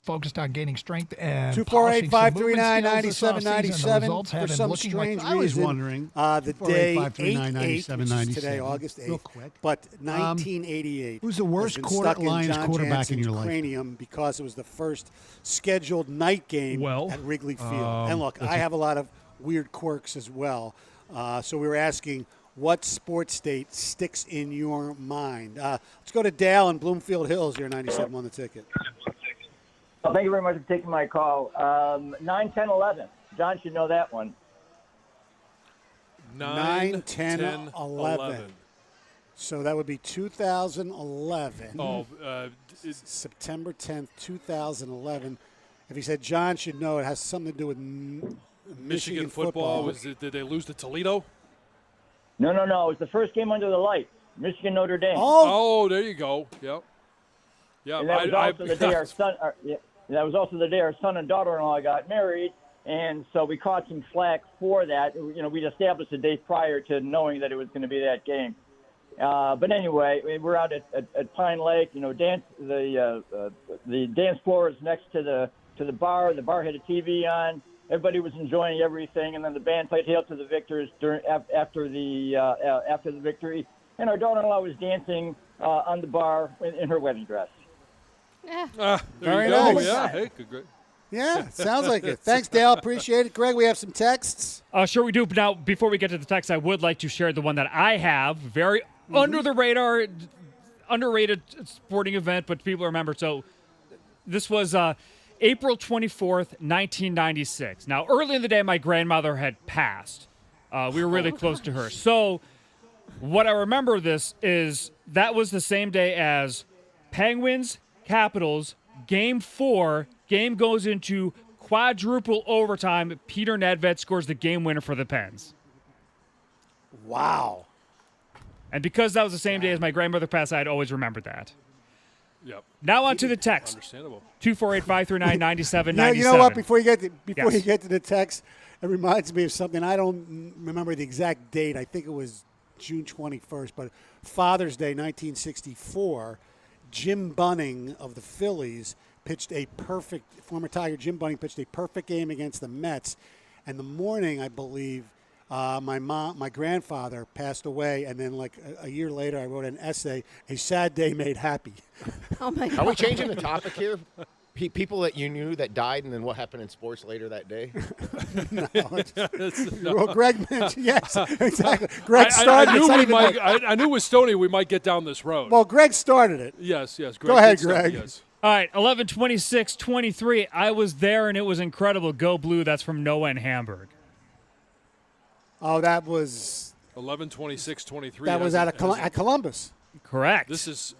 focused on gaining strength and 248-539-9797 for some strange reason. I was wondering. The day 8/8, today, August 8th. Real quick. But 1988. Who's the worst Lions quarterback in your life? Cranium because it was the first scheduled night game at Wrigley Field. And look, I have a lot of weird quirks as well. So we were asking, what sports state sticks in your mind? Let's go to Dale in Bloomfield Hills here, 97 on the ticket. Well, thank you very much for taking my call. 9, 10, 11. John should know that one. 9, 10, 11. So that would be 2011. September 10th, 2011. If he said John should know, it has something to do with Michigan football. Did they lose to Toledo? No. It was the first game under the lights. Michigan Notre Dame. Oh, there you go. Yep. Yeah. And that was also the day our son. That was also the day our son and daughter-in-law got married, and so we caught some flack for that. You know, we'd established a day prior to knowing that it was going to be that game. But anyway, we're out at Pine Lake. You know, the dance floor is next to the bar. The bar had a TV on. Everybody was enjoying everything, and then the band played "Hail to the Victors" after the victory. And our daughter-in-law was dancing on the bar in her wedding dress. Very nice. Yeah, hey, good. Yeah, sounds like it. Thanks, Dale. Appreciate it. Greg, we have some texts. Sure we do. But now, before we get to the text, I would like to share the one that I have. Very under the radar, underrated sporting event, but people remember. So this was April 24th, 1996. Now, early in the day, my grandmother had passed. We were really close to her. So what I remember this is that was the same day as Penguins, Capitals, Game 4. Game goes into quadruple overtime. Peter Nedved scores the game winner for the Pens. Wow. And because that was the same day as my grandmother passed, I'd always remembered that. Yep. Now on to the text. Understandable. 248-539-9797. You know what? Before you get to the text, it reminds me of something. I don't remember the exact date. I think it was June 21st, but Father's Day, 1964. Jim Bunning of the Phillies former Tiger Jim Bunning pitched a perfect game against the Mets. And the morning, I believe, my grandfather passed away. And then like a year later, I wrote an essay, A Sad Day Made Happy. Oh, my God. Are we changing the topic here? People that you knew that died, and then what happened in sports later that day? No. Well, Greg mentioned, yes, exactly. Greg started I knew with Stoney we might get down this road. Well, Greg started it. Yes. Greg Go ahead, Greg. Yes. All right, 11-26-23. I was there, and it was incredible. Go Blue. That's from Noah in Hamburg. Oh, that was 11-26-23. That was at Columbus. Correct. This is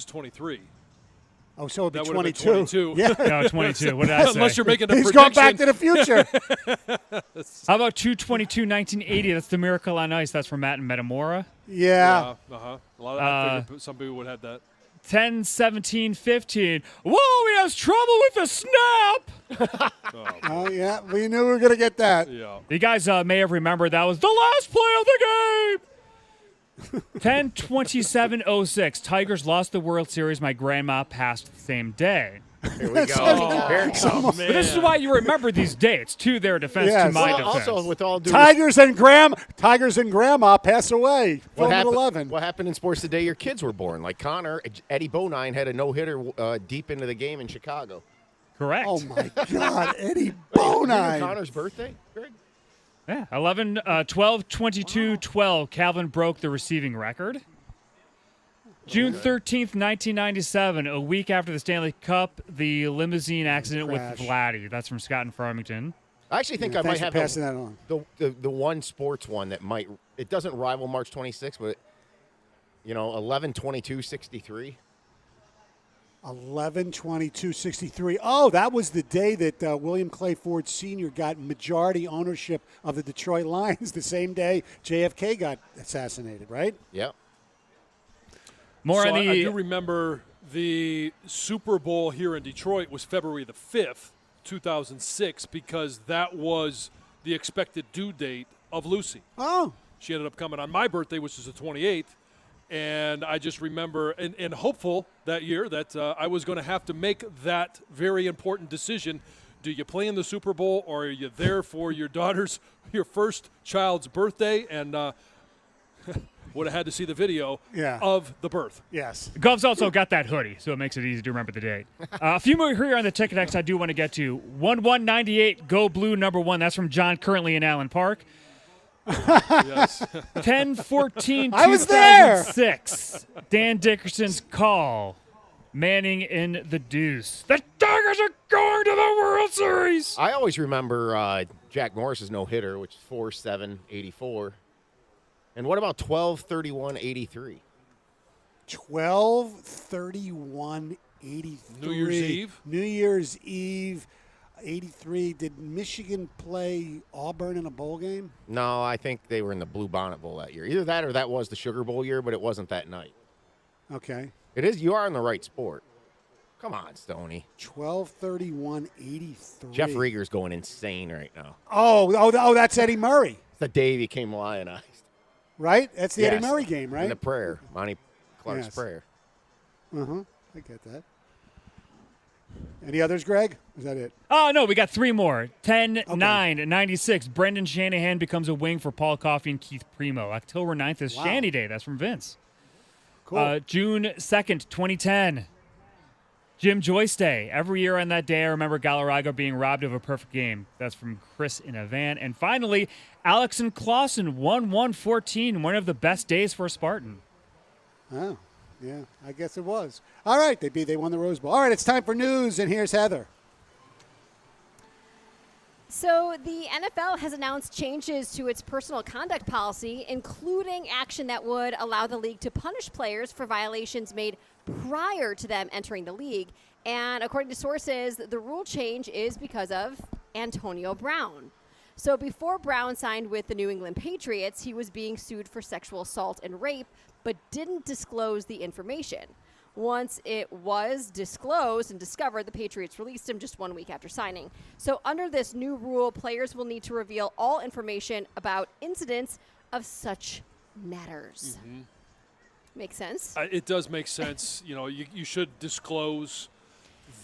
23. Oh, so it'd be That 22. Yeah. No, 22. What did I say? Unless you're making a He's prediction. going back to the future. How about 2/22/1980? That's the Miracle on Ice. That's from Matt and Metamora. Yeah. A lot of I figured some people would have that. 10-17-15. Whoa, he has trouble with the snap. Oh, yeah. We knew we were going to get that. Yeah. You guys may have remembered that was the last play of the game. 10-27-06. Tigers lost the World Series. My grandma passed the same day. Here we go. But this is why you remember these dates, to their defense, to my defense. Also, with all due Tigers and Grandma pass away. What happened, 11. what happened in sports the day your kids were born? Like Connor, Eddie Bonine had a no-hitter deep into the game in Chicago. Correct. Oh, my God. Eddie You knew Bonine. Connor's birthday, Greg? Yeah, 12-22-12. Calvin broke the receiving record. June 13th, 1997, a week after the Stanley Cup, the limousine accident with Vladdy. That's from Scott in Farmington. I actually think I might have passing that on. The one sports one that might – it doesn't rival March 26th, but, 11/22/63. 11/22/63. Oh, that was the day that William Clay Ford Sr. got majority ownership of the Detroit Lions, the same day JFK got assassinated, right? Yeah. I do remember the Super Bowl here in Detroit was February the 5th, 2006, because that was the expected due date of Lucy. Oh. She ended up coming on my birthday, which is the 28th, And I just remember and hopeful that year that I was going to have to make that very important decision. Do you play in the Super Bowl, or are you there for your first child's birthday? And would have had to see the video of the birth. Yes. Gov's also got that hoodie, so it makes it easy to remember the date. A few more here on the Ticket X I do want to get to. 1198, Go Blue, #1. That's from John, currently in Allen Park. Yes. 10-14, I was there. 2006. Dan Dickerson's call. Manning in the deuce. The Tigers are going to the World Series. I always remember Jack Morris's no-hitter, which is 4-7-84. And what about 12-31-83? 12-31-83. New Year's Eve? New Year's Eve, 83. Did Michigan play Auburn in a bowl game? No, I think they were in the Blue Bonnet Bowl that year. Either that or that was the Sugar Bowl year, but it wasn't that night. Okay. It is. You are in the right sport. Come on, Stoney. 12-31-83. Jeff Rieger's going insane right now. Oh, that's Eddie Murray, It's the day he became lionized. right? That's the Eddie Yes. Murray game, right? And the prayer, Monty Clark's Yes. prayer. I get that. Any others, Greg? Is that it? Oh, no, we got three more. 10-9-96. Brendan Shanahan becomes a wing for Paul Coffey and Keith Primo. October 9th is Shanny Day. That's from Vince. Cool. June 2nd, 2010. Jim Joyce Day. Every year on that day, I remember Galarraga being robbed of a perfect game. That's from Chris in a van. And finally, Alex and Clausen, 1-1-14. One of the best days for a Spartan. Oh, yeah, I guess it was. All right, they won the Rose Bowl. All right, it's time for news, and here's Heather. So the NFL has announced changes to its personal conduct policy, including action that would allow the league to punish players for violations made prior to them entering the league. And according to sources, the rule change is because of Antonio Brown. So before Brown signed with the New England Patriots, he was being sued for sexual assault and rape, but didn't disclose the information. Once it was disclosed and discovered, the Patriots released him just 1 week after signing. So under this new rule, players will need to reveal all information about incidents of such matters. Mm-hmm. Make sense? It does make sense. You should disclose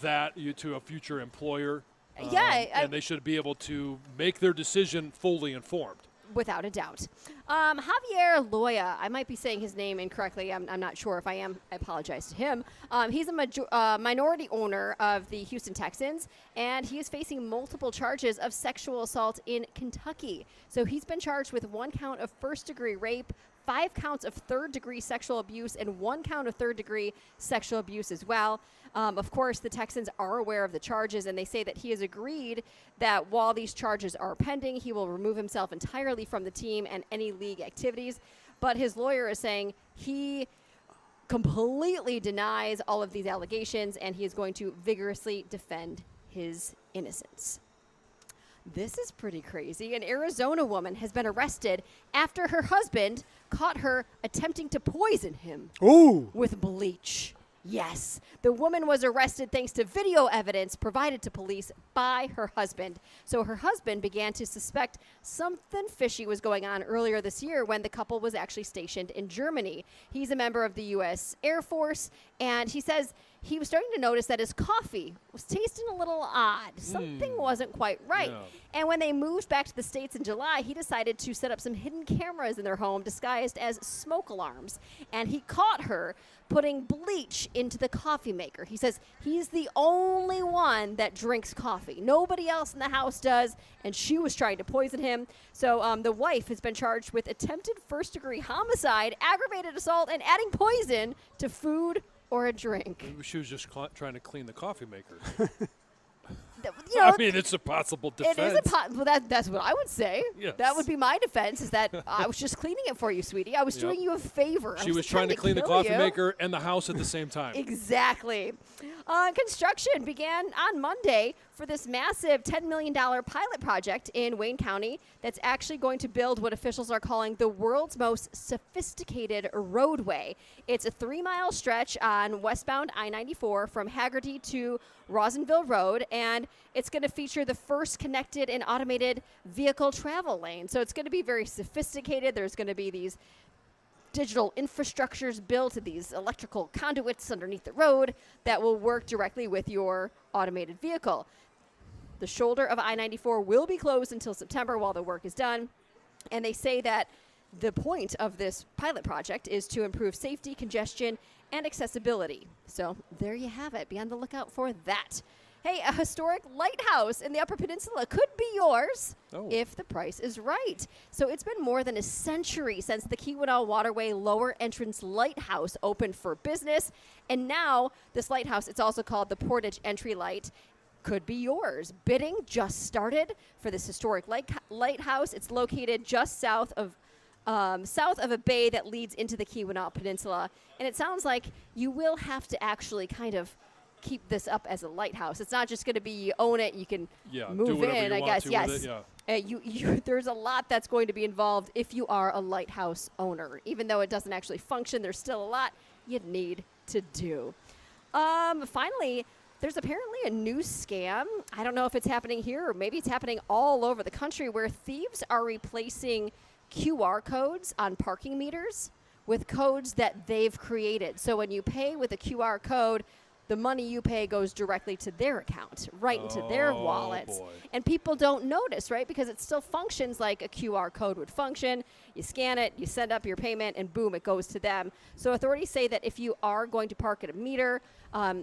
that to a future employer. And they should be able to make their decision fully informed. Without a doubt. Javier Loya, I might be saying his name incorrectly. I'm not sure. If I am, I apologize to him. He's a minority owner of the Houston Texans, and he is facing multiple charges of sexual assault in Kentucky. So he's been charged with 1 count of first-degree rape, 5 counts of third-degree sexual abuse, and 1 count of third-degree sexual abuse as well. Of course, the Texans are aware of the charges, and they say that he has agreed that while these charges are pending, he will remove himself entirely from the team and any league activities. But his lawyer is saying he completely denies all of these allegations, and he is going to vigorously defend his innocence. This is pretty crazy. An Arizona woman has been arrested after her husband caught her attempting to poison him with bleach. Yes, the woman was arrested thanks to video evidence provided to police by her husband. So her husband began to suspect something fishy was going on earlier this year when the couple was actually stationed in Germany. He's a member of the U.S. Air Force, and he says he was starting to notice that his coffee was tasting a little odd. Something wasn't quite right. No. And when they moved back to the States in July, he decided to set up some hidden cameras in their home disguised as smoke alarms. And he caught her putting bleach into the coffee maker. He says he's the only one that drinks coffee. Nobody else in the house does, and she was trying to poison him. So the wife has been charged with attempted first-degree homicide, aggravated assault, and adding poison to food or a drink. Maybe she was just trying to clean the coffee maker. I mean, it's a possible defense. It is well, that's what I would say. Yes. That would be my defense, is that I was just cleaning it for you, sweetie. I was doing you a favor. She was trying to clean the coffee maker and the house at the same time. Exactly. Construction began on Monday for this massive $10 million pilot project in Wayne County that's actually going to build what officials are calling the world's most sophisticated roadway. It's a 3-mile stretch on westbound I-94 from Haggerty to Rosenville Road, and it's going to feature the first connected and automated vehicle travel lane. So it's going to be very sophisticated. There's going to be these digital infrastructures built, these electrical conduits underneath the road that will work directly with your automated vehicle. The shoulder of I-94 will be closed until September while the work is done. And they say that the point of this pilot project is to improve safety, congestion, and accessibility. So there you have it. Be on the lookout for that. Hey, a historic lighthouse in the Upper Peninsula could be yours if the price is right. So it's been more than a century since the Keweenaw Waterway Lower Entrance Lighthouse opened for business. And now this lighthouse, it's also called the Portage Entry Light, could be yours. Bidding just started for this historic lighthouse. It's located just south of a bay that leads into the Keweenaw Peninsula. And it sounds like you will have to actually kind of keep this up as a lighthouse. It's not just going to be you own it, you can move in, I guess. Yes. There's a lot that's going to be involved if you are a lighthouse owner. Even though it doesn't actually function, there's still a lot you need to do. Finally, there's apparently a new scam. I don't know if it's happening here or maybe it's happening all over the country where thieves are replacing QR codes on parking meters with codes that they've created. So when you pay with a QR code, the money you pay goes directly to their account, right into their wallets. Boy. And people don't notice, right? Because it still functions like a QR code would function. You scan it, you send up your payment, and boom, it goes to them. So authorities say that if you are going to park at a meter,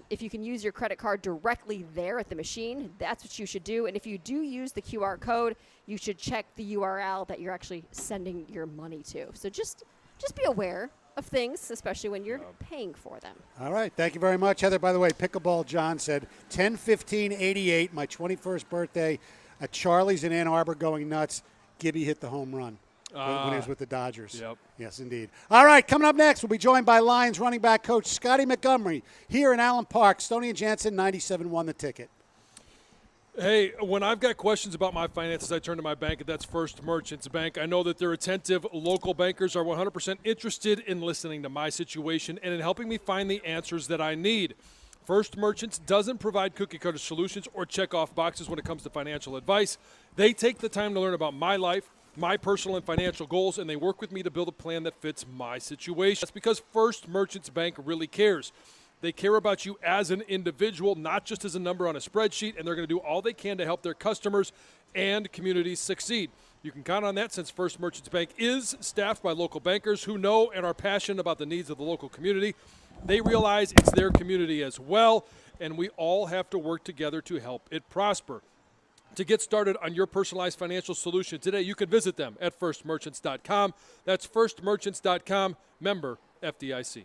if you can use your credit card directly there at the machine, that's what you should do. And if you do use the QR code, you should check the URL that you're actually sending your money to. So just be aware of things, especially when you're paying for them. All right. Thank you very much, Heather. By the way, Pickleball John said 10-15-88, my 21st birthday at Charlie's in Ann Arbor, going nuts. Gibby hit the home run when he was with the Dodgers. Yep. Yes, indeed. All right. Coming up next, we'll be joined by Lions running back coach Scotty Montgomery here in Allen Park. Stoney and Jansen, 97-1 the ticket. Hey, when I've got questions about my finances, I turn to my bank, and that's First Merchants Bank. I know that their attentive local bankers are 100% interested in listening to my situation and in helping me find the answers that I need. First Merchants doesn't provide cookie-cutter solutions or check-off boxes when it comes to financial advice. They take the time to learn about my life, my personal and financial goals, and they work with me to build a plan that fits my situation. That's because First Merchants Bank really cares. They care about you as an individual, not just as a number on a spreadsheet, and they're going to do all they can to help their customers and communities succeed. You can count on that since First Merchants Bank is staffed by local bankers who know and are passionate about the needs of the local community. They realize it's their community as well, and we all have to work together to help it prosper. To get started on your personalized financial solution today, you can visit them at firstmerchants.com. That's firstmerchants.com, member FDIC.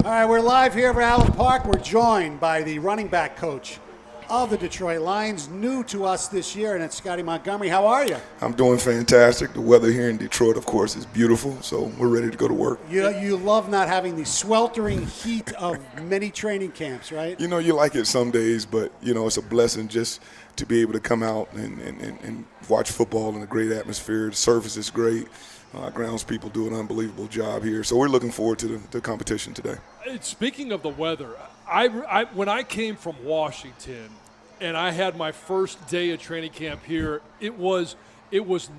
All right, we're live here at Allen Park. We're joined by the running back coach of the Detroit Lions, new to us this year, and it's Scotty Montgomery. How are you? I'm doing fantastic. The weather here in Detroit, of course, is beautiful, so we're ready to go to work. You love not having the sweltering heat of many training camps, right? You know, you like it some days, but, you know, it's a blessing just to be able to come out and watch football in a great atmosphere. The surface is great. Grounds people do an unbelievable job here, so we're looking forward to the competition today. Speaking of the weather, when I came from Washington and I had my first day of training camp here, it was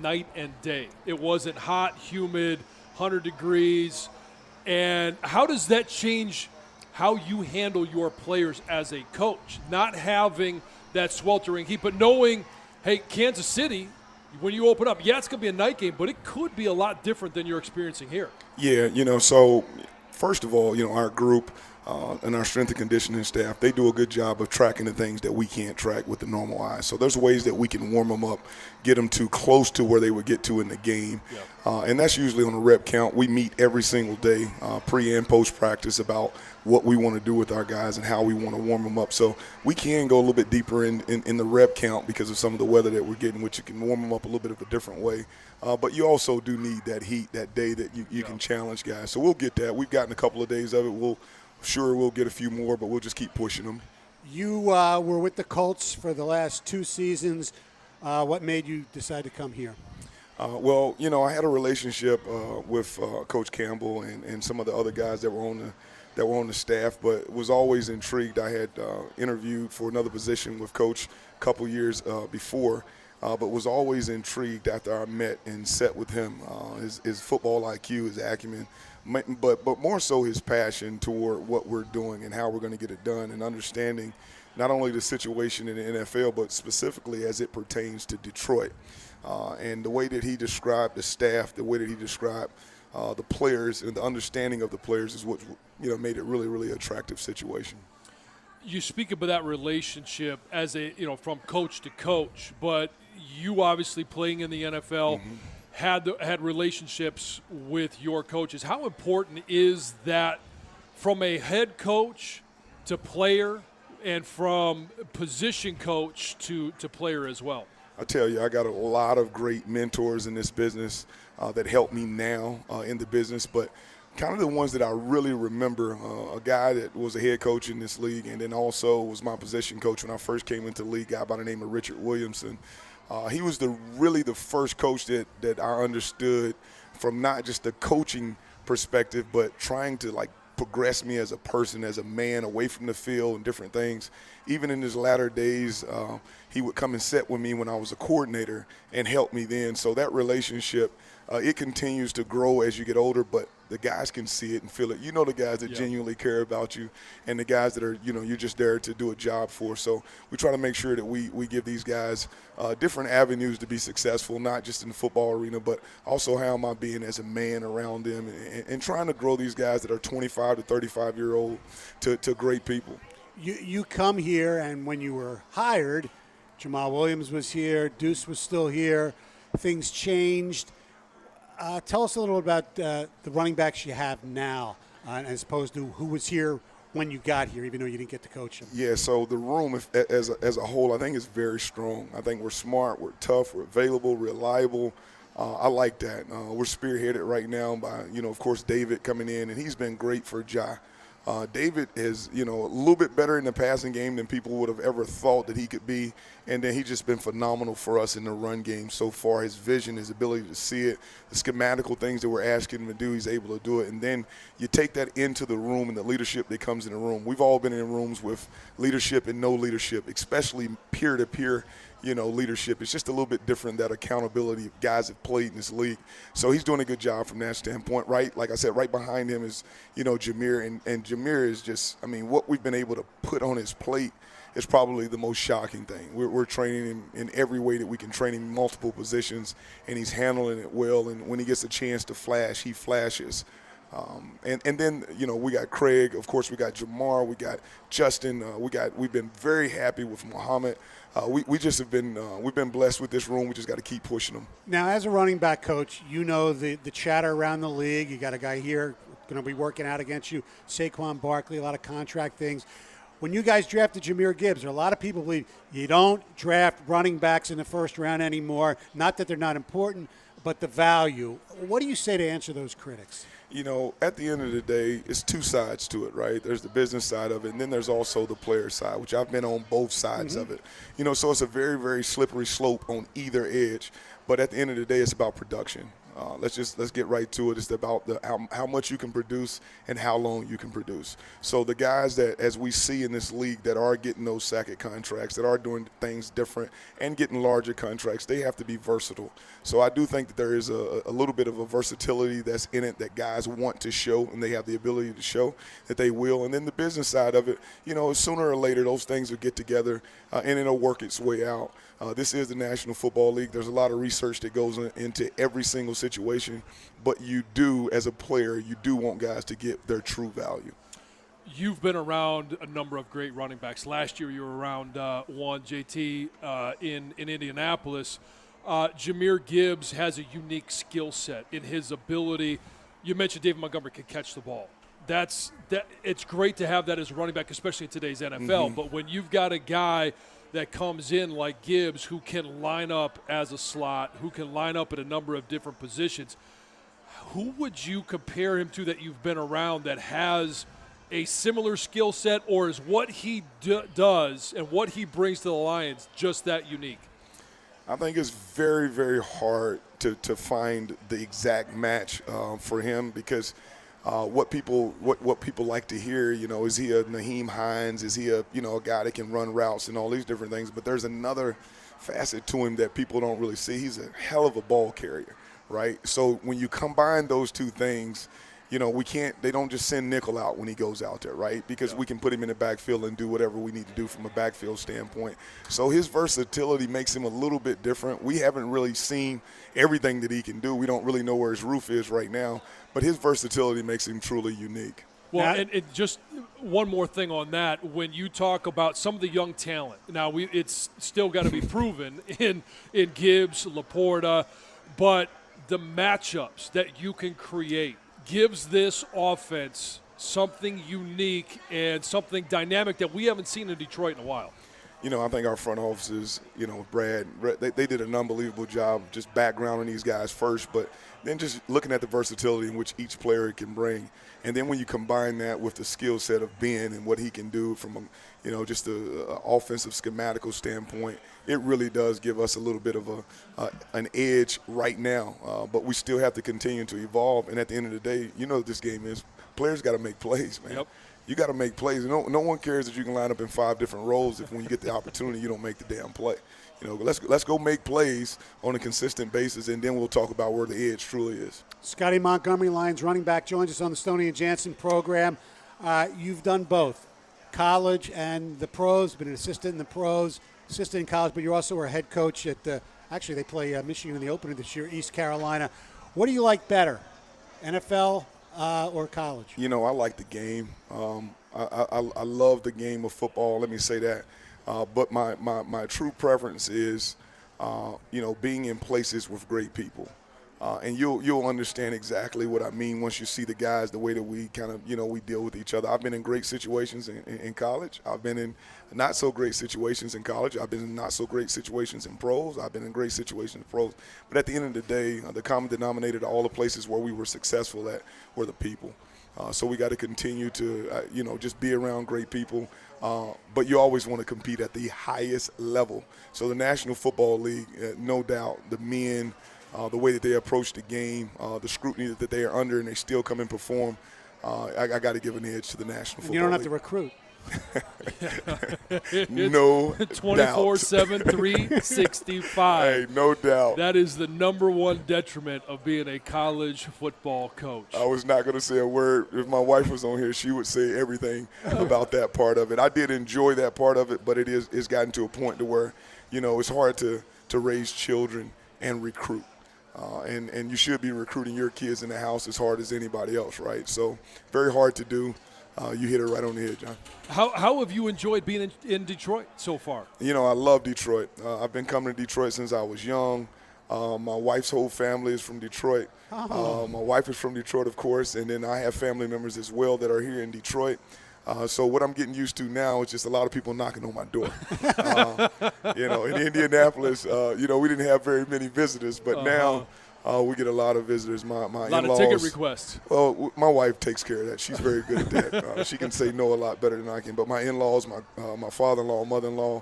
night and day. It wasn't hot, humid, 100 degrees. And how does that change how you handle your players as a coach? Not having that sweltering heat, but knowing, hey, Kansas City, when you open up, yeah, it's going to be a night game, but it could be a lot different than you're experiencing here. Yeah, you know, so first of all, you know, our group and our strength and conditioning staff, they do a good job of tracking the things that we can't track with the normal eye. So there's ways that we can warm them up, get them to close to where they would get to in the game. Yeah. And that's usually on a rep count. We meet every single day, pre and post practice, about what we want to do with our guys and how we want to warm them up. So we can go a little bit deeper in the rep count because of some of the weather that we're getting, which you can warm them up a little bit of a different way. But you also do need that heat, that day that you can challenge guys. So we'll get that. We've gotten a couple of days of it. We'll get a few more, but we'll just keep pushing them. You were with the Colts for the last 2 seasons. What made you decide to come here? Well, you know, I had a relationship with Coach Campbell and some of the other guys that were on the staff, but was always intrigued. I had interviewed for another position with Coach a couple years before, but was always intrigued after I met and sat with him. His football IQ, his acumen, but more so his passion toward what we're doing and how we're going to get it done, and understanding not only the situation in the NFL, but specifically as it pertains to Detroit. And the way that he described the staff, the way that he described the players and the understanding of the players is what, you know, made it really, really attractive situation. You speak about that relationship as from coach to coach, but you obviously playing in the NFL had relationships with your coaches. How important is that from a head coach to player and from position coach to player as well? I tell you, I got a lot of great mentors in this business that help me now in the business, but kind of the ones that I really remember, a guy that was a head coach in this league and then also was my position coach when I first came into the league, a guy by the name of Richard Williamson. He was really the first coach that I understood from not just the coaching perspective, but trying to progress me as a person, as a man, away from the field and different things. Even in his latter days, he would come and sit with me when I was a coordinator and help me then. So that relationship, it continues to grow as you get older, but the guys can see it and feel it. You know, the guys that genuinely care about you and the guys that are, you're just there to do a job for. So we try to make sure that we give these guys different avenues to be successful, not just in the football arena, but also how am I being as a man around them and trying to grow these guys that are 25 to 35-year-old to great people. You come here, and when you were hired, Jamal Williams was here, Deuce was still here, things changed. Tell us a little about the running backs you have now, as opposed to who was here when you got here, even though you didn't get to coach them. Yeah, so the room as a whole, I think is very strong. I think we're smart, we're tough, we're available, reliable. I like that. We're spearheaded right now by, of course, David coming in, and he's been great for Jai. David is, a little bit better in the passing game than people would have ever thought that he could be. And then he's just been phenomenal for us in the run game so far. His vision, his ability to see it, the schematical things that we're asking him to do, he's able to do it. And then you take that into the room and the leadership that comes in the room. We've all been in rooms with leadership and no leadership, especially peer-to-peer, leadership. It's just a little bit different, that accountability guys have played in this league. So he's doing a good job from that standpoint, right? Like I said, right behind him is, Jameer. And Jameer is just, what we've been able to put on his plate is probably the most shocking thing. We're training him in every way that we can train him in multiple positions, and he's handling it well. And when he gets a chance to flash, he flashes. And then, we got Craig. Of course, we got Jamar. We got Justin. We've been very happy with Muhammad. We just have been we've been blessed with this room. We just got to keep pushing them. Now, as a running back coach, the chatter around the league. You got a guy here, going to be working out against you. Saquon Barkley, a lot of contract things. When you guys drafted Jahmyr Gibbs, there are a lot of people believe you don't draft running backs in the first round anymore. Not that they're not important, but the value. What do you say to answer those critics? You know, at the end of the day, it's two sides to it, right? There's the business side of it, and then there's also the player side, which I've been on both sides of it. You know, so it's a very, very slippery slope on either edge. But at the end of the day, it's about production. Let's get right to it. It's about how much you can produce and how long you can produce. So the guys that, as we see in this league, that are getting those Sackett contracts, that are doing things different and getting larger contracts, they have to be versatile. So I do think that there is a little bit of a versatility that's in it that guys want to show, and they have the ability to show that they will. And then the business side of it, you know, sooner or later those things will get together and it'll work its way out. This is the National Football League. There's a lot of research that goes into every single situation, but you do, as a player, you do want guys to get their true value. You've been around a number of great running backs. Last year you were around one, JT, in Indianapolis. Jahmyr Gibbs has a unique skill set in his ability. You mentioned David Montgomery can catch the ball. It's great to have that as a running back, especially in today's NFL. But when you've got a guy that comes in like Gibbs, who can line up as a slot, who can line up at a number of different positions, who would you compare him to that you've been around that has a similar skill set, or is what he does and what he brings to the Lions just that unique? I think it's very, very hard to find the exact match for him, because what people like to hear, you know, is he a Naheem Hines? Is he a guy that can run routes and all these different things? But there's another facet to him that people don't really see. He's a hell of a ball carrier, right? So when you combine those two things, you know, they don't just send nickel out when he goes out there, right? Because we can put him in the backfield and do whatever we need to do from a backfield standpoint. So his versatility makes him a little bit different. We haven't really seen everything that he can do. We don't really know where his roof is right now, but his versatility makes him truly unique. Well, and just one more thing on that. When you talk about some of the young talent, now it's still got to be proven in Gibbs, Laporta, but the matchups that you can create gives this offense something unique and something dynamic that we haven't seen in Detroit in a while. You know, I think our front offices, you know, Brad, they did an unbelievable job just backgrounding these guys first, but then just looking at the versatility in which each player can bring. And then when you combine that with the skill set of Ben and what he can do from, just an offensive schematical standpoint, it really does give us a little bit of an edge right now. But we still have to continue to evolve. And at the end of the day, you know what this game is. Players got to make plays, man. Yep. You got to make plays. No one cares that you can line up in 5 different roles if when you get the opportunity you don't make the damn play. You know, let's go make plays on a consistent basis, and then we'll talk about where the edge truly is. Scotty Montgomery, Lions running back, joins us on the Stoney and Jansen program. You've done both, college and the pros, been an assistant in the pros, assistant in college, but you also were a head coach at actually they play Michigan in the opener this year, East Carolina. What do you like better, NFL or college? You know, I like the game. I love the game of football, let me say that. But my true preference is, being in places with great people. And you'll understand exactly what I mean once you see the guys, the way that we kind of, we deal with each other. I've been in great situations in college. I've been in not so great situations in college. I've been in not so great situations in pros. I've been in great situations in pros. But at the end of the day, the common denominator to all the places where we were successful at were the people. So we got to continue to, just be around great people. But you always want to compete at the highest level. So the National Football League, no doubt, the men, the way that they approach the game, the scrutiny that they are under, and they still come and perform, I got to give an edge to the National Football League. You don't have to recruit. No 24/7, 365. Hey, no doubt. That is the number one detriment of being a college football coach. I was not going to say a word. If my wife was on here, she would say everything about that part of it. I did enjoy that part of it, but it's gotten to a point to where, it's hard to raise children and recruit. And you should be recruiting your kids in the house as hard as anybody else, right? So very hard to do. You hit it right on the head, John. How have you enjoyed being in Detroit so far? I love Detroit. I've been coming to Detroit since I was young. My wife's whole family is from Detroit. My wife is from Detroit, of course, and then I have family members as well that are here in Detroit. So what I'm getting used to now is just a lot of people knocking on my door. In Indianapolis, we didn't have very many visitors, but now we get a lot of visitors. My a lot in-laws, of ticket requests. Well, my wife takes care of that. She's very good at that. She can say no a lot better than I can. But my in-laws, my father-in-law, mother-in-law,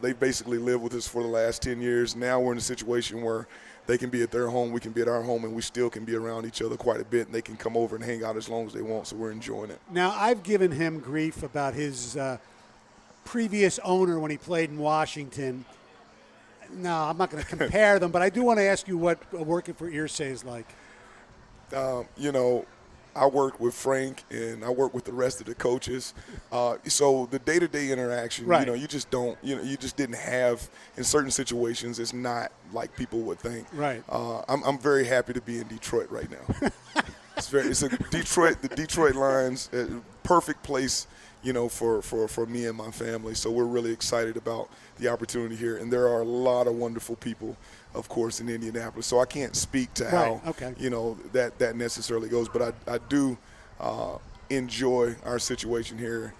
they basically lived with us for the last 10 years. Now we're in a situation where they can be at their home, we can be at our home, and we still can be around each other quite a bit, and they can come over and hang out as long as they want, so we're enjoying it. Now, I've given him grief about his previous owner when he played in Washington. No, I'm not going to compare them, but I do want to ask you what working for Irsay is like. I work with Frank and I work with the rest of the coaches. So the day-to-day interaction, right. You just don't, you just didn't have in certain situations. It's not like people would think. Right. I'm very happy to be in Detroit right now. The Detroit Lions, perfect place, for me and my family. So we're really excited about the opportunity here. And there are a lot of wonderful people, of course, in Indianapolis. So I can't speak to how, that necessarily goes. But I do enjoy our situation here,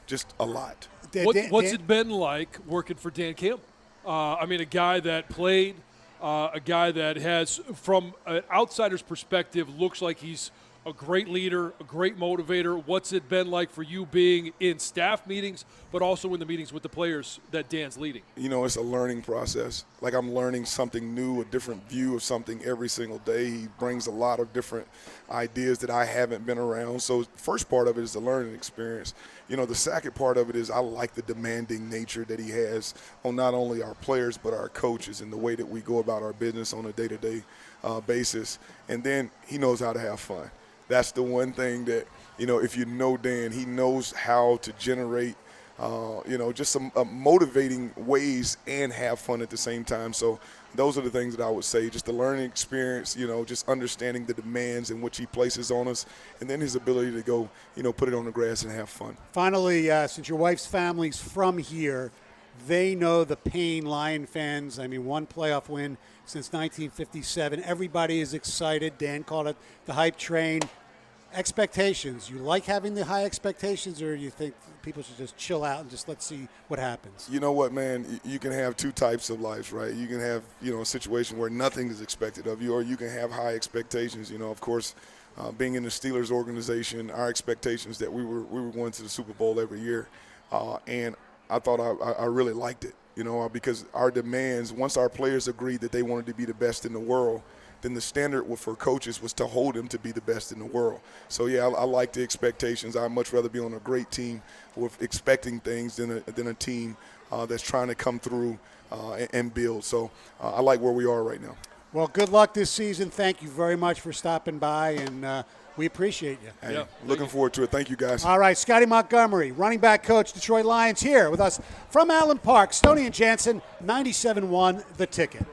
just a lot. What's it been like working for Dan Campbell? A guy that played, a guy that has, from an outsider's perspective, looks like he's a great leader, a great motivator. What's it been like for you being in staff meetings, but also in the meetings with the players that Dan's leading? It's a learning process. Like I'm learning something new, a different view of something every single day. He brings a lot of different ideas that I haven't been around. So the first part of it is the learning experience. The second part of it is I like the demanding nature that he has on not only our players but our coaches and the way that we go about our business on a day-to-day basis. And then he knows how to have fun. That's the one thing that, if you know Dan, he knows how to generate, just some motivating ways and have fun at the same time. So those are the things that I would say, just the learning experience, just understanding the demands in which he places on us, and then his ability to go, put it on the grass and have fun. Finally, since your wife's family's from here, they know the pain, Lion fans. One playoff win since 1957. Everybody is excited. Dan called it the hype train. Expectations. You like having the high expectations, or you think people should just chill out and just let's see what happens? You know what, man? You can have two types of lives, right? You can have, a situation where nothing is expected of you, or you can have high expectations. Of course, being in the Steelers organization, our expectations that we were going to the Super Bowl every year, and I thought I really liked it, because our demands, once our players agreed that they wanted to be the best in the world, then the standard for coaches was to hold them to be the best in the world. So, yeah, I like the expectations. I'd much rather be on a great team with expecting things than a team that's trying to come through and build. So I like where we are right now. Well, good luck this season. Thank you very much for stopping by, and we appreciate you. Hey, looking forward to it. Thank you, guys. All right, Scotty Montgomery, running back coach, Detroit Lions, here with us from Allen Park. Stoney and Jansen, 97.1 The Ticket.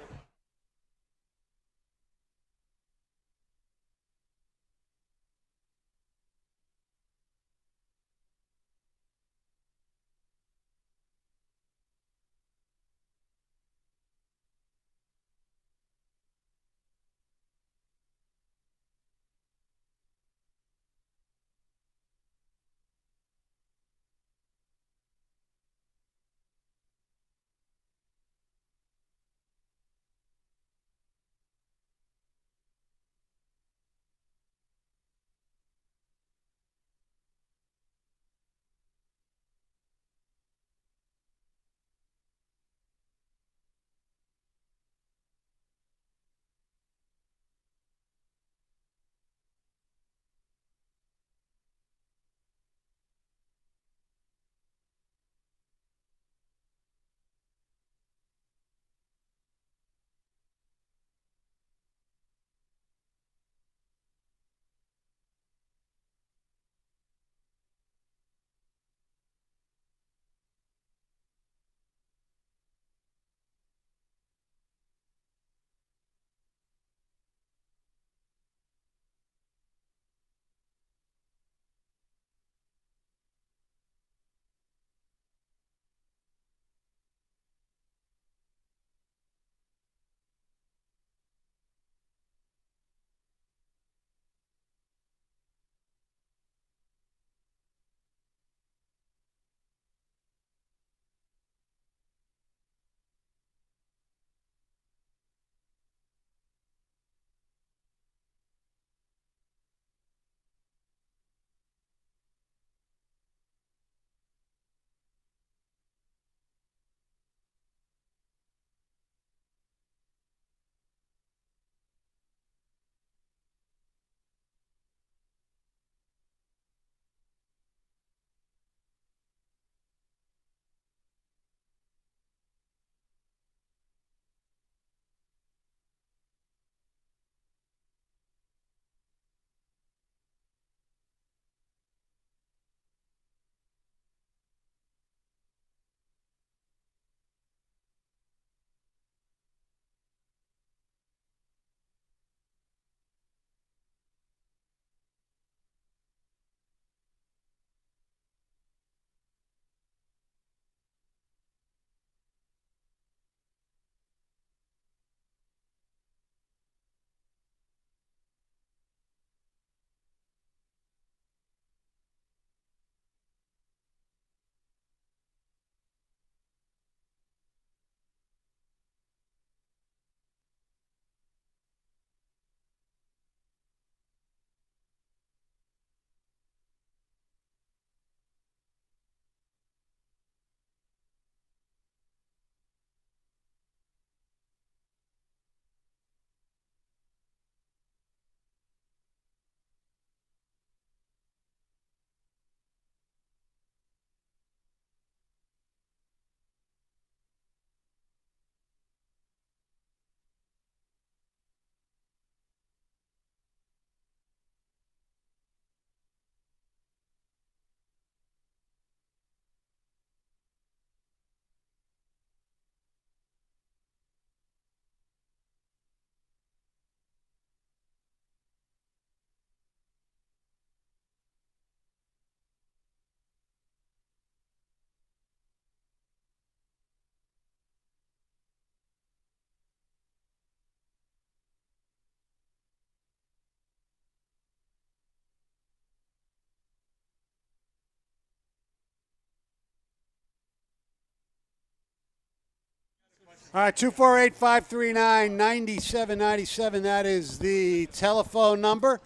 All right, 248-539-9797. That is the telephone number.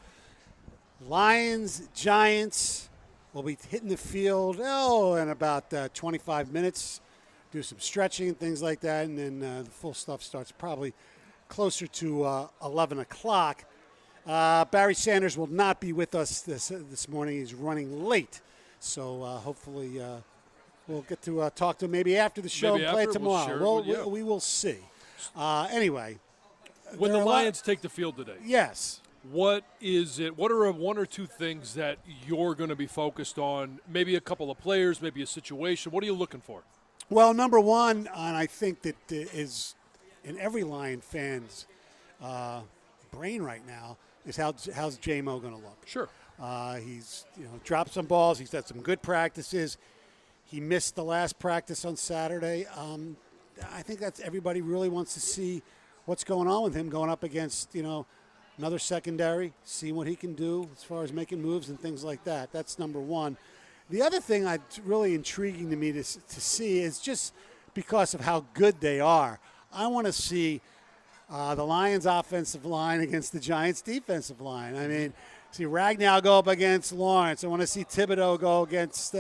Lions, Giants will be hitting the field, in about 25 minutes. Do some stretching and things like that, and then the full stuff starts probably closer to 11 o'clock. Barry Sanders will not be with us this morning. He's running late. So hopefully we'll get to talk to him maybe after the show and play it tomorrow. We will see. Anyway. When the Lions take the field today. Yes. What is it? What are one or two things that you're going to be focused on? Maybe a couple of players, maybe a situation. What are you looking for? Well, number one, and I think that is in every Lion fan's brain right now, is how's J-Mo going to look? Sure. He's dropped some balls. He's had some good practices. He missed the last practice on Saturday. I think that's everybody really wants to see what's going on with him going up against another secondary, see what he can do as far as making moves and things like that. That's number one. The other thing that's really intriguing to me to see is just because of how good they are. I want to see the Lions' offensive line against the Giants' defensive line. I mean, see Ragnow go up against Lawrence. I want to see Thibodeau go against,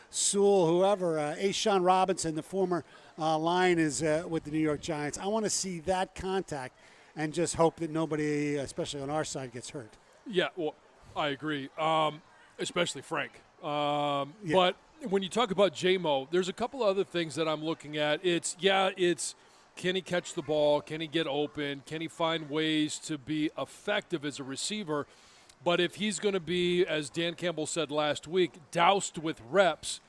Sewell, whoever. Ashawn Robinson, the former Lion, is with the New York Giants. I want to see that contact and just hope that nobody, especially on our side, gets hurt. Yeah, well, I agree, especially Frank. Yeah. But when you talk about J-Mo, there's a couple other things that I'm looking at. It's can he catch the ball? Can he get open? Can he find ways to be effective as a receiver? But if he's going to be, as Dan Campbell said last week, doused with reps,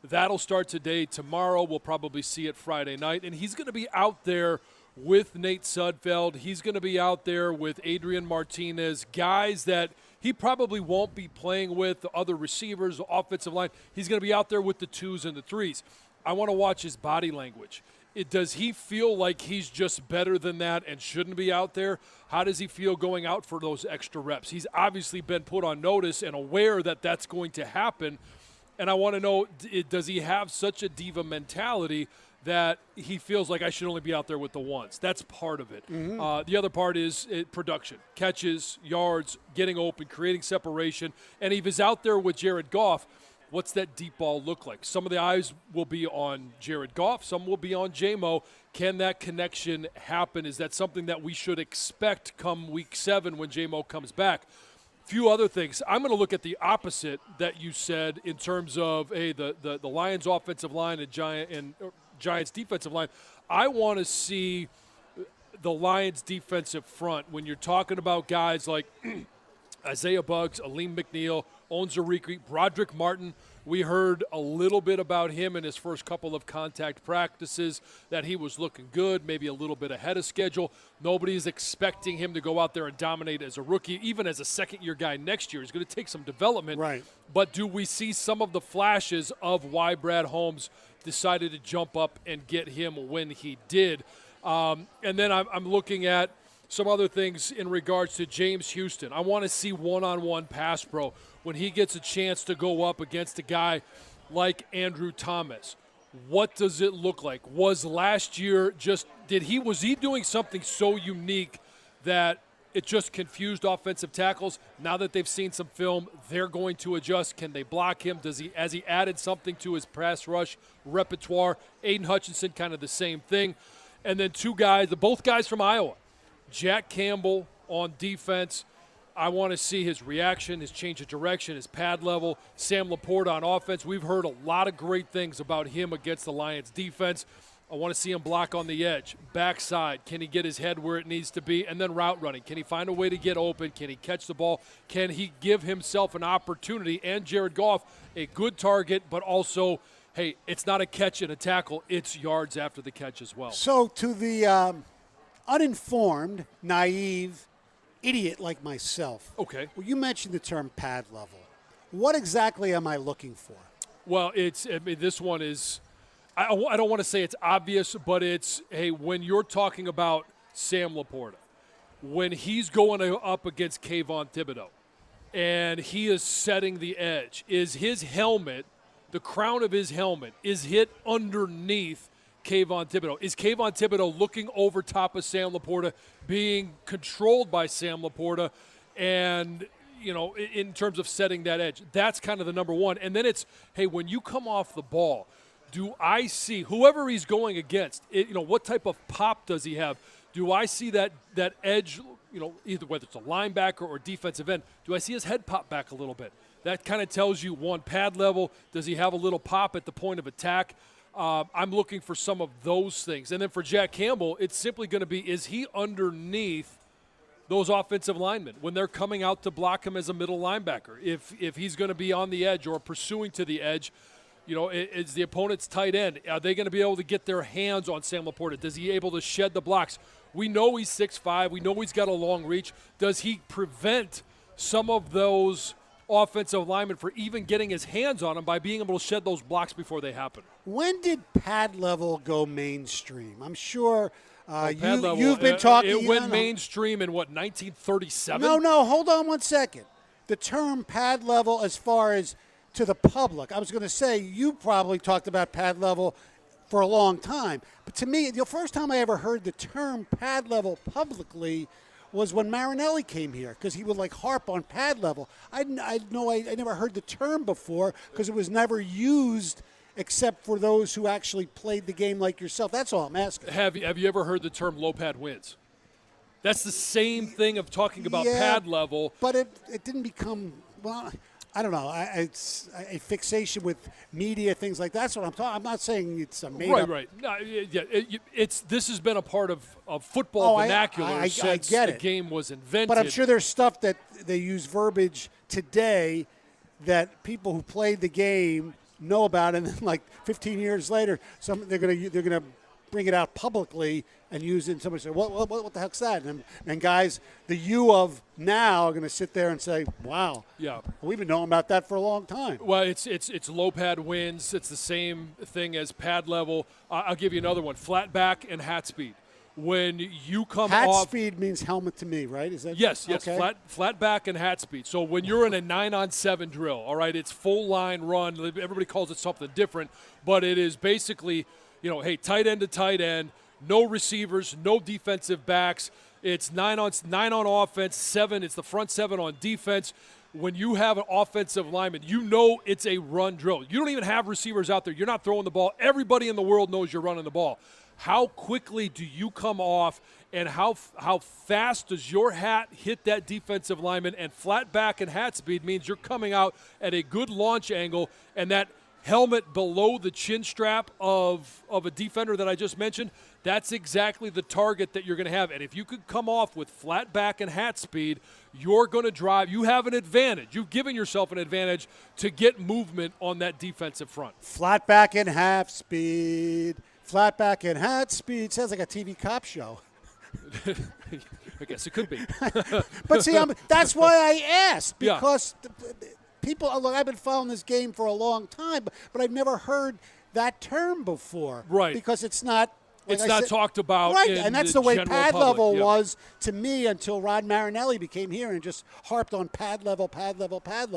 that'll start today. Tomorrow we'll probably see it Friday night. And he's going to be out there with Nate Sudfeld. He's going to be out there with Adrian Martinez, guys that he probably won't be playing with, the other receivers, the offensive line. He's going to be out there with the 2s and the 3s. I want to watch his body language. Does he feel like he's just better than that and shouldn't be out there? How does he feel going out for those extra reps? He's obviously been put on notice and aware that that's going to happen. And I want to know, does he have such a diva mentality that he feels like I should only be out there with the ones? That's part of it. Mm-hmm. The other part is production, catches, yards, getting open, creating separation. And if he's out there with Jared Goff, what's that deep ball look like? Some of the eyes will be on Jared Goff. Some will be on J-Mo. Can that connection happen? Is that something that we should expect come week 7 when J-Mo comes back? Few other things. I'm going to look at the opposite that you said in terms of the Lions offensive line and Giants defensive line. I want to see the Lions defensive front when you're talking about guys like Isaiah Buggs, Aleem McNeil, Onwuzurike, Broderick Martin. We heard a little bit about him in his first couple of contact practices, that he was looking good, maybe a little bit ahead of schedule. Nobody's expecting him to go out there and dominate as a rookie, even as a second-year guy next year. He's going to take some development. Right. But do we see some of the flashes of why Brad Holmes decided to jump up and get him when he did? And then I'm looking at some other things in regards to James Houston. I want to see one-on-one pass pro when he gets a chance to go up against a guy like Andrew Thomas. What does it look like? Was last year was he doing something so unique that it just confused offensive tackles? Now that they've seen some film, they're going to adjust. Can they block him? Has he added something to his pass rush repertoire? Aiden Hutchinson, kind of the same thing. And then both guys from Iowa. Jack Campbell on defense. I want to see his reaction, his change of direction, his pad level. Sam Laporta on offense. We've heard a lot of great things about him against the Lions defense. I want to see him block on the edge, backside. Can he get his head where it needs to be? And then route running. Can he find a way to get open? Can he catch the ball? Can he give himself an opportunity and Jared Goff a good target, but also, hey, it's not a catch and a tackle. It's yards after the catch as well. So to the uninformed, naive idiot like myself. Okay. Well, you mentioned the term pad level. What exactly am I looking for? Well, this one is, I don't want to say it's obvious, but it's, hey, when you're talking about Sam Laporta, when he's going up against Kayvon Thibodeau, and he is setting the edge, is his helmet, the crown of his helmet, is hit underneath Kayvon Thibodeau? Is Kayvon Thibodeau looking over top of Sam Laporta, being controlled by Sam Laporta, and in terms of setting that edge? That's kind of the number one. And then it's, hey, when you come off the ball, do I see whoever he's going against? What type of pop does he have? Do I see that edge? Either whether it's a linebacker or defensive end, do I see his head pop back a little bit? That kind of tells you, one, pad level. Does he have a little pop at the point of attack? I'm looking for some of those things. And then for Jack Campbell, it's simply going to be, is he underneath those offensive linemen when they're coming out to block him as a middle linebacker? If he's going to be on the edge or pursuing to the edge, is the opponent's tight end, are they going to be able to get their hands on Sam Laporta? Is he able to shed the blocks? We know he's 6'5". We know he's got a long reach. Does he prevent some of those offensive linemen for even getting his hands on him by being able to shed those blocks before they happen? When did pad level go mainstream? I'm sure level, you've been talking. It went mainstream in, 1937? No, hold on one second. The term pad level as far as to the public, I was going to say you probably talked about pad level for a long time. But to me, the first time I ever heard the term pad level publicly was when Marinelli came here, because he would harp on pad level. I never heard the term before because it was never used except for those who actually played the game like yourself. That's all I'm asking. Have you ever heard the term low pad wins? That's the same thing of talking about pad level. But it didn't become, I don't know. It's a fixation with media, things like that. That's what I'm talking. I'm not saying it's a made up. Right. No, this has been a part of football vernacular since the game was invented. But I'm sure there's stuff that they use verbiage today that people who played the game know about, and then 15 years later, they're gonna bring it out publicly and use it, and somebody say, what the heck's that? And guys, the you of now are going to sit there and say, wow, yeah, we've been knowing about that for a long time. Well, it's low pad wins. It's the same thing as pad level. I'll give you another one, flat back and hat speed. When you come hat off. Hat speed means helmet to me, right? Is that Yes, okay? flat back and hat speed. So when you're in a 9-on-7 drill, all right, it's full line run. Everybody calls it something different, but it is basically, hey, tight end to tight end, no receivers, no defensive backs. It's 9 on offense, 7. It's the front 7 on defense. When you have an offensive lineman, it's a run drill. You don't even have receivers out there. You're not throwing the ball. Everybody in the world knows you're running the ball. How quickly do you come off, and how fast does your hat hit that defensive lineman? And flat back and hat speed means you're coming out at a good launch angle, and that helmet below the chin strap of a defender that I just mentioned, that's exactly the target that you're going to have. And if you could come off with flat back and hat speed, you're going to drive. You have an advantage. You've given yourself an advantage to get movement on that defensive front. Flat back and half speed. Flat back and hat speed. Sounds like a TV cop show. I guess it could be. But see, that's why I asked, because people, look, I've been following this game for a long time, but I've never heard that term before. Right. Because it's not. It's not talked about. Right, in and that's the way pad public. level was to me until Rod Marinelli became here and just harped on pad level.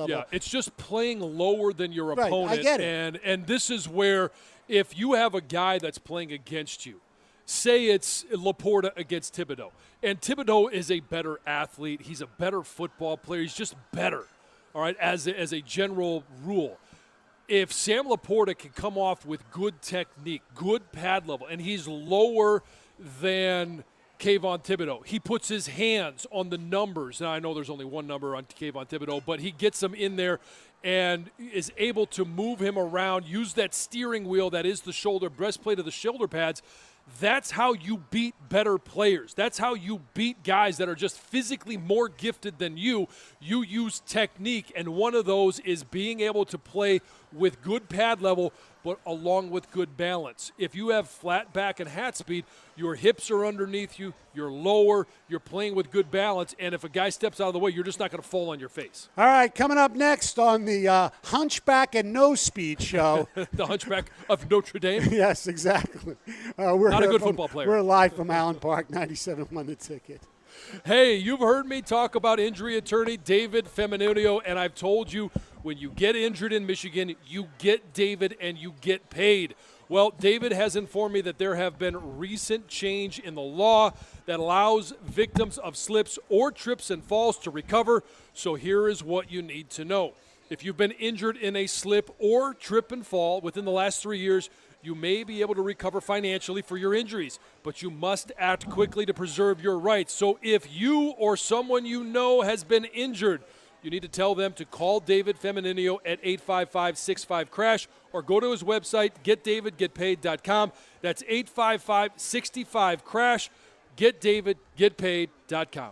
Yeah, it's just playing lower than your opponent. I get it. And this is where, if you have a guy that's playing against you, say it's Laporta against Thibodeau, and Thibodeau is a better athlete, he's a better football player, he's just better, all right, as a general rule. If Sam Laporta can come off with good technique, good pad level, and he's lower than Kayvon Thibodeau, he puts his hands on the numbers. Now, I know there's only one number on Kayvon Thibodeau, but he gets them in there and is able to move him around, use that steering wheel that is the shoulder, breastplate of the shoulder pads. That's how you beat better players. That's how you beat guys that are just physically more gifted than you. You use technique, and one of those is being able to play with good pad level, but along with good balance. If you have flat back and hat speed, your hips are underneath you, you're lower, you're playing with good balance, and if a guy steps out of the way, you're just not going to fall on your face. All right, coming up next on the Hunchback and No Speed show. The Hunchback of Notre Dame? Yes, exactly. We're not a good football player. We're live from Allen Park, 97.1 The Ticket. Hey, you've heard me talk about injury attorney David Feminilio, and I've told you when you get injured in Michigan, you get David and you get paid. Well, David has informed me that there have been recent change in the law that allows victims of slips or trips and falls to recover. So here is what you need to know. If you've been injured in a slip or trip and fall within the last 3 years, you may be able to recover financially for your injuries, but you must act quickly to preserve your rights. So if you or someone you know has been injured, you need to tell them to call David Femininio at 855-65-CRASH or go to his website, getdavidgetpaid.com. That's 855-65-CRASH, getdavidgetpaid.com.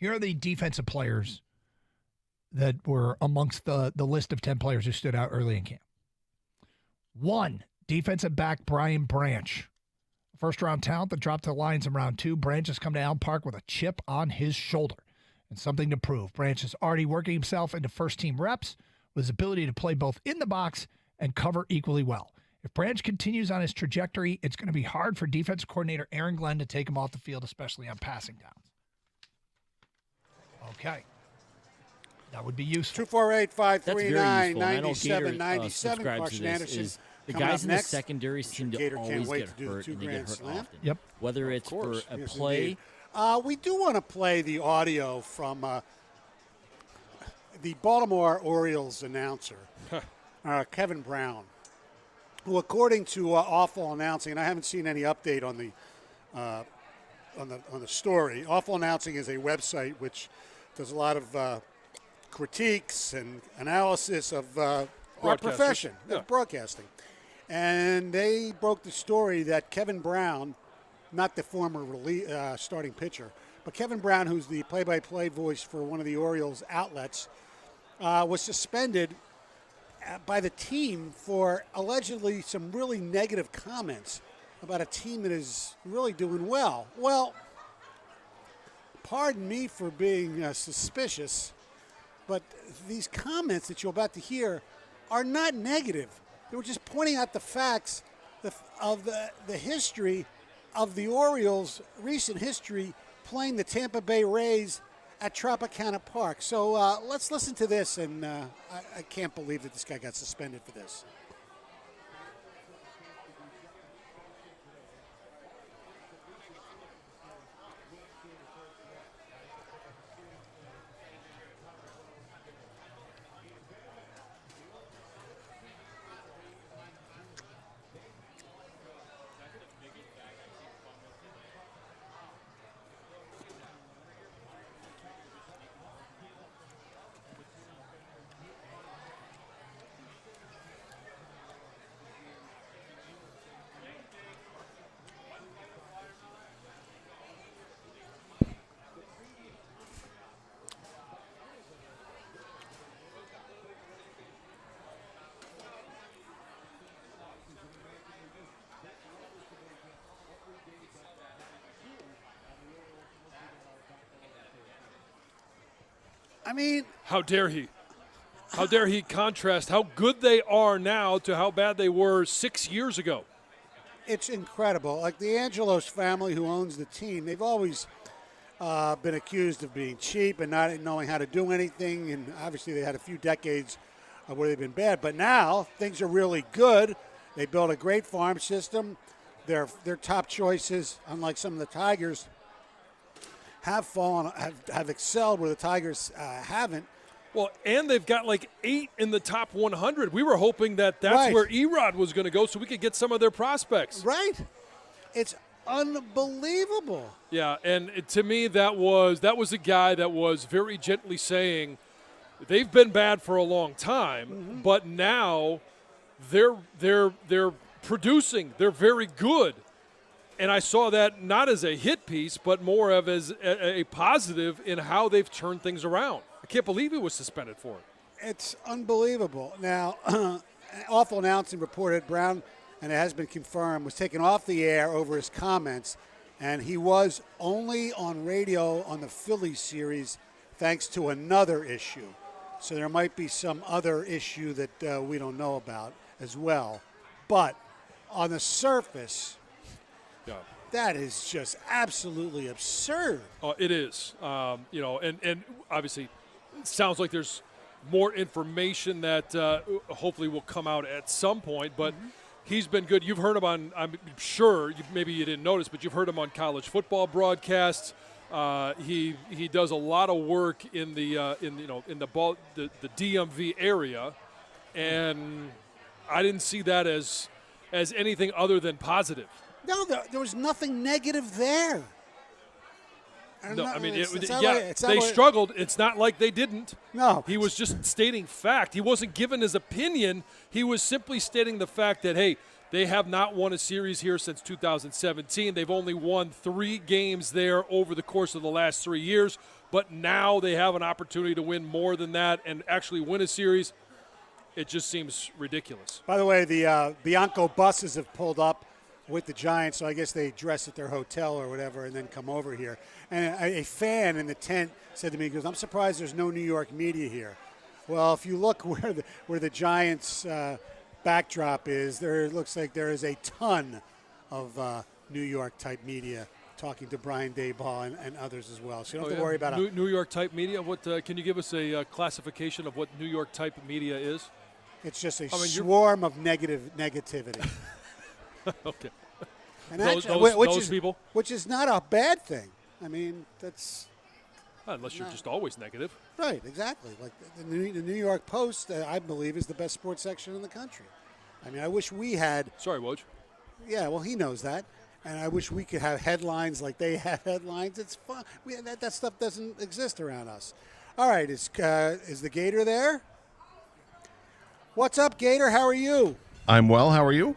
Here are the defensive players that were amongst the list of 10 players who stood out early in camp. 1, defensive back Brian Branch. First-round talent that dropped to the Lions in round 2. Branch has come to Allen Park with a chip on his shoulder and something to prove. Branch is already working himself into first-team reps with his ability to play both in the box and cover equally well. If Branch continues on his trajectory, it's going to be hard for defensive coordinator Aaron Glenn to take him off the field, especially on passing downs. Okay. That would be useful. 248-539-9797. Carson Anderson. The guys in the secondary seem to always get hurt, and they get hurt often. Yep. Whether it's for a play. We do want to play the audio from the Baltimore Orioles announcer, Kevin Brown, who, according to Awful Announcing, and I haven't seen any update on the story. Awful Announcing is a website which does a lot of critiques and analysis of our profession, of broadcasting. And they broke the story that Kevin Brown, not the former starting pitcher, but Kevin Brown, who's the play-by-play voice for one of the Orioles outlets, was suspended by the team for allegedly some really negative comments about a team that is really doing well. Well, pardon me for being suspicious, but these comments that you're about to hear are not negative. They were just pointing out the facts of the history of the Orioles' recent history playing the Tampa Bay Rays at Tropicana Park. So let's listen to this, and I can't believe that this guy got suspended for this. I mean, how dare he? How dare he contrast how good they are now to how bad they were 6 years ago? It's incredible. Like the Angelos family who owns the team, they've always been accused of being cheap and not knowing how to do anything. And obviously they had a few decades where they've been bad. But now things are really good. They built a great farm system. Their top choices, unlike some of the Tigers, have excelled where the Tigers haven't. Well, and they've got like 8 in the top 100. We were hoping that's right where Erod was going to go so we could get some of their prospects. Right. It's unbelievable. Yeah, and to me that was a guy that was very gently saying they've been bad for a long time, but now they're producing. They're very good. And I saw that not as a hit piece, but more of as a positive in how they've turned things around. I can't believe he was suspended for it. It's unbelievable. Now, Awful Announcing reported Brown, and it has been confirmed, was taken off the air over his comments, and he was only on radio on the Phillies series thanks to another issue. So there might be some other issue that we don't know about as well. But on the surface, that is just absolutely absurd. It is. And obviously it sounds like there's more information that hopefully will come out at some point, but he's been good. You've heard him on, I'm sure, maybe you didn't notice, but you've heard him on college football broadcasts. He does a lot of work in the DMV area, and I didn't see that as anything other than positive. No, there was nothing negative there. No, I mean, they struggled. It's not like they didn't. No. He was just stating fact. He wasn't giving his opinion. He was simply stating the fact that, hey, They have not won a series here since 2017. They've only won 3 games there over the course of the last 3 years, but now they have an opportunity to win more than that and actually win a series. It just seems ridiculous. By the way, the Bianco buses have pulled up with the Giants, so I guess they dress at their hotel or whatever and then come over here. And a fan in the tent said to me, he goes, I'm surprised there's no New York media here. Well, if you look where the Giants backdrop is, there looks like there is a ton of New York-type media talking to Brian Daboll and others as well. So you don't have to worry about New York-type media. What can you give us a classification of what New York-type media is? It's just a swarm of negativity. Okay. And those people? Which is not a bad thing. I mean, that's... Unless you're just always negative. Right, exactly. Like the New York Post, I believe, is the best sports section in the country. I mean, I wish we had... Sorry, Woj. Yeah, well, he knows that. And I wish we could have headlines like they have headlines. It's fun. That stuff doesn't exist around us. All right, is the Gator there? What's up, Gator? How are you? I'm well. How are you?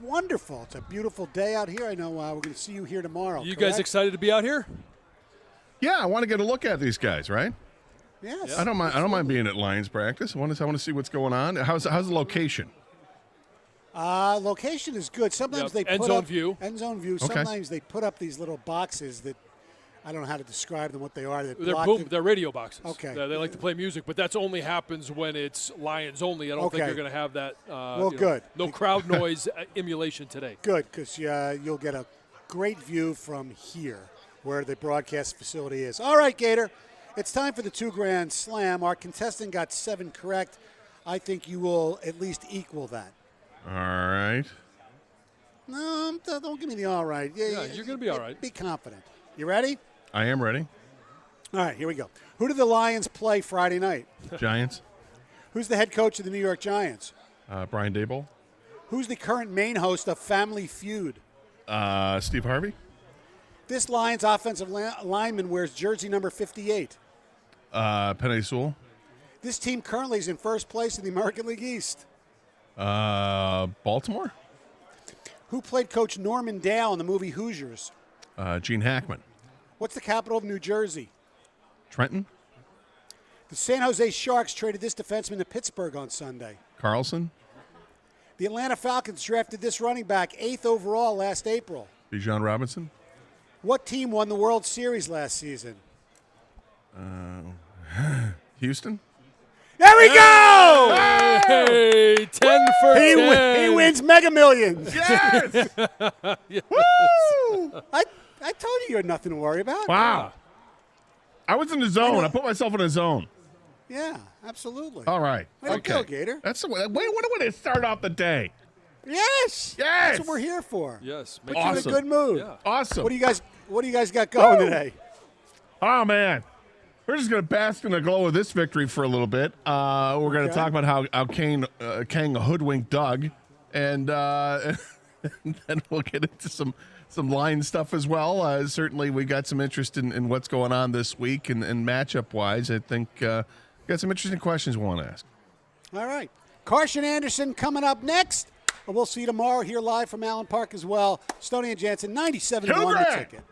Wonderful. It's a beautiful day out here. I know we're going to see you here tomorrow. You guys excited to be out here? Yeah, I want to get a look at these guys, right? Yes. I don't mind being at Lions practice. I want to see what's going on. How's the location? Location is good. Sometimes they put end zone up view. End zone view. Okay. Sometimes they put up these little boxes that I don't know how to describe them. What they are? They're radio boxes. Okay. They like to play music, but that only happens when it's Lions only. I don't think you're going to have that. Good. No crowd noise emulation today. Good, because you'll get a great view from here, where the broadcast facility is. All right, Gator, it's time for the $2,000 Slam. Our contestant got 7 correct. I think you will at least equal that. All right. No, don't give me the all right. Yeah, you're going to be all right. Be confident. You ready? I am ready. All right, here we go. Who do the Lions play Friday night? Giants. Who's the head coach of the New York Giants? Brian Daboll. Who's the current main host of Family Feud? Steve Harvey. This Lions offensive lineman wears jersey number 58. Penei Sewell. This team currently is in first place in the American League East. Baltimore. Who played Coach Norman Dale in the movie Hoosiers? Gene Hackman. What's the capital of New Jersey? Trenton. The San Jose Sharks traded this defenseman to Pittsburgh on Sunday. Carlson. The Atlanta Falcons drafted this running back 8th overall last April. Bijan Robinson. What team won the World Series last season? Houston. There we go! Hey, 10 for 10. He wins Mega Millions. Yes! Yes. Woo! I told you had nothing to worry about. Wow. I was in the zone. I put myself in a zone. Yeah, absolutely. All right. Way to Okay. go, Gator. That's what a way to start off the day. Yes. Yes. That's what we're here for. Yes. Put you in a good mood. Yeah. Awesome. What do you guys got going today? Oh, man. We're just going to bask in the glow of this victory for a little bit. We're going to talk about how Kang hoodwinked Doug, and then we'll get into some line stuff as well. Certainly, we got some interest in what's going on this week, and matchup-wise, I think got some interesting questions we want to ask. All right. Carson Anderson coming up next. We'll see you tomorrow here live from Allen Park as well. Stoney and Jansen, 97-1 the ticket.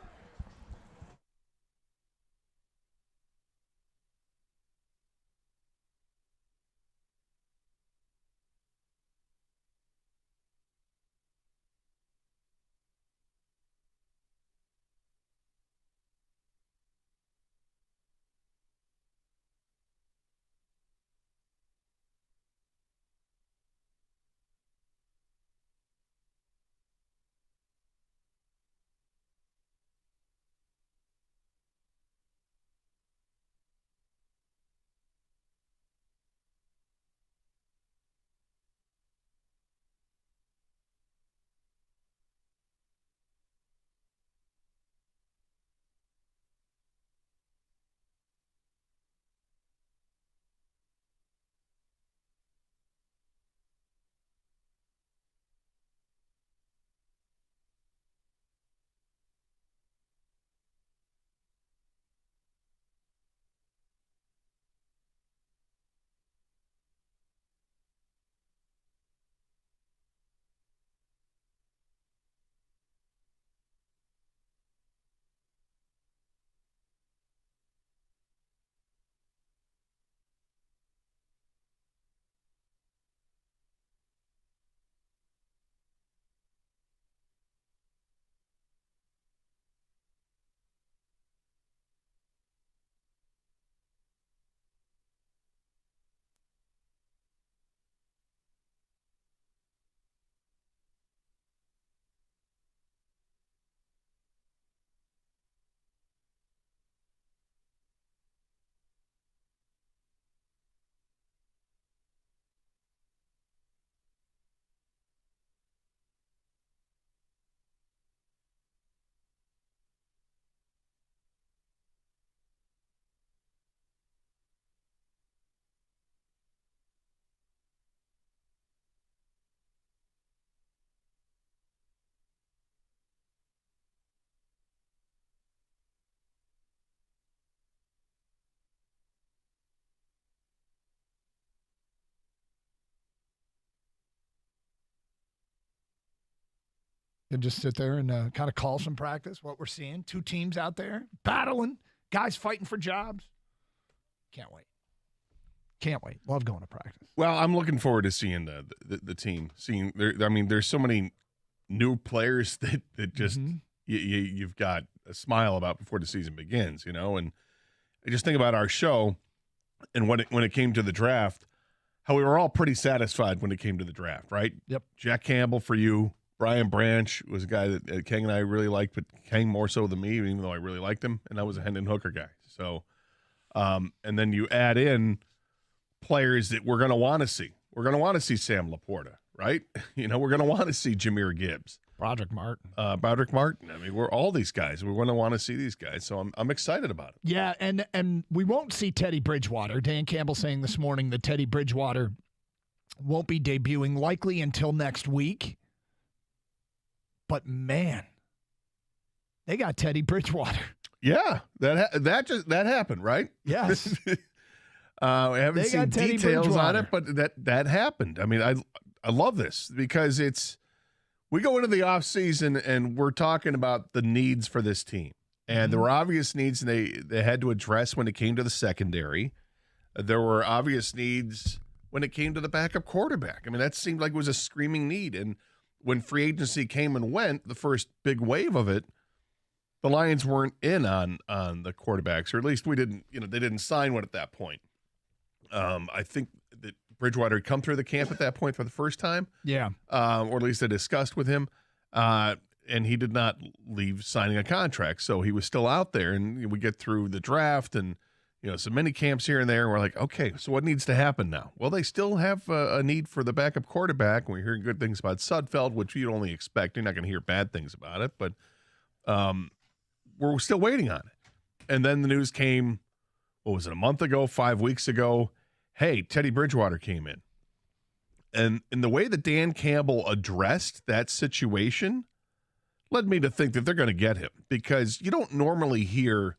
and just sit there and kind of call some practice, what we're seeing. 2 teams out there battling, guys fighting for jobs. Can't wait. Can't wait. Love going to practice. Well, I'm looking forward to seeing the team. There's so many new players that just you've got a smile about before the season begins, and I just think about our show and when it came to the draft, how we were all pretty satisfied when it came to the draft, right? Yep. Jack Campbell for you. Brian Branch was a guy that Kang and I really liked, but Kang more so than me, even though I really liked him, and I was a Hendon Hooker guy. So, and then you add in players that we're going to want to see. We're going to want to see Sam Laporta, right? We're going to want to see Jahmyr Gibbs. Broderick Martin. I mean, we're all these guys. We're going to want to see these guys, so I'm excited about it. Yeah, and we won't see Teddy Bridgewater. Dan Campbell saying this morning that Teddy Bridgewater won't be debuting likely until next week. But, man, they got Teddy Bridgewater. Yeah, that happened, right? Yes. We haven't seen details on it, but that happened. I mean, I love this because we go into the offseason and we're talking about the needs for this team. And there were obvious needs they had to address when it came to the secondary. There were obvious needs when it came to the backup quarterback. I mean, that seemed like it was a screaming need. And when free agency came and went, the first big wave of it, the Lions weren't in on the quarterbacks, or at least they didn't sign one at that point. I think that Bridgewater had come through the camp at that point for the first time. Yeah. Or at least they discussed with him. And he did not leave signing a contract. So he was still out there. And we get through the draft and, some mini camps here and there. And we're like, okay, so what needs to happen now? Well, they still have a need for the backup quarterback. We're hearing good things about Sudfeld, which you'd only expect. You're not going to hear bad things about it. But we're still waiting on it. And then the news came, what was it, a month ago, 5 weeks ago? Hey, Teddy Bridgewater came in. And in the way that Dan Campbell addressed that situation led me to think that they're going to get him, because you don't normally hear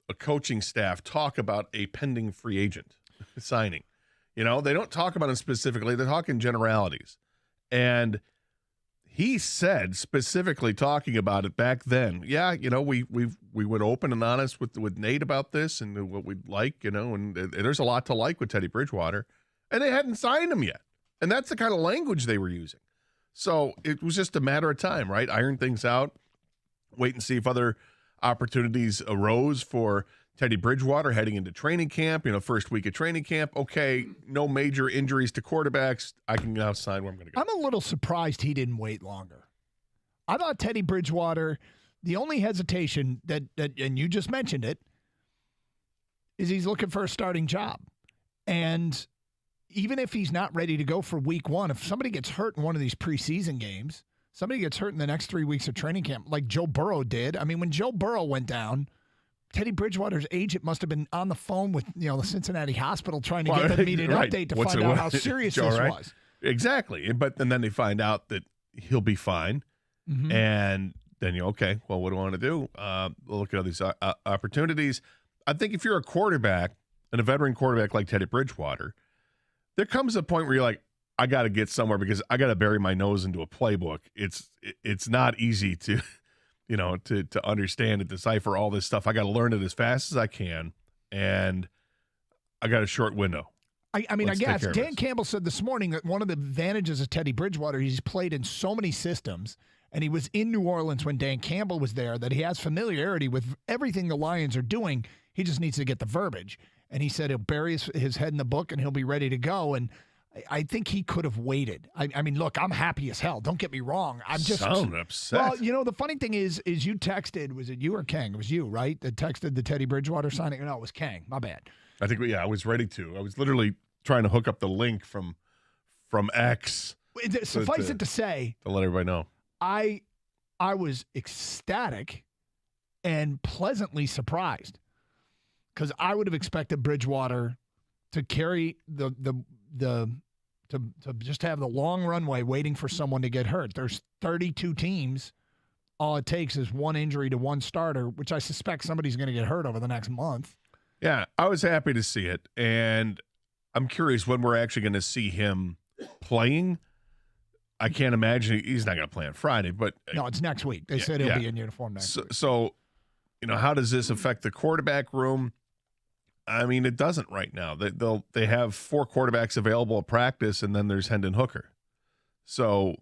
a coaching staff talk about a pending free agent signing. They don't talk about him specifically. They talk in generalities. And he said, specifically talking about it back then, we went open and honest with Nate about this and what we'd like, and there's a lot to like with Teddy Bridgewater, and they hadn't signed him yet. And that's the kind of language they were using. So it was just a matter of time, right? Iron things out, wait and see if other opportunities arose for Teddy Bridgewater heading into training camp, first week of training camp. Okay, no major injuries to quarterbacks. I can now decide where I'm going to go. I'm a little surprised he didn't wait longer. I thought Teddy Bridgewater, the only hesitation that and you just mentioned it, is he's looking for a starting job. And even if he's not ready to go for week one, if somebody gets hurt in one of these preseason games, somebody gets hurt in the next 3 weeks of training camp, like Joe Burrow did. I mean, when Joe Burrow went down, Teddy Bridgewater's agent must have been on the phone with the Cincinnati hospital trying to get them immediate update to find out how serious this was. Exactly. And then they find out that he'll be fine. Mm-hmm. And then okay, well, what do I want to do? We'll look at all these opportunities. I think if you're a quarterback and a veteran quarterback like Teddy Bridgewater, there comes a point where you're like, I got to get somewhere because I got to bury my nose into a playbook. It's not easy to understand and decipher all this stuff. I got to learn it as fast as I can, and I got a short window. I guess Dan Campbell said this morning that one of the advantages of Teddy Bridgewater, he's played in so many systems, and he was in New Orleans when Dan Campbell was there, that he has familiarity with everything the Lions are doing. He just needs to get the verbiage. And he said he'll bury his head in the book and he'll be ready to go. And I think he could have waited. I mean, look, I'm happy as hell. Don't get me wrong. I'm just sound upset. Well, the funny thing is you texted. Was it you or Kang? It was you, right? That texted the Teddy Bridgewater signing. No, it was Kang. My bad. I think. I was ready to. I was literally trying to hook up the link from X. Suffice it to say, to let everybody know, I was ecstatic and pleasantly surprised, because I would have expected Bridgewater to carry to just have the long runway waiting for someone to get hurt. There's 32 teams. All it takes is one injury to one starter, which I suspect somebody's going to get hurt over the next month. Yeah, I was happy to see it, and I'm curious when we're actually going to see him playing. I can't imagine he's not going to play on Friday. But no, it's next week. They said he'll be in uniform next week. So, how does this affect the quarterback room? I mean, it doesn't right now. They have 4 quarterbacks available at practice, and then there's Hendon Hooker. So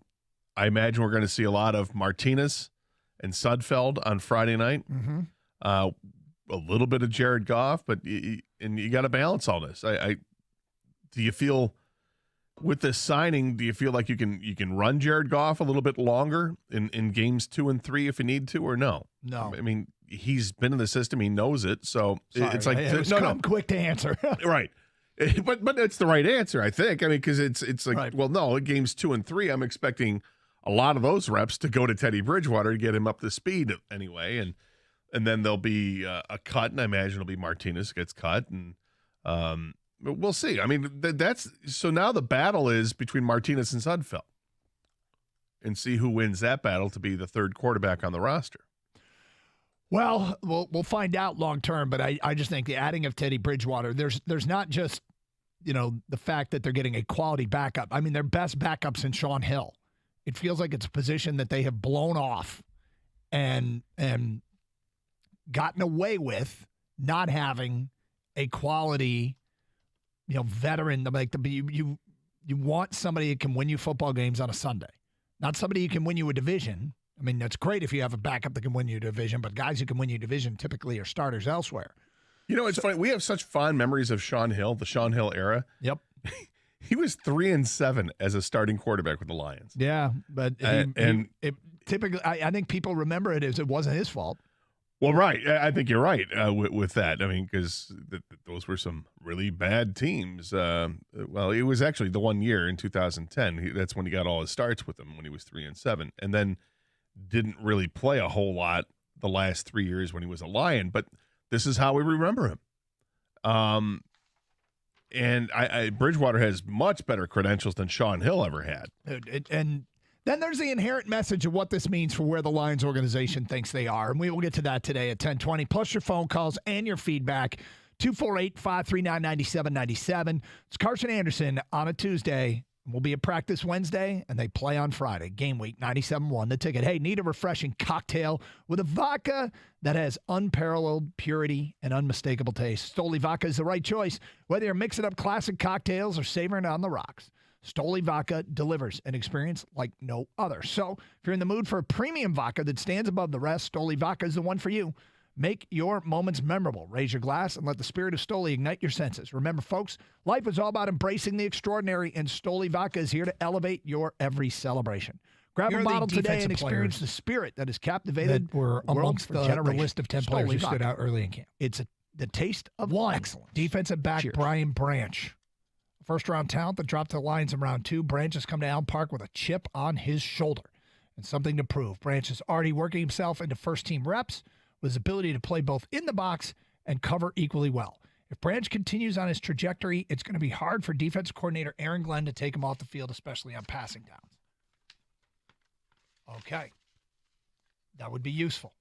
I imagine we're going to see a lot of Martinez and Sudfeld on Friday night. Mm-hmm. A little bit of Jared Goff, but you got to balance all this. Do you feel with this signing? Do you feel like you can run Jared Goff a little bit longer in games 2 and 3 if you need to, or no? No. I mean, he's been in the system; he knows it. So it's like quick to answer. Right. But it's the right answer, I think. I mean, because it's like, right. Well, no, games 2 and 3, I'm expecting a lot of those reps to go to Teddy Bridgewater to get him up to speed anyway, and then there'll be a cut, and I imagine it'll be Martinez gets cut, and we'll see. I mean, that's so now the battle is between Martinez and Sudfeld, and see who wins that battle to be the third quarterback on the roster. Well, we'll find out long term, but I just think the adding of Teddy Bridgewater, there's not just the fact that they're getting a quality backup. I mean, their best backups in Shaun Hill. It feels like it's a position that they have blown off and gotten away with not having a quality, veteran. Like you want somebody that can win you football games on a Sunday, not somebody who can win you a division. I mean, that's great if you have a backup that can win you a division, but guys who can win you a division typically are starters elsewhere. It's funny. We have such fond memories of Shaun Hill, the Shaun Hill era. Yep. He was 3-7 as a starting quarterback with the Lions. Yeah, but typically, I think people remember it as it wasn't his fault. Well, right. I think you're right with that. I mean, because those were some really bad teams. Well, it was actually the one year in 2010. That's when he got all his starts with them when he was 3-7, and then didn't really play a whole lot the last 3 years when he was a Lion. But this is how we remember him. And Bridgewater has much better credentials than Shaun Hill ever had. And then there's the inherent message of what this means for where the Lions organization thinks they are. And we will get to that today at 10:20, plus your phone calls and your feedback. 248-539-9797. It's Carson Anderson on a Tuesday. We'll be at practice Wednesday, and they play on Friday. Game week, 97.1 The Ticket. Hey, need a refreshing cocktail with a vodka that has unparalleled purity and unmistakable taste. Stoli Vodka is the right choice, whether you're mixing up classic cocktails or savoring on the rocks. Stoli Vodka delivers an experience like no other. So if you're in the mood for a premium vodka that stands above the rest, Stoli Vodka is the one for you. Make your moments memorable. Raise your glass and let the spirit of Stoli ignite your senses. Remember, folks, life is all about embracing the extraordinary, and Stoli Vodka is here to elevate your every celebration. Grab a bottle today and experience the spirit that has captivated that were amongst the list of 10 players who stood out early in camp. It's the taste of excellence. Defensive back Cheers. Brian Branch. First-round talent that dropped to the Lions in round 2. Branch has come to Allen Park with a chip on his shoulder and something to prove. Branch is already working himself into first-team reps with his ability to play both in the box and cover equally well. If Branch continues on his trajectory, it's going to be hard for defensive coordinator Aaron Glenn to take him off the field, especially on passing downs. Okay. That would be useful.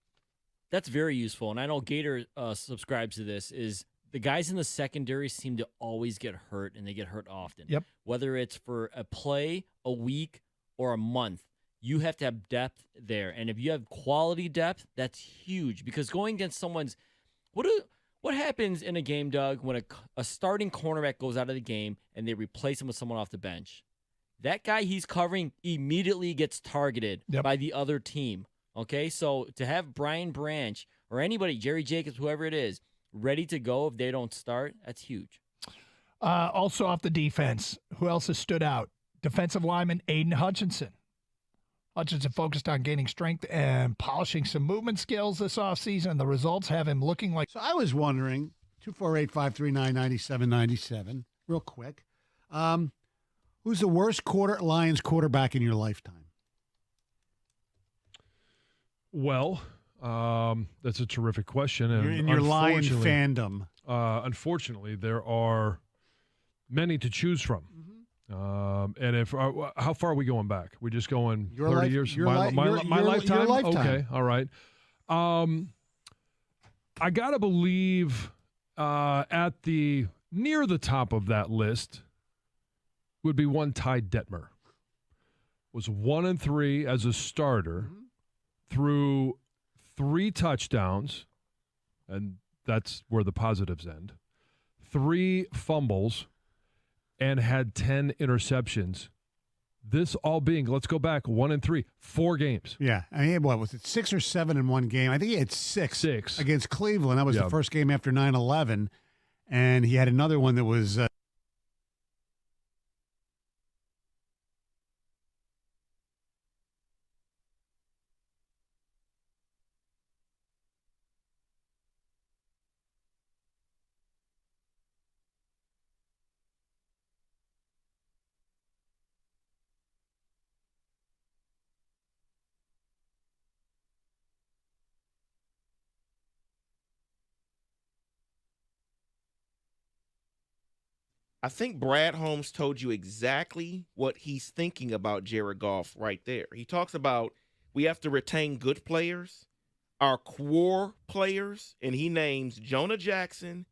That's very useful, and I know Gator subscribes to this, is the guys in the secondary seem to always get hurt, and they get hurt often. Yep. Whether it's for a play, a week, or a month, you have to have depth there. And if you have quality depth, that's huge. Because going against someone's – what happens in a game, Doug, when a starting cornerback goes out of the game and they replace him with someone off the bench? That guy he's covering immediately gets targeted by the other team. Okay? So to have Brian Branch or anybody, Jerry Jacobs, whoever it is, ready to go if they don't start, that's huge. Also off the defense, who else has stood out? Defensive lineman Aiden Hutchinson. Hutchinson focused on gaining strength and polishing some movement skills this offseason. The results have him looking like... So I was wondering, 248-539-9797, real quick, who's the worst Lions quarterback in your lifetime? Well, that's a terrific question. And in your Lion fandom. Unfortunately, there are many to choose from. And if how far are we going back? We're just going 30 years? My lifetime? Your lifetime. Okay, all right. I got to believe at near the top of that list would be one Ty Detmer. was 1-3 as a starter, threw 3 touchdowns, and that's where the positives end, 3 fumbles, and had 10 interceptions. This all being, let's go back, 1-3, 4 games. Yeah. I mean, what was it, 6 or 7 in one game? I think he had 6 6 against Cleveland. That was the first game after 9/11. And he had another one that was I think Brad Holmes told you exactly what he's thinking about Jared Goff right there. He talks about we have to retain good players, our core players, and he names Jonah Jackson,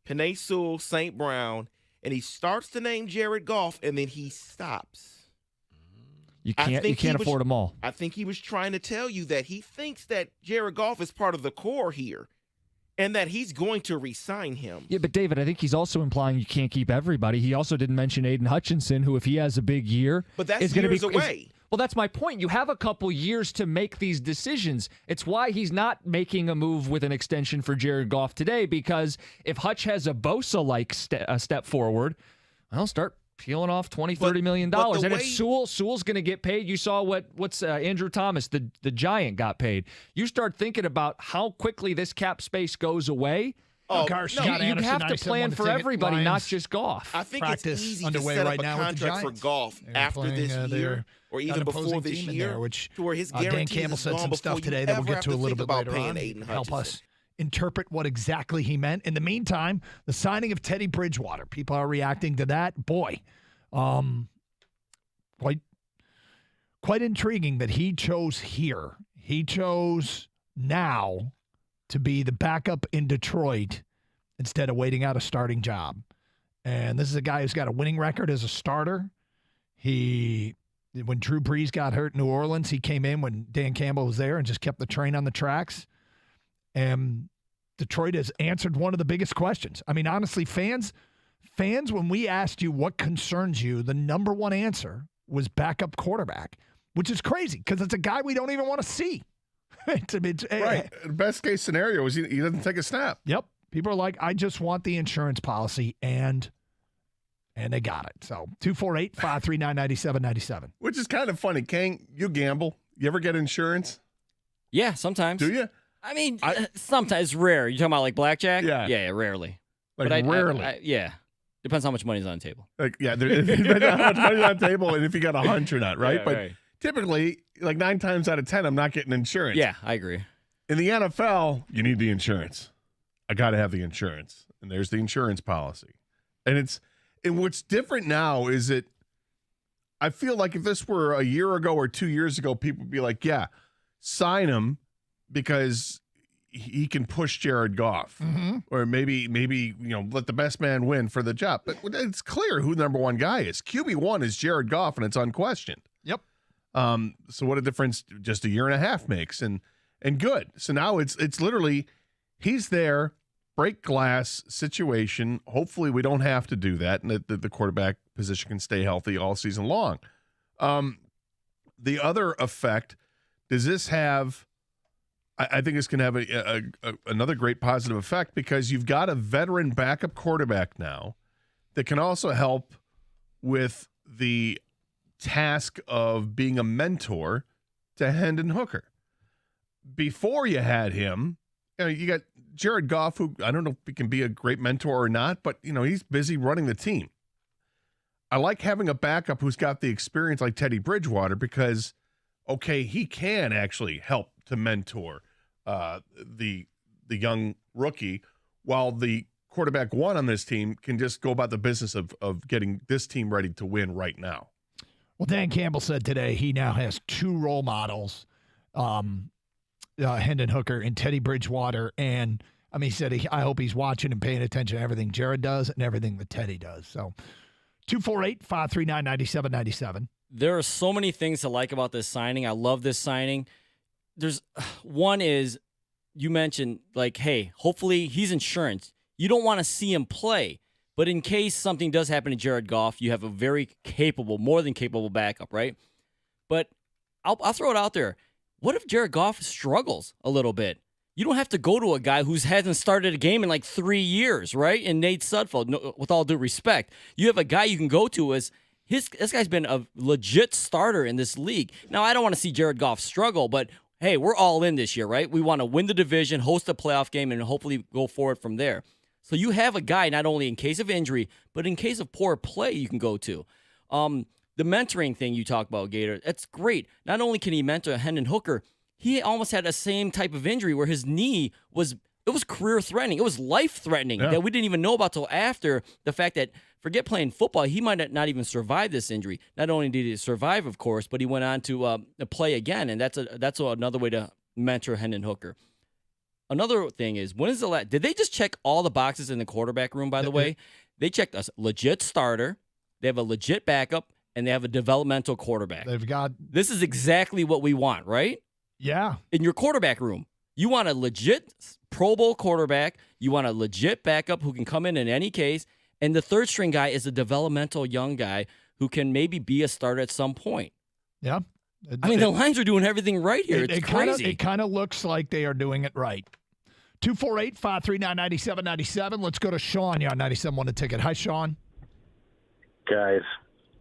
Penei Sewell, St. Brown, and he starts to name Jared Goff, and then he stops. You can't afford them all. I think he was trying to tell you that he thinks that Jared Goff is part of the core here, and that he's going to re-sign him. Yeah, but David, I think he's also implying you can't keep everybody. He also didn't mention Aiden Hutchinson, who, if he has a big year, but that's is going to be away. Well, that's my point. You have a couple years to make these decisions. It's why he's not making a move with an extension for Jared Goff today, because if Hutch has a Bosa-like step forward, I'll start peeling off $20-30 million. And if Sewell's going to get paid, you saw what's Andrew Thomas, the Giant, got paid. You start thinking about how quickly this cap space goes away. You have to plan for everybody, not just Goff. I think it's easy to set up a contract for Goff after this year or even before this year, to where his guarantee Dan Campbell said some stuff today that we'll get to a little bit later on. Help us interpret what exactly he meant. In the meantime, the signing of Teddy Bridgewater. People are reacting to that. Boy, quite intriguing that he chose here. He chose now to be the backup in Detroit instead of waiting out a starting job. And this is a guy who's got a winning record as a starter. When Drew Brees got hurt in New Orleans, he came in when Dan Campbell was there and just kept the train on the tracks. And Detroit has answered one of the biggest questions. I mean, honestly, fans, when we asked you what concerns you, the number one answer was backup quarterback, which is crazy because it's a guy we don't even want to see. Right. Best case scenario is he doesn't take a snap. Yep. People are like, I just want the insurance policy, and they got it. So 248-539-9797. Which is kind of funny. Kang, you gamble. You ever get insurance? Yeah, sometimes. Do you? I mean, sometimes. It's rare. You talking about like blackjack? Yeah. Yeah, rarely. Like rarely. Yeah. Depends how much money's on the table. Like, yeah, it depends on how much money's on the table and if you got a hunch or not, right? Yeah, but right. Typically, like 9 times out of 10, I'm not getting insurance. Yeah, I agree. In the NFL, you need the insurance. I got to have the insurance. And there's the insurance policy. And what's different now is that I feel like if this were a year ago or 2 years ago, people would be like, yeah, sign him because he can push Jared Goff. Mm-hmm. Or maybe let the best man win for the job. But it's clear who the number one guy is. QB1 is Jared Goff, and it's unquestioned. Yep. So what a difference just a year and a half makes, and good. So now it's literally he's there, break glass situation. Hopefully we don't have to do that, and that the quarterback position can stay healthy all season long. The other effect, does this have? I think it's going to have another great positive effect because you've got a veteran backup quarterback now that can also help with the task of being a mentor to Hendon Hooker. Before you had him, you got Jared Goff, who I don't know if he can be a great mentor or not, but he's busy running the team. I like having a backup who's got the experience like Teddy Bridgewater because, okay, he can actually help to mentor the young rookie, while the quarterback one on this team can just go about the business of getting this team ready to win right now. Well, Dan Campbell said today he now has 2 role models, Hendon Hooker and Teddy Bridgewater. And, he said, I hope he's watching and paying attention to everything Jared does and everything that Teddy does. So 248-539-9797. there are so many things to like about this signing. I love this signing. There's one is you mentioned, like, hey, hopefully he's insurance. You don't want to see him play, but in case something does happen to Jared Goff, you have a very capable, more than capable backup, right? But I'll throw it out there. What if Jared Goff struggles a little bit? You don't have to go to a guy who hasn't started a game in like 3 years, right? And Nate Sudfeld, no, with all due respect, you have a guy you can go to as this guy's been a legit starter in this league. Now, I don't want to see Jared Goff struggle, but hey, we're all in this year, right? We want to win the division, host a playoff game, and hopefully go forward from there. So you have a guy not only in case of injury, but in case of poor play you can go to. The mentoring thing you talk about, Gator, that's great. Not only can he mentor Hendon Hooker, he almost had the same type of injury where his knee was career-threatening. It was life-threatening that we didn't even know about till after the fact that, forget playing football, he might not even survive this injury. Not only did he survive, of course, but he went on to play again, and that's another way to mentor Hendon Hooker. Another thing is, when is the last? Did they just check all the boxes in the quarterback room, by the way? They checked a legit starter, they have a legit backup, and they have a developmental quarterback. This is exactly what we want, right? Yeah. In your quarterback room, you want a legit Pro Bowl quarterback. You want a legit backup who can come in any case. And the third string guy is a developmental young guy who can maybe be a starter at some point. Yeah. I mean, the Lions are doing everything right here. It's crazy. It kind of looks like they are doing it right. 248-539-9797. Let's go to Sean. You're on 97 won a ticket. Hi, Sean. Guys,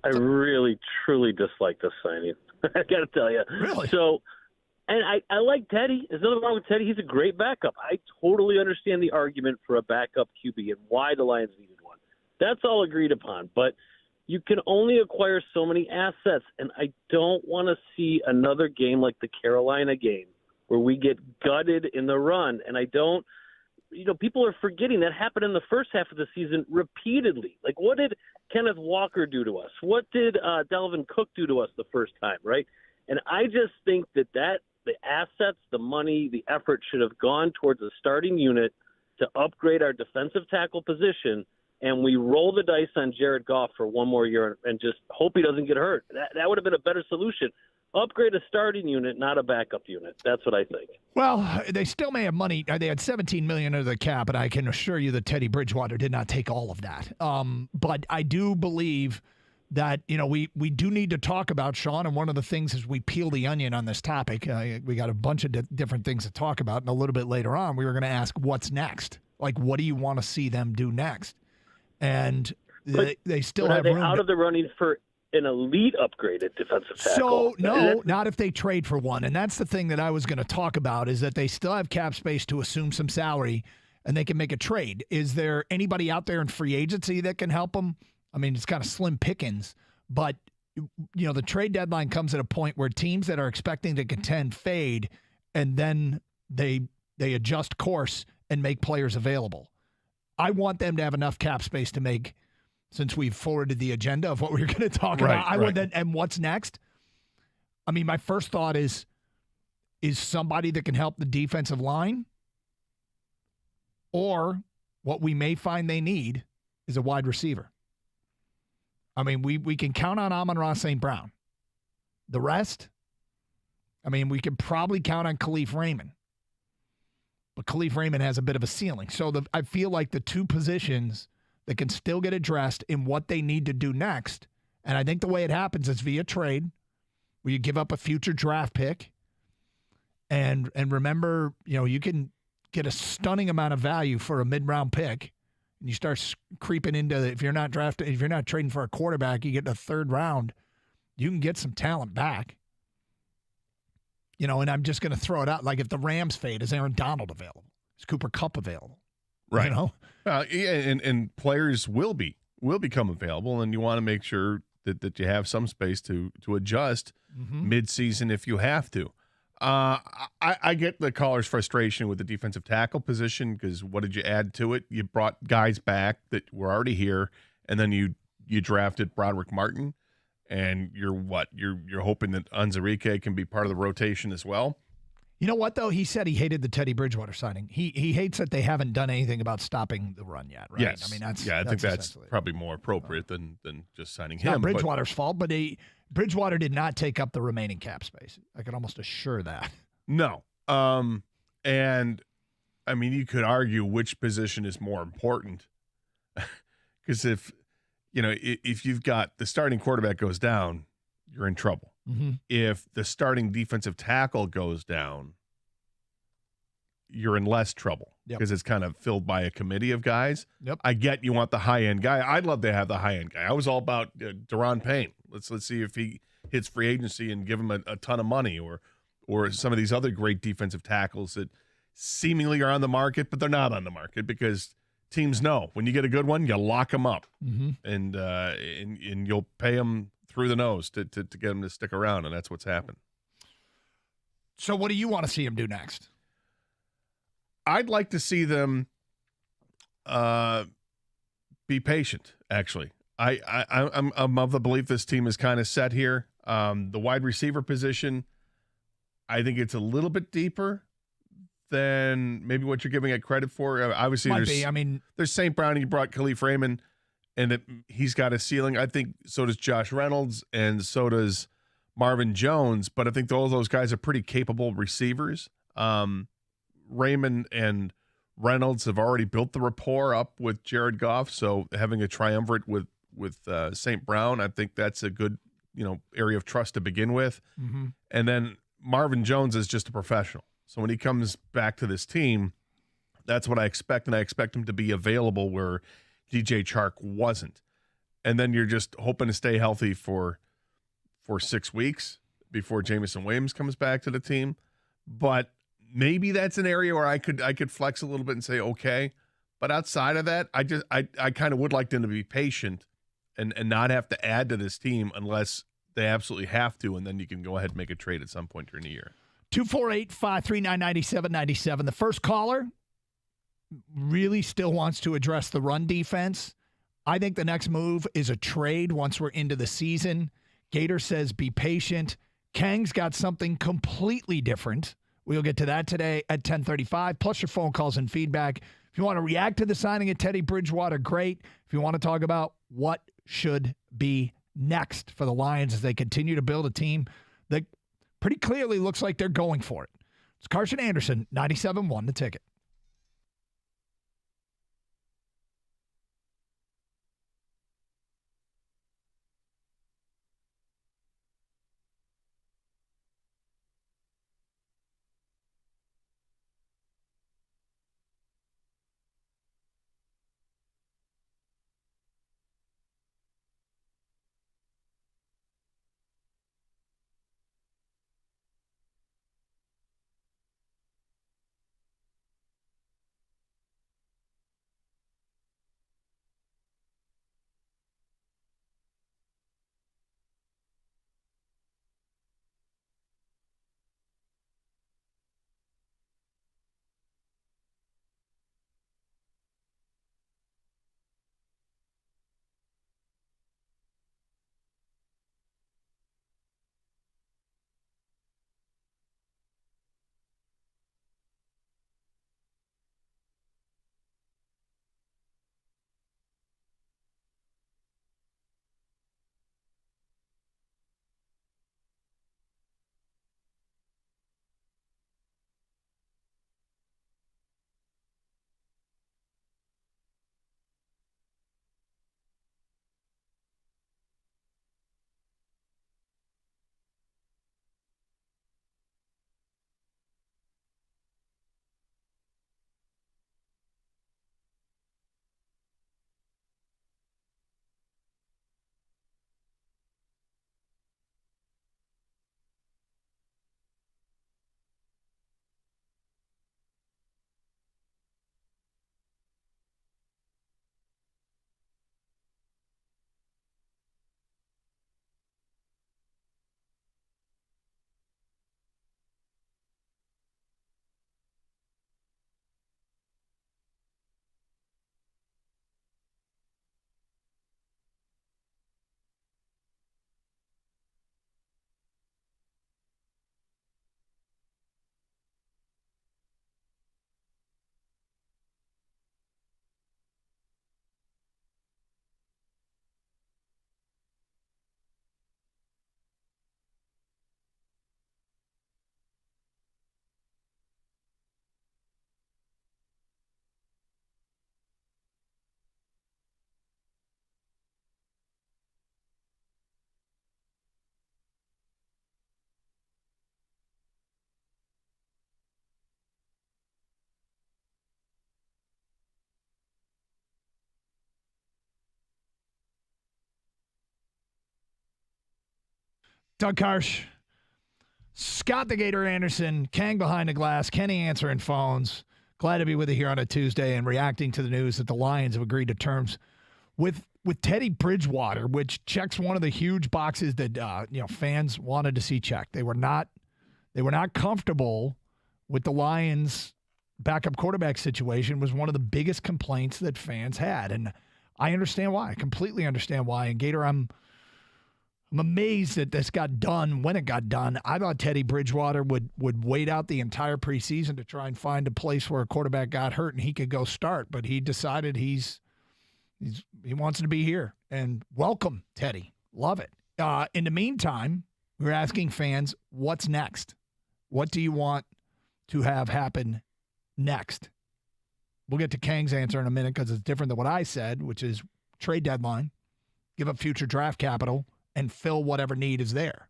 I really, truly dislike this signing. I got to tell you. Really? So, and I like Teddy. There's nothing wrong with Teddy. He's a great backup. I totally understand the argument for a backup QB and why the Lions needed one. That's all agreed upon. But you can only acquire so many assets, and I don't want to see another game like the Carolina game where we get gutted in the run. And I don't – people are forgetting that happened in the first half of the season repeatedly. Like, what did Kenneth Walker do to us? What did Dalvin Cook do to us the first time, right? And I just think that the assets, the money, the effort should have gone towards a starting unit to upgrade our defensive tackle position, and we roll the dice on Jared Goff for one more year and just hope he doesn't get hurt. That would have been a better solution. Upgrade a starting unit, not a backup unit. That's what I think. Well, they still may have money. They had $17 million under the cap, and I can assure you that Teddy Bridgewater did not take all of that. But I do believe that, we do need to talk about, Sean, and one of the things as we peel the onion on this topic, we got a bunch of different things to talk about, and a little bit later on, we were going to ask what's next. Like, what do you want to see them do next? And they still have room. Are they out of the running for an elite upgraded defensive tackle? So, no, not if they trade for one. And that's the thing that I was going to talk about, is that they still have cap space to assume some salary, and they can make a trade. Is there anybody out there in free agency that can help them? I mean, it's kind of slim pickings, but the trade deadline comes at a point where teams that are expecting to contend fade, and then they adjust course and make players available. I want them to have enough cap space to make, since we've forwarded the agenda of what we're going to talk about. I want that. And what's next? I mean, my first thought is somebody that can help the defensive line, or what we may find they need is a wide receiver. I mean, we can count on Amon-Ra St. Brown. The rest, I mean, we can probably count on Khalif Raymond. But Khalif Raymond has a bit of a ceiling. So I feel like the two positions that can still get addressed in what they need to do next, and I think the way it happens is via trade, where you give up a future draft pick. And remember, you can get a stunning amount of value for a mid-round pick. And you start creeping into, if you're not trading for a quarterback, you get a third round, you can get some talent back. And I'm just going to throw it out. Like, if the Rams fade, is Aaron Donald available? Is Cooper Kupp available? Right. And players will become available, and you want to make sure that you have some space to adjust mid-season if you have to. I get the caller's frustration with the defensive tackle position, because what did you add to it? You brought guys back that were already here, and then you drafted Broderick Martin, and you're hoping that Onwuzurike can be part of the rotation as well. You know what, though? He said he hated the Teddy Bridgewater signing. He hates that they haven't done anything about stopping the run yet, right? Yes. I mean, that's I think that's essentially probably more appropriate than just signing him. not Bridgewater's fault, but Bridgewater did not take up the remaining cap space. I can almost assure that. No. And, I mean, you could argue which position is more important. Because if you've got the starting quarterback goes down, you're in trouble. Mm-hmm. If the starting defensive tackle goes down, you're in less trouble because it's kind of filled by a committee of guys. Yep. I get you want the high-end guy. I'd love to have the high-end guy. I was all about Daron Payne. Let's see if he hits free agency and give him a ton of money, or some of these other great defensive tackles that seemingly are on the market, but they're not on the market because teams know when you get a good one, you lock them up, and you'll pay them through the nose to get them to stick around, and that's what's happened. So what do you want to see him do next? I'd like to see them be patient, actually. I'm of the belief this team is kind of set here. The wide receiver position, I think it's a little bit deeper than maybe what you're giving it credit for. Obviously, there's St. Brown, and you brought Khalif Raymond, and he's got a ceiling. I think so does Josh Reynolds, and so does Marvin Jones, but I think all those guys are pretty capable receivers. Raymond and Reynolds have already built the rapport up with Jared Goff, so having a triumvirate with St. Brown, I think that's a good area of trust to begin with. Mm-hmm. And then Marvin Jones is just a professional. So when he comes back to this team, that's what I expect, and I expect him to be available where DJ Chark wasn't. And then you're just hoping to stay healthy for 6 weeks before Jamison Williams comes back to the team. But maybe that's an area where I could flex a little bit and say, okay. But outside of that, I kind of would like them to be patient and not have to add to this team unless they absolutely have to, and then you can go ahead and make a trade at some point during the year. 248-539-9797. The first caller really still wants to address the run defense. I think the next move is a trade once we're into the season. Gator says be patient. Kang's got something completely different. We'll get to that today at 10:35, plus your phone calls and feedback. If you want to react to the signing of Teddy Bridgewater, great. If you want to talk about what should be next for the Lions as they continue to build a team that pretty clearly looks like they're going for it. It's Carson Anderson, 97.1 The Ticket. Doug Karsh, Scott the Gator Anderson, Kang behind the glass, Kenny answering phones. Glad to be with you here on a Tuesday and reacting to the news that the Lions have agreed to terms with Teddy Bridgewater, which checks one of the huge boxes that fans wanted to see checked. They were not comfortable with the Lions' backup quarterback situation. Was one of the biggest complaints that fans had, and I understand why. I completely understand why. And Gator, I'm amazed that this got done when it got done. I thought Teddy Bridgewater would wait out the entire preseason to try and find a place where a quarterback got hurt and he could go start, but he decided he wants to be here. And welcome, Teddy. Love it. In the meantime, we're asking fans, what's next? What do you want to have happen next? We'll get to Kang's answer in a minute because it's different than what I said, which is trade deadline, give up future draft capital, and fill whatever need is there.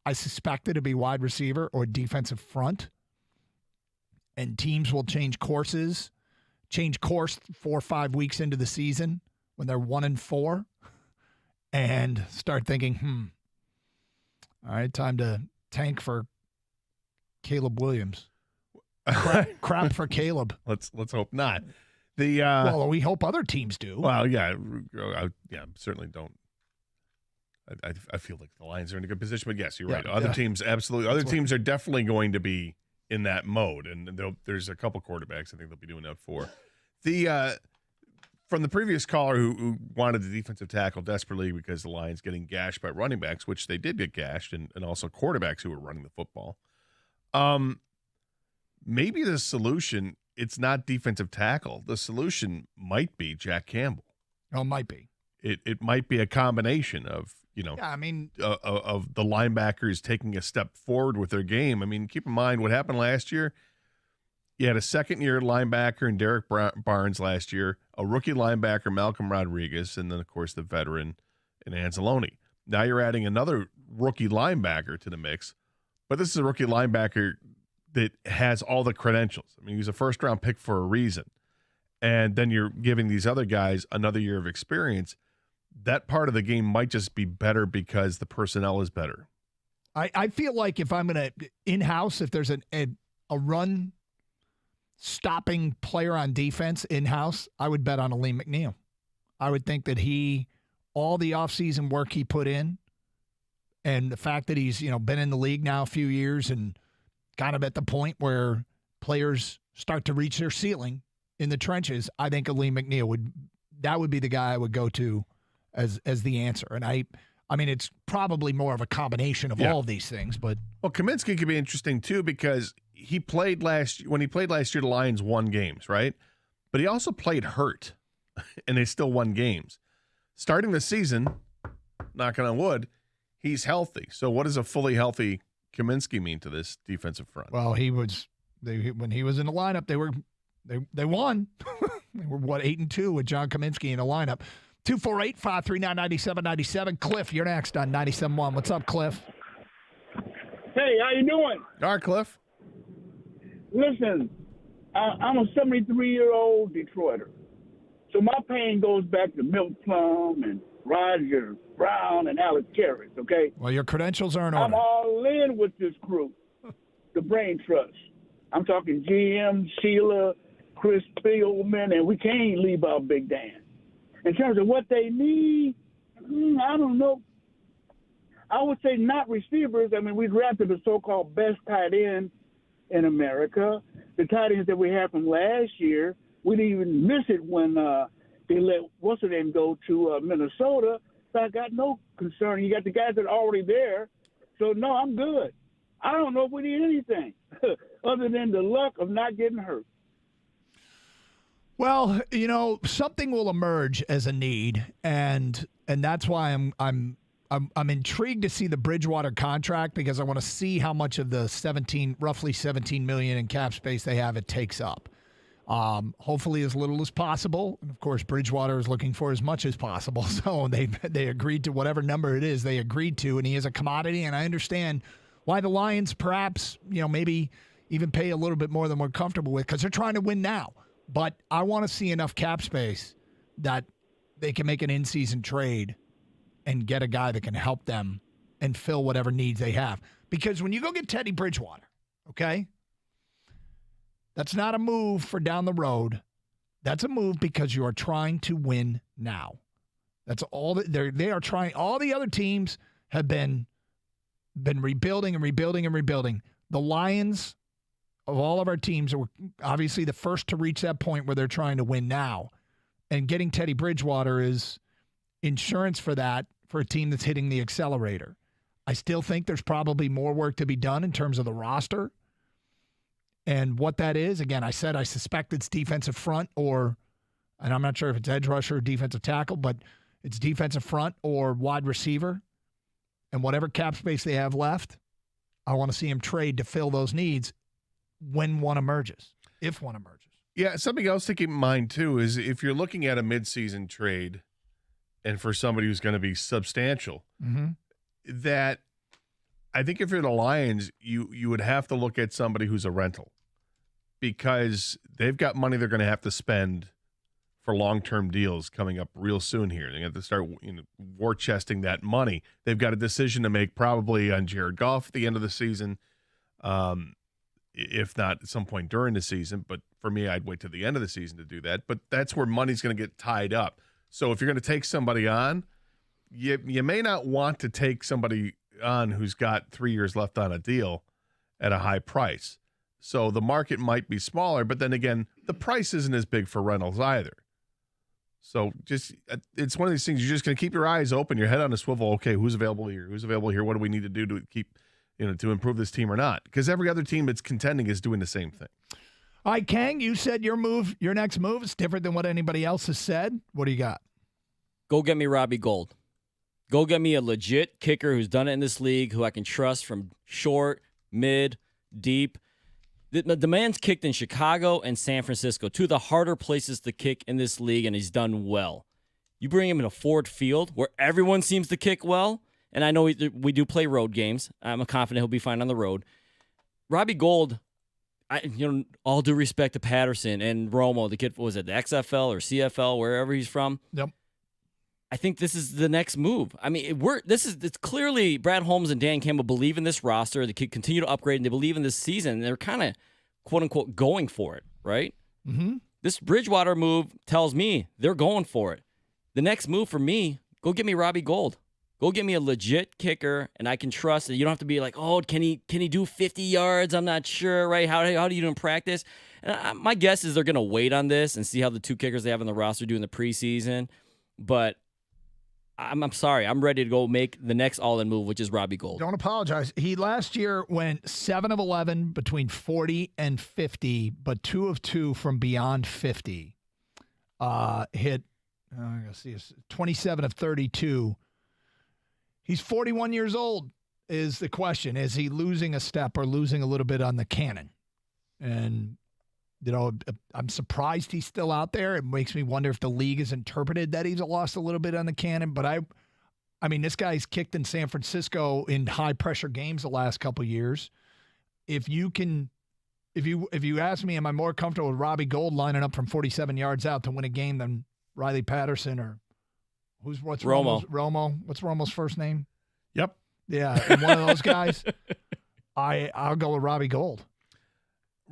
I suspect it'll be wide receiver or defensive front, and teams will change course 4 or 5 weeks into the season when they're 1-4, and start thinking, all right, time to tank for Caleb Williams. Crap for Caleb. Let's hope not. Well, we hope other teams do. Well, yeah, certainly don't. I feel like the Lions are in a good position, but yes, you're right. Other teams, absolutely. Other teams are definitely going to be in that mode, and there's a couple quarterbacks I think they'll be doing that for. From the previous caller who wanted the defensive tackle desperately because the Lions getting gashed by running backs, which they did get gashed, and also quarterbacks who were running the football. Maybe the solution, it's not defensive tackle. The solution might be Jack Campbell. Oh, might be. It might be a combination of, of the linebackers taking a step forward with their game. I mean, keep in mind what happened last year. You had a second-year linebacker in Derek Barnes last year, a rookie linebacker, Malcolm Rodriguez, and then, of course, the veteran in Anzalone. Now you're adding another rookie linebacker to the mix, but this is a rookie linebacker that has all the credentials. I mean, he's a first-round pick for a reason. And then you're giving these other guys another year of experience. That part of the game might just be better because the personnel is better. I feel like if I'm going to in-house, if there's a run stopping player on defense in-house, I would bet on Aleem McNeil. I would think that all the offseason work he put in and the fact that he's, been in the league now a few years and kind of at the point where players start to reach their ceiling in the trenches, I think Aleem McNeil would be the guy I would go to as the answer. And I mean, it's probably more of a combination of all of these things, but Kaminsky could be interesting too because when he played last year, the Lions won games, right? But he also played hurt, and they still won games. Starting the season, knocking on wood, he's healthy. So what does a fully healthy Kaminsky mean to this defensive front? Well, when he was in the lineup, they won. They were 8-2 with John Kaminsky in the lineup. 248-539-9797. Cliff, you're next on 97.1. What's up, Cliff? Hey, how you doing? All right, Cliff. Listen, I'm a 73-year-old Detroiter. So my pain goes back to Milt Plum and Roger Brown and Alex Karras, okay? Well, your credentials are in order. I'm all in with this crew, the Brain Trust. I'm talking GM, Sheila, Chris Spielman, and we can't leave out Big Dan. In terms of what they need, I don't know. I would say not receivers. I mean, we drafted the so-called best tight end in America. The tight ends that we had from last year, we didn't even miss it when they let what's-her-name go to Minnesota. So I got no concern. You got the guys that are already there. So, no, I'm good. I don't know if we need anything other than the luck of not getting hurt. Well, something will emerge as a need, and that's why I'm intrigued to see the Bridgewater contract because I want to see how much of the roughly $17 million in cap space they have it takes up. Hopefully as little as possible, and of course Bridgewater is looking for as much as possible. So they agreed to whatever number it is they agreed to, and he is a commodity. And I understand why the Lions perhaps maybe even pay a little bit more than we're comfortable with because they're trying to win now. But I want to see enough cap space that they can make an in-season trade and get a guy that can help them and fill whatever needs they have. Because when you go get Teddy Bridgewater, okay, that's not a move for down the road. That's a move because you are trying to win now. That's all that they are trying. All the other teams have been rebuilding and rebuilding and rebuilding. The Lions of all of our teams are obviously the first to reach that point where they're trying to win now. And getting Teddy Bridgewater is insurance for that for a team that's hitting the accelerator. I still think there's probably more work to be done in terms of the roster. And what that is, again, I said I suspect it's defensive front and I'm not sure if it's edge rusher or defensive tackle, but it's defensive front or wide receiver. And whatever cap space they have left, I want to see them trade to fill those needs when one emerges, if one emerges. Yeah, something else to keep in mind, too, is if you're looking at a midseason trade and for somebody who's going to be substantial, that I think if you're the Lions, you would have to look at somebody who's a rental because they've got money they're going to have to spend for long-term deals coming up real soon here. They have to start war chesting that money. They've got a decision to make probably on Jared Goff at the end of the season, if not at some point during the season. But for me, I'd wait to the end of the season to do that. But that's where money's going to get tied up. So if you're going to take somebody on, you may not want to take somebody on who's got 3 years left on a deal at a high price. So the market might be smaller, but then again, the price isn't as big for rentals either. So it's one of these things you're just going to keep your eyes open, your head on a swivel. Okay, who's available here? Who's available here? What do we need to do to keep, to improve this team or not? Because every other team that's contending is doing the same thing. All right, Kang, you said your next move is different than what anybody else has said. What do you got? Go get me Robbie Gould. Go get me a legit kicker who's done it in this league, who I can trust from short, mid, deep. The man's kicked in Chicago and San Francisco, two of the harder places to kick in this league, and he's done well. You bring him in a Ford Field where everyone seems to kick well, and I know we do play road games. I'm confident he'll be fine on the road. Robbie Gould, all due respect to Patterson and Romo, the kid, was it the XFL or CFL, wherever he's from? Yep. I think this is the next move. I mean, it's clearly Brad Holmes and Dan Campbell believe in this roster. They can continue to upgrade, and they believe in this season. And they're kind of, quote unquote, going for it, right? Mm-hmm. This Bridgewater move tells me they're going for it. The next move for me, go get me Robbie Gould. Go get me a legit kicker, and I can trust that you don't have to be like, oh, can he do 50 yards? I'm not sure, right? How do you do in practice? And my guess is they're going to wait on this and see how the two kickers they have on the roster do in the preseason. But I'm sorry. I'm ready to go make the next all-in move, which is Robbie Gould. Don't apologize. He last year went 7 of 11 between 40 and 50, but 2 of 2 from beyond 50. Hit, I gotta see, 27 of 32. He's 41 years old is the question. Is he losing a step or losing a little bit on the cannon? And, I'm surprised he's still out there. It makes me wonder if the league has interpreted that he's lost a little bit on the cannon. But I mean, this guy's kicked in San Francisco in high-pressure games the last couple of years. If you ask me, am I more comfortable with Robbie Gould lining up from 47 yards out to win a game than Riley Patterson or what's Romo? Romo. What's Romo's first name? Yep. Yeah, and one of those guys. I'll go with Robbie Gould.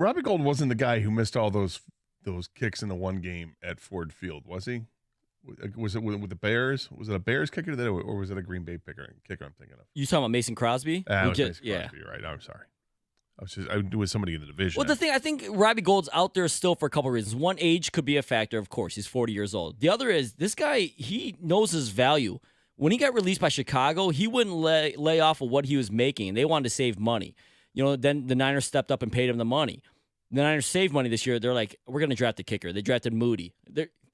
Robbie Gould wasn't the guy who missed all those kicks in the one game at Ford Field, was he? Was it with the Bears? Was it a Bears kicker or was it a Green Bay kicker I'm thinking of? You talking about Mason Crosby? Mason Crosby, you're right. I'm sorry. I was somebody in the division. Well, the thing, I think Robbie Gould's out there still for a couple of reasons. One, age could be a factor, of course. He's 40 years old. The other is this guy, he knows his value. When he got released by Chicago, he wouldn't lay off of what he was making, and they wanted to save money. Then the Niners stepped up and paid him the money. The Niners saved money this year. They're like, we're going to draft a kicker. They drafted Moody.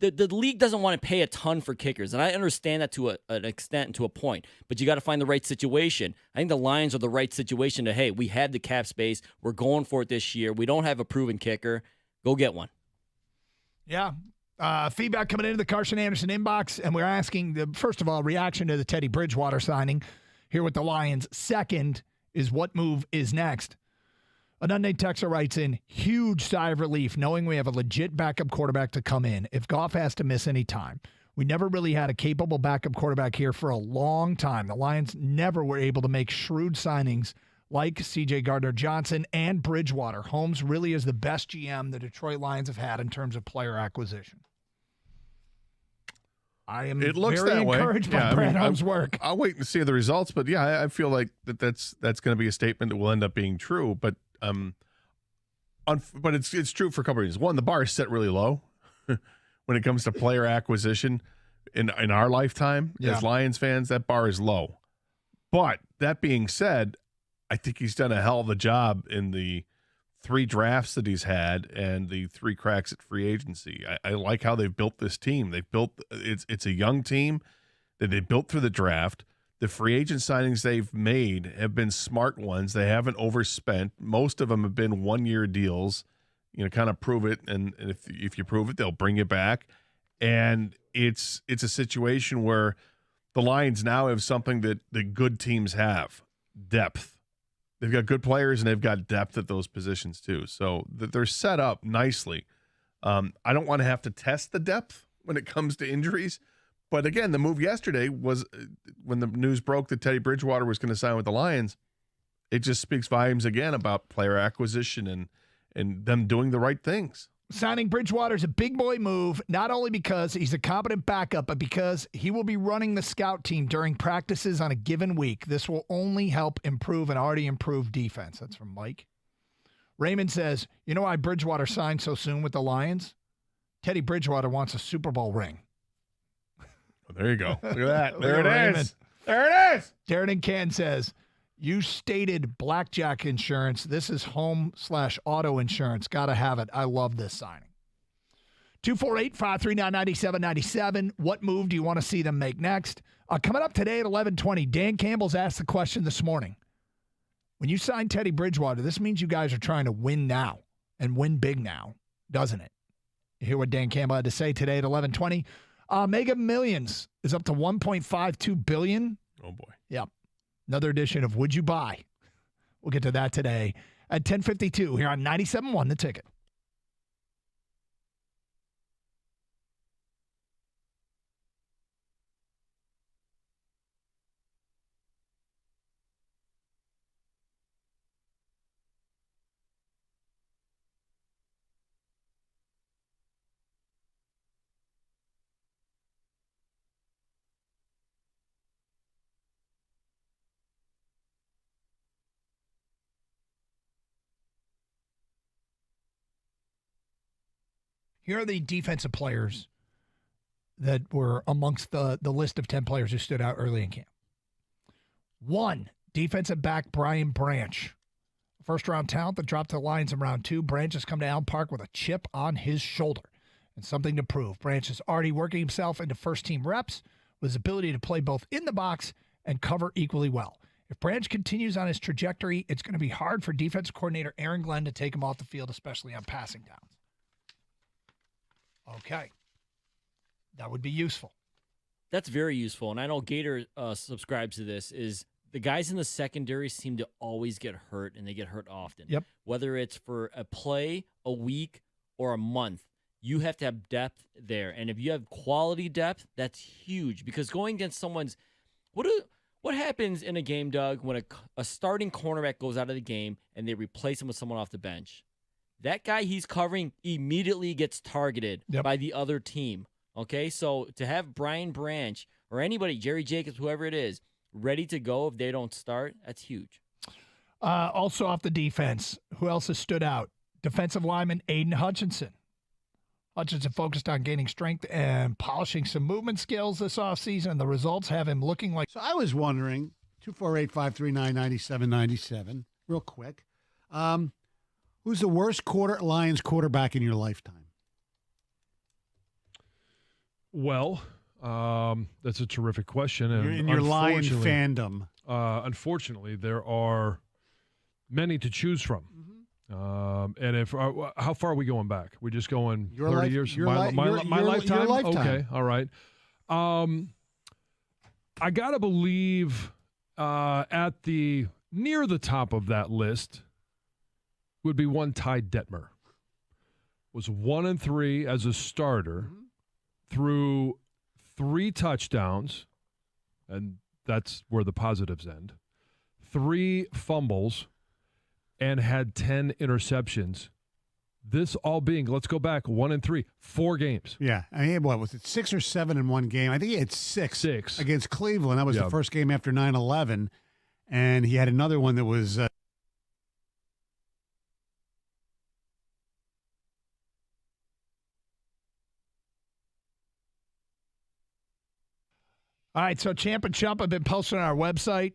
The league doesn't want to pay a ton for kickers, and I understand that to an extent and to a point, but you got to find the right situation. I think the Lions are the right situation to, hey, we had the cap space. We're going for it this year. We don't have a proven kicker. Go get one. Yeah. Feedback coming into the Carson Anderson inbox, and we're asking, first of all, reaction to the Teddy Bridgewater signing here with the Lions. Second is what move is next. An unnamed texter writes in, huge sigh of relief knowing we have a legit backup quarterback to come in if Goff has to miss any time. We never really had a capable backup quarterback here for a long time. The Lions never were able to make shrewd signings like C.J. Gardner-Johnson and Bridgewater. Holmes really is the best GM the Detroit Lions have had in terms of player acquisition. I am It looks very that way. encouraged by Brad Holmes' work. I'll wait and see the results, but yeah, I feel like that's going to be a statement that will end up being true. But but it's true for a couple of reasons. One, the bar is set really low when it comes to player acquisition in our lifetime as Lions fans. That bar is low. But that being said, I think he's done a hell of a job in the 3 drafts that he's had and the 3 cracks at free agency. I like how they've built this team. They've built it's a young team that they built through the draft. The free agent signings they've made have been smart ones. They haven't overspent. Most of them have been 1-year deals. Kind of prove it, and if you prove it, they'll bring you back. And it's a situation where the Lions now have something that the good teams have: depth. They've got good players and they've got depth at those positions too. So they're set up nicely. I don't want to have to test the depth when it comes to injuries. But again, the move yesterday was when the news broke that Teddy Bridgewater was going to sign with the Lions. It just speaks volumes again about player acquisition and them doing the right things. Signing Bridgewater is a big boy move, not only because he's a competent backup, but because he will be running the scout team during practices on a given week. This will only help improve an already improved defense. That's from Mike. Raymond says, you know why Bridgewater signed so soon with the Lions? Teddy Bridgewater wants a Super Bowl ring. Well, there you go. Look at that. There it Raymond. is. There it is. Darren and Can says, you stated blackjack insurance. This is home/auto insurance. Got to have it. I love this signing. 248-539-9797. What move do you want to see them make next? Coming up today at 11:20, Dan Campbell's asked the question this morning. When you sign Teddy Bridgewater, this means you guys are trying to win now and win big now, doesn't it? You hear what Dan Campbell had to say today at 11:20. Mega Millions is up to $1.52 billion. Oh, boy. Yep. Another edition of Would You Buy? We'll get to that today at 10:52 here on 97.1 The Ticket. Here are the defensive players that were amongst the list of 10 players who stood out early in camp. 1, defensive back Brian Branch. First-round talent that dropped to the Lions in round 2. Branch has come to Allen Park with a chip on his shoulder and something to prove. Branch is already working himself into first-team reps with his ability to play both in the box and cover equally well. If Branch continues on his trajectory, it's going to be hard for defensive coordinator Aaron Glenn to take him off the field, especially on passing downs. Okay. That would be useful. That's very useful. And I know Gator subscribes to this, is the guys in the secondary seem to always get hurt, and they get hurt often. Yep. Whether it's for a play, a week, or a month, you have to have depth there. And if you have quality depth, that's huge. Because going against someone's what happens in a game, Doug, when a starting cornerback goes out of the game and they replace him with someone off the bench? That guy he's covering immediately gets targeted by the other team. Okay, so to have Brian Branch or anybody, Jerry Jacobs, whoever it is, ready to go if they don't start, that's huge. Also off the defense, who else has stood out? Defensive lineman Aiden Hutchinson. Hutchinson focused on gaining strength and polishing some movement skills this offseason, and the results have him looking like... So I was wondering, 248-539-9797, real quick, who's the worst Lions quarterback in your lifetime? Well, that's a terrific question. And in your Lions fandom. Unfortunately, there are many to choose from. And if how far are we going back? We're just going 30 years? My lifetime? Your lifetime. Okay, all right. I got to believe at the near the top of that list would be one Ty Detmer. Was 1-3 as a starter through 3 touchdowns, and that's where the positives end, 3 fumbles, and had 10 interceptions. This all being, let's go back, 1-3, 4 games. Yeah. I mean, what was it, 6 or 7 in one game? I think he had 6 against Cleveland. That was the first game after 9/11. And he had another one that was All right, so Champ and Chump have been posted on our website.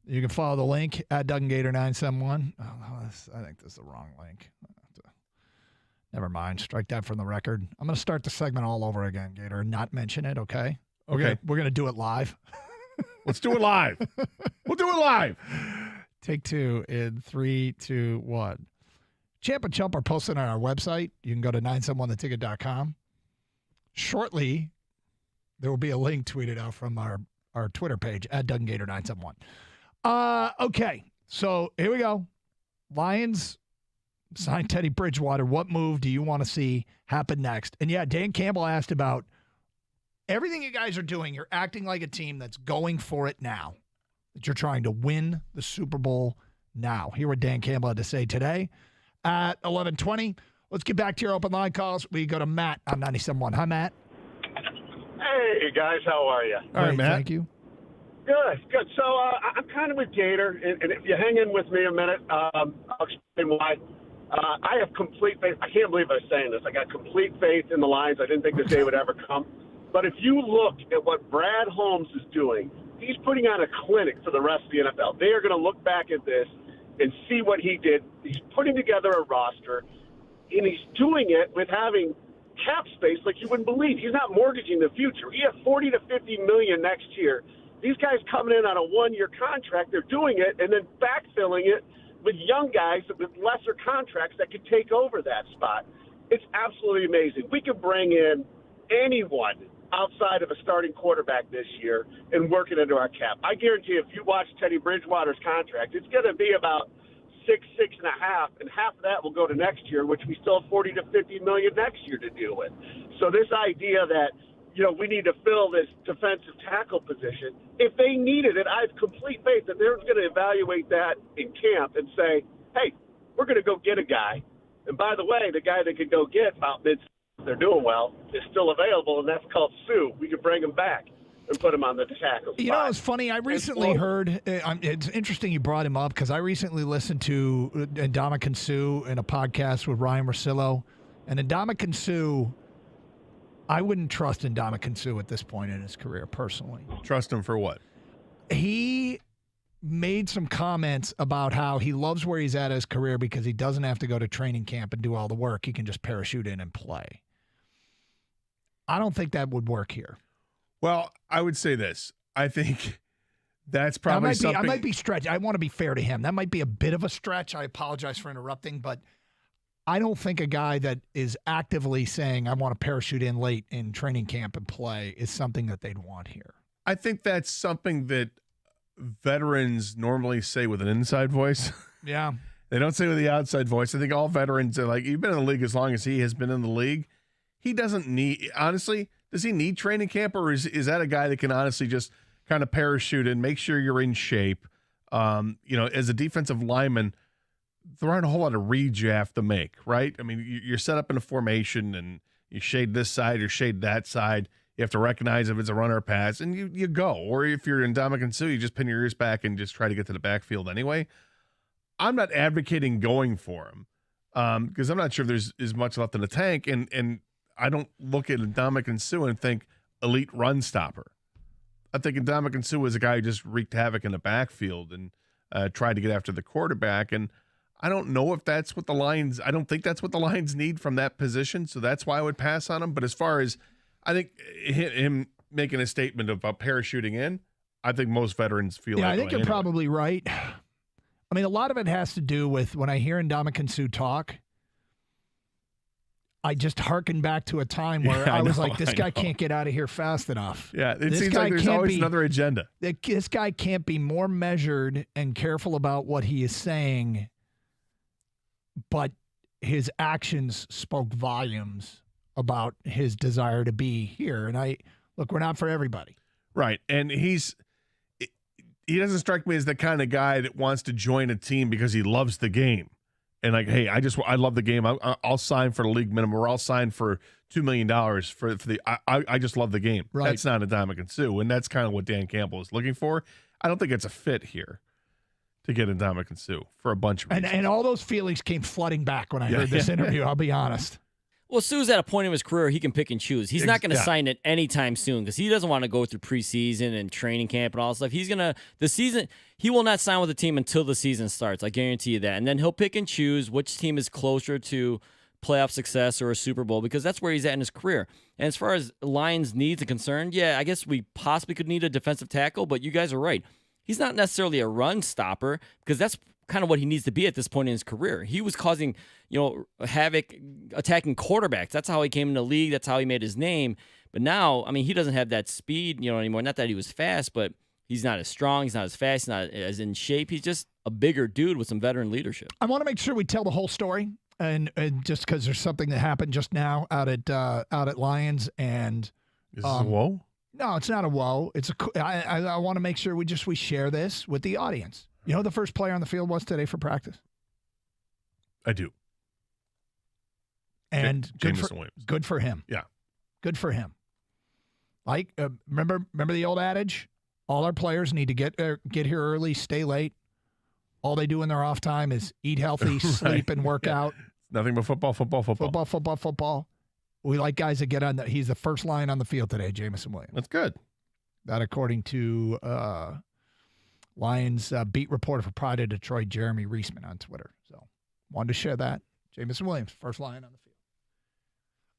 You can follow the link at Doug and Gator 971. Oh, I think this is the wrong link. Never mind. Strike that from the record. I'm going to start the segment all over again, Gator, and not mention it, okay? Okay. We're going to do it live. Let's do it live. We'll do it live. Take 2 in 3, 2, 1. Champ and Chump are posted on our website. You can go to 971theticket.com. Shortly, there will be a link tweeted out from our Twitter page at Doug and Gator 971. Okay, so here we go. Lions signed Teddy Bridgewater. What move do you want to see happen next? And yeah, Dan Campbell asked about everything you guys are doing. You're acting like a team that's going for it now, that you're trying to win the Super Bowl now. Hear what Dan Campbell had to say today at 11:20. Let's get back to your open line calls. We go to Matt on 97.1. Hi, Matt. Hey, guys. How are you? All right, Matt. Thank you. Good. So I'm kind of with Gator, and if you hang in with me a minute, I'll explain why. I have complete faith. I can't believe I'm saying this. I got complete faith in the Lions. I didn't think this day would ever come. But if you look at what Brad Holmes is doing, he's putting on a clinic for the rest of the NFL. They are going to look back at this and see what he did. He's putting together a roster, and he's doing it with having cap space like you wouldn't believe. He's not mortgaging the future. He has $40 to $50 million next year. These guys coming in on a one-year contract, they're doing it and then backfilling it with young guys with lesser contracts that could take over that spot. It's absolutely amazing. We could bring in anyone outside of a starting quarterback this year and work it into our cap. I guarantee if you watch Teddy Bridgewater's contract, it's going to be about $6.5 million, and half of that will go to next year, which we still have $40 to $50 million next year to deal with. So this idea that, we need to fill this defensive tackle position, if they needed it, I have complete faith that they're going to evaluate that in camp and say, hey, we're going to go get a guy. And by the way, the guy that could go get about mid, they're doing well, is still available, and that's called Sue. We could bring him back and put him on the tackle spot. You know, it's funny. I recently heard, it's interesting you brought him up because I recently listened to Ndamukong Suh in a podcast with Ryan Russillo. And Ndamukong Suh, I wouldn't trust Ndamukong Suh at this point in his career, personally. Trust him for what? He made some comments about how he loves where he's at in his career because he doesn't have to go to training camp and do all the work. He can just parachute in and play. I don't think that would work here. Well, I would say this. I think that's probably something. I might be stretching. I want to be fair to him. That might be a bit of a stretch. I apologize for interrupting, but I don't think a guy that is actively saying, I want to parachute in late in training camp and play is something that they'd want here. I think that's something that veterans normally say with an inside voice. Yeah. They don't say with the outside voice. I think all veterans are like, you've been in the league as long as he has been in the league. He doesn't need, honestly, does he need training camp, or is that a guy that can honestly just kind of parachute and make sure you're in shape? As a defensive lineman, there aren't a whole lot of reads you have to make, right? I mean, you're set up in a formation and you shade this side or shade that side. You have to recognize if it's a run or a pass, and you go. Or if you're in Ndamukong Suh, you just pin your ears back and just try to get to the backfield anyway. I'm not advocating going for him because I'm not sure if there's as much left in the tank, and I don't look at Ndamukong Suh and think elite run stopper. I think Ndamukong Suh was a guy who just wreaked havoc in the backfield and tried to get after the quarterback, and I don't know if that's what the Lions – I don't think that's what the Lions need from that position, so that's why I would pass on him. But as far as I think him making a statement about parachuting in, I think most veterans feel that way. I think you're probably right. I mean, a lot of it has to do with when I hear Ndamukong Suh talk, I just hearken back to a time where I was like, this guy can't get out of here fast enough. Yeah, it seems like there's always another agenda. This guy can't be more measured and careful about what he is saying, but his actions spoke volumes about his desire to be here. And look, we're not for everybody. Right. And he doesn't strike me as the kind of guy that wants to join a team because he loves the game. And like, hey, I love the game. I'll sign for the league minimum, or I'll sign for $2 million for the. I just love the game. Right. That's not a Ndamukong Suh, and that's kind of what Dan Campbell is looking for. I don't think it's a fit here to get Ndamukong Suh for a bunch of reasons. And all those feelings came flooding back when I heard this interview. I'll be honest. Well, Sue's at a point in his career he can pick and choose. He's not going to sign it anytime soon because he doesn't want to go through preseason and training camp and all that stuff. He will not sign with the team until the season starts. I guarantee you that. And then he'll pick and choose which team is closer to playoff success or a Super Bowl because that's where he's at in his career. And as far as Lions' needs are concerned, yeah, I guess we possibly could need a defensive tackle, but you guys are right. He's not necessarily a run stopper because that's kind of what he needs to be at this point in his career. He was causing, havoc attacking quarterbacks. That's how he came in the league. That's how he made his name. But now, I mean, he doesn't have that speed, anymore. Not that he was fast, but he's not as strong. He's not as fast. He's not as in shape. He's just a bigger dude with some veteran leadership. I want to make sure we tell the whole story, and just because there's something that happened just now out at Lions, and is this a whoa? No, it's not a whoa. I want to make sure we share this with the audience. You know who the first player on the field was today for practice? I do. And Jameson Williams. Good for him. Yeah. Good for him. Like, remember the old adage? All our players need to get here early, stay late. All they do in their off time is eat healthy, sleep, and work out. Nothing but football. Football. We like guys that get on he's the first line on the field today, Jameson Williams. That's good. That according to Lions beat reporter for Pride of Detroit, Jeremy Reisman on Twitter. So wanted to share that. Jameson Williams, first line on the field.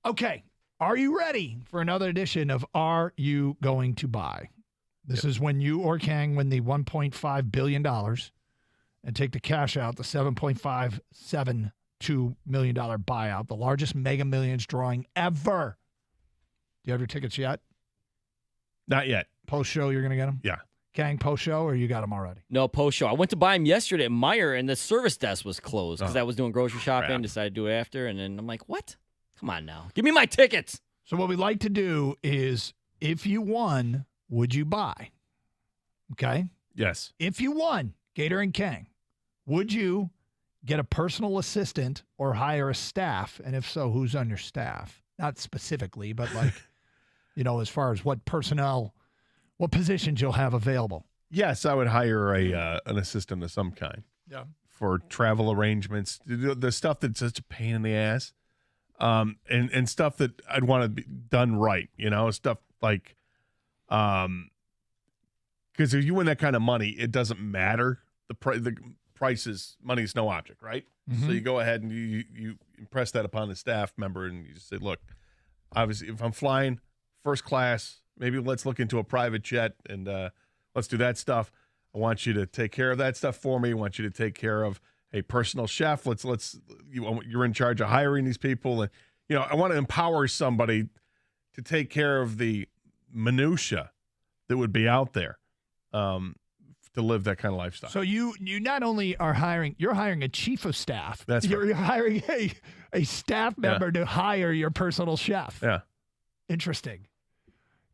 Okay. Are you ready for another edition of Are You Going to Buy? This is when you or Kang win the $1.5 billion and take the cash out, the $7.572 million buyout, the largest Mega Millions drawing ever. Do you have your tickets yet? Not yet. Post-show, you're going to get them? Yeah. Kang, post-show, or you got them already? No, post-show. I went to buy them yesterday at Meijer, and the service desk was closed because I was doing grocery shopping, crap. decided to do it after, and then I'm like, what? Come on now. Give me my tickets. So what we'd like to do is, if you won, would you buy? Okay? Yes. If you won, Gator and Kang, would you get a personal assistant or hire a staff? And if so, who's on your staff? Not specifically, but like, as far as what positions you'll have available. Yes, I would hire an assistant of some kind. Yeah. For travel arrangements, the stuff that's such a pain in the ass, and stuff that I'd want to be done right. Stuff like, because if you win that kind of money, it doesn't matter. The price is money is no object, right? Mm-hmm. So you go ahead and you impress that upon the staff member, and you just say, look, obviously, if I'm flying first class, maybe let's look into a private jet and let's do that stuff. I want you to take care of that stuff for me. I want you to take care of a personal chef. You're in charge of hiring these people, and I want to empower somebody to take care of the minutia that would be out there to live that kind of lifestyle. So you not only are you're hiring a chief of staff. That's you're right. hiring a staff member to hire your personal chef. Yeah. Interesting.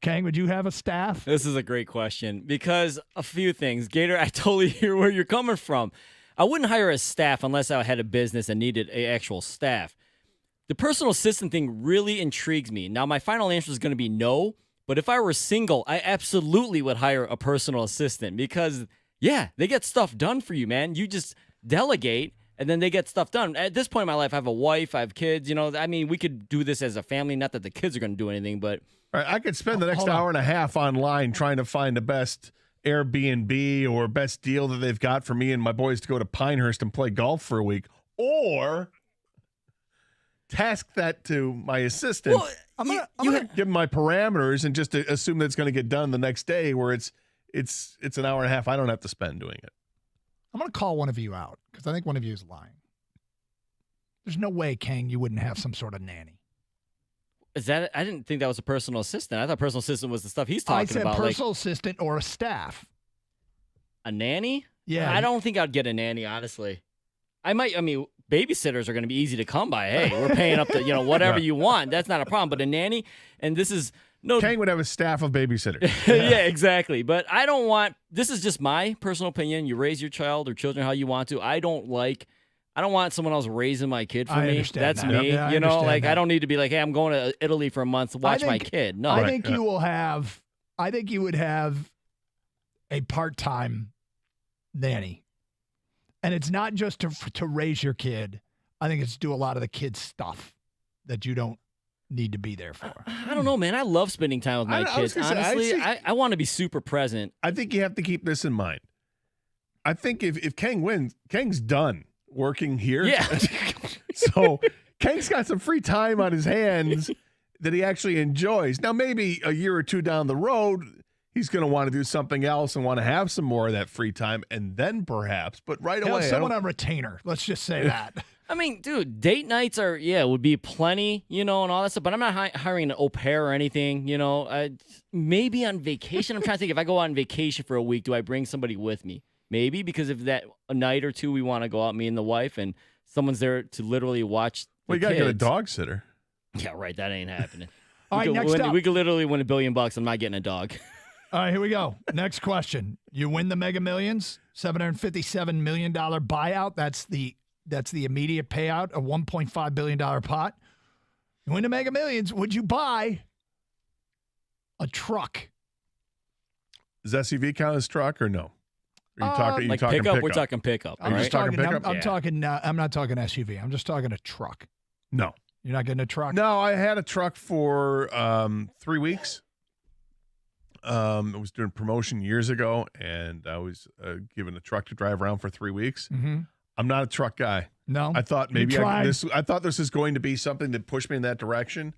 Kang, would you have a staff? This is a great question because a few things. Gator, I totally hear where you're coming from. I wouldn't hire a staff unless I had a business and needed an actual staff. The personal assistant thing really intrigues me. Now, my final answer is going to be no, but if I were single, I absolutely would hire a personal assistant because, yeah, they get stuff done for you, man. You just delegate, and then they get stuff done. At this point in my life, I have a wife, I have kids. We could do this as a family. Not that the kids are going to do anything, but... All right, I could spend the next hour and a half online trying to find the best Airbnb or best deal that they've got for me and my boys to go to Pinehurst and play golf for a week, or task that to my assistant. Well, I'm gonna give them my parameters and just assume that it's going to get done the next day, where it's an hour and a half I don't have to spend doing it. I'm going to call one of you out because I think one of you is lying. There's no way, Kang, you wouldn't have some sort of nanny. Is that? I didn't think that was a personal assistant. I thought personal assistant was the stuff he's talking about. I said personal assistant or a staff. A nanny? Yeah. I don't think I'd get a nanny, honestly. Babysitters are going to be easy to come by. Hey, we're paying up to, whatever you want. That's not a problem. But a nanny, and this is No, Kang would have a staff of babysitters. yeah, exactly. But I don't want. This is just my personal opinion. You raise your child or children how you want to. I don't want someone else raising my kid for me. That's that. me. Yeah, I you know, like that. I don't need to be like, hey, I'm going to Italy for a month to watch my kid. No, I think you will have. I think you would have a part-time nanny, and it's not just to raise your kid. I think it's to do a lot of the kids' stuff that you don't need to be there for. I don't know, man. I love spending time with my kids. Honestly, I want to be super present. I think you have to keep this in mind. I think if Kang wins, Kang's done working here. Yeah. So Kang's got some free time on his hands that he actually enjoys. Now, maybe a year or two down the road, he's going to want to do something else and want to have some more of that free time, and then perhaps. But right away, someone on retainer. Let's just say that. I mean, dude, date nights would be plenty, and all that stuff. But I'm not hiring an au pair or anything, maybe on vacation. I'm trying to think, if I go on vacation for a week, do I bring somebody with me? Maybe, because if that a night or two we want to go out, me and the wife, and someone's there to literally watch the you got to kids. get a dog sitter. Yeah, right. That ain't happening. All right, next up. We could literally win $1 billion. I'm not getting a dog. All right, here we go. Next question. You win the Mega Millions, $757 million buyout. That's the immediate payout, a $1.5 billion pot. You win the Mega Millions. Would you buy a truck? Does SUV count as truck or no? Are you talking pickup? We're talking pickup. I'm right? just talking pickup. I'm not talking SUV. I'm just talking a truck. No. You're not getting a truck? No, I had a truck for 3 weeks. I was doing promotion years ago, and I was given a truck to drive around for 3 weeks. Mm-hmm. I'm not a truck guy. No, I thought maybe I thought this was going to be something that pushed me in that direction,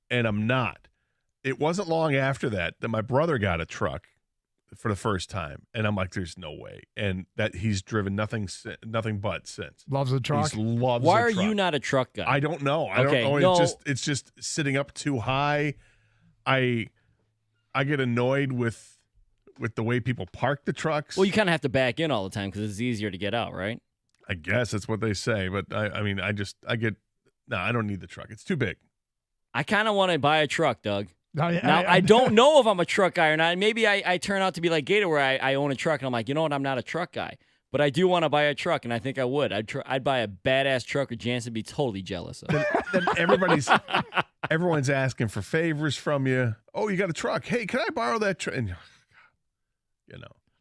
and I'm not. It wasn't long after that my brother got a truck for the first time, and I'm like, "There's no way," and that he's driven nothing but since. Loves the truck. Why are you not a truck guy? I don't know. I don't know. It's just sitting up too high. I get annoyed with the way people park the trucks. Well, you kind of have to back in all the time because it's easier to get out, right? I guess that's what they say, but I don't need the truck. It's too big. I kind of want to buy a truck, Doug. I don't know if I'm a truck guy or not. Maybe I turn out to be like Gator, where I own a truck, and I'm like, you know what? I'm not a truck guy. But I do want to buy a truck, and I think I would. I'd buy a badass truck, or Jansen would be totally jealous of. Then everyone's asking for favors from you. Oh, you got a truck. Hey, can I borrow that truck? And,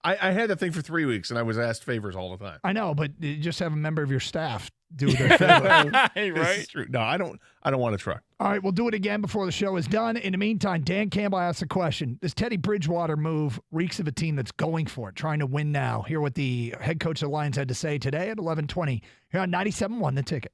I had that thing for 3 weeks, and I was asked favors all the time. I know, but you just have a member of your staff do their favor. Right? True. No, I don't want a truck. All right, we'll do it again before the show is done. In the meantime, Dan Campbell asks a question. This Teddy Bridgewater move reeks of a team that's going for it, trying to win now. Hear what the head coach of the Lions had to say today at 11:20 here on 97.1 The Ticket.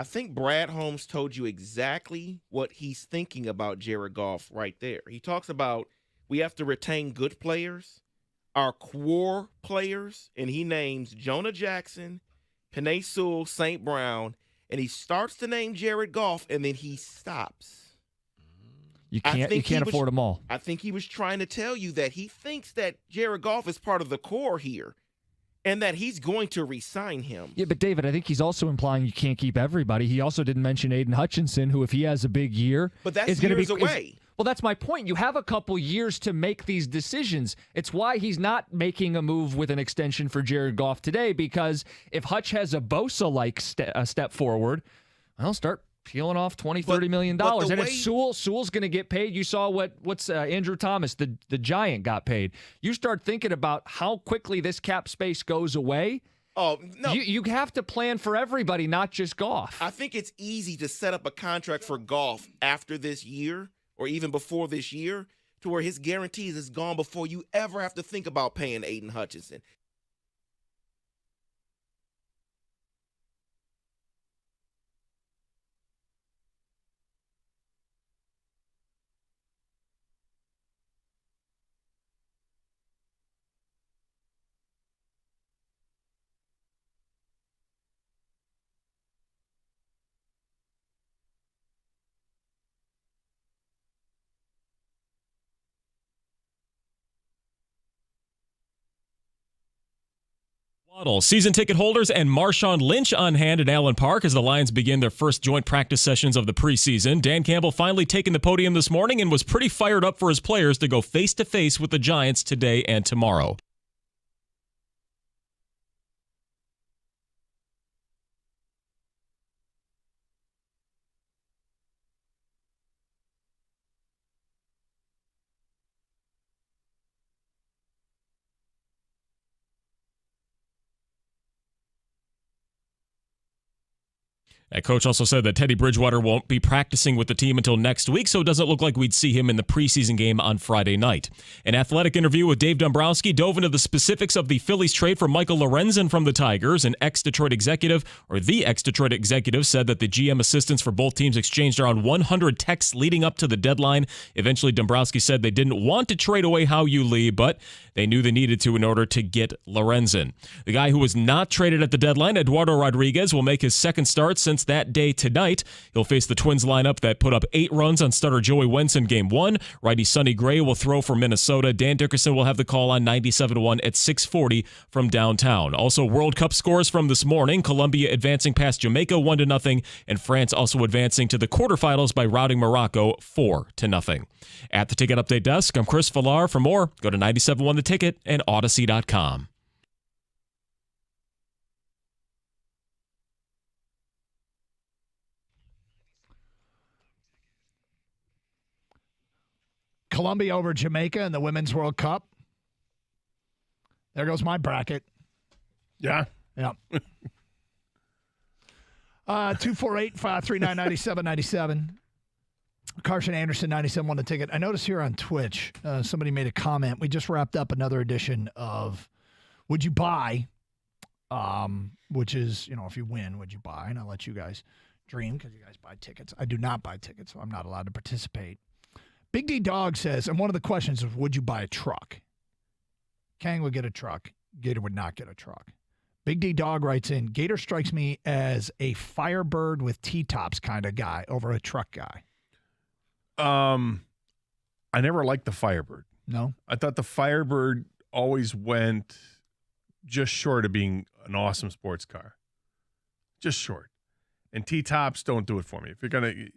I think Brad Holmes told you exactly what he's thinking about Jared Goff right there. He talks about we have to retain good players, our core players, and he names Jonah Jackson, Penei Sewell, St. Brown, and he starts to name Jared Goff, and then he stops. You can't afford them all. I think he was trying to tell you that he thinks that Jared Goff is part of the core here. and that he's going to re-sign him. Yeah, but David, I think he's also implying you can't keep everybody. He also didn't mention Aiden Hutchinson, who, if he has a big year, But that's is going to years be away. Well, that's my point. You have a couple years to make these decisions. It's why he's not making a move with an extension for Jared Goff today, because if Hutch has a Bosa-like step forward, I'll start peeling off $20-30 million. And it's Sewell's going to get paid. You saw what's Andrew Thomas, the Giant, got paid. You start thinking about how quickly this cap space goes away. Oh, no. You have to plan for everybody, not just Goff. I think it's easy to set up a contract for Goff after this year or even before this year to where his guarantees is gone before you ever have to think about paying Aiden Hutchinson. Season ticket holders and Marshawn Lynch on hand at Allen Park as the Lions begin their first joint practice sessions of the preseason. Dan Campbell finally taking the podium this morning and was pretty fired up for his players to go face-to-face with the Giants today and tomorrow. That coach also said that Teddy Bridgewater won't be practicing with the team until next week, so it doesn't look like we'd see him in the preseason game on Friday night. An Athletic interview with Dave Dombrowski dove into the specifics of the Phillies trade for Michael Lorenzen from the Tigers. The ex-Detroit executive said that the GM assistants for both teams exchanged around 100 texts leading up to the deadline. Eventually, Dombrowski said they didn't want to trade away Hao-Yu Lee, but they knew they needed to in order to get Lorenzen. The guy who was not traded at the deadline, Eduardo Rodriguez, will make his second start since that day tonight. He'll face the Twins lineup that put up 8 runs on starter Joey Wentz in Game 1. Righty Sonny Gray will throw for Minnesota. Dan Dickerson will have the call on 97.1 at 6:40 from downtown. Also, World Cup scores from this morning. Colombia advancing past Jamaica 1-0, and France also advancing to the quarterfinals by routing Morocco 4-0. At the Ticket Update Desk, I'm Chris Villar. For more, go to 97.1 The Ticket and Odyssey.com. Colombia over Jamaica in the Women's World Cup. There goes my bracket. Yeah. Yeah. 248-539-9797. Carson Anderson, 97 won the ticket. I noticed here on Twitch, somebody made a comment. We just wrapped up another edition of Would You Buy? Which is, if you win, would you buy? And I'll let you guys dream because you guys buy tickets. I do not buy tickets, so I'm not allowed to participate. Big D Dog says, and one of the questions is, would you buy a truck? Kang would get a truck. Gator would not get a truck. Big D Dog writes in, Gator strikes me as a Firebird with T-tops kind of guy over a truck guy. I never liked the Firebird. No? I thought the Firebird always went just short of being an awesome sports car. Just short. And T-tops don't do it for me. If you're going to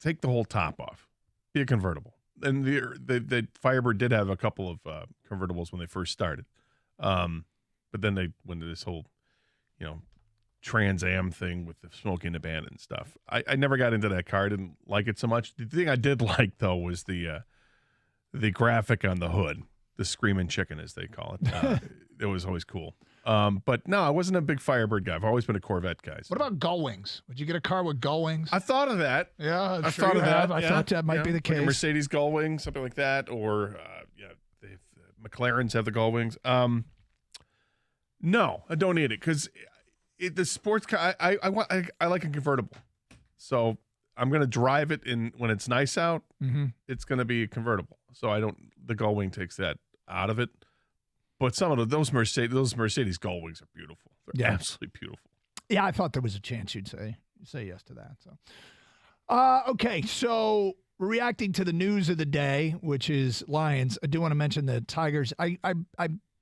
take the whole top off, be a convertible. And the Firebird did have a couple of convertibles when they first started. But then they went to this whole, Trans Am thing with the smoking the band and stuff. I never got into that car. I didn't like it so much. The thing I did like, though, was the graphic on the hood, the screaming chicken, as they call it. It was always cool. But no, I wasn't a big Firebird guy. I've always been a Corvette guy. So. What about gull wings? Would you get a car with gull wings? I thought of that. Yeah, I thought of that. I thought that might be the case. Like a Mercedes gull wing, something like that, or McLarens have the gull wings. No, I don't need it because the sports car. I like a convertible, so I'm going to drive it when it's nice out. Mm-hmm. It's going to be a convertible, so I don't. The gull wing takes that out of it. But some of those Mercedes gull wings are beautiful. They're absolutely beautiful. Yeah, I thought there was a chance you'd say yes to that. So, okay, so we're reacting to the news of the day, which is Lions. I do want to mention the Tigers. I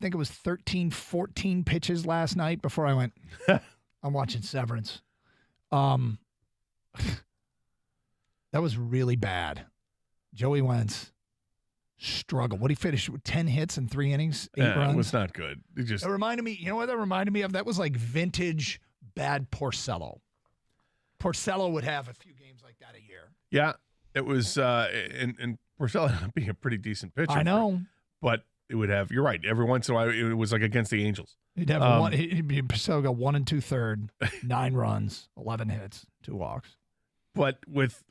think it was 13, 14 pitches last night before I went, I'm watching Severance. That was really bad. Joey Wentz struggled. What he finished with 10 hits in 3 innings, 8 runs. It was not good. It reminded me, you know what that reminded me of? That was like vintage bad Porcello. Porcello would have a few games like that a year. Yeah, it was, and Porcello being a pretty decent pitcher. I know. But it would have, you're right, every once in a while, it was like against the Angels. He'd have Porcello go 1 2/3, 9 runs, 11 hits, 2 walks. But with,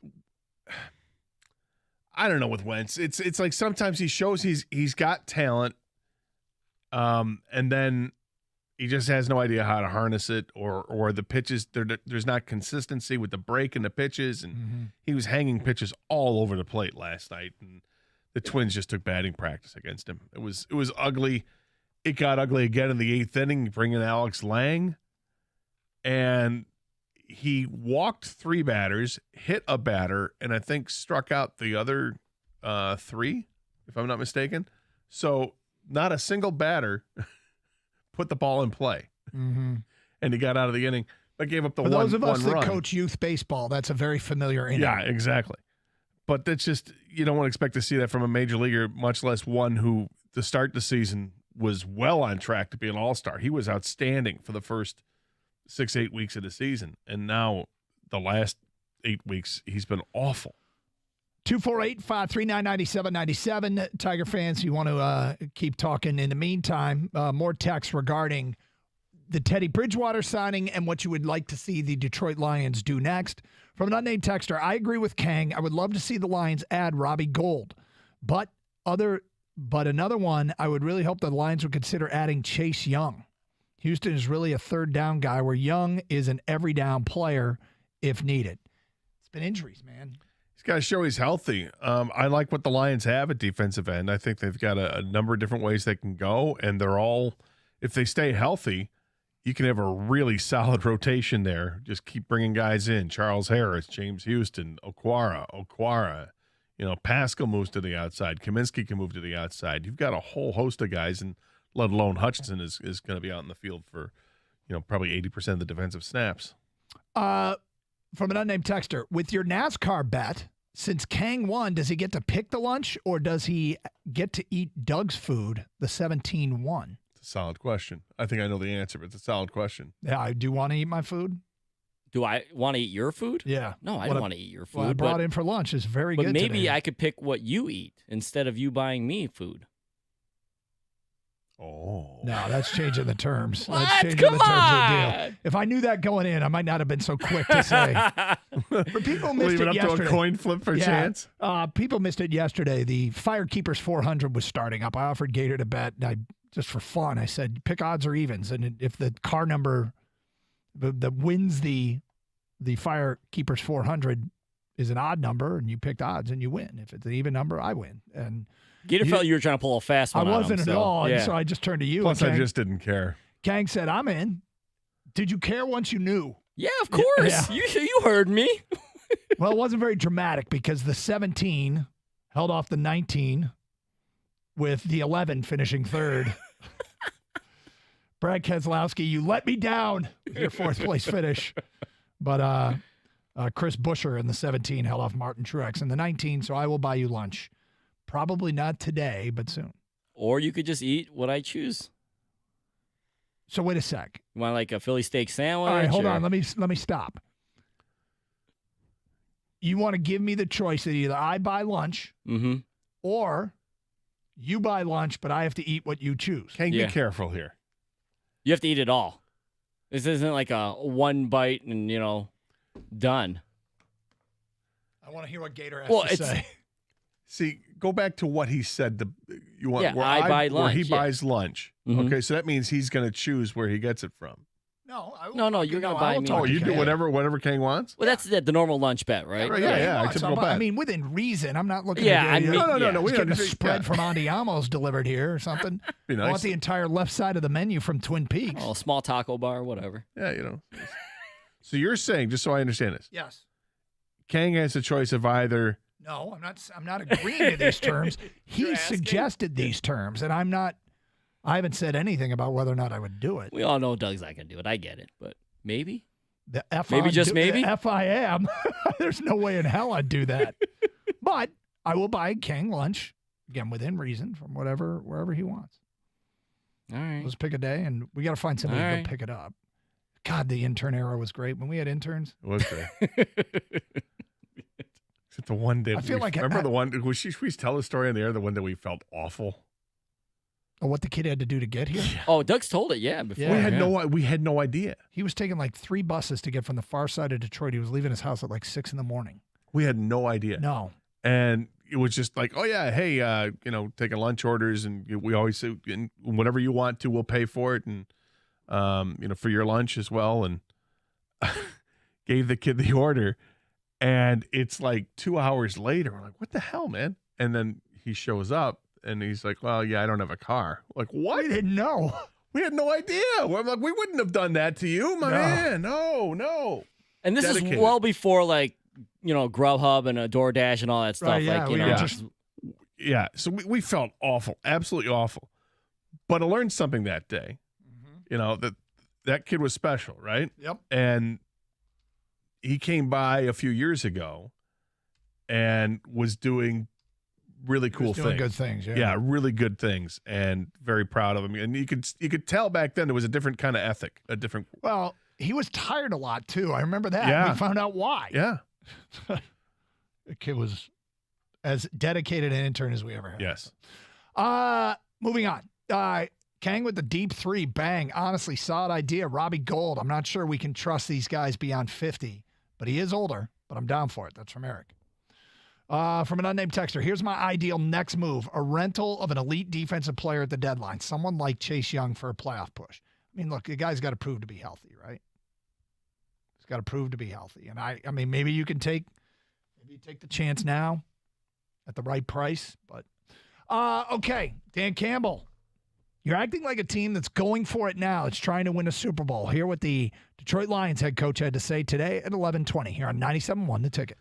I don't know, with Wentz, it's like sometimes he shows he's got talent, and then he just has no idea how to harness it, or the pitches, there's not consistency with the break and the pitches, and he was hanging pitches all over the plate last night, and the Twins just took batting practice against him. It was ugly. It got ugly again in the 8th inning, bringing Alex Lang, and he walked 3 batters, hit a batter, and I think struck out the other 3, if I'm not mistaken. So not a single batter put the ball in play, and he got out of the inning, but gave up the one run. For those of us that coach youth baseball, that's a very familiar inning. Yeah, exactly. But that's just, you don't want to expect to see that from a major leaguer, much less one who, to start the season, was well on track to be an all-star. He was outstanding for the first 6-8 weeks of the season, and now the last 8 weeks, he's been awful. 248-539-9797. Tiger fans, you want to keep talking. In the meantime, more texts regarding the Teddy Bridgewater signing and what you would like to see the Detroit Lions do next. From an unnamed texter, I agree with Kang. I would love to see the Lions add Robbie Gould. But another one, I would really hope the Lions would consider adding Chase Young. Houston is really a third down guy where Young is an every down player if needed. It's been injuries, man. He's got to show he's healthy. I like what the Lions have at defensive end. I think they've got a number of different ways they can go, and they're all, if they stay healthy, you can have a really solid rotation there. Just keep bringing guys in. Charles Harris, James Houston, Okwara. You know, Pascal moves to the outside. Kaminsky can move to the outside. You've got a whole host of guys, and let alone Hutchinson is going to be out in the field for, probably 80% of the defensive snaps. From an unnamed texter, with your NASCAR bet, since Kang won, does he get to pick the lunch, or does he get to eat Doug's food, the 17-1? It's a solid question. I think I know the answer, but it's a solid question. Yeah, I do want to eat my food. Do I want to eat your food? Yeah. No, I don't want to eat your food. What I brought in for lunch is very good But maybe today. I could pick what you eat instead of you buying me food. Oh. No, that's changing the terms. What? That's changing Come the terms of the on! deal. If I knew that going in, I might not have been so quick to say. But people missed Leave it up yesterday. to a coin flip for chance? People missed it yesterday. The Firekeepers 400 was starting up. I offered Gator to bet, and just for fun, I said, pick odds or evens. And if the car number that wins the Firekeepers 400 is an odd number, and you picked odds, and you win. If it's an even number, I win. And Gator felt you were trying to pull a fast one. I wasn't on him, at all, yeah. and so I just turned to you. Plus, and I just didn't care. Kang said, I'm in. Did you care once you knew? Yeah, of course. Yeah. You heard me. Well, it wasn't very dramatic because the 17 held off the 19 with the 11 finishing third. Brad Keselowski, you let me down with your 4th place finish. But Chris Buescher in the 17 held off Martin Truex in the 19, so I will buy you lunch. Probably not today, but soon. Or you could just eat what I choose. So wait a sec. You want like a Philly steak sandwich? All right, hold or- on. Let me stop. You want to give me the choice that either I buy lunch or you buy lunch, but I have to eat what you choose. Can't be careful here. You have to eat it all. This isn't like a one bite and, done. I want to hear what Gator has to say. See, go back to what he said. You want Yeah, where I buy where he lunch, yeah. buys lunch. Mhm. Okay, so that means he's going to choose where he gets it from. No, you're going to buy me. Oh, you do whatever Kang wants. Well, that's the normal lunch bet, right? Yeah. Typical bet. I mean, within reason. I'm not looking Yeah, to I mean- No. We getting a understand. spread from Andiamo's delivered here or something. Be I nice. want the entire left side of the menu from Twin Peaks. Oh, small taco bar, whatever. Yeah, So you're saying, just so I understand this, Yes. Kang has a choice of either. No, I'm not agreeing to these terms. He suggested these terms, and I'm not I haven't said anything about whether or not I would do it. We all know Doug's not going to do it. I get it, but maybe. The F Maybe just maybe? The F I am. There's no way in hell I'd do that. But I will buy King lunch, again, within reason, from wherever he wants. All right. Let's pick a day, and we got to find somebody to go pick it up. God, the intern era was great when we had interns. It was great. Except the one day. I feel like remember the one. Should we tell the story on the air? The one that we felt awful. Oh, what the kid had to do to get here? Oh, Doug's told it. Yeah, before we had no idea. He was taking like 3 buses to get from the far side of Detroit. He was leaving his house at like 6 a.m. We had no idea. No. And it was just like, oh yeah, hey, taking lunch orders, and we always say, whatever you want to, we'll pay for it, and for your lunch as well. And gave the kid the order, and it's like 2 hours later, we're like, what the hell, man? And then he shows up, and he's like, well, yeah, I don't have a car. Like, what? We didn't know. We had no idea. We're like, we wouldn't have done that to you, my man. No. And this is well before Grubhub and a DoorDash and all that stuff. Right, yeah, So we felt awful, absolutely awful. But I learned something that day. That kid was special, right? Yep. And he came by a few years ago and was doing really cool things. Good things, yeah. Yeah, really good things, and very proud of him. And you could tell back then there was a different kind of ethic, Well, he was tired a lot too. I remember that. Yeah. We found out why. Yeah. The kid was as dedicated an intern as we ever had. Yes. Moving on. Kang with the deep 3, bang. Honestly, solid idea. Robbie Gold. I'm not sure we can trust these guys beyond 50, but he is older, but I'm down for it. That's from Eric. From an unnamed texter, here's my ideal next move. A rental of an elite defensive player at the deadline. Someone like Chase Young for a playoff push. I mean, look, the guy's got to prove to be healthy, right? He's got to prove to be healthy. And I mean, maybe you take the chance now at the right price. But, okay, Dan Campbell. You're acting like a team that's going for it now. It's trying to win a Super Bowl. Hear what the Detroit Lions head coach had to say today at 11:20 here on 97.1 The Ticket.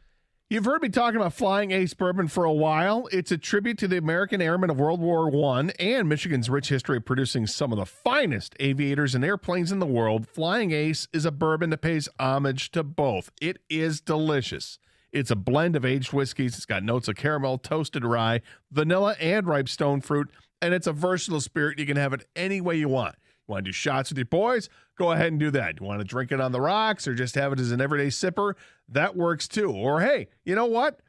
You've heard me talking about Flying Ace Bourbon for a while. It's a tribute to the American airmen of World War I and Michigan's rich history of producing some of the finest aviators and airplanes in the world. Flying Ace is a bourbon that pays homage to both. It is delicious. It's a blend of aged whiskeys. It's got notes of caramel, toasted rye, vanilla, and ripe stone fruit. And it's a versatile spirit. You can have it any way you want. You want to do shots with your boys? Go ahead and do that. You want to drink it on the rocks or just have it as an everyday sipper? That works too. Or, hey, you know what?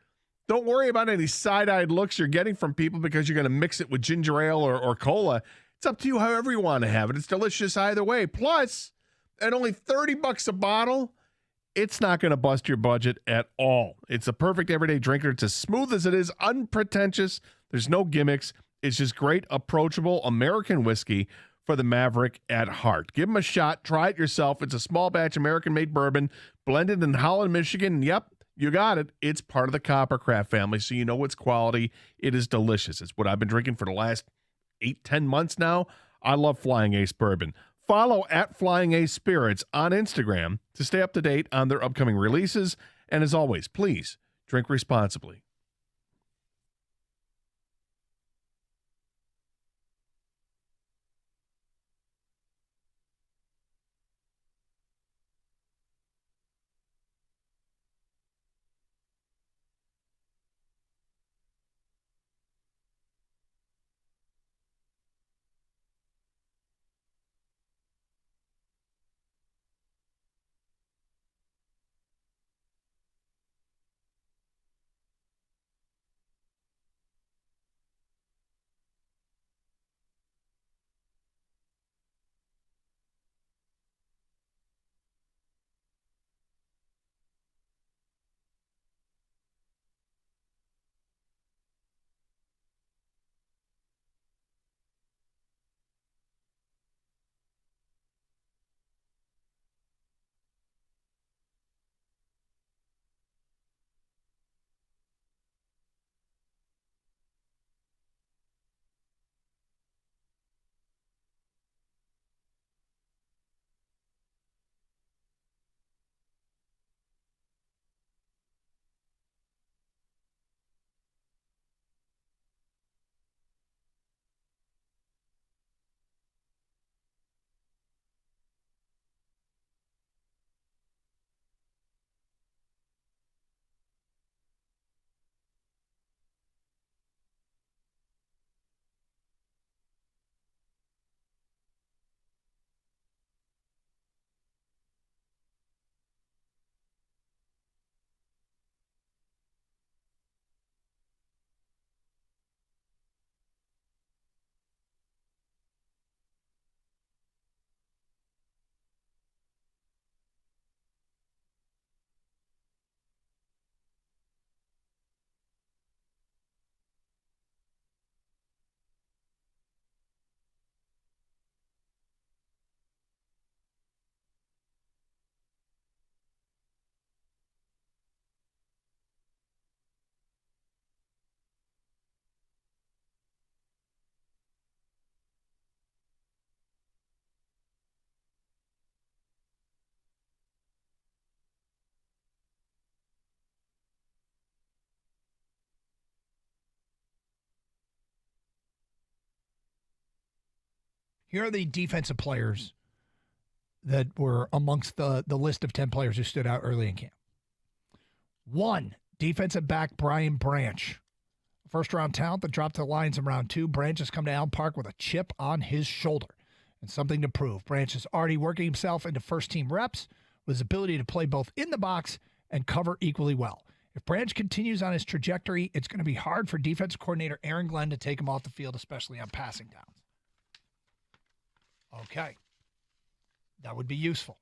Don't worry about any side-eyed looks you're getting from people because you're going to mix it with ginger ale or cola. It's up to you however you want to have it. It's delicious either way. Plus, at only $30 a bottle, it's not going to bust your budget at all. It's a perfect everyday drinker. It's as smooth as it is unpretentious. There's no gimmicks. It's just great, approachable American whiskey for the Maverick at heart. Give them a shot. Try it yourself. It's a small batch American-made bourbon blended in Holland, Michigan. And yep, you got it. It's part of the Coppercraft family, so you know it's quality. It is delicious. It's what I've been drinking for the last 8-10 months now. I love Flying Ace Bourbon. Follow at Flying Ace Spirits on Instagram to stay up to date on their upcoming releases. And as always, please drink responsibly. Here are the defensive players that were amongst the list of 10 players who stood out early in camp. 1, defensive back Brian Branch. First-round talent that dropped to the Lions in round 2. Branch has come to Allen Park with a chip on his shoulder and something to prove. Branch is already working himself into first-team reps with his ability to play both in the box and cover equally well. If Branch continues on his trajectory, it's going to be hard for defensive coordinator Aaron Glenn to take him off the field, especially on passing downs. Okay. That would be useful.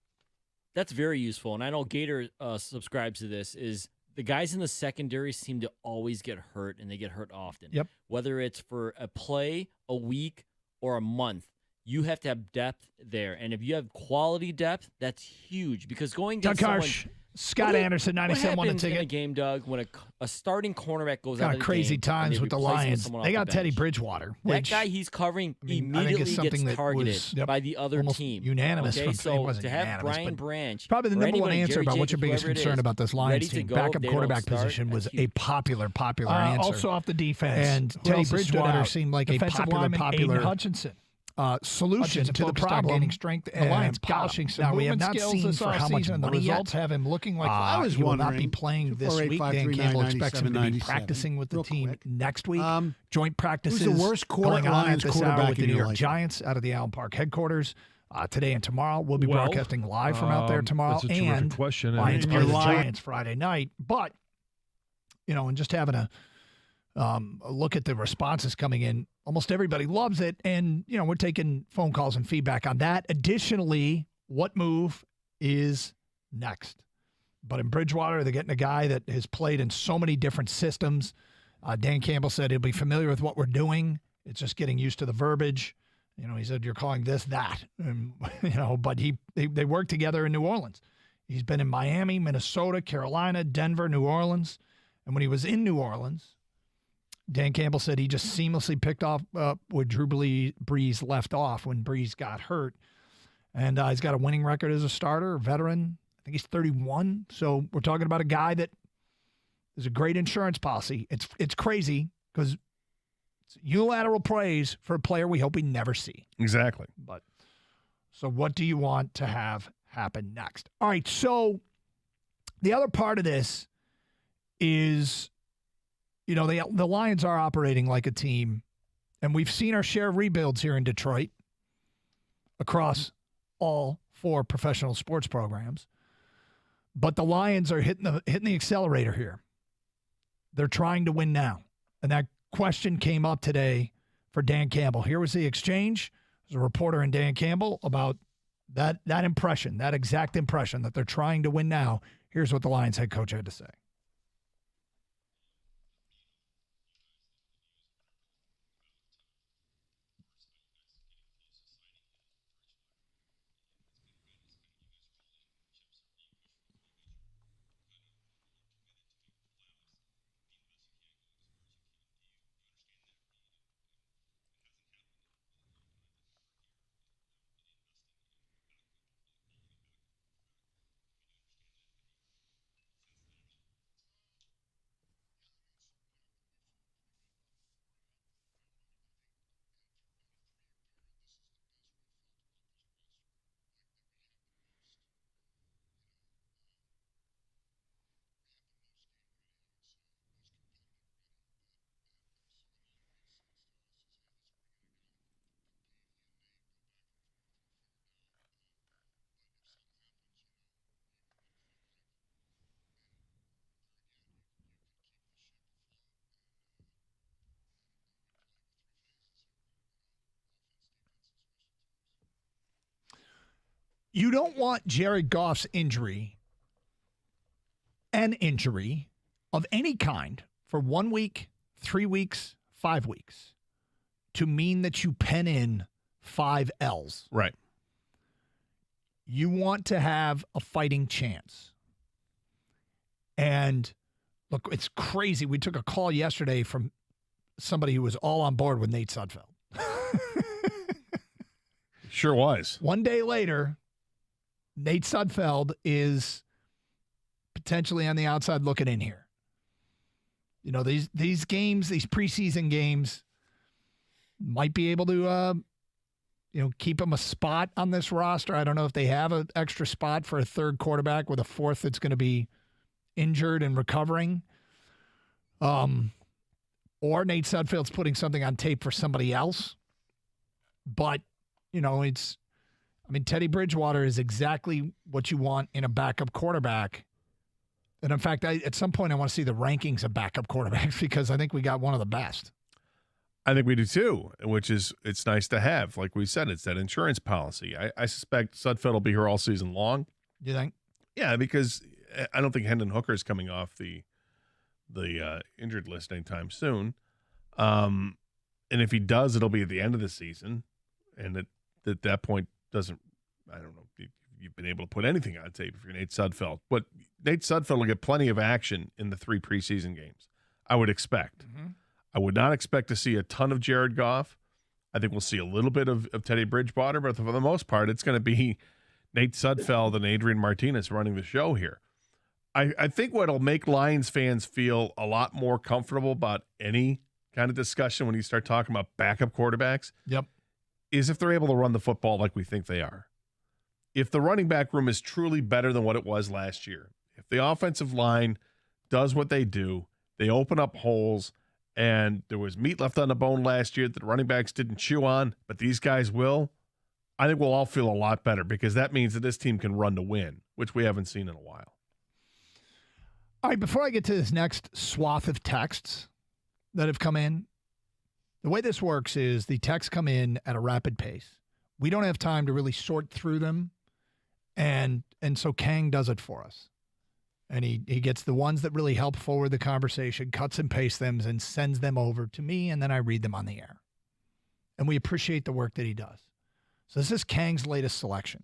That's very useful. And I know Gator subscribes to this, is the guys in the secondary seem to always get hurt, and they get hurt often. Yep. Whether it's for a play, a week, or a month, you have to have depth there. And if you have quality depth, that's huge. Because going against Doug Karsh, Scott Anderson, 97 won the ticket. What happens in a game, Doug, when a starting cornerback goes Kind out of of crazy the game times with the Lions. They got Teddy Bridgewater. That guy he's covering immediately gets targeted by the other team. Unanimous. Okay, from, so to have Brian Branch, probably the number one answer Jerry about what's your Jacobs, biggest concern about this Lions team. Backup quarterback position was a popular answer. Also off the defense. And Teddy Bridgewater seemed like a popular Hutchinson. Solution to the problem. Gaining strength and Lions polishing some we have not seen for how much money the results have him looking like I was he will not wondering, be playing this week. Dan Campbell expects him to be practicing with the team next week. Joint practices who's the worst going on at this hour with the New York life? Giants out of the Allen Park headquarters. Today and tomorrow, we'll be broadcasting live from out there tomorrow. That's a terrific and question. Lions play the Giants Friday night. But, and just having a look at the responses coming in, almost everybody loves it. And, we're taking phone calls and feedback on that. Additionally, what move is next? But in Bridgewater, they're getting a guy that has played in so many different systems. Dan Campbell said he'll be familiar with what we're doing. It's just getting used to the verbiage. He said, you're calling this that. And, but they work together in New Orleans. He's been in Miami, Minnesota, Carolina, Denver, New Orleans. And when he was in New Orleans, Dan Campbell said he just seamlessly picked off where Drew Brees left off when Brees got hurt. And he's got a winning record as a starter, a veteran. I think he's 31. So we're talking about a guy that is a great insurance policy. It's crazy because it's unilateral praise for a player we hope we never see. Exactly. But so what do you want to have happen next? All right, so the other part of this is, the Lions are operating like a team, and we've seen our share of rebuilds here in Detroit across all 4 professional sports programs. But the Lions are hitting the accelerator here. They're trying to win now. And that question came up today for Dan Campbell. Here was the exchange. There's a reporter and Dan Campbell about that impression, that exact impression that they're trying to win now. Here's what the Lions head coach had to say. You don't want Jared Goff's an injury of any kind for 1 week, 3 weeks, 5 weeks to mean that you pen in 5 L's. Right. You want to have a fighting chance. And look, it's crazy. We took a call yesterday from somebody who was all on board with Nate Sudfeld. Sure was. One day later, Nate Sudfeld is potentially on the outside looking in here. These games, these preseason games, might be able to keep him a spot on this roster. I don't know if they have an extra spot for a third quarterback with a fourth that's going to be injured and recovering. Or Nate Sudfeld's putting something on tape for somebody else. But, Teddy Bridgewater is exactly what you want in a backup quarterback. And in fact, at some point I want to see the rankings of backup quarterbacks because I think we got one of the best. I think we do too, which is it's nice to have. Like we said, it's that insurance policy. I suspect Sudfeld will be here all season long. You think? Yeah, because I don't think Hendon Hooker is coming off the injured list anytime soon. And if he does, it'll be at the end of the season. And at that point, I don't know if you've been able to put anything on tape if you're Nate Sudfeld. But Nate Sudfeld will get plenty of action in the 3 preseason games, I would expect. Mm-hmm. I would not expect to see a ton of Jared Goff. I think we'll see a little bit of Teddy Bridgewater, but for the most part, it's going to be Nate Sudfeld and Adrian Martinez running the show here. I think what'll make Lions fans feel a lot more comfortable about any kind of discussion when you start talking about backup quarterbacks is if they're able to run the football like we think they are. If the running back room is truly better than what it was last year, if the offensive line does what they do, they open up holes, and there was meat left on the bone last year that the running backs didn't chew on, but these guys will, I think we'll all feel a lot better because that means that this team can run to win, which we haven't seen in a while. All right, before I get to this next swath of texts that have come in, the way this works is the texts come in at a rapid pace. We don't have time to really sort through them, and so Kang does it for us. And he gets the ones that really help forward the conversation, cuts and pastes them, and sends them over to me, and then I read them on the air. And we appreciate the work that he does. So this is Kang's latest selection.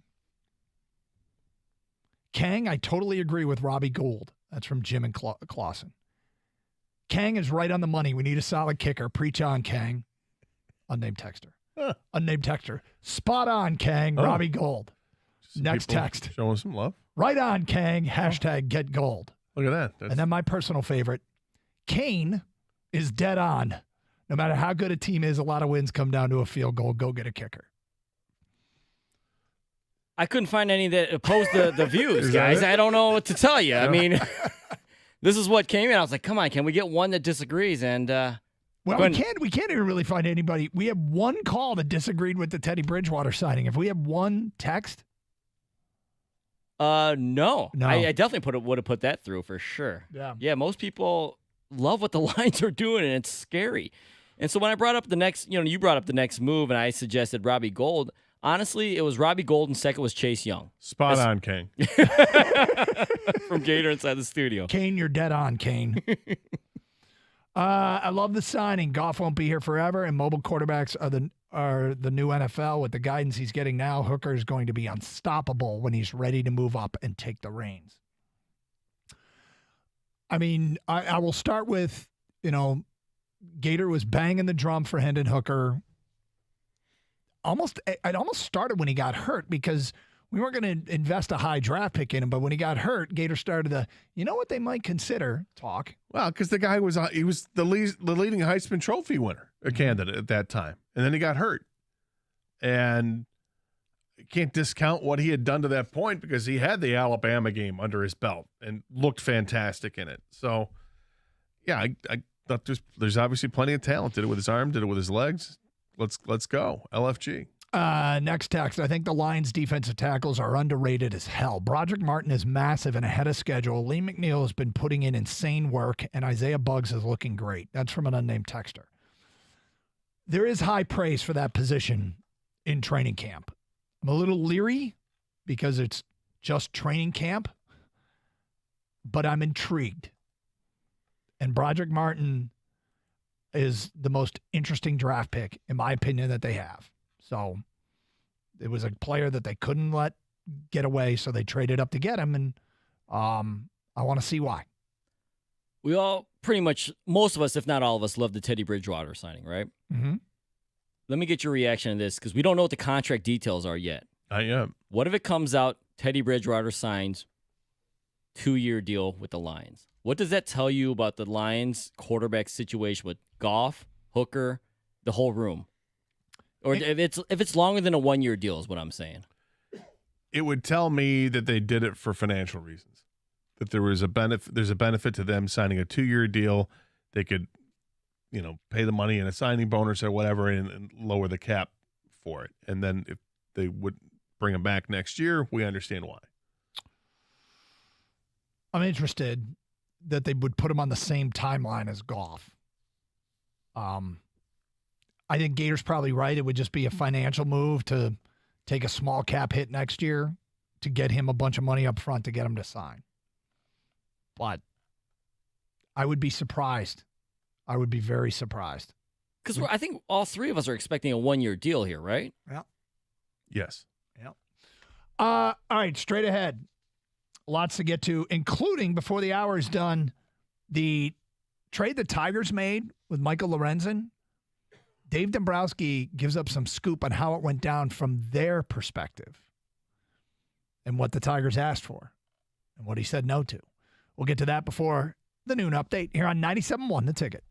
Kang, I totally agree with Robbie Gould. That's from Jim and Clausen. Kang is right on the money. We need a solid kicker. Preach on, Kang. Unnamed texter. Unnamed texter. Spot on, Kang. Robbie Gould. Next text. Showing some love. Right on, Kang. Hashtag get gold. Look at that. And then my personal favorite. Kane is dead on. No matter how good a team is, a lot of wins come down to a field goal. Go get a kicker. I couldn't find any that opposed the views, guys. I don't know what to tell you. I mean, this is what came in. I was like, come on, can we get one that disagrees? And well, we can't even really find anybody. We have one call that disagreed with the Teddy Bridgewater signing. If we have one text. No. I definitely would have put that through for sure. Yeah. Most people love what the Lions are doing, and it's scary. And so when I brought up the next, you brought up the next move, and I suggested Robbie Gould. Honestly, it was Robbie Gould, and second was Chase Young. Spot on, Kane. From Gator inside the studio. Kane, you're dead on, Kane. I love the signing. Goff won't be here forever, and mobile quarterbacks are the new NFL. With the guidance he's getting now, Hooker is going to be unstoppable when he's ready to move up and take the reins. I mean, I will start with, Gator was banging the drum for Hendon Hooker. It almost started when he got hurt because we weren't going to invest a high draft pick in him. But when he got hurt, Gator started what they might consider talk. Well, because the guy was the leading Heisman Trophy winner, a candidate at that time. And then he got hurt. And you can't discount what he had done to that point because he had the Alabama game under his belt and looked fantastic in it. So, yeah, I thought there's obviously plenty of talent. Did it with his arm, did it with his legs. Let's go. LFG. Next text. I think the Lions' defensive tackles are underrated as hell. Broderick Martin is massive and ahead of schedule. Lee McNeil has been putting in insane work, and Isaiah Buggs is looking great. That's from an unnamed texter. There is high praise for that position in training camp. I'm a little leery because it's just training camp, but I'm intrigued. And Broderick Martin is the most interesting draft pick, in my opinion, that they have. So it was a player that they couldn't let get away, so they traded up to get him, and I want to see why. We all pretty much, most of us, if not all of us, love the Teddy Bridgewater signing, right? Mm-hmm. Let me get your reaction to this, because we don't know what the contract details are yet. I am. What if it comes out Teddy Bridgewater signs 2-year deal with the Lions? What does that tell you about the Lions quarterback situation with Goff, Hooker, the whole room? Or if it's longer than a 1-year deal is what I'm saying. It would tell me that they did it for financial reasons. That there's a benefit to them signing a 2-year deal. They could, pay the money in a signing bonus or whatever and lower the cap for it. And then if they would bring him back next year, we understand why. I'm interested that they would put him on the same timeline as Goff. I think Gator's probably right. It would just be a financial move to take a small cap hit next year to get him a bunch of money up front to get him to sign. But I would be surprised. I would be very surprised. Because I think all three of us are expecting a 1-year deal here, right? Yeah. Yes. Yeah. All right, straight ahead. Lots to get to, including, before the hour is done, the trade the Tigers made with Michael Lorenzen. Dave Dombrowski gives up some scoop on how it went down from their perspective and what the Tigers asked for and what he said no to. We'll get to that before the noon update here on 97.1 The Ticket.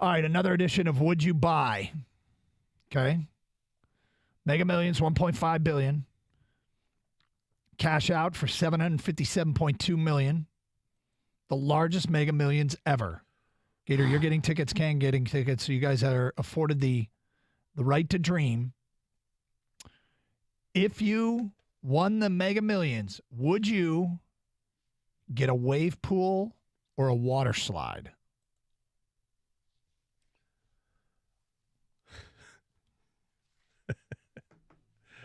All right, another edition of Would You Buy? Okay. Mega Millions, $1.5 billion. Cash out for $757.2 million. the largest Mega Millions ever. Gator, you're getting tickets, Kang getting tickets, so you guys are afforded the right to dream. If you won the Mega Millions, would you get a wave pool or a water slide?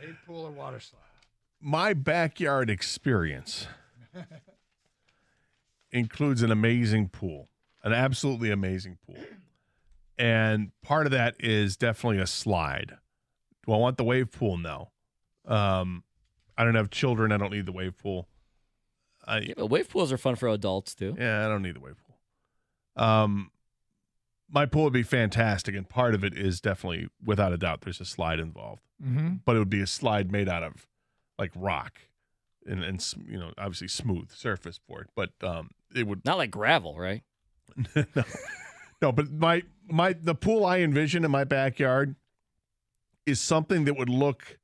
Wave pool or water slide? My backyard experience includes an amazing pool, an absolutely amazing pool. And part of that is definitely a slide. Do I want the wave pool? No. I don't have children. I don't need the wave pool. But wave pools are fun for adults, too. Yeah, I don't need the wave pool. My pool would be fantastic, and part of it is definitely, without a doubt, there's a slide involved. Mm-hmm. But it would be a slide made out of, like, rock and obviously smooth surface for it. But it would... Not like gravel, right? No, but the pool I envision in my backyard is something that would look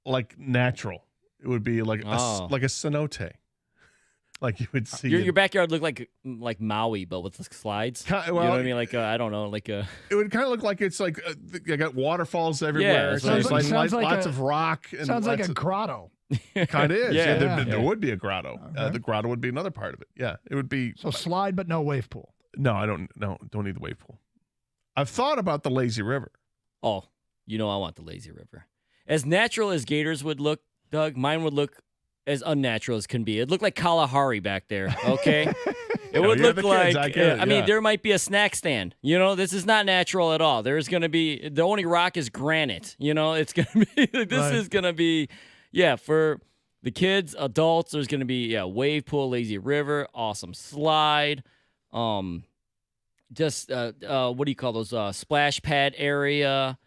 like natural. It would be like a cenote, like you would see. Your backyard look like Maui, but with the slides. You know what I mean? Like I don't know, like a. It would kind of look like it's like I got waterfalls everywhere. Yeah, lots of rock. And sounds like a grotto. Kind of is. Yeah. There would be a grotto. The grotto would be another part of it. Yeah, it would be. So slide, but no wave pool. No, I don't. No, don't need the wave pool. I've thought about the lazy river. Oh, I want the lazy river. As natural as gators would look, Doug, mine would look as unnatural as can be. It'd look like Kalahari back there, okay? It would look like, I mean, there might be a snack stand. This is not natural at all. There's going to be, the only rock is granite. It's going to be, is going to be, for the kids, adults, there's going to be, wave pool, lazy river, awesome slide. What do you call those? Splash pad area.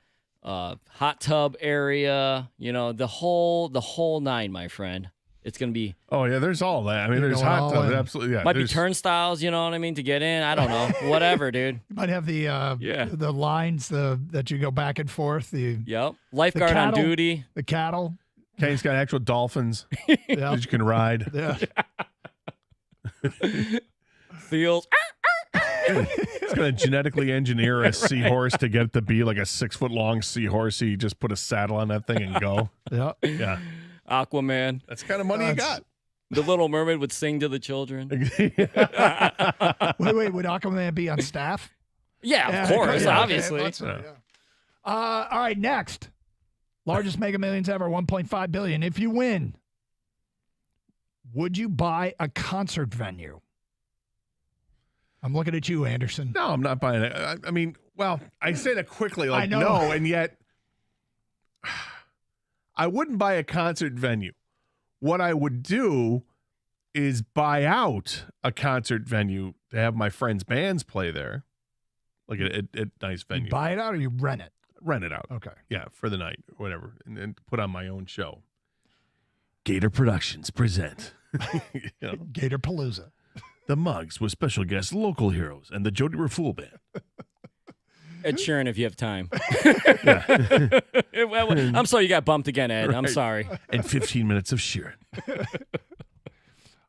Hot tub area, the whole nine, my friend. It's gonna be. Oh yeah, there's all that. I mean, there's hot tubs, absolutely. Yeah, might be turnstiles. You know what I mean, to get in. I don't know, whatever, dude. You might have the lines that you go back and forth. Lifeguard the cattle, on duty. The cattle. Kane's got actual dolphins that you can ride. Yeah. Seals. It's going to genetically engineer a seahorse to get it to be like a 6-foot-long seahorse. So you just put a saddle on that thing and go. Yeah. Aquaman. That's the kind of money you got. The Little Mermaid would sing to the children. Wait. Would Aquaman be on staff? Yeah, of course, obviously. All right, next. Largest Mega Millions ever, $1.5 billion. If you win, would you buy a concert venue? I'm looking at you, Anderson. No, I'm not buying it. I mean, well, I say that quickly, like no, and yet I wouldn't buy a concert venue. What I would do is buy out a concert venue to have my friends' bands play there, like a nice venue. You buy it out or you rent it? Rent it out. Okay. Yeah, for the night, whatever, and put on my own show. Gator Productions present Gator Palooza. The Mugs with special guests, local heroes, and the Jody Refool Band. Ed Sheeran, if you have time. I'm sorry you got bumped again, Ed. Right. I'm sorry. And 15 minutes of Sheeran.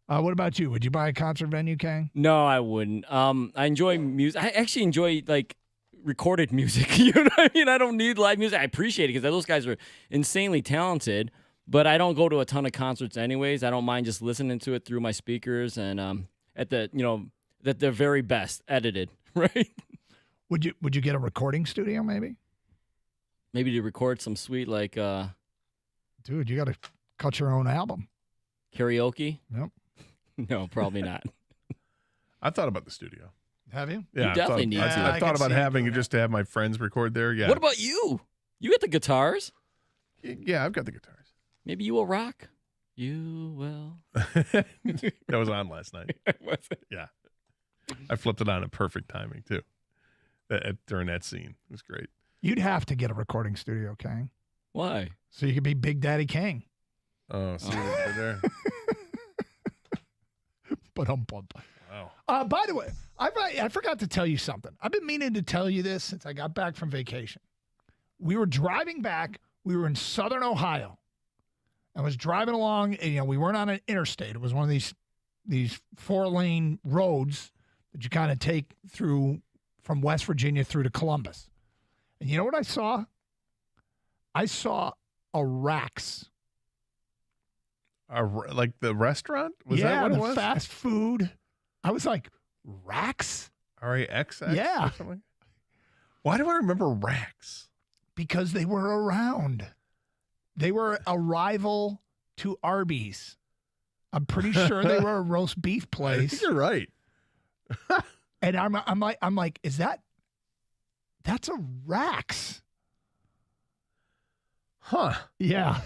What about you? Would you buy a concert venue, Kang? No, I wouldn't. I enjoy music. I actually enjoy recorded music. You know what I mean? I don't need live music. I appreciate it because those guys are insanely talented. But I don't go to a ton of concerts anyways. I don't mind just listening to it through my speakers and at the very best edited, right? Would you get a recording studio maybe? Maybe to record some sweet dude, you got to cut your own album. Karaoke? Yep. No, probably not. I thought about the studio. Have you? Yeah, you definitely need to. I thought about having it just to have my friends record there. Yeah. What about you? You got the guitars? Yeah, I've got the guitars. Maybe you will rock. You will. That was on last night. Was it? Yeah. I flipped it on at perfect timing, too, during that scene. It was great. You'd have to get a recording studio, Kang. Why? So you could be Big Daddy Kang. Oh, see right there. Wow. By the way, I forgot to tell you something. I've been meaning to tell you this since I got back from vacation. We were driving back. We were in southern Ohio. I was driving along, and, we weren't on an interstate. It was one of these these 4-lane roads that you kind of take through from West Virginia through to Columbus. And you know what I saw? I saw a Rax. Like the restaurant? Was that what it was? Fast food. I was like, Rax? R-A-X-X? Yeah. Or something? Why do I remember Rax? Because they were around. They were a rival to Arby's. I'm pretty sure they were a roast beef place. I think you're right. And I'm like, that's a Rax. Huh. Yeah.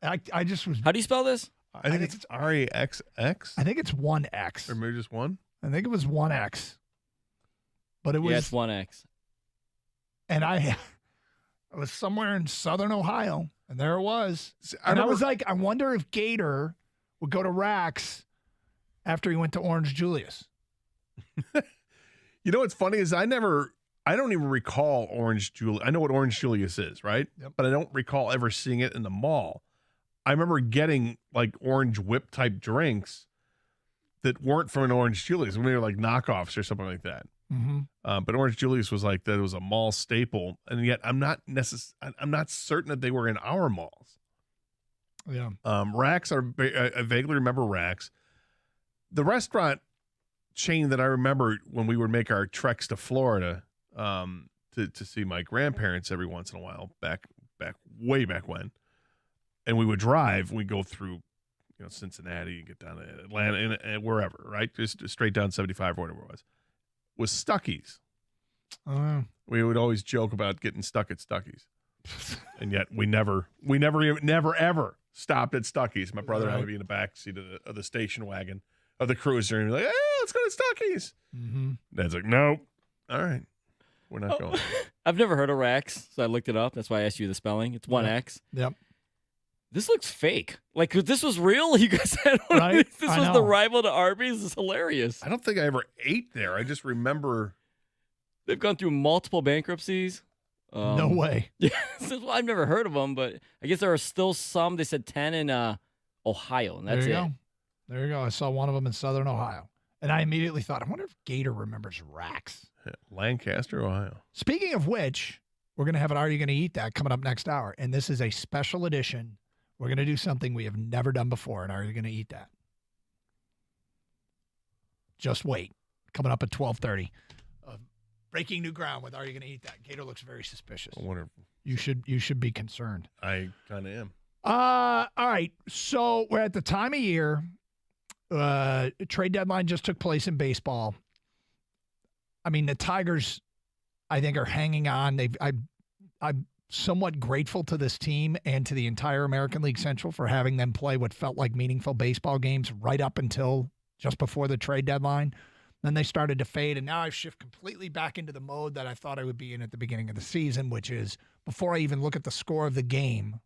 I just was. How do you spell this? I think it's R-A-X-X. I think it's 1X. Or maybe just one? I think it was 1X. But it was. Yeah, it's 1X. And I was somewhere in southern Ohio, and there it was. I was like, I wonder if Gator would go to Rax after he went to Orange Julius. You know what's funny is I don't even recall Orange Julius. I know what Orange Julius is, right? Yep. But I don't recall ever seeing it in the mall. I remember getting like orange whip type drinks that weren't from an Orange Julius. Maybe like knockoffs or something like that. Mm-hmm. But Orange Julius was like that. It was a mall staple, and yet I'm not certain that they were in our malls. Yeah. Rax are. I vaguely remember Rax. The restaurant chain that I remember when we would make our treks to Florida to see my grandparents every once in a while, way back when, and we would drive. We go through, Cincinnati and get down to Atlanta and wherever, right? Just straight down 75 or whatever it was Stuckey's. We would always joke about getting stuck at Stuckey's, and yet we never ever stopped at Stuckey's. My brother and I would be in the back seat of the station wagon of the cruiser, and be like, "Hey, let's go to Stuckey's." Mm-hmm. Dad's like, "Nope, all right, we're not going." I've never heard of Rax, so I looked it up. That's why I asked you the spelling. It's 1X. Yep. This looks fake. Like, if this was real, you guys had one Right? of these. This was the rival to Arby's. This is hilarious. I don't think I ever ate there. I just remember they've gone through multiple bankruptcies. No way. Yeah, well, I've never heard of them, but I guess there are still some. They said 10 in Ohio, and that's there you it. go. There you go. I saw one of them in southern Ohio. And I immediately thought, I wonder if Gator remembers Rax. Lancaster, Ohio. Speaking of which, we're going to have an Are You Going to Eat That coming up next hour. And this is a special edition. We're going to do something we have never done before. And Are You Going to Eat That? Just wait. Coming up at 12:30. Breaking new ground with Are You Going to Eat That? Gator looks very suspicious. I wonder. You should be concerned. I kind of am. All right. So we're at the time of year. Trade deadline just took place in baseball. I mean, the Tigers, I think, are hanging on. I'm somewhat grateful to this team and to the entire American League Central for having them play what felt like meaningful baseball games right up until just before the trade deadline. Then they started to fade, and now I've shifted completely back into the mode that I thought I would be in at the beginning of the season, which is before I even look at the score of the game,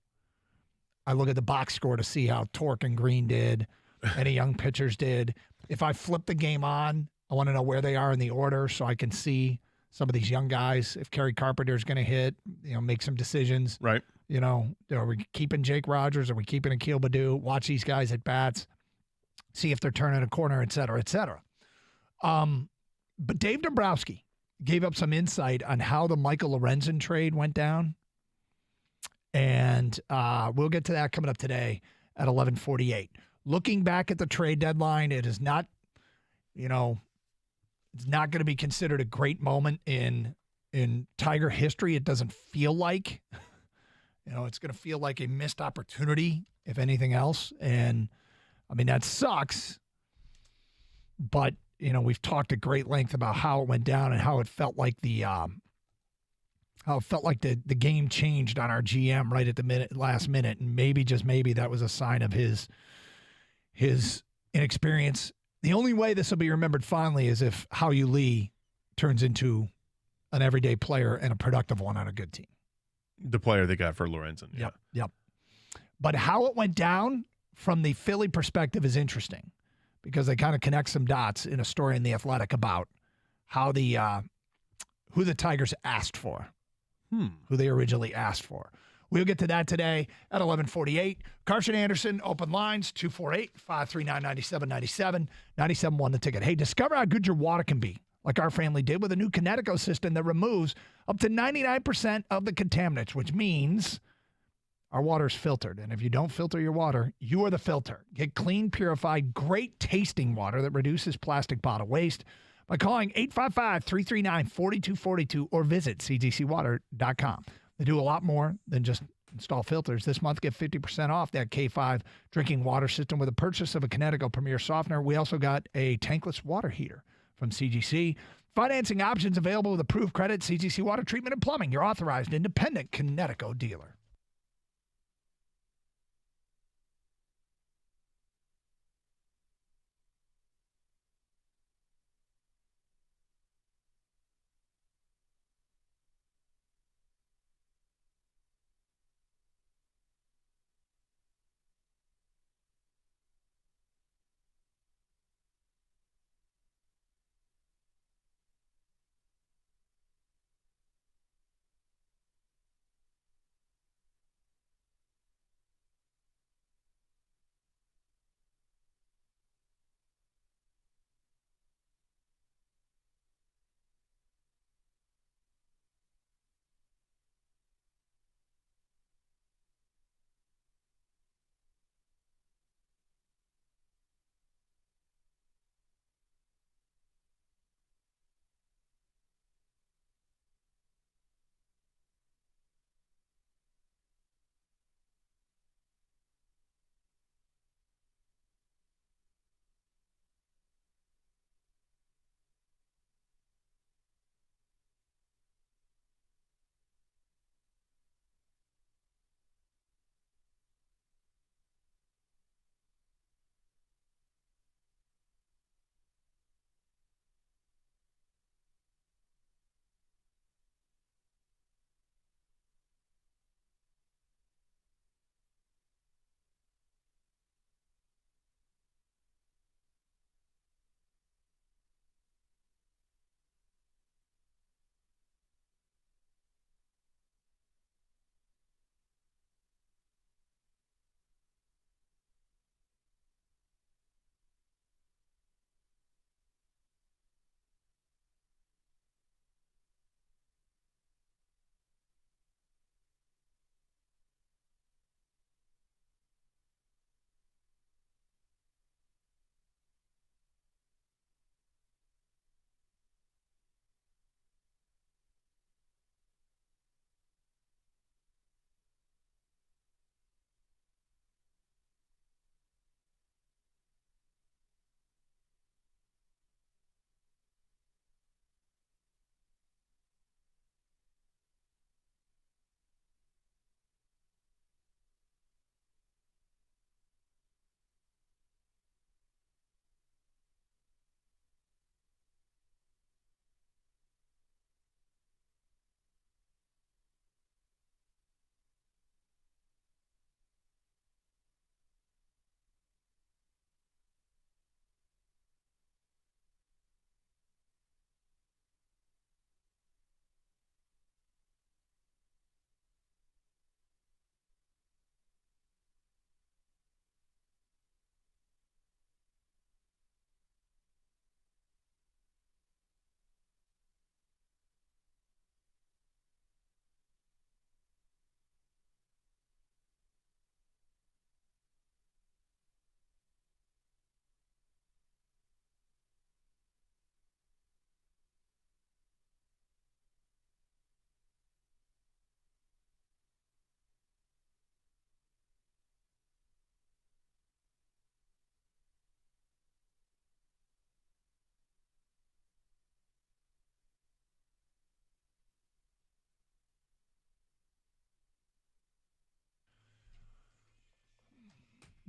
I look at the box score to see how Torque and Green did, any young pitchers did. If I flip the game on, I want to know where they are in the order so I can see some of these young guys. If Kerry Carpenter's going to hit, make some decisions. Right. Are we keeping Jake Rogers? Are we keeping Akil Baddoo? Watch these guys at bats, see if they're turning a corner, et cetera, et cetera. But Dave Dombrowski gave up some insight on how the Michael Lorenzen trade went down. And we'll get to that coming up today at 11:48. Looking back at the trade deadline, it is not, it's not going to be considered a great moment in Tiger history. It doesn't feel like, it's going to feel like a missed opportunity, if anything else. And I mean, that sucks. But, we've talked at great length about how it went down and how it felt like the game changed on our GM right at the last minute. And maybe, just maybe, that was a sign of his inexperience. The only way this will be remembered fondly is if Hao-Yu Lee turns into an everyday player and a productive one on a good team. The player they got for Lorenzen. Yeah. Yep. But how it went down from the Philly perspective is interesting because they kind of connect some dots in a story in The Athletic about how who the Tigers asked for, who they originally asked for. We'll get to that today at 11:48. Carson Anderson, open lines, 248-539-9797, 97.1 The Ticket. Hey, discover how good your water can be, like our family did with a new Kinetico system that removes up to 99% of the contaminants, which means our water is filtered. And if you don't filter your water, you are the filter. Get clean, purified, great tasting water that reduces plastic bottle waste by calling 855-339-4242 or visit cgcwater.com. They do a lot more than just install filters. This month, get 50% off that K5 drinking water system with a purchase of a Kinetico Premier Softener. We also got a tankless water heater from CGC. Financing options available with approved credit. CGC Water Treatment and Plumbing, your authorized independent Kinetico dealer.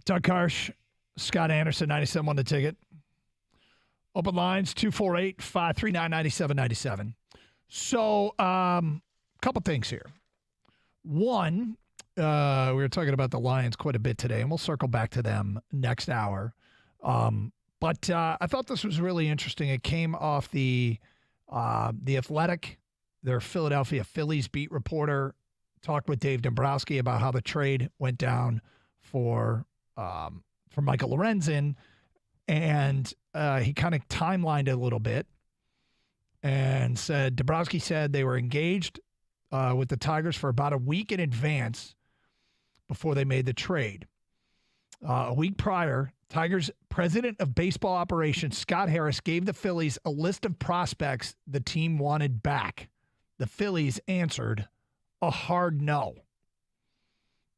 Doug Karsh, Scott Anderson, 97.1 The Ticket. Open lines, 248-539-9797. So, couple things here. One, we were talking about the Lions quite a bit today, and we'll circle back to them next hour. But I thought this was really interesting. It came off the Athletic, their Philadelphia Phillies beat reporter talked with Dave Dombrowski about how the trade went down for Michael Lorenzen, and he kind of timelined it a little bit and said Dombrowski said they were engaged with the Tigers for about a week in advance before they made the trade. A week prior, Tigers president of baseball operations Scott Harris gave the Phillies a list of prospects the team wanted back. The Phillies answered a hard no.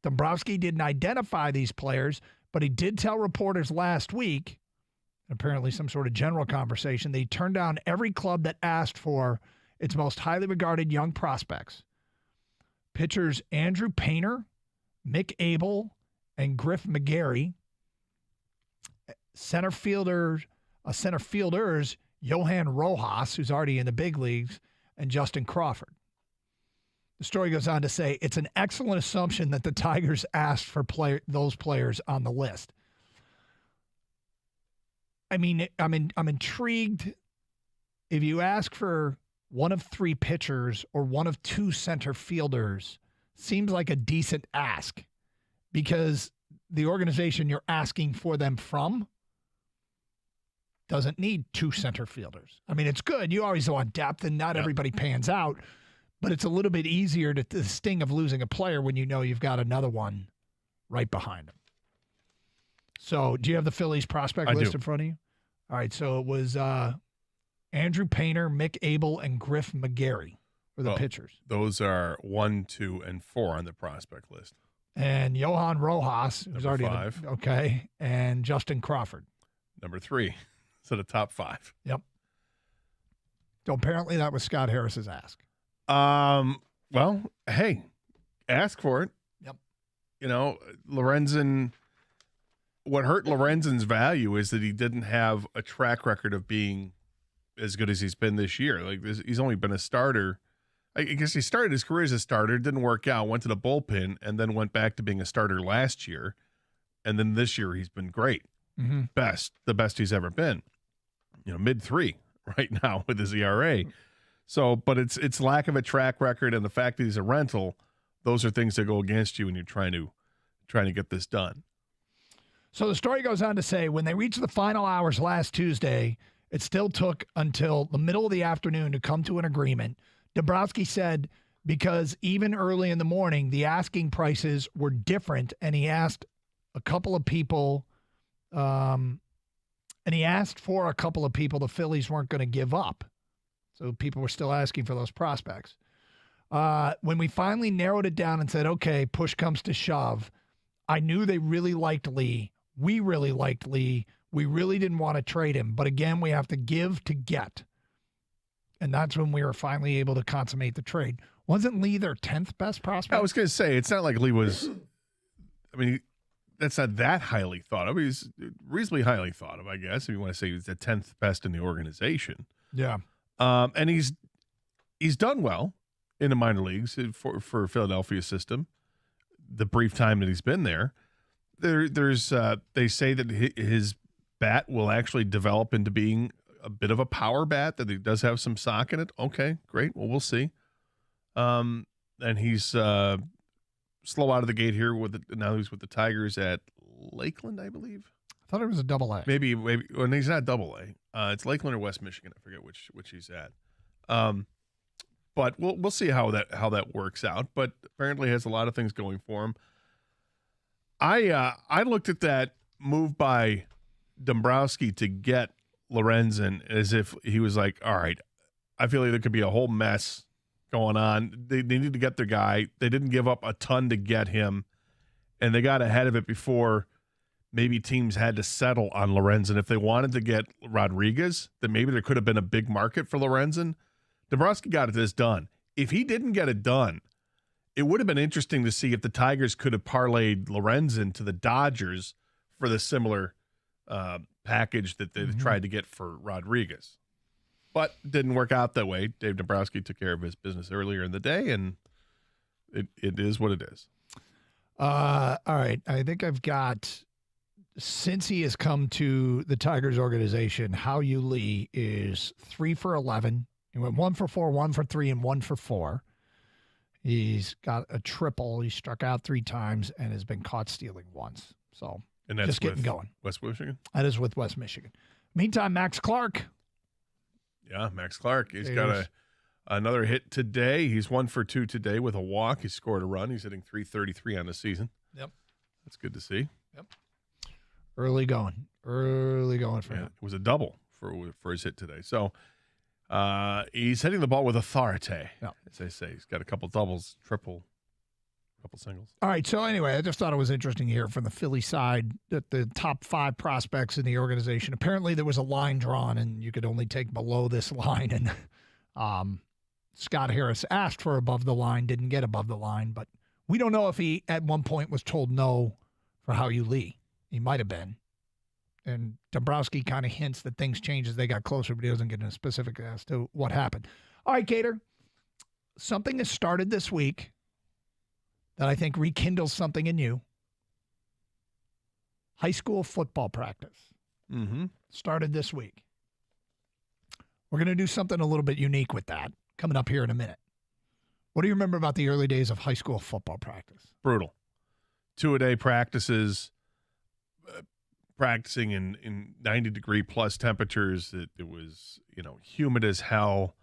Dombrowski didn't identify these players, but he did tell reporters last week, apparently some sort of general conversation, that he turned down every club that asked for its most highly regarded young prospects. Pitchers Andrew Painter, Mick Abel, and Griff McGarry. Center fielders Johan Rojas, who's already in the big leagues, and Justin Crawford. The story goes on to say it's an excellent assumption that the Tigers asked for those players on the list. I mean, I'm intrigued. If you ask for one of 3 pitchers or one of 2 center fielders, seems like a decent ask, because the organization you're asking for them from doesn't need 2 center fielders. I mean, it's good. You always want depth, and not everybody pans out, but it's a little bit easier to the sting of losing a player when you know you've got another one right behind him. So do you have the Phillies prospect list in front of you? All right, so it was Andrew Painter, Mick Abel, and Griff McGarry were the pitchers. Those are 1, 2, and 4 on the prospect list. And Johan Rojas, who's already 5. And Justin Crawford. Number 3. So the top 5. Yep. So apparently that was Scott Harris's ask. Well, hey, ask for it. Yep. You know, Lorenzen, what hurt Lorenzen's value is that he didn't have a track record of being as good as he's been this year. Like he's only been a starter. I guess he started his career as a starter, didn't work out, went to the bullpen, and then went back to being a starter last year. And then this year he's been great. Mm-hmm. The best he's ever been. You know, mid-3 right now with his ERA. So, but it's lack of a track record and the fact that he's a rental. Those are things that go against you when you're trying to get this done. So the story goes on to say when they reached the final hours last Tuesday, it still took until the middle of the afternoon to come to an agreement. Dombrowski said because even early in the morning, the asking prices were different, and he asked a couple of people, the Phillies weren't going to give up. So people were still asking for those prospects. When we finally narrowed it down and said, okay, push comes to shove, I knew they really liked Lee. We really liked Lee. We really didn't want to trade him. But again, we have to give to get. And that's when we were finally able to consummate the trade. Wasn't Lee their 10th best prospect? I was going to say, it's not like Lee was, I mean, that's not that highly thought of. He's reasonably highly thought of, I guess, if you want to say he's the 10th best in the organization. Yeah. And he's done well in the minor leagues for Philadelphia system. The brief time that he's been there, there's they say that his bat will actually develop into being a bit of a power bat, that he does have some sock in it. Okay, great. Well, we'll see. And he's slow out of the gate here now he's with the Tigers at Lakeland, I believe. I thought it was a double-A. Maybe when he's not double-A. It's Lakeland or West Michigan. I forget which he's at. But we'll see how that works out. But apparently has a lot of things going for him. I looked at that move by Dombrowski to get Lorenzen as if he was like, all right, I feel like there could be a whole mess going on. They need to get their guy. They didn't give up a ton to get him, and they got ahead of it before maybe teams had to settle on Lorenzen. If they wanted to get Rodriguez, then maybe there could have been a big market for Lorenzen. Dombrowski got this done. If he didn't get it done, it would have been interesting to see if the Tigers could have parlayed Lorenzen to the Dodgers for the similar package that they tried to get for Rodriguez. But didn't work out that way. Dave Dombrowski took care of his business earlier in the day, and it is what it is. All right. I think I've got, since he has come to the Tigers organization, Hao Yu Lee is 3 for 11. He went 1 for 4, 1 for 3, and 1 for 4. He's got a triple. He struck out 3 times and has been caught stealing once. So and that's just getting going. West Michigan? That is with West Michigan. Meantime, Max Clark. Yeah, Max Clark. He's got another hit today. He's 1 for 2 today with a walk. He scored a run. He's hitting .333 on the season. Yep. That's good to see. Yep. Early going for him. It was a double for his hit today. So he's hitting the ball with authority, as they say. He's got a couple doubles, couple singles. All right, so anyway, I just thought it was interesting here from the Philly side that the top 5 prospects in the organization, apparently there was a line drawn, and you could only take below this line. And Scott Harris asked for above the line, didn't get above the line, but we don't know if he at one point was told no for Hao-Yu Lee. He might have been. And Dombrowski kind of hints that things changed as they got closer, but he doesn't get into specific as to what happened. All right, Gator, something has started this week that I think rekindles something in you. High school football practice. Started this week. We're going to do something a little bit unique with that coming up here in a minute. What do you remember about the early days of high school football practice? Brutal. 2-a-day practices, practicing in 90-degree plus temperatures. It was, humid as hell.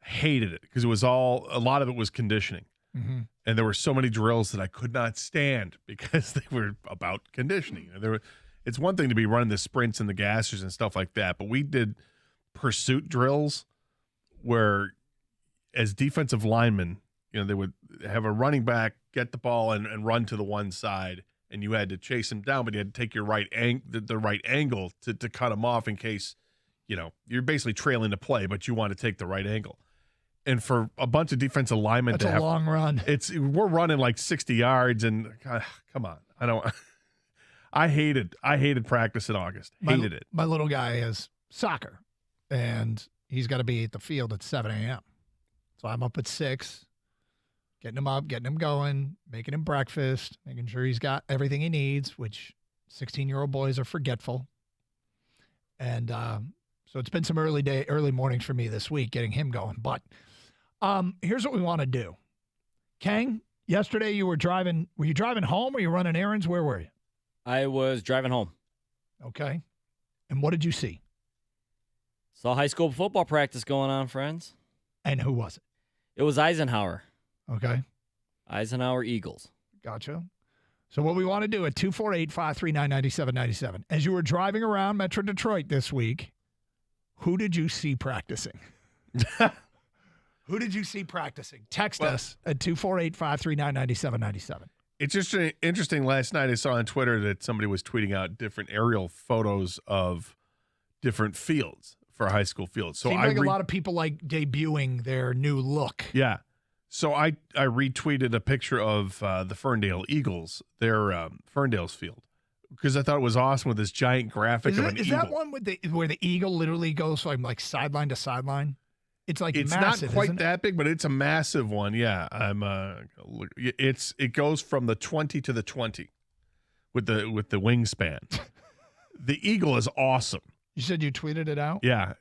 Hated it because a lot of it was conditioning. Mm-hmm. And there were so many drills that I could not stand because they were about conditioning. It's one thing to be running the sprints and the gassers and stuff like that, but we did pursuit drills where, as defensive linemen, they would have a running back get the ball and run to the one side, and you had to chase him down, but you had to take your the right angle to cut him off in case, you're basically trailing the play, but you want to take the right angle. And for a bunch of defensive linemen That's a long run. We're running like 60 yards, and come on, I hated practice in August. Hated it. My little guy has soccer, and he's got to be at the field at 7 a.m. So I'm up at 6, getting him up, getting him going, making him breakfast, making sure he's got everything he needs, which 16-year-old boys are forgetful. And so it's been some early mornings for me this week getting him going. But here's what we want to do. Kang, yesterday you were driving. Were you driving home or you running errands? Where were you? I was driving home. Okay. And what did you see? Saw high school football practice going on, friends. And who was it? It was Eisenhower. Okay. Eisenhower Eagles. Gotcha. So what we want to do at 248-539-9797, as you were driving around Metro Detroit this week, who did you see practicing? Who did you see practicing? Text us at 248-539-9797. It's just interesting. Last night I saw on Twitter that somebody was tweeting out different aerial photos of different fields for high school fields. So seems like a lot of people like debuting their new look. Yeah. So I retweeted a picture of the Ferndale Eagles, their Ferndale's field, because I thought it was awesome with this giant graphic of an eagle. Is that one where the eagle literally goes from like sideline to sideline? It's like massive. Not quite that big, but it's a massive one. Yeah, it goes from the 20 to the 20 with the wingspan. The eagle is awesome. You said you tweeted it out? Yeah.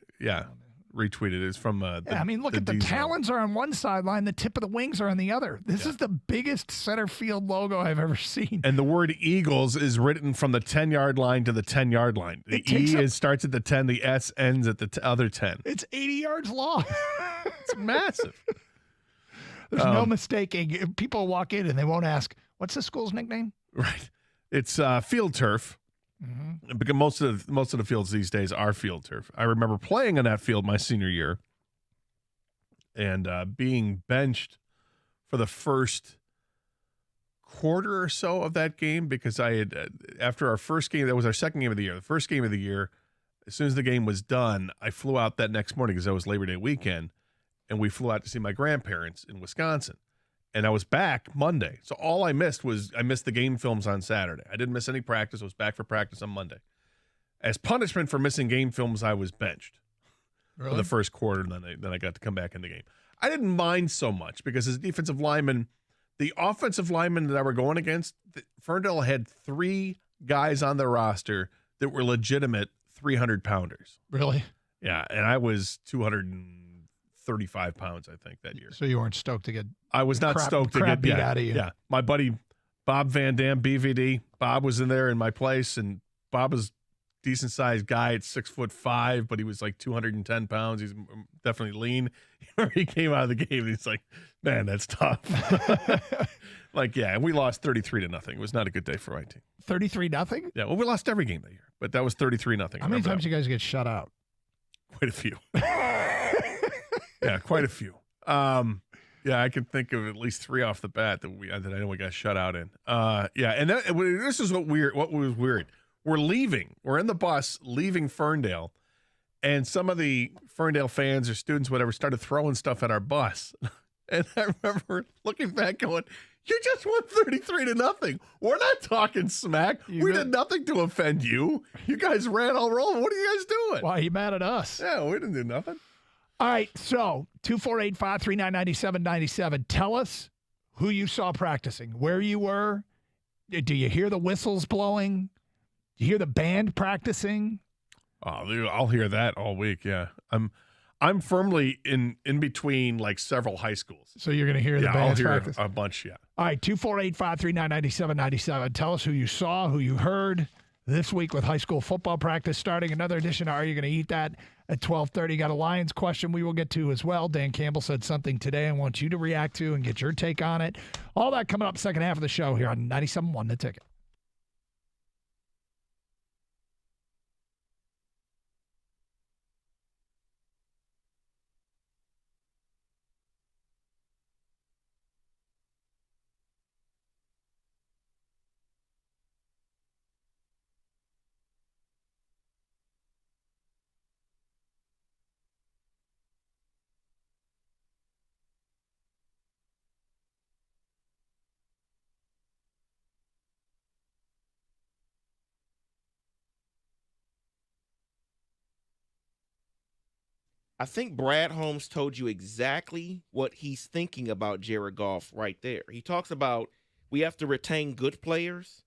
Retweeted. It's from look at the talons are on one sideline, the tip of the wings are on the other. This is the biggest center field logo I've ever seen. And the word Eagles is written from the 10-yard line to the 10-yard line. The starts at the 10, the S ends at the other 10. It's 80 yards long. It's massive. There's no mistaking. People walk in and they won't ask, what's the school's nickname? Right. It's field turf. Mm-hmm. Because most of the fields these days are field turf. I remember playing on that field my senior year and being benched for the first quarter or so of that game because I had after our first game, that was our second game of the year. The first game of the year, as soon as the game was done, I flew out that next morning because that was Labor Day weekend, and we flew out to see my grandparents in Wisconsin. And I was back Monday. So all I missed the game films on Saturday. I didn't miss any practice. I was back for practice on Monday. As punishment for missing game films, I was benched for the first quarter, and then I got to come back in the game. I didn't mind so much because as a defensive lineman, the offensive linemen that I were going against, Ferndale had 3 guys on their roster that were legitimate 300-pounders. Really? Yeah, and I was 230 35 pounds, I think, that year. So you weren't stoked to get I was not stoked to get beat out of you. Yeah. My buddy Bob Van Dam, BVD, Bob was in there in my place, and Bob was decent sized guy at 6'5", but he was like 210 pounds. He's definitely lean. He came out of the game and he's like, man, that's tough. Like, yeah, we lost 33-0. It was not a good day for my team. 33-0? Yeah, well, we lost every game that year, but that was 33-0. How many times you guys get shut out? Quite a few. Yeah, quite a few. Yeah, I can think of at least 3 off the bat that I know we got shut out in. Yeah, and this is what was weird. We're leaving. We're in the bus leaving Ferndale, and some of the Ferndale fans or students, whatever, started throwing stuff at our bus. And I remember looking back going, you just won 33-0. We're not talking smack. We did nothing to offend you. You guys ran all rolling. What are you guys doing? Why are you mad at us? Yeah, we didn't do nothing. All right, so 248-539-9797. Tell us who you saw practicing, where you were. Do you hear the whistles blowing? Do you hear the band practicing? Oh, I'll hear that all week. Yeah, I'm firmly in between like several high schools. So you're going to hear the band I'll hear practice a bunch. Yeah. All right, 248-539-9797. Tell us who you saw, who you heard this week with high school football practice starting. Another edition of Are You Going to Eat That at 12:30. Got a Lions question we will get to as well. Dan Campbell said something today I want you to react to and get your take on it. All that coming up second half of the show here on 97.1 The Ticket. I think Brad Holmes told you exactly what he's thinking about Jared Goff right there. He talks about we have to retain good players,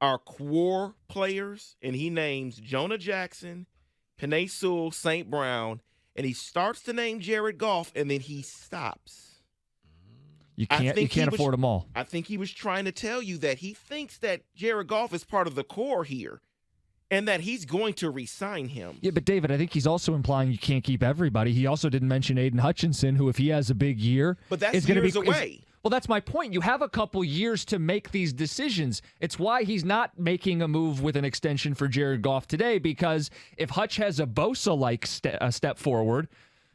our core players, and he names Jonah Jackson, Penei Sewell, St. Brown, and he starts to name Jared Goff, and then he stops. You can't afford them all. I think he was trying to tell you that he thinks that Jared Goff is part of the core here, and that he's going to re-sign him. Yeah, but David, I think he's also implying you can't keep everybody. He also didn't mention Aiden Hutchinson, who, if he has a big year, but that's is going to be away. Well, that's my point. You have a couple years to make these decisions. It's why he's not making a move with an extension for Jared Goff today, because if Hutch has a Bosa-like step forward,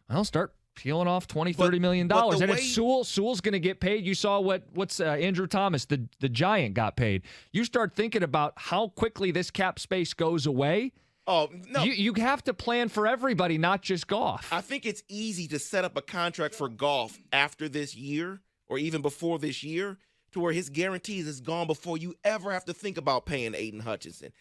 I'll start peeling off $20-30 million. And if Sewell's going to get paid, you saw what's Andrew Thomas, the Giant, got paid. You start thinking about how quickly this cap space goes away. Oh, no. You have to plan for everybody, not just Goff. I think it's easy to set up a contract for Goff after this year or even before this year to where his guarantees is gone before you ever have to think about paying Aiden Hutchinson.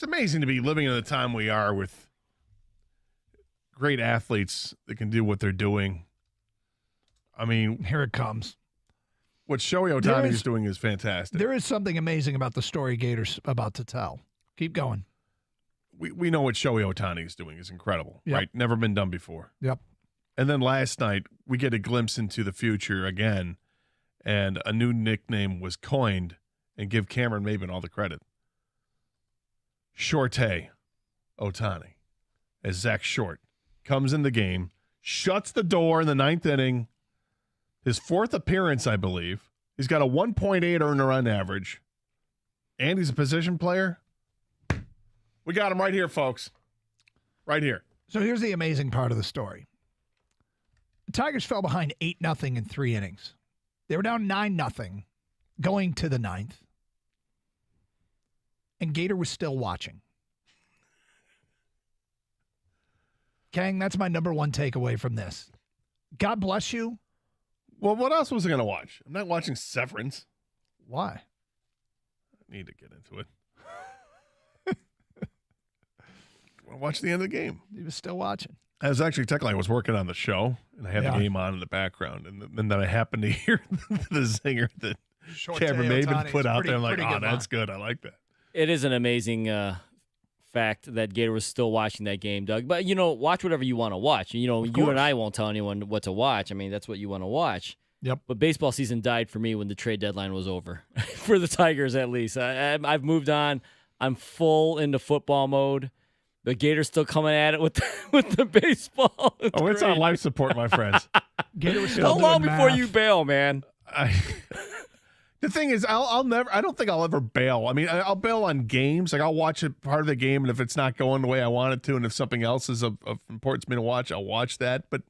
It's amazing to be living in the time we are with great athletes that can do what they're doing. I mean, here it comes. What Shohei Ohtani is doing is fantastic. There is something amazing about the story Gator's about to tell. Keep going. We know what Shohei Ohtani is doing is incredible, Yep. right? Never been done before. Yep. And then last night, we get a glimpse into the future again, and a new nickname was coined, and give Cameron Maben all the credit. Shortay Ohtani, as Zach Short comes in the game, shuts the door in the ninth inning, his fourth appearance, I believe. He's got a 1.8 earned run average, and he's a position player. We got him right here, folks. Right here. So here's the amazing part of the story. The Tigers fell behind 8-0 in 3 innings. They were down 9-0 going to the ninth. And Gator was still watching. Kang, that's my number one takeaway from this. God bless you. Well, what else was I going to watch? I'm not watching Severance. Why? I need to get into it. I watched the end of the game. He was still watching. I was actually technically I was working on the show, and I had the game on in the background, and then I happened to hear the zinger that Cameron Maben put out there. I'm like, oh, that's good. I like that. It is an amazing fact that Gator was still watching that game, Doug. But, watch whatever you want to watch. You and I won't tell anyone what to watch. I mean, that's what you want to watch. Yep. But baseball season died for me when the trade deadline was over, for the Tigers at least. I've moved on. I'm full into football mode. The Gators still coming at it with the baseball. It's on life support, my friends. Gator was still How long doing before math. you bail, man? The thing is, I'll never. I don't think I'll ever bail. I mean, I'll bail on games. Like I'll watch it part of the game, and if it's not going the way I want it to, and if something else is of importance to me to watch, I'll watch that. But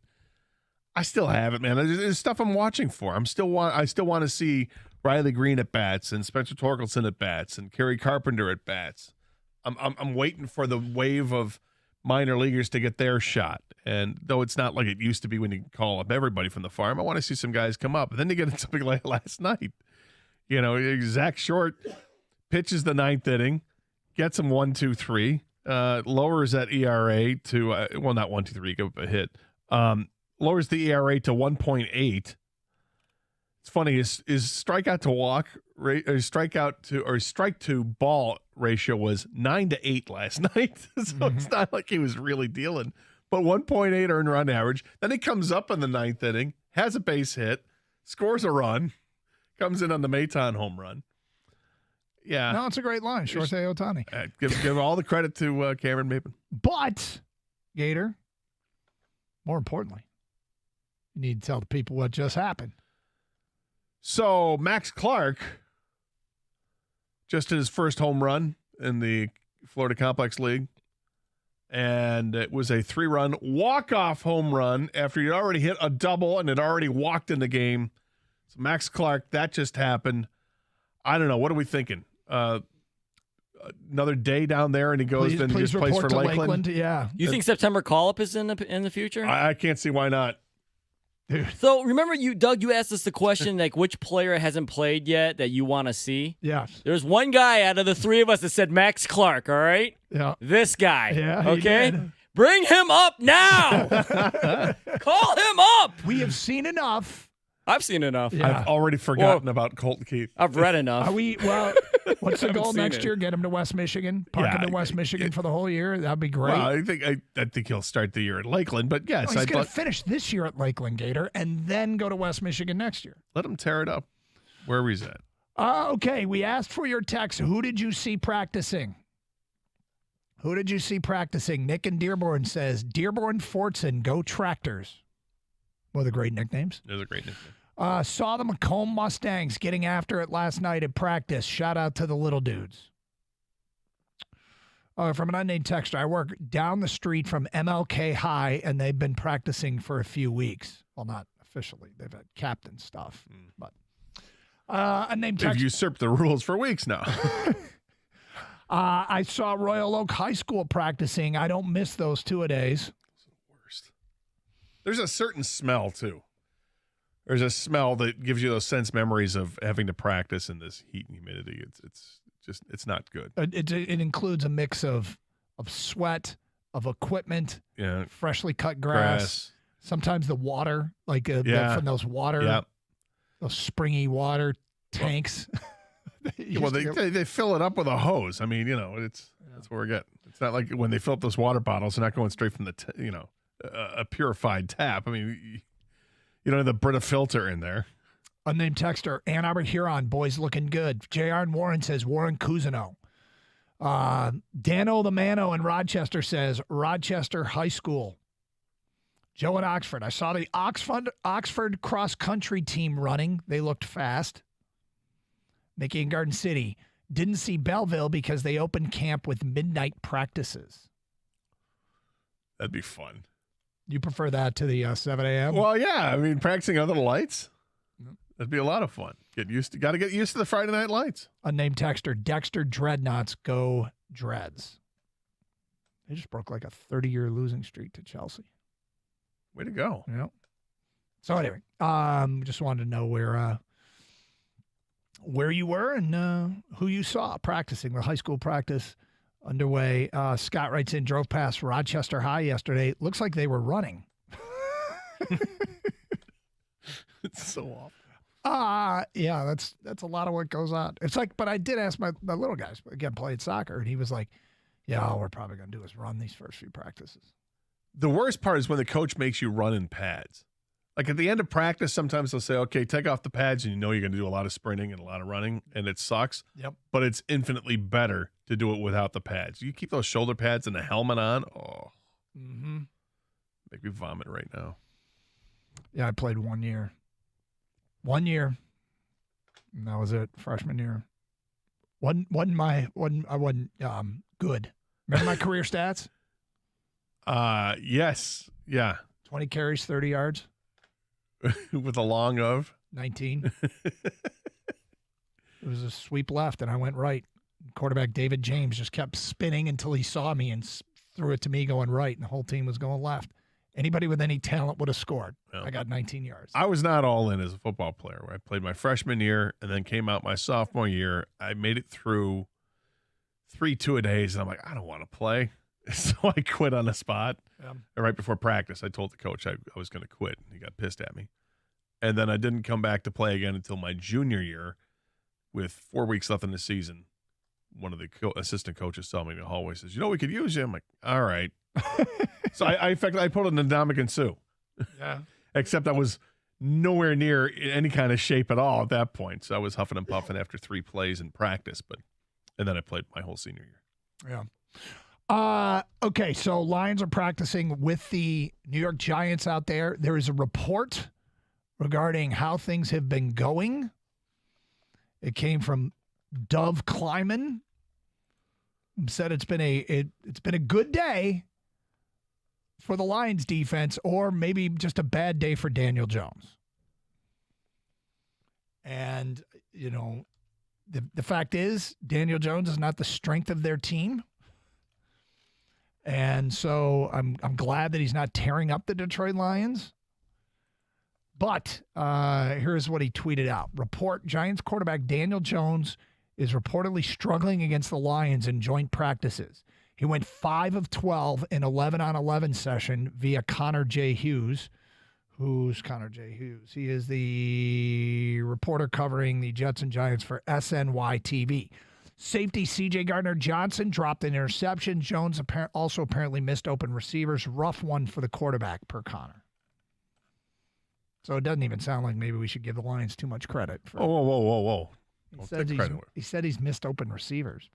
I still have it, man. There's stuff I'm watching for. I still want to see Riley Green at bats and Spencer Torkelson at bats and Kerry Carpenter at bats. I'm waiting for the wave of minor leaguers to get their shot. And though it's not like it used to be when you call up everybody from the farm, I want to see some guys come up. And then you get something like last night. Zach Short pitches the ninth inning, gets him 1-2-3, lowers that ERA to not 1-2-3, give up a hit. Lowers the ERA to 1.8. It's funny, his strikeout to walk strike to ball ratio was 9-8 last night. So it's not like he was really dealing. But 1.8 earned run average. Then he comes up in the ninth inning, has a base hit, scores a run, comes in on the Maton home run. Yeah. No, it's a great line. Shortay Ohtani. Give all the credit to Cameron Maben. But, Gator, more importantly, you need to tell the people what just happened. So Max Clark just hit his first home run in the Florida Complex League, and it was a 3-run walk-off home run after he'd already hit a double and had already walked in the game. So Max Clark, that just happened. I don't know. What are we thinking? Another day down there, and he goes and just plays for Lakeland? Yeah. You think September call-up is in the future? I can't see why not. Dude. So remember, Doug, you asked us the question, like, which player hasn't played yet that you want to see? Yes. There's one guy out of the three of us that said Max Clark, all right? Yeah. This guy. Yeah, okay? Bring him up now. Call him up. We have seen enough. I've seen enough. Yeah. I've already forgotten about Colton Keith. I've read enough. What's the goal next year? Get him to West Michigan? Park him to West Michigan for the whole year? That'd be great. Well, I think he'll start the year at Lakeland, but yes. He's going to finish this year at Lakeland, Gator, and then go to West Michigan next year. Let him tear it up wherever he's at. Okay, we asked for your text. Who did you see practicing? Who did you see practicing? Nick in Dearborn says, Dearborn Fortson, go Tractors. One of the great nicknames. There's a great nickname. Saw the Macomb Mustangs getting after it last night at practice. Shout out to the little dudes. From an unnamed texter, I work down the street from MLK High, and they've been practicing for a few weeks. Well, not officially. They've had captain stuff. But unnamed texter. They've usurped the rules for weeks now. I saw Royal Oak High School practicing. I don't miss those two-a-days. Worst. There's a certain smell, too. There's a smell that gives you those sense memories of having to practice in this heat and humidity. It's it's not good. It includes a mix of sweat, of equipment, freshly cut grass. Sometimes the water, like from those water, those springy water tanks. They fill it up with a hose. I mean, that's what we're getting. It's not like when they fill up those water bottles, they're not going straight from the a purified tap. I mean, you don't have the Brita filter in there. Unnamed texter, Ann Arbor Huron, boys looking good. J.R. and Warren says Warren Cousineau. Dano the Mano in Rochester says Rochester High School. Joe in Oxford. I saw the Oxford cross-country team running. They looked fast. Mickey in Garden City. Didn't see Belleville because they opened camp with midnight practices. That'd be fun. You prefer that to the 7 a.m.? Well, yeah. I mean, practicing under the lights. That'd be a lot of fun. Got to get used to the Friday night lights. Unnamed texter, Dexter Dreadnoughts, go Dreads. They just broke like a 30-year losing streak to Chelsea. Way to go. Yeah. So anyway, just wanted to know where you were and who you saw practicing. The high school practice underway. Scott writes in, drove past Rochester High yesterday. Looks like they were running. It's so awful. Yeah, that's a lot of what goes on. It's like, but I did ask my little guys, again, played soccer, and he was like, yeah, all we're probably going to do is run these first few practices. The worst part is when the coach makes you run in pads. Like at the end of practice, sometimes they'll say, okay, take off the pads, and you're going to do a lot of sprinting and a lot of running, and it sucks. Yep. But it's infinitely better to do it without the pads. You keep those shoulder pads and the helmet on. Oh. Mm-hmm. Make me vomit right now. Yeah, I played 1 year. 1 year. And that was it. Freshman year. I wasn't good. Remember my career stats? Yes. Yeah. 20 carries, 30 yards. With a long of 19. It was a sweep left, and I went right. Quarterback David James just kept spinning until he saw me and threw it to me going right, and the whole team was going left. Anybody with any talent would have scored. Well, I got 19 yards. I was not all in as a football player. I played my freshman year and then came out my sophomore year. I made it through 3 2-a-days, and I'm like, I don't want to play. So I quit on the spot. Yeah. And right before practice, I told the coach I was going to quit. He got pissed at me. And then I didn't come back to play again until my junior year with 4 weeks left in the season. One of the assistant coaches saw me in the hallway, says, we could use you. I'm like, all right. So in fact, I pulled an Ndamukong Suh. Yeah. Except I was nowhere near any kind of shape at all at that point. So I was huffing and puffing after 3 plays in practice. And then I played my whole senior year. Yeah. Okay, so Lions are practicing with the New York Giants out there. There is a report regarding how things have been going. It came from Dove Kleiman. Said it's been a good day for the Lions defense, or maybe just a bad day for Daniel Jones. And, the fact is, Daniel Jones is not the strength of their team. And so I'm glad that he's not tearing up the Detroit Lions. But here's what he tweeted out. Report, Giants quarterback Daniel Jones is reportedly struggling against the Lions in joint practices. He went 5 of 12 in 11-on-11 session via Connor J. Hughes. Who's Connor J. Hughes? He is the reporter covering the Jets and Giants for SNY TV. Safety C.J. Gardner-Johnson dropped an interception. Jones also apparently missed open receivers. Rough one for the quarterback, per Connor. So it doesn't even sound like maybe we should give the Lions too much credit. Whoa. He said he's missed open receivers,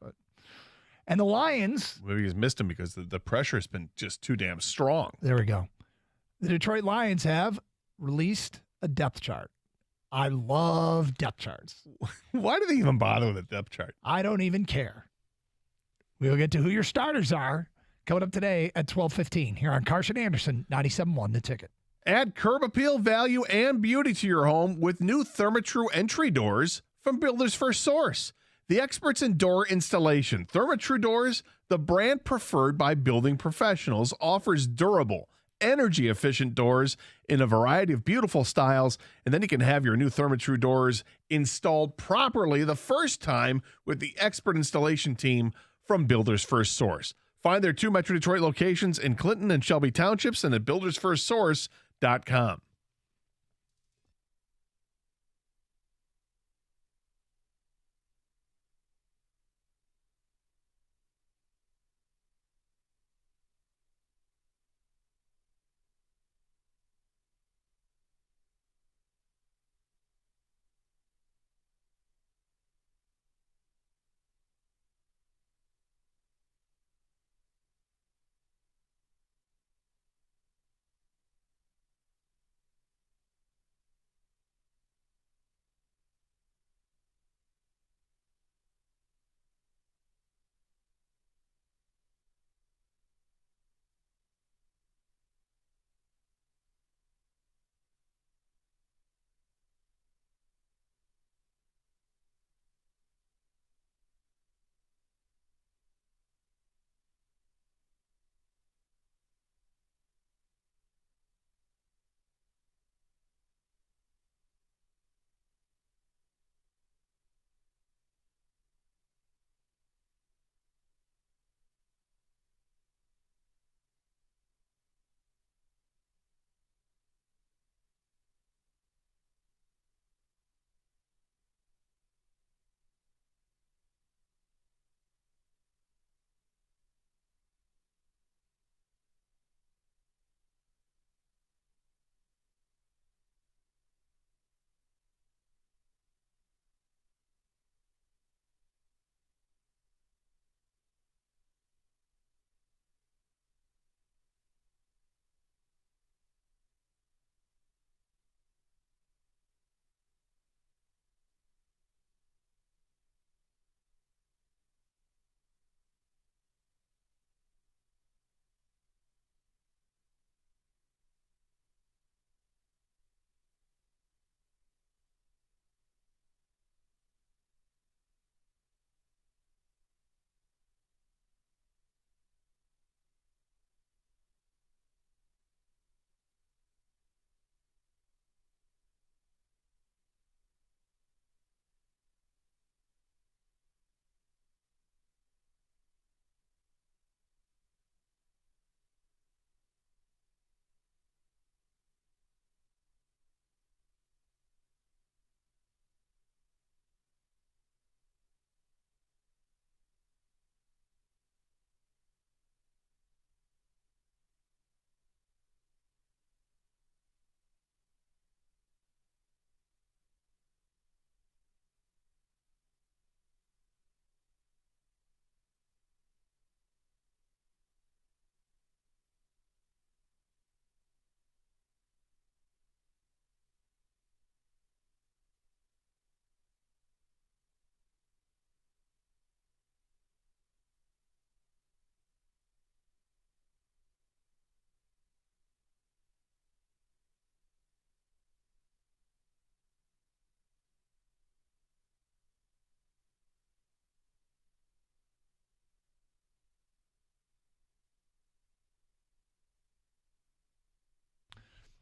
and the Lions. Maybe he's missed him because the pressure has been just too damn strong. There we go. The Detroit Lions have released a depth chart. I love depth charts. Why do they even bother with a depth chart? I don't even care. We'll get to who your starters are coming up today at 12:15 here on Carson Anderson, 97.1 The Ticket. Add curb appeal, value, and beauty to your home with new Therma-Tru entry doors from Builders First Source. The experts in door installation. Therma-Tru Doors, the brand preferred by building professionals, offers durable, energy-efficient doors in a variety of beautiful styles, and then you can have your new Therma-Tru doors installed properly the first time with the expert installation team from Builders First Source. Find their 2 Metro Detroit locations in Clinton and Shelby Townships and at buildersfirstsource.com.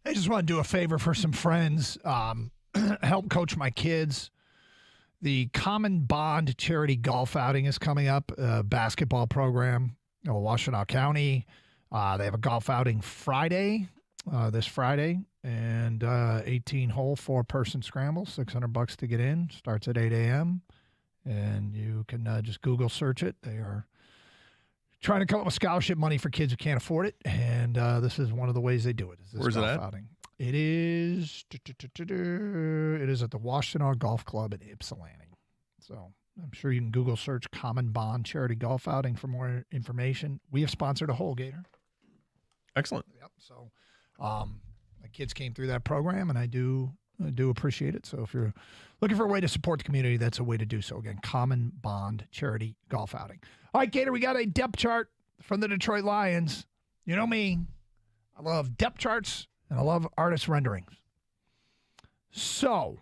I just want to do a favor for some friends, help coach my kids. The Common Bond charity golf outing is coming up, a basketball program in Washtenaw County. They have a golf outing Friday, this Friday, and 18-hole, 4-person scramble, $600 to get in. Starts at 8 a.m., and you can just Google search it. They are trying to come up with scholarship money for kids who can't afford it, and this is one of the ways they do it. Where's it at? Outing. It is at the Washtenaw Golf Club in Ypsilanti. So I'm sure you can Google search Common Bond Charity Golf Outing for more information. We have sponsored a hole, Gator. Excellent. Yep. So my kids came through that program, and I do appreciate it. So if you're looking for a way to support the community, that's a way to do so. Again, Common Bond Charity Golf Outing. All right, Gator, we got a depth chart from the Detroit Lions. You know me. I love depth charts, and I love artist renderings. So,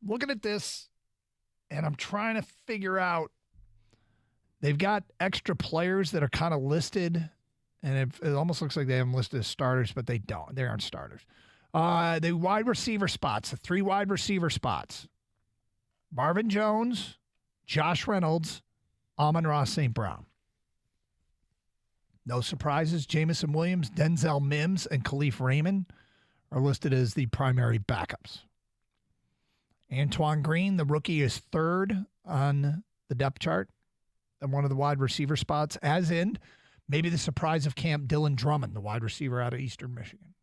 looking at this, and I'm trying to figure out, they've got extra players that are kind of listed And it almost looks like they have them listed as starters, but they don't. They aren't starters. The wide receiver spots, the 3 wide receiver spots. Marvin Jones, Josh Reynolds, Amon-Ra St. Brown. No surprises. Jamison Williams, Denzel Mims, and Khalif Raymond are listed as the primary backups. Antoine Green, the rookie, is 3rd on the depth chart and one of the wide receiver spots, as in maybe the surprise of camp, Dylan Drummond, the wide receiver out of Eastern Michigan,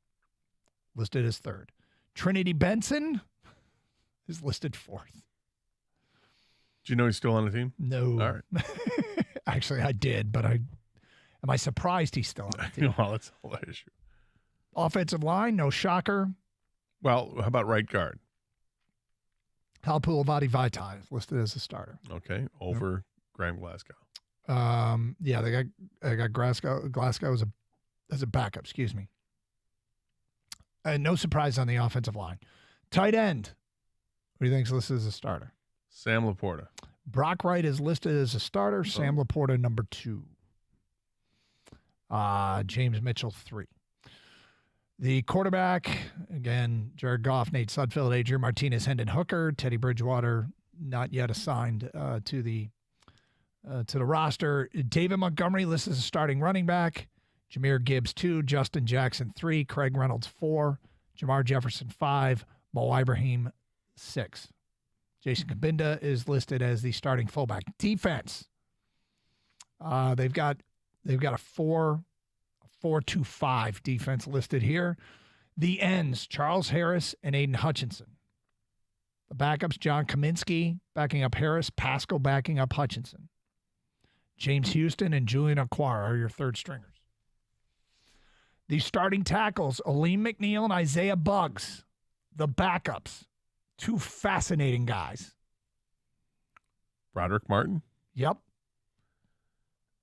listed as 3rd. Trinity Benson is listed 4th. Do you know he's still on the team? No. All right. Actually, I did, but am I surprised he's still on the team? Well, that's a whole issue. Offensive line, no shocker. Well, how about right guard? Halapoulivaati Vaitai is listed as a starter. Okay, over Graham Glasgow. Yeah, they got Glasgow as a backup. Excuse me. No surprise on the offensive line. Tight end. What do you think is listed as a starter? Sam Laporta. Brock Wright is listed as a starter. Sam Laporta, number 2. James Mitchell, 3. The quarterback, again, Jared Goff, Nate Sudfeld, Adrian Martinez, Hendon Hooker, Teddy Bridgewater, not yet assigned to the roster. David Montgomery listed as a starting running back. Jahmyr Gibbs, 2. Justin Jackson, 3. Craig Reynolds, 4. Jamar Jefferson, 5. Mo Ibrahim, 6. Jason Kabinda is listed as the starting fullback. Defense. They've got a 4-2-5 defense listed here. The ends, Charles Harris and Aiden Hutchinson. The backups, John Kaminsky backing up Harris, Pascal backing up Hutchinson. James Houston and Julian Okwara are your 3rd stringers. The starting tackles, Aleem McNeil and Isaiah Buggs. The backups, 2 fascinating guys. Broderick Martin. Yep.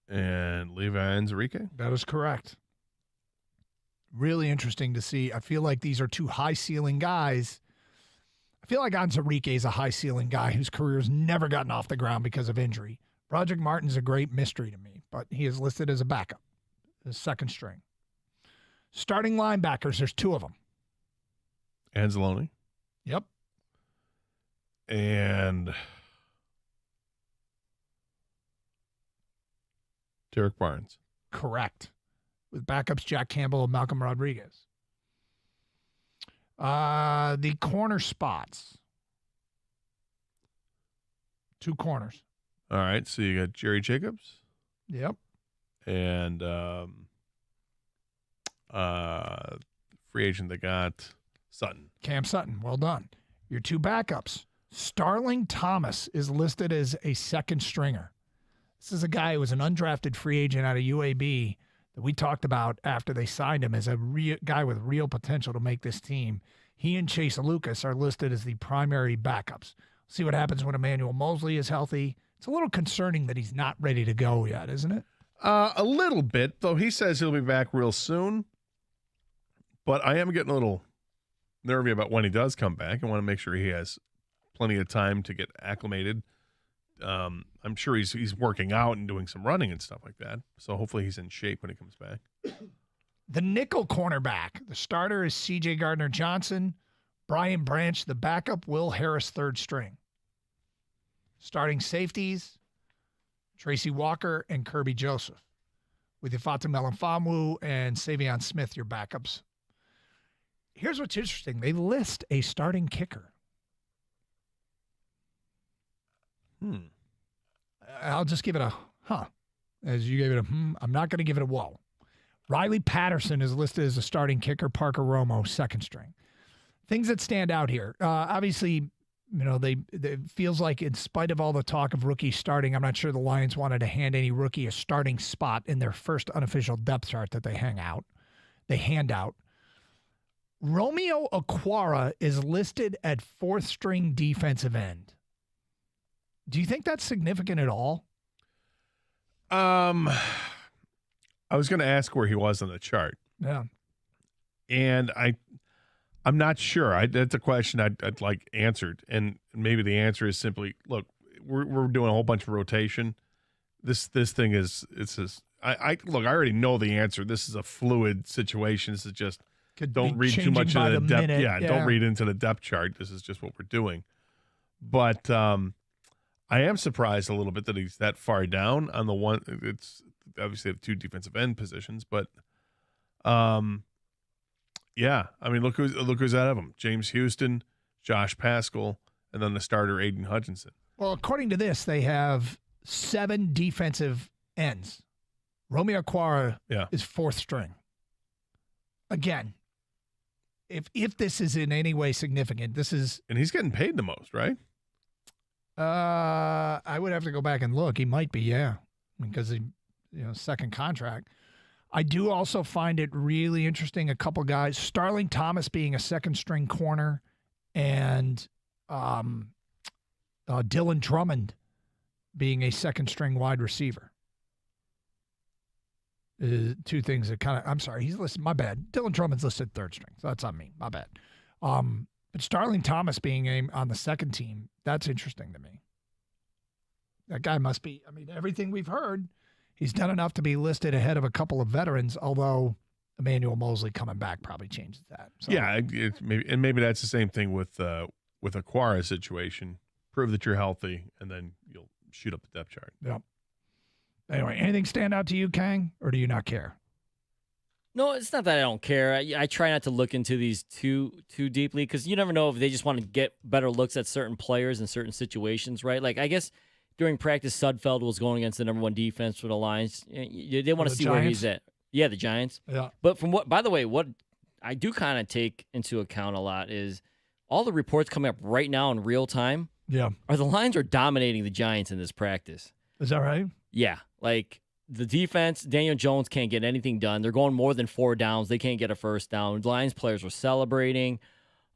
And Levi Anzarike. That is correct. Really interesting to see. I feel like these are 2 high-ceiling guys. I feel like Anzarike is a high-ceiling guy whose career has never gotten off the ground because of injury. Broderick Martin's a great mystery to me, but he is listed as a backup, as 2nd string. Starting linebackers, there's 2 of them. Anzalone. Yep. And Derek Barnes. Correct. With backups Jack Campbell and Malcolm Rodriguez. The corner spots. 2 corners. All right, so you got Jerry Jacobs. Yep. And free agent that got Sutton. Cam Sutton, well done. Your 2 backups. Starling Thomas is listed as a 2nd stringer. This is a guy who was an undrafted free agent out of UAB that we talked about after they signed him as a guy with real potential to make this team. He and Chase Lucas are listed as the primary backups. See what happens when Emmanuel Mosley is healthy. It's a little concerning that he's not ready to go yet, isn't it? A little bit, though. He says he'll be back real soon. But I am getting a little nervy about when he does come back. I want to make sure he has plenty of time to get acclimated. I'm sure he's working out and doing some running and stuff like that. So hopefully he's in shape when he comes back. The nickel cornerback. The starter is C.J. Gardner-Johnson. Brian Branch, the backup, Will Harris, 3rd string. Starting safeties, Tracy Walker and Kirby Joseph. With Ifeatu Melifonwu and Savion Smith, your backups. Here's what's interesting. They list a starting kicker. I'll just give it a huh. As you gave it a I'm not going to give it a whoa. Riley Patterson is listed as a starting kicker. Parker Romo, 2nd string. Things that stand out here. Obviously, it feels like in spite of all the talk of rookies starting, I'm not sure the Lions wanted to hand any rookie a starting spot in their first unofficial depth chart that they hand out. Romeo Okwara is listed at 4th string defensive end. Do you think that's significant at all? I was going to ask where he was on the chart. Yeah. And I'm not sure. That's a question I'd like answered. And maybe the answer is simply, look, we're doing a whole bunch of rotation. This thing is I look. I already know the answer. This is a fluid situation. This is just don't read too much into the depth. Yeah, don't read into the depth chart. This is just what we're doing. But I am surprised a little bit that he's that far down on the one. It's obviously the two defensive end positions, but yeah. I mean, look who's ahead of him: James Houston, Josh Paschal, and then the starter Aiden Hutchinson. Well, according to this, they have 7 defensive ends. Romeo Okwara is 4th string. Again, if this is in any way significant, this is... And he's getting paid the most, right? I would have to go back and look. He might be, yeah, because he, second contract. I do also find it really interesting, a couple guys, Starling Thomas being a 2nd string corner and Dylan Drummond being a 2nd string wide receiver. 2 things that kind of, I'm sorry, he's listed, my bad. Dylan Drummond's listed 3rd string, so that's on me, my bad. But Starling Thomas being on the 2nd team, that's interesting to me. That guy must be, everything we've heard, he's done enough to be listed ahead of a couple of veterans, although Emmanuel Mosley coming back probably changes that. So. Yeah, maybe that's the same thing with Okwara's situation. Prove that you're healthy, and then you'll shoot up the depth chart. Yep. Anyway, anything stand out to you, Kang, or do you not care? No, it's not that I don't care. I try not to look into these too deeply because you never know if they just want to get better looks at certain players in certain situations, right? Like, I guess during practice, Sudfeld was going against the number 1 defense for the Lions. They want to see where he's at. Yeah, the Giants. Yeah. But by the way, what I do kind of take into account a lot is all the reports coming up right now in real time. Yeah. Are the Lions are dominating the Giants in this practice. Is that right? Yeah. Like, the defense, Daniel Jones can't get anything done. They're going more than 4 downs. They can't get a first down. Lions players were celebrating.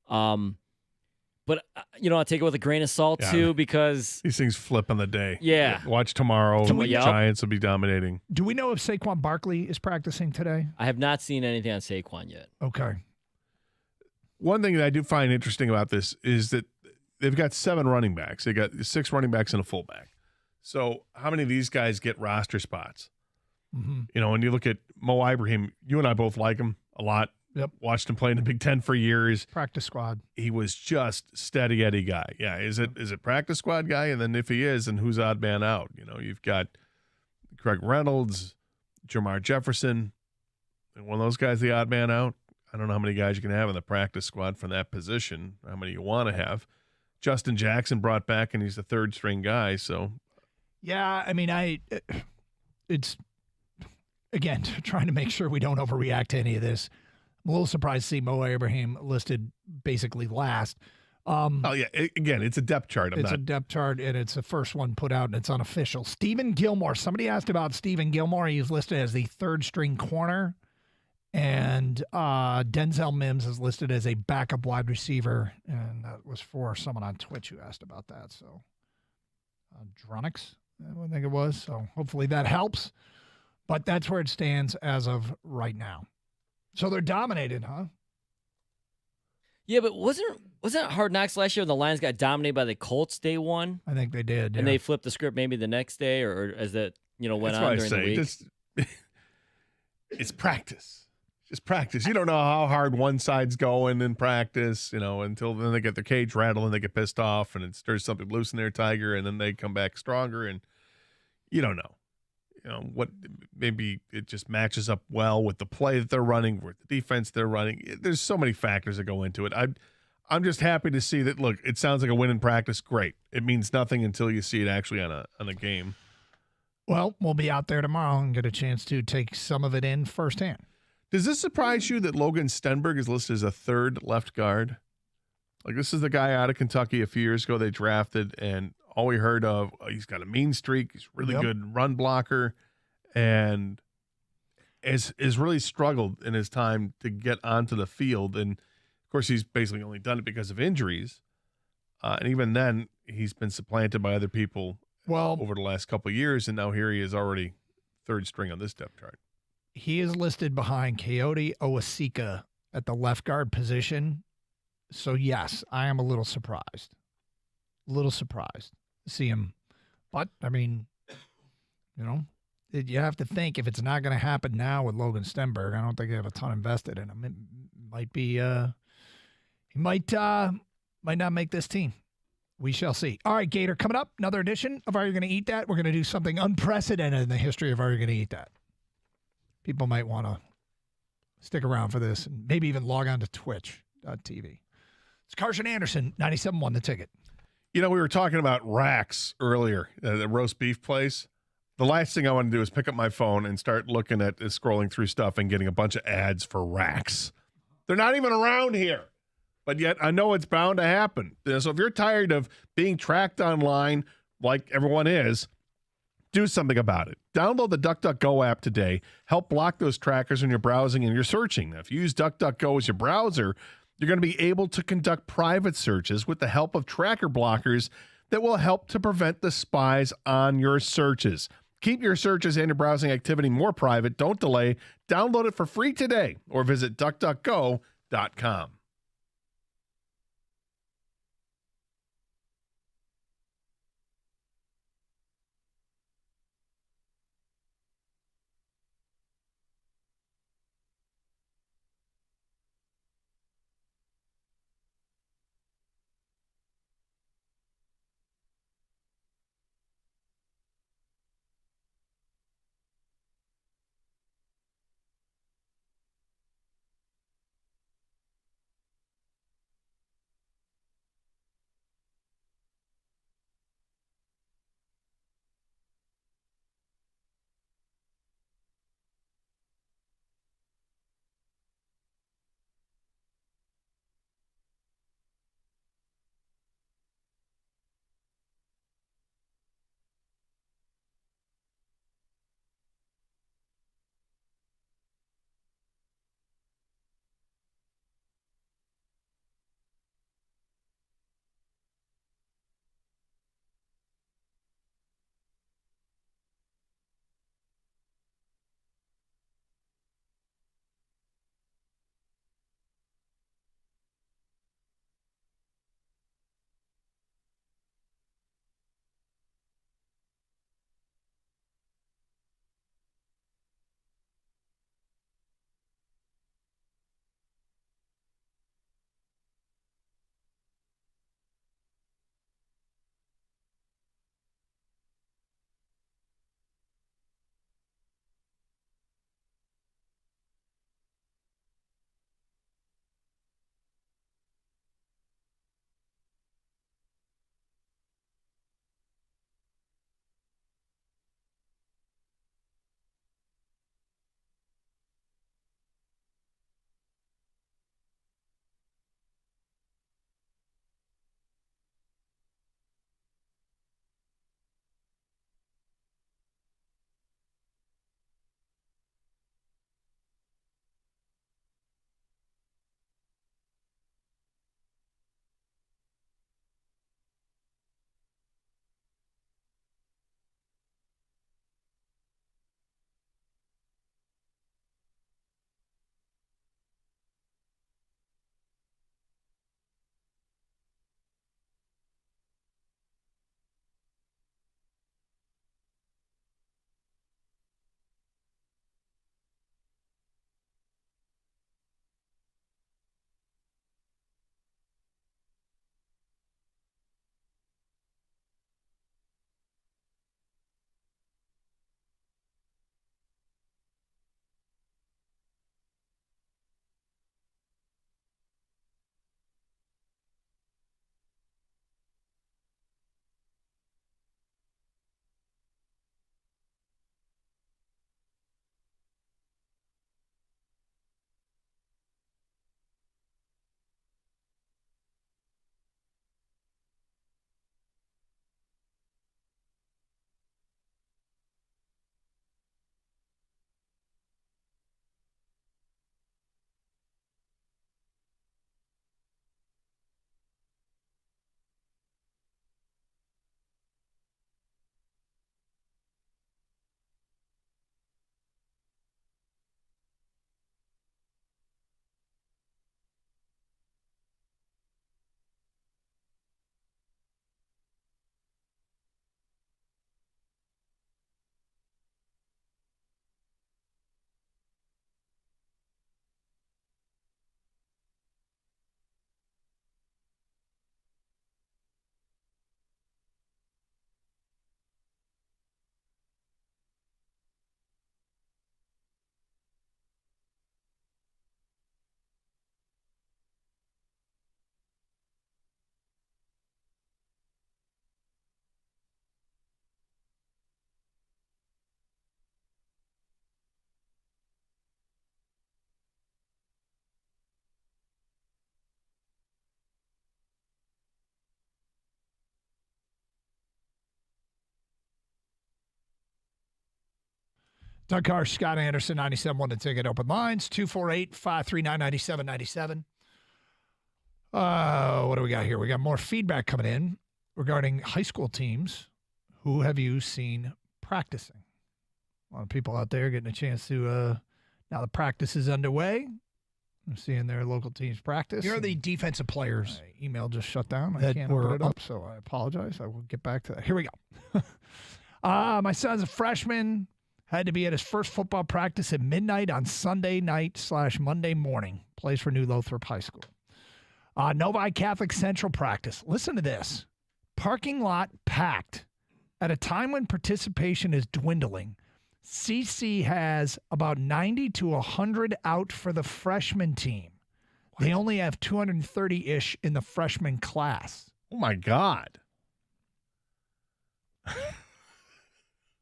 But, I take it with a grain of salt, too, because... These things flip on the day. Yeah. Watch tomorrow. The Giants will be dominating. Do we know if Saquon Barkley is practicing today? I have not seen anything on Saquon yet. Okay. One thing that I do find interesting about this is that they've got 7 running backs. They got 6 running backs and a fullback. So how many of these guys get roster spots? Mm-hmm. When you look at Mo Ibrahim, you and I both like him a lot. Yep. Watched him play in the Big Ten for years. Practice squad. He was just steady Eddie guy. Yeah. Is it practice squad guy? And then if he is, then who's odd man out? You've got Craig Reynolds, Jamar Jefferson. And one of those guys, the odd man out. I don't know how many guys you can have in the practice squad from that position, how many you want to have. Justin Jackson brought back, and he's the 3rd string guy. So, yeah, it's, again, trying to make sure we don't overreact to any of this. I'm a little surprised to see Mo Ibrahim listed basically last. It's a depth chart. A depth chart, and it's the first one put out, and it's unofficial. Stephen Gilmore. Somebody asked about Stephen Gilmore. He's listed as the 3rd string corner. And Denzel Mims is listed as a backup wide receiver, and that was for someone on Twitch who asked about that. So, Dronix, I think it was. So hopefully that helps. But that's where it stands as of right now. So they're dominated, huh? Yeah, but wasn't it Hard Knocks last year when the Lions got dominated by the Colts day 1? I think they did. And they flipped the script maybe the next day, or as that went on during the week. It's practice. Just practice. You don't know how hard one side's going in practice, until then they get their cage rattled and they get pissed off and it stirs something loose in their tiger and then they come back stronger and you don't know. What maybe it just matches up well with the play that they're running, with the defense they're running. There's so many factors that go into it. I'm just happy to see that. Look, it sounds like a win in practice. Great. It means nothing until you see it actually on a game. Well, we'll be out there tomorrow and get a chance to take some of it in firsthand. Does this surprise you that Logan Stenberg is listed as a 3rd left guard? Like, this is the guy out of Kentucky a few years ago they drafted, and all we heard of, he's got a mean streak, he's really good run blocker, and has really struggled in his time to get onto the field. And, of course, he's basically only done it because of injuries. And even then, he's been supplanted by other people over the last couple of years, and now here he is already 3rd string on this depth chart. He is listed behind Coyote Owasika at the left guard position. So, yes, I am a little surprised. To see him. But, You know, you have to think if it's not going to happen now with Logan Stenberg, I don't think they have a ton invested in him. It might be, he might not make this team. We shall see. All right, Gator, coming up, another edition of Are You Going to Eat That? We're going to do something unprecedented in the history of Are You Going to Eat That? People might want to stick around for this and maybe even log on to twitch.tv. It's Carson Anderson, 97.1 The Ticket. You know, we were talking about racks earlier, the roast beef place. The last thing I want to do is pick up my phone and start looking at scrolling through stuff and getting a bunch of ads for racks. They're not even around here, but yet I know it's bound to happen. So if you're tired of being tracked online like everyone is, do something about it. Download the DuckDuckGo app today. Help block those trackers when you're browsing and you're searching. Now, if you use DuckDuckGo as your browser, you're going to be able to conduct private searches with the help of tracker blockers that will help to prevent the spies on your searches. Keep your searches and your browsing activity more private. Don't delay. Download it for free today or visit DuckDuckGo.com. Doug Carr, Scott Anderson, 97.1 The Ticket. Open lines, 248-539-9797. What do we got here? We got more feedback coming in regarding high school teams. Who have you seen practicing? A lot of people out there getting a chance to, now the practice is underway. I'm seeing their local teams practice. Here are the defensive players. My email just shut down. I can't put it up, so I apologize. I will get back to that. Here we go. My son's a freshman. Had to be at his first football practice at midnight on Sunday night / Monday morning. Plays for New Lothrop High School. Novi Catholic Central practice. Listen to this. Parking lot packed. At a time when participation is dwindling, CC has about 90 to 100 out for the freshman team. What? They only have 230-ish in the freshman class. Oh, my God.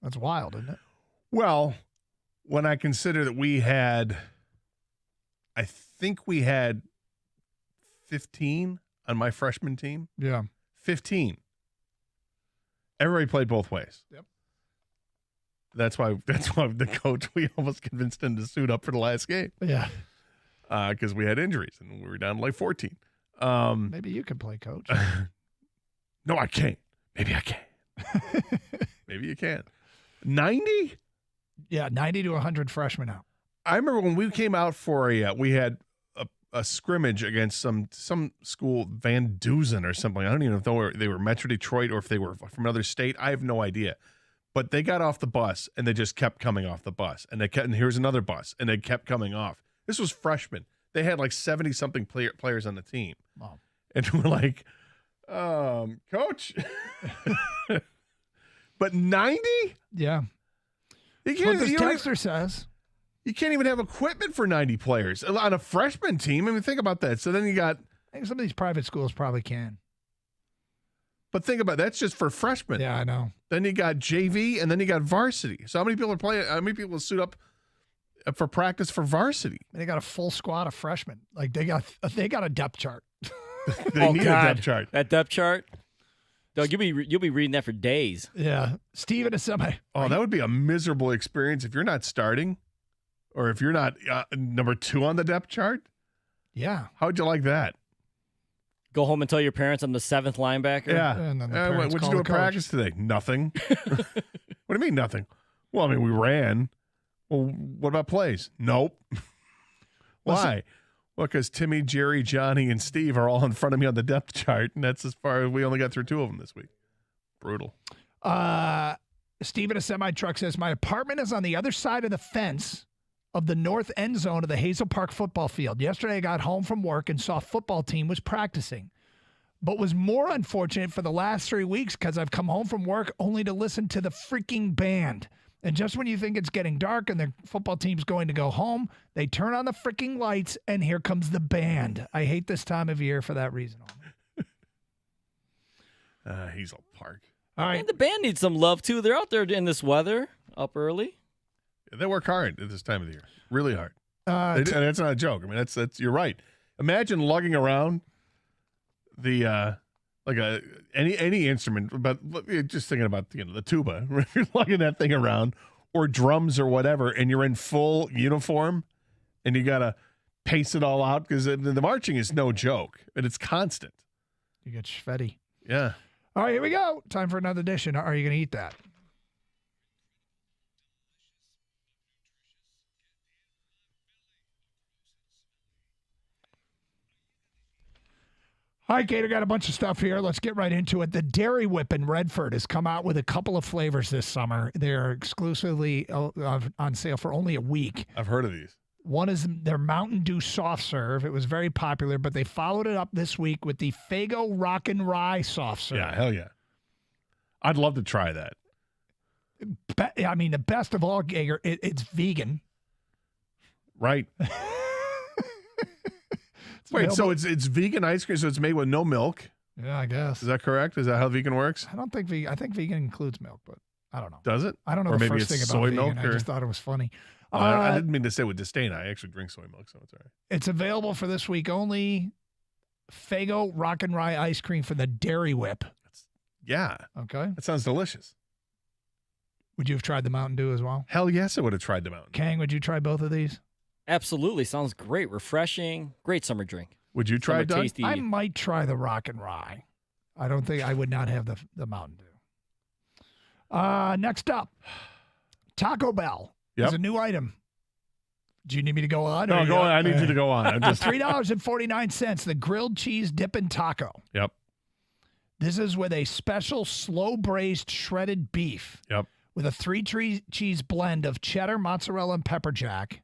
That's wild, isn't it? Well, when I consider that I think we had 15 on my freshman team. Yeah. 15. Everybody played both ways. Yep. That's why the coach, we almost convinced him to suit up for the last game. Yeah. Because we had injuries and we were down to like 14. Maybe you can play coach. No, I can't. Maybe I can. Maybe you can. 90? Yeah, 90 to 100 freshmen out. I remember when we came out for we had a scrimmage against some school, Van Dusen or something. I don't even know if they were Metro Detroit or if they were from another state. I have no idea. But they got off the bus and they just kept coming off the bus. And here's another bus and they kept coming off. This was freshmen. They had like 70-something players on the team. Wow. And we're like, coach. But 90? Yeah. You That's what this texter says. You can't even have equipment for 90 players on a freshman team. I mean, think about that. So then you got. I think some of these private schools probably can. But think about that's just for freshmen. Yeah, I know. Then you got JV and then you got varsity. So how many people are playing? How many people suit up for practice for varsity? They got a full squad of freshmen. Like they got a depth chart. They need a depth chart. That depth chart. Doug, you'll be reading that for days. Yeah, Steve in a semi. Oh, that would be a miserable experience if you're not starting, or if you're not number 2 on the depth chart. Yeah, how'd you like that? Go home and tell your parents I'm the 7th linebacker. Yeah. And then the What'd you do at practice today? Nothing. What do you mean nothing? Well, I mean we ran. Well, what about plays? Nope. Why? Well, because Timmy, Jerry, Johnny, and Steve are all in front of me on the depth chart, and that's as far as we only got through 2 of them this week. Brutal. Steve in a semi-truck says, my apartment is on the other side of the fence of the north end zone of the Hazel Park football field. Yesterday, I got home from work and saw a football team was practicing, but was more unfortunate for the last 3 weeks because I've come home from work only to listen to the freaking band. And just when you think it's getting dark and the football team's going to go home, they turn on the freaking lights, and here comes the band. I hate this time of year for that reason. Hazel Park. All right. And the band needs some love, too. They're out there in this weather, up early. Yeah, they work hard at this time of the year. Really hard. And that's not a joke. I mean, that's you're right. Imagine lugging around the any instrument, but just thinking about the tuba, you're lugging that thing around, or drums or whatever, and you're in full uniform, and you gotta pace it all out because the marching is no joke, and it's constant. You get sweaty. Yeah. All right, here we go. Time for another edition. Are you going to eat that? All right, Gator, got a bunch of stuff here. Let's get right into it. The Dairy Whip in Redford has come out with a couple of flavors this summer. They're exclusively on sale for only a week. I've heard of these. One is their Mountain Dew soft serve. It was very popular, but they followed it up this week with the Faygo Rockin' Rye soft serve. Yeah, hell yeah. I'd love to try that. I mean, the best of all, Gator, it's vegan. Right. Wait, so it's vegan ice cream, so it's made with no milk? Yeah, I guess. Is that correct? Is that how vegan works? I don't think I think vegan includes milk, but I don't know. Does it? I don't know or the maybe first it's thing about soy vegan. milk. I just thought it was funny. I didn't mean to say with disdain. I actually drink soy milk, so it's all right. It's available for this week only. Faygo Rockin' Rye ice cream for the Dairy Whip. Yeah. Okay. That sounds delicious. Would you have tried the Mountain Dew as well? Hell yes, I would have tried the Mountain Dew. Kang, would you try both of these? Absolutely. Sounds great. Refreshing. Great summer drink. Would you try it, Doug? Tasty. I might try the Rock and Rye. I don't think I would not have the Mountain Dew. Next up, Taco Bell is a new item. Do you need me to go on? No, go on. I need you to go on. I'm just $3.49, the grilled cheese dipping taco. Yep. This is with a special slow braised shredded beef. Yep. With a 3-cheese blend of cheddar, mozzarella, and pepper jack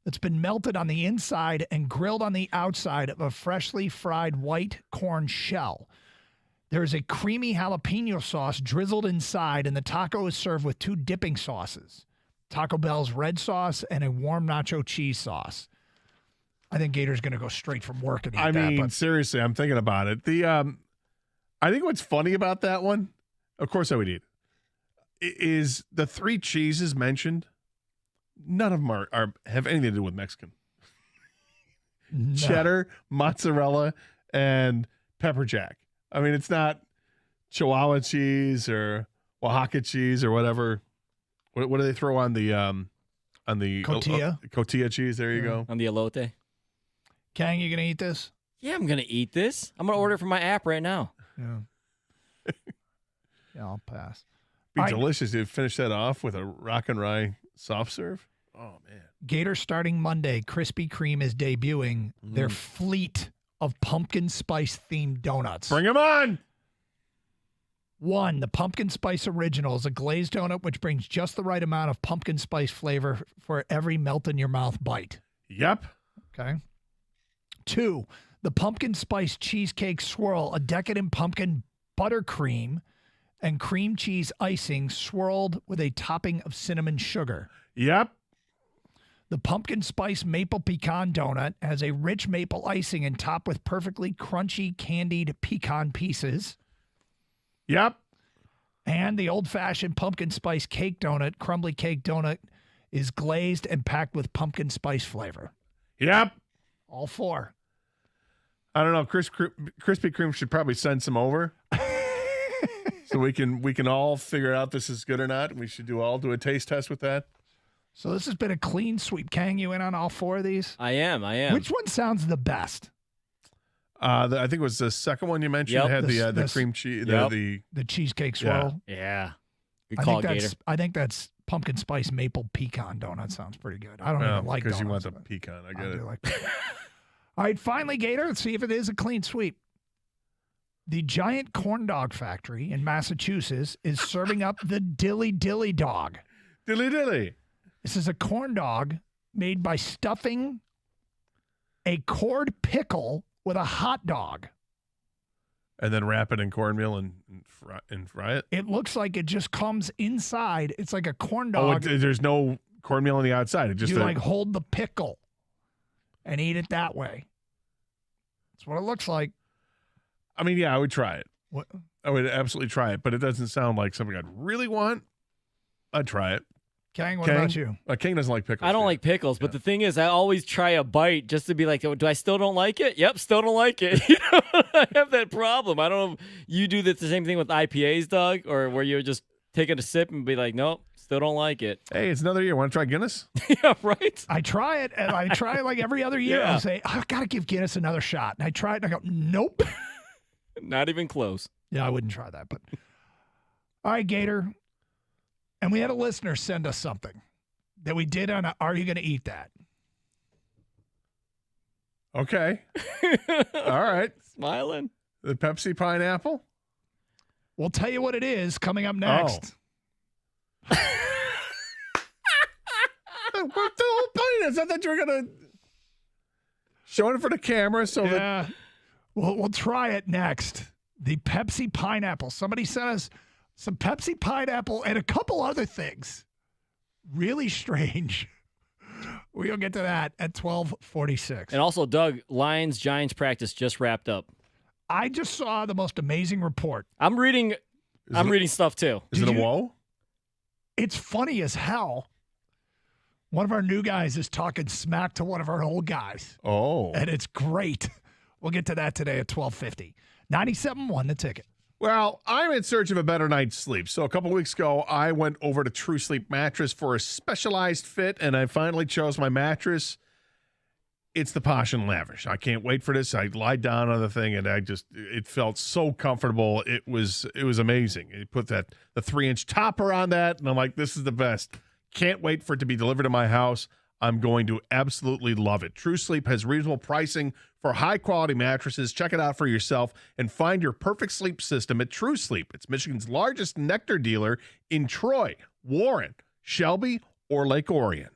that's been melted on the inside and grilled on the outside of a freshly fried white corn shell. There is a creamy jalapeno sauce drizzled inside, and the taco is served with 2 dipping sauces, Taco Bell's red sauce and a warm nacho cheese sauce. I think Gator's going to go straight from work and eat that. But seriously, I'm thinking about it. I think what's funny about that one, of course I would eat, is the 3 cheeses mentioned. None of them have anything to do with Mexican. No. Cheddar, mozzarella, and pepper jack. I mean, it's not Chihuahua cheese or Oaxaca cheese or whatever. What do they throw on the Cotija? Cotija cheese. There you go. On the elote. Kang, you gonna eat this? Yeah, I'm gonna eat this. I'm gonna order it from my app right now. Yeah. Yeah, I'll pass. Be delicious. You'd finish that off with a rock and rye soft serve. Oh man. Gator starting Monday. Krispy Kreme is debuting their fleet of pumpkin spice themed donuts. Bring them on. 1, the pumpkin spice original is a glazed donut which brings just the right amount of pumpkin spice flavor for every melt in your mouth bite. Yep. Okay. 2, the pumpkin spice cheesecake swirl, a decadent pumpkin buttercream and cream cheese icing swirled with a topping of cinnamon sugar. Yep. The pumpkin spice maple pecan donut has a rich maple icing and topped with perfectly crunchy candied pecan pieces. Yep. And the old-fashioned pumpkin spice cake donut, crumbly cake donut, is glazed and packed with pumpkin spice flavor. Yep. All 4. I don't know. Krispy Kreme should probably send some over, so we can all figure out this is good or not. We should do a taste test with that. So this has been a clean sweep. Kang, you in on all 4 of these? I am. Which one sounds the best? I think it was the second one you mentioned. It had the cream cheese, the cheesecake swirl. Yeah. Good call, Gator. I think that's pumpkin spice maple pecan donut. Sounds pretty good. I don't even like donuts. Because you want the pecan. I get it. Like all right, finally, Gator, let's see if it is a clean sweep. The giant corn dog factory in Massachusetts is serving up the Dilly Dilly dog. Dilly Dilly. This is a corn dog made by stuffing a cored pickle with a hot dog. And then wrap it in cornmeal and fry it? It looks like it just comes inside. It's like a corn dog. Oh, there's no cornmeal on the outside. It just you hold the pickle and eat it that way. That's what it looks like. I mean, yeah, I would try it. What? I would absolutely try it, but it doesn't sound like something I'd really want. I'd try it. Kang, what about you? King doesn't like pickles. I don't like pickles, but the thing is, I always try a bite just to be like, do I still don't like it? Yep, still don't like it. I have that problem. I don't know if you do the same thing with IPAs, Doug, or where you're just taking a sip and be like, nope, still don't like it. Hey, it's another year. Want to try Guinness? Yeah, right? I try it, and I try it like every other year. Yeah. I say, I got to give Guinness another shot. And I try it, and I go, nope. Not even close. Yeah, I wouldn't try that. But all right, Gator. And we had a listener send us something that we did on Are You Going to Eat That? Okay. All right. Smiling. The Pepsi pineapple? We'll tell you what it is coming up next. What's the whole point? Is that you were going to show it for the camera so that... We'll try it next. The Pepsi pineapple. Somebody sent us some Pepsi pineapple and a couple other things. Really strange. We'll get to that at 12:46. And also, Doug, Lions-Giants practice just wrapped up. I just saw the most amazing report. I'm reading stuff too. Is it a whoa? It's funny as hell. One of our new guys is talking smack to one of our old guys. Oh. And it's great. We'll get to that today at 12:50. 97.1 The Ticket. Well, I'm in search of a better night's sleep. So a couple weeks ago, I went over to True Sleep Mattress for a specialized fit, and I finally chose my mattress. It's the Posh and Lavish. I can't wait for this. I lied down on the thing, and it felt so comfortable. It was amazing. It put the 3-inch topper on that, and I'm like, this is the best. Can't wait for it to be delivered to my house. I'm going to absolutely love it. True Sleep has reasonable pricing for high-quality mattresses. Check it out for yourself and find your perfect sleep system at True Sleep. It's Michigan's largest nectar dealer in Troy, Warren, Shelby, or Lake Orion.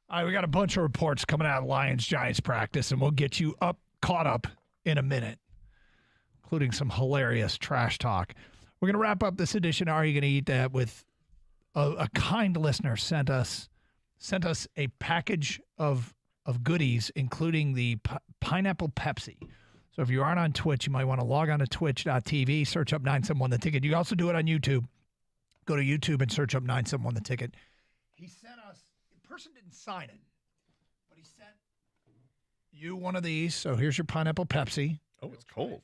All right, we got a bunch of reports coming out of Lions-Giants practice, and we'll get you caught up in a minute, including some hilarious trash talk. We're going to wrap up this edition of Are You Going to Eat That with a kind listener sent us a package of goodies, including the pineapple Pepsi. So if you aren't on Twitch, you might want to log on to twitch.tv, search up 971 The Ticket. You can also do it on YouTube. Go to YouTube and search up 971 The Ticket. He sent us, the person didn't sign it, but he sent you one of these. So here's your pineapple Pepsi. Oh, it's cold.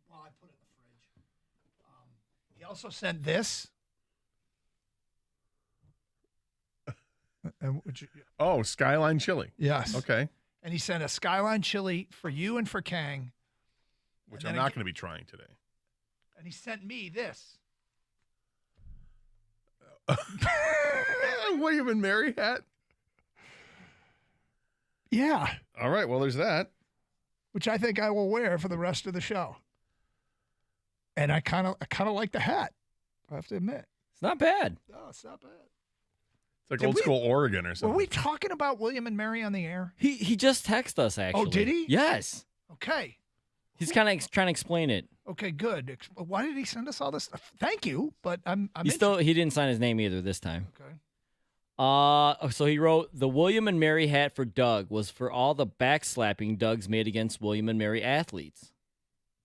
Well, I put it in the fridge. He also sent this. Skyline chili. Yes. Okay. And he sent a Skyline chili for you and for Kang. Which I'm not going to be trying today. And he sent me this. William and Mary hat? Yeah. All right, well, there's that. Which I think I will wear for the rest of the show. And I kind of like the hat, I have to admit. It's not bad. No, it's not bad. It's like old school Oregon or something. Were we talking about William and Mary on the air? He just texted us, actually. Oh, did he? Yes. Okay. He's kind of trying to explain it. Okay, good. Why did he send us all this stuff? Thank you, but I'm he didn't sign his name either this time. Okay. So he wrote, the William and Mary hat for Doug was for all the backslapping Doug's made against William and Mary athletes.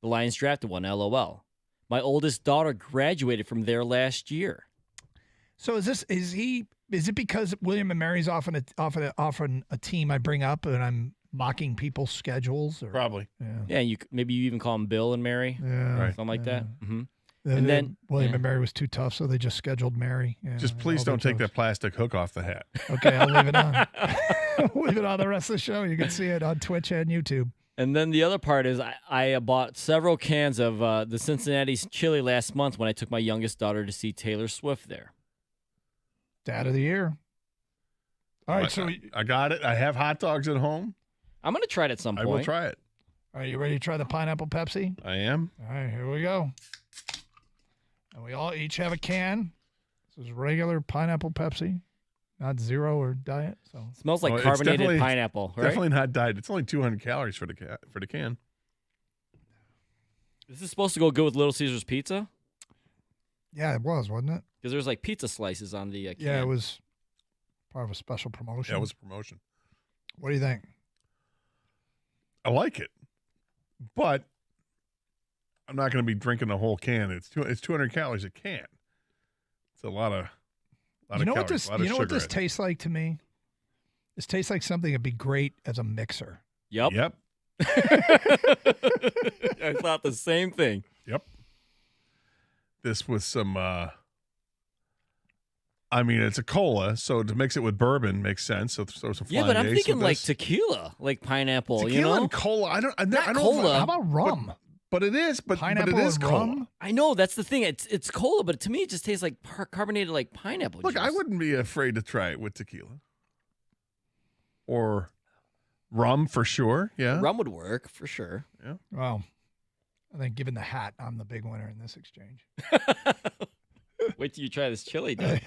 The Lions drafted one, LOL. My oldest daughter graduated from there last year. So is it because William and Mary's often a team I bring up and I'm mocking people's schedules? Or? Probably. Yeah, maybe you even call them Bill and Mary. Yeah. Right. Something like that. Mm-hmm. And then William and Mary was too tough, so they just scheduled Mary. Yeah, just please don't take that plastic hook off the hat. Okay, I'll leave it on. Leave it on the rest of the show. You can see it on Twitch and YouTube. And then the other part is I bought several cans of the Cincinnati's chili last month when I took my youngest daughter to see Taylor Swift there. Dad of the year. All right, so I got it. I have hot dogs at home. I'm going to try it at some point. I will try it. All right, you ready to try the pineapple Pepsi? I am. All right, here we go. And we all each have a can. This is regular pineapple Pepsi, not zero or diet. So it smells like carbonated pineapple, right? Definitely not diet. It's only 200 calories for the can. This is supposed to go good with Little Caesars pizza? Yeah, it was, wasn't it? Because there's like pizza slices on the can. Yeah, it was part of a special promotion. Yeah, it was a promotion. What do you think? I like it, but I'm not going to be drinking the whole can. It's 200 calories a can. It's a lot of calories. You know what this tastes like to me? This tastes like something that'd be great as a mixer. Yep. I thought the same thing. Yep. This with some I mean, it's a cola, so to mix it with bourbon makes sense. So throw some flying but I'm ace thinking with like this. tequila, like pineapple. Tequila and cola. I don't cola. How about rum? But it is. But pineapple it is and cola. rum? I know that's the thing. It's cola, but to me it just tastes like carbonated like pineapple. Look, juice. I wouldn't be afraid to try it with tequila or rum for sure. Yeah, rum would work for sure. Yeah. Well, I think given the hat, I'm the big winner in this exchange. Wait till you try this chili, Doug.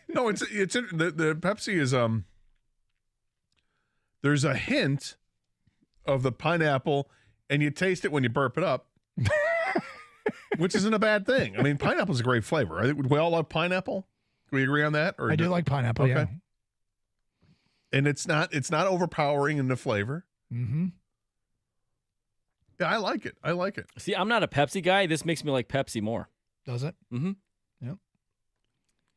No, it's the Pepsi is there's a hint of the pineapple, and you taste it when you burp it up, which isn't a bad thing. I mean, pineapple's a great flavor. Would we all love pineapple? Can we agree on that? Or I do like pineapple. Okay. Yeah. And it's not overpowering in the flavor. Mm-hmm. Yeah, I like it. See, I'm not a Pepsi guy. This makes me like Pepsi more. Does it? Mm-hmm. Yep.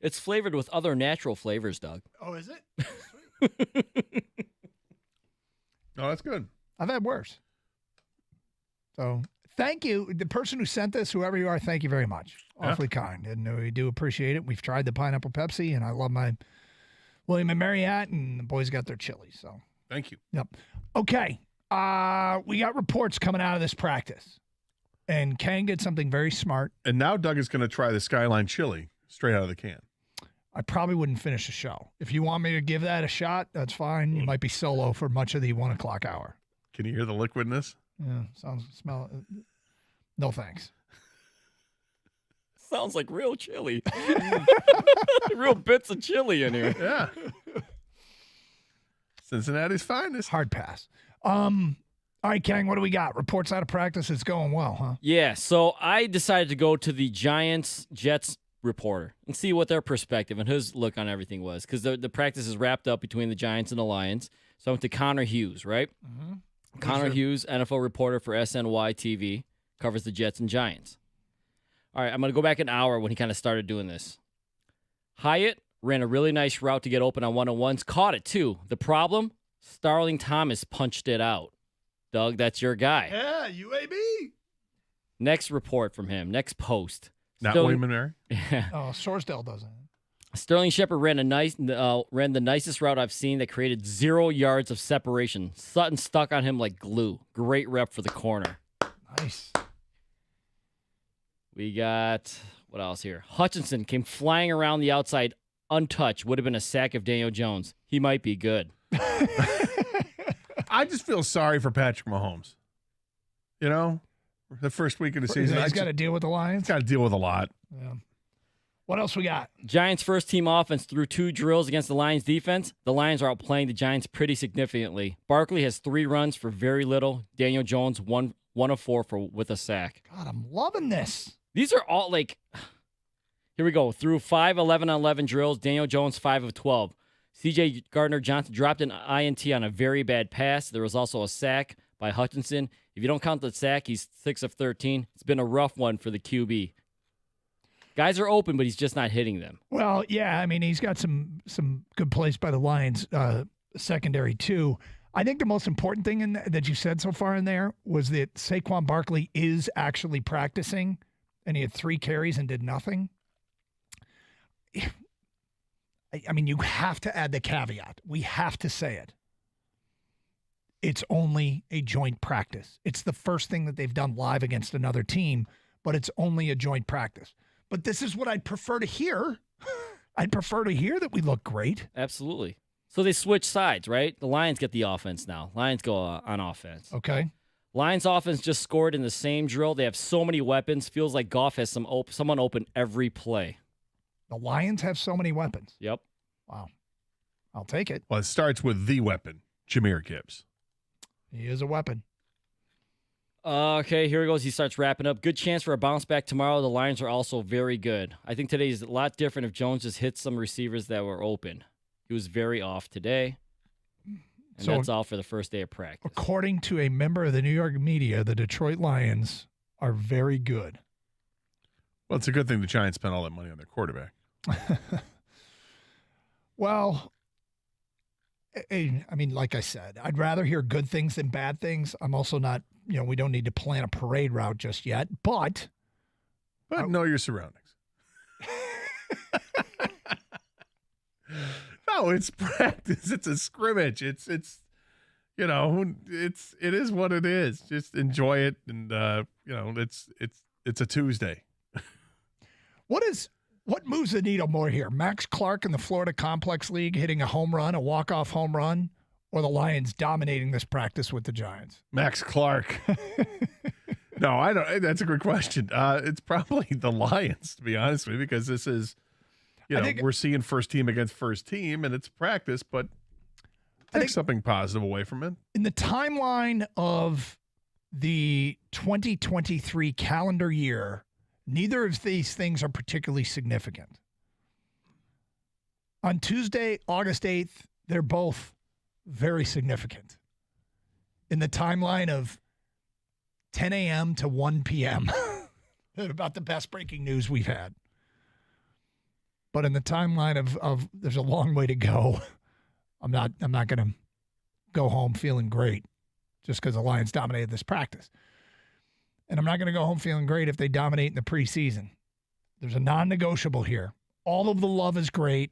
It's flavored with other natural flavors, Doug. Oh, is it? No, that's good. I've had worse. So thank you. The person who sent this, whoever you are, thank you very much. Awfully kind. And we do appreciate it. We've tried the pineapple Pepsi, and I love my William and Mary hat, and the boys got their chili. So thank you. Yep. Okay. We got reports coming out of this practice. And Kang did something very smart. And now Doug is going to try the Skyline chili straight out of the can. I probably wouldn't finish the show. If you want me to give that a shot, that's fine. You might be solo for much of the 1 o'clock hour. Can you hear the liquidness? Yeah, smell. No thanks. Sounds like real chili. Real bits of chili in here. Yeah. Cincinnati's finest. Hard pass. All right, Kang, what do we got? Reports out of practice. It's going well, huh? Yeah, so I decided to go to the Giants-Jets reporter and see what their perspective and his look on everything was, because the practice is wrapped up between the Giants and the Lions. So I went to Connor Hughes, right? Mm-hmm. Connor Hughes, NFL reporter for SNY TV, covers the Jets and Giants. All right, I'm going to go back an hour when he kind of started doing this. Hyatt ran a really nice route to get open on one-on-ones, caught it too. The problem? Starling Thomas punched it out. Doug, that's your guy. Yeah, UAB. Next report from him. Next post. Not William and Mary? Yeah. Oh, Sorsdale doesn't. Sterling Shepard ran the nicest route I've seen that created 0 yards of separation. Sutton stuck on him like glue. Great rep for the corner. Nice. We got, what else here? Hutchinson came flying around the outside untouched. Would have been a sack of Daniel Jones. He might be good. I just feel sorry for Patrick Mahomes. You know, the first week of the season. He's got to deal with the Lions. Got to deal with a lot. Yeah. What else we got? Giants' first team offense threw 2 drills against the Lions defense. The Lions are outplaying the Giants pretty significantly. Barkley has 3 runs for very little. Daniel Jones, 1 of 4 with a sack. God, I'm loving this. These are all like, here we go. Through 5 11-on-11 drills. Daniel Jones, 5 of 12. C.J. Gardner-Johnson dropped an INT on a very bad pass. There was also a sack by Hutchinson. If you don't count the sack, he's 6 of 13. It's been a rough one for the QB. Guys are open, but he's just not hitting them. Well, yeah, I mean, he's got some good plays by the Lions secondary, too. I think the most important thing that you said so far in there was that Saquon Barkley is actually practicing, and he had 3 carries and did nothing. I mean, you have to add the caveat. We have to say it. It's only a joint practice. It's the first thing that they've done live against another team, but it's only a joint practice. But this is what I'd prefer to hear. I'd prefer to hear that we look great. Absolutely. So they switch sides, right? The Lions get the offense now. Lions go on offense. Okay. Lions offense just scored in the same drill. They have so many weapons. Feels like Goff has someone open every play. The Lions have so many weapons. Yep. Wow. I'll take it. Well, it starts with the weapon, Jahmyr Gibbs. He is a weapon. Okay, here he goes. He starts wrapping up. Good chance for a bounce back tomorrow. The Lions are also very good. I think today is a lot different if Jones just hits some receivers that were open. He was very off today. And so that's all for the first day of practice. According to a member of the New York media, the Detroit Lions are very good. Well, it's a good thing the Giants spent all that money on their quarterback. Well, I mean, like I said, I'd rather hear good things than bad things. I'm also not, we don't need to plan a parade route just yet, but know your surroundings. No, it's practice. It's a scrimmage. It is what it is. Just enjoy it, and it's a Tuesday. What moves the needle more here? Max Clark in the Florida Complex League hitting a home run, a walk-off home run, or the Lions dominating this practice with the Giants? Max Clark. No, I don't. That's a good question. It's probably the Lions, to be honest with you, because this is, we're seeing first team against first team, and it's practice, but take something positive away from it. In the timeline of the 2023 calendar year, neither of these things are particularly significant. On Tuesday, August 8th, they're both very significant. In the timeline of 10 a.m. to 1 p.m., they're about the best breaking news we've had. But in the timeline of there's a long way to go, I'm not going to go home feeling great just because the Lions dominated this practice. And I'm not going to go home feeling great if they dominate in the preseason. There's a non-negotiable here. All of the love is great.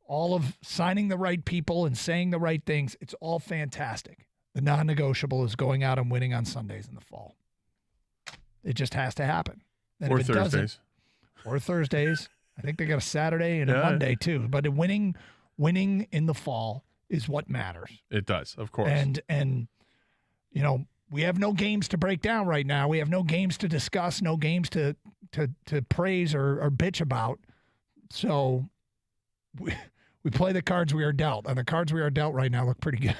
All of signing the right people and saying the right things, it's all fantastic. The non-negotiable is going out and winning on Sundays in the fall. It just has to happen. And or Thursdays. Or Thursdays. I think they got a Saturday and a Monday too. But winning in the fall is what matters. It does, of course. And we have no games to break down right now. We have no games to discuss, no games to praise or bitch about. So we play the cards we are dealt, and the cards we are dealt right now look pretty good.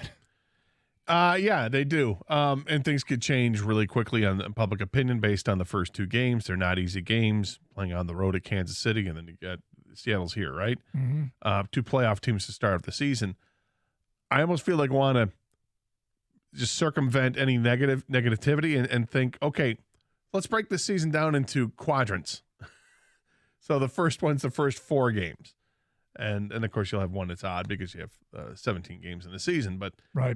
Yeah, they do. And things could change really quickly on public opinion based on the first 2 games. They're not easy games, playing on the road at Kansas City, and then you got Seattle's here, right? Mm-hmm. 2 playoff teams to start off the season. I almost feel like I want to just circumvent any negativity and think, okay, let's break this season down into quadrants. So the first one's the first 4 games. And of course, you'll have one that's odd because you have 17 games in the season. But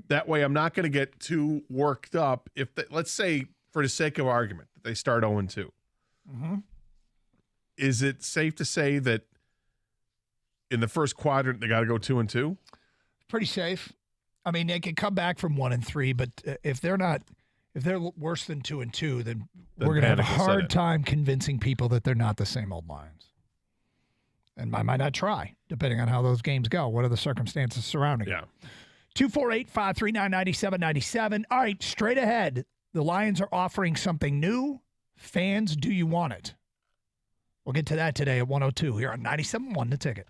that way, I'm not going to get too worked up. If let's say, for the sake of argument, that they start 0-2. Mm-hmm. Is it safe to say that in the first quadrant, they got to go 2-2. Pretty safe. I mean, they can come back from 1-3, but if they're worse than 2-2, then we're going to have a hard time convincing people that they're not the same old Lions. And I might not try, depending on how those games go. What are the circumstances surrounding it? 248-539-9797. All right, straight ahead. The Lions are offering something new. Fans, do you want it? We'll get to that today at 102 here on 97.1 The Ticket.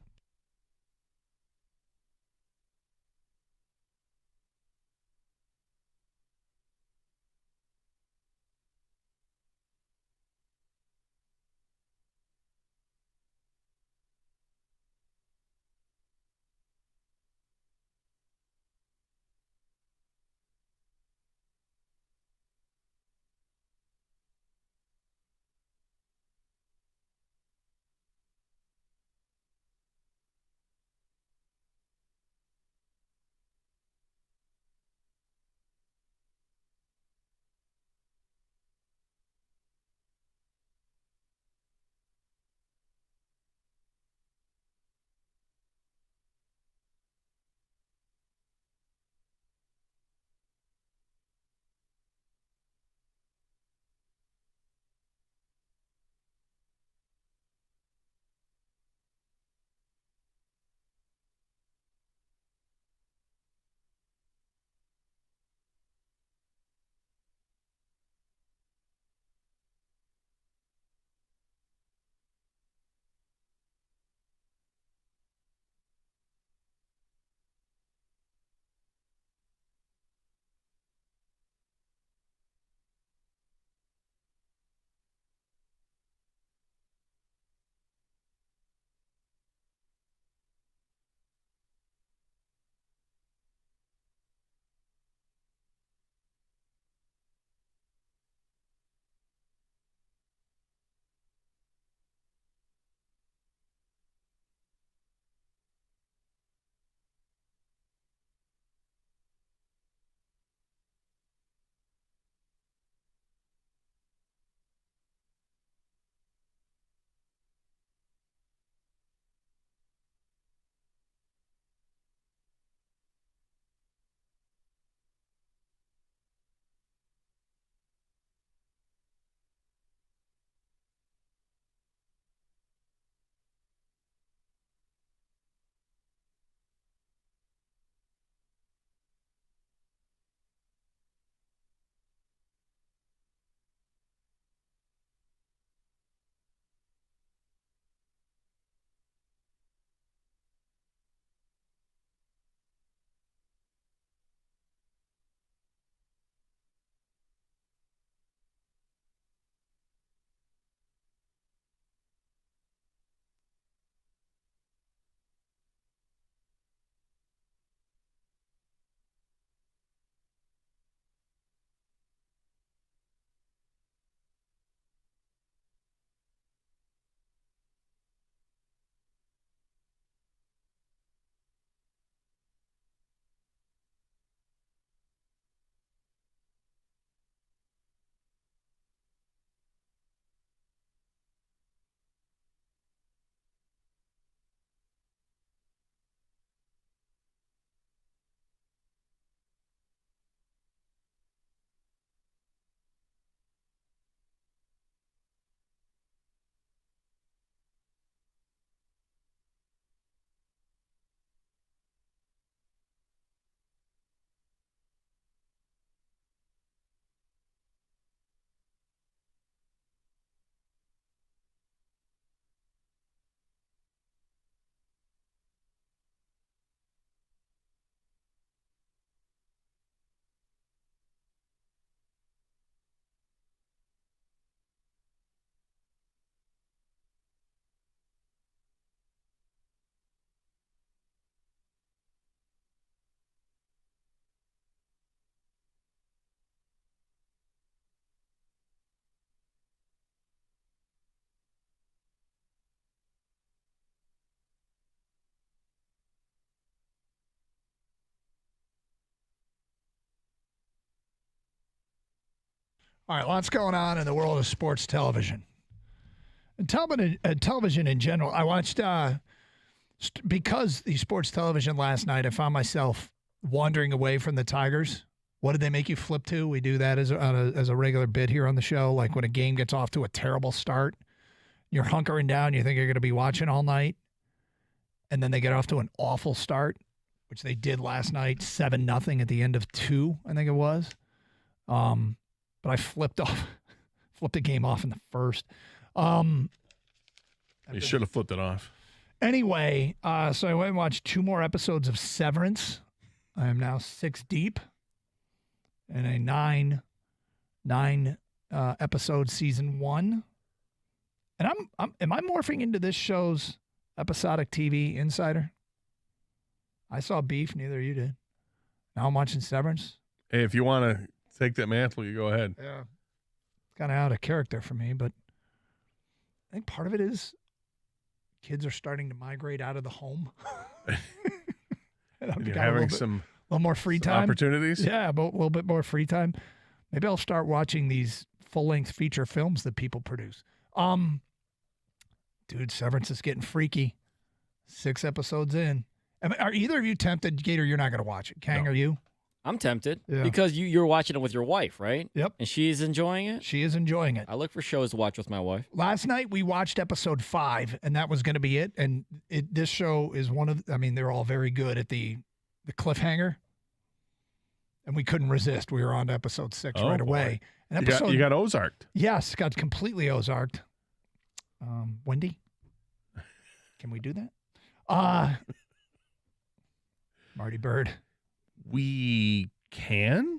All right, lots going on in the world of sports television. And television in general. I watched Because the sports television last night, I found myself wandering away from the Tigers. What did they make you flip to? We do that as a regular bit here on the show. Like when a game gets off to a terrible start, you're hunkering down, you think you're going to be watching all night, and then they get off to an awful start, which they did last night, 7-0 at the end of 2, I think it was. But I flipped the game off in the first. You should have flipped it off. Anyway, so I went and watched 2 more episodes of Severance. I am now 6 deep in a 9 episode season 1. And am I morphing into this show's episodic TV insider? I saw Beef, neither of you did. Now I'm watching Severance. Hey, if you want to take that mantle, you go ahead. Yeah. It's kind of out of character for me, but I think part of it is kids are starting to migrate out of the home. And you're having a little more free time. Opportunities? Yeah, a little bit more free time. Maybe I'll start watching these full-length feature films that people produce. Dude, Severance is getting freaky. 6 episodes in. Are either of you tempted? Gator, you're not going to watch it. Kang, No. Are you? I'm tempted Yeah. because you're watching it with your wife, right? Yep. And she's enjoying it? She is enjoying it. I look for shows to watch with my wife. Last night we watched episode 5, and that was going to be it. And this show is they're all very good at the cliffhanger. And we couldn't resist. We were on to episode 6 right away. And You got Ozarked. Yes, got completely Ozarked. Wendy, can we do that? Marty Bird. We can.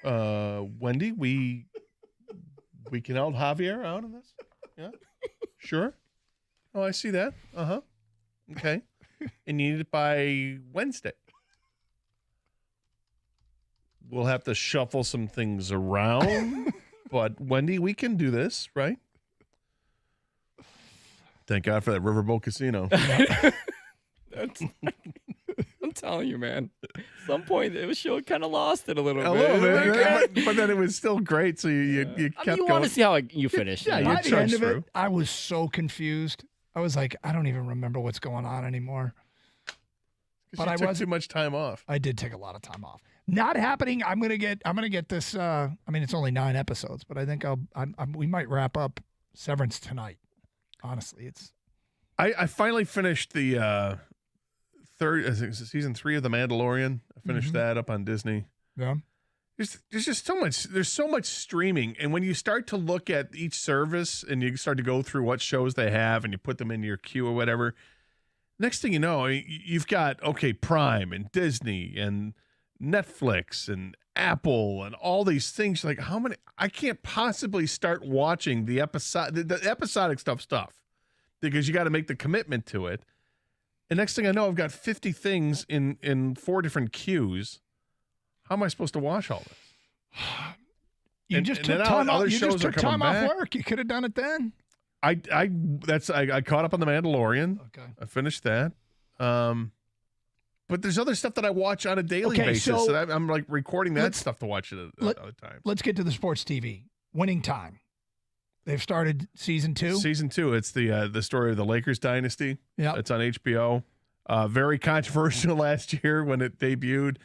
Wendy, we can out Javier out of this. Yeah. Sure. Oh, I see that. Uh-huh. Okay. And you need it by Wednesday. We'll have to shuffle some things around. But Wendy, we can do this, right? Thank God for that Riverboat Casino. I'm telling you, man. At some point, the show kind of lost it a little bit. A little bit, but then it was still great. So you kept going. You want to see how you finish. Yeah, you by the end of it, I was so confused. I was like, I don't even remember what's going on anymore. But I took too much time off. I did take a lot of time off. Not happening. I'm gonna get this. It's only 9 episodes, but I think we might wrap up Severance tonight. Honestly, I finally finished the season 3 of The Mandalorian. I finished that up on Disney. Yeah. There's just so much. There's so much streaming, and when you start to look at each service and you start to go through what shows they have, and you put them into your queue or whatever, next thing you know, you've got Prime and Disney and Netflix and Apple and all these things. Like, how many? I can't possibly start watching the episodic stuff because you got to make the commitment to it. And next thing I know, I've got 50 things in 4 different queues. How am I supposed to watch all this? You just took time off. You just took time off work. You could have done it then. I caught up on The Mandalorian. Okay. I finished that. But there's other stuff that I watch on a daily basis. So I'm like recording that stuff to watch it at other times. Let's get to the sports TV. Winning Time. They've started season 2. Season 2. It's the story of the Lakers dynasty. Yeah. It's on HBO. Very controversial last year when it debuted.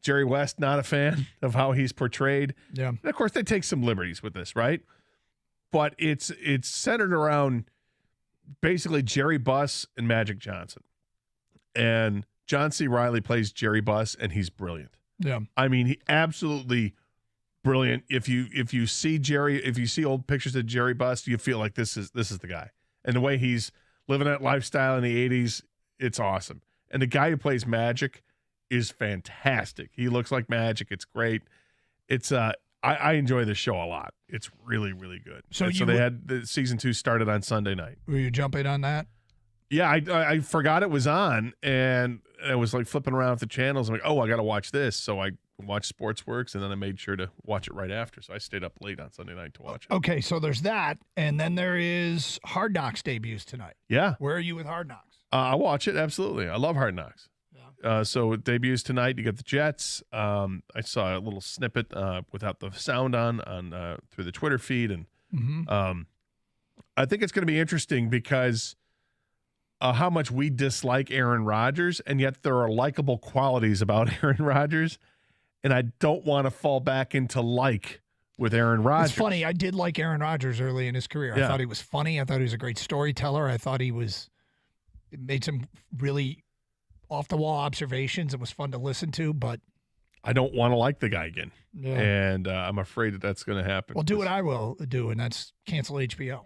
Jerry West, not a fan of how he's portrayed. Yeah. And of course, they take some liberties with this, right? But it's centered around basically Jerry Buss and Magic Johnson. And John C. Reilly plays Jerry Buss, and he's brilliant. Yeah. I mean, he absolutely brilliant. If you see old pictures of Jerry Buss, you feel like this is the guy. And the way he's living that lifestyle in the 80s, it's awesome. And the guy who plays Magic is fantastic. He looks like Magic. It's great. It's I enjoy this show a lot. It's really, really good. So they had the season 2 started on Sunday night. Were you jumping on that? Yeah, I forgot it was on, and I was like flipping around the channels. I'm like, oh, I got to watch this. So I watched Sportsworks, and then I made sure to watch it right after. So I stayed up late on Sunday night to watch it. Okay, so there's that, and then there is Hard Knocks debuts tonight. Yeah. Where are you with Hard Knocks? I watch it, absolutely. I love Hard Knocks. Yeah. So it debuts tonight. You got the Jets. I saw a little snippet without the sound on through the Twitter feed, and I think it's going to be interesting because how much we dislike Aaron Rodgers, and yet there are likable qualities about Aaron Rodgers, and I don't want to fall back into with Aaron Rodgers. It's funny. I did like Aaron Rodgers early in his career. I thought he was funny. I thought he was a great storyteller. I thought he made some really off-the-wall observations. It was fun to listen to, but I don't want to like the guy again. Yeah. And I'm afraid that's going to happen. Well, do what I will do, and that's cancel HBO.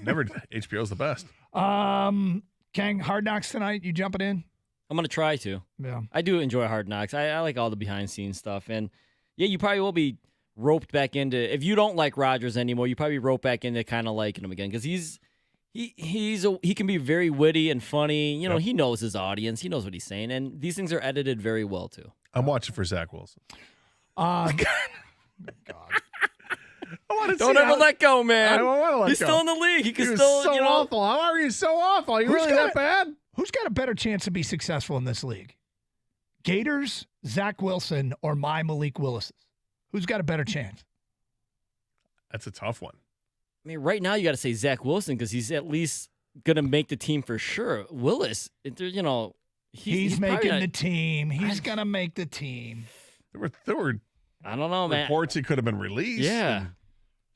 Never. HBO's the best. Kang, Hard Knocks tonight. You jumping in? I'm going to try to. Yeah. I do enjoy Hard Knocks. I like all the behind-scenes stuff. And, yeah, you probably will be roped back into, if you don't like Rodgers anymore, you probably roped back into kind of liking him again because he can be very witty and funny. You know, He knows his audience. He knows what he's saying. And these things are edited very well, too. I'm watching for Zach Wilson. God. Don't ever let go, man. I don't want to let He's go. still in the league. He can was still, so awful. How are you so awful? Are you really that bad? Who's got a better chance to be successful in this league? Gators, Zach Wilson, or my Malik Willis? Who's got a better chance? That's a tough one. I mean, right now you got to say Zach Wilson because he's at least going to make the team for sure. Willis, he's making the team. He's going to make the team. There were I don't know, man. Reports he could have been released. Yeah.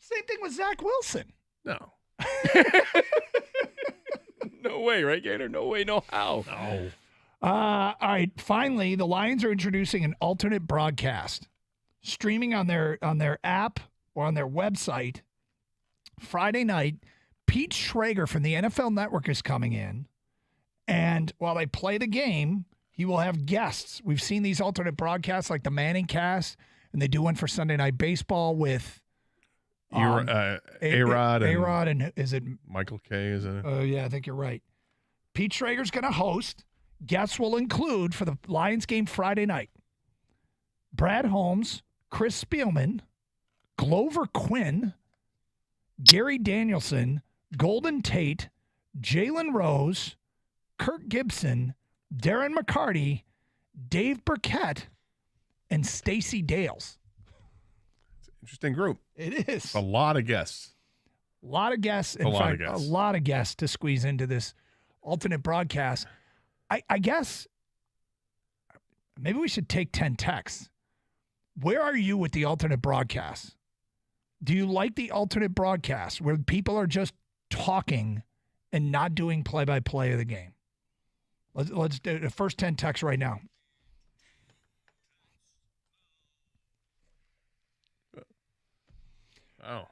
Same thing with Zach Wilson. No. No way, right, Gator? No way, no how. No. All right. Finally, the Lions are introducing an alternate broadcast, streaming on their app or on their website. Friday night, Pete Schrager from the NFL Network is coming in, and while they play the game, he will have guests. We've seen these alternate broadcasts like the Manning Cast, and they do one for Sunday Night Baseball with A-Rod and is it Michael K? Is it? Oh, yeah, I think you're right. Pete Schrager's going to host. Guests will include for the Lions game Friday night Brad Holmes, Chris Spielman, Glover Quinn, Gary Danielson, Golden Tate, Jalen Rose, Kirk Gibson, Darren McCarty, Dave Burkett, and Stacey Dales. It's an interesting group. It is. A lot of guests. A lot of guests. In fact, a lot of guests to squeeze into this alternate broadcast. I guess maybe we should take 10 texts. Where are you with the alternate broadcast? Do you like the alternate broadcast where people are just talking and not doing play-by-play of the game? Let's do the first 10 texts right now. Oh.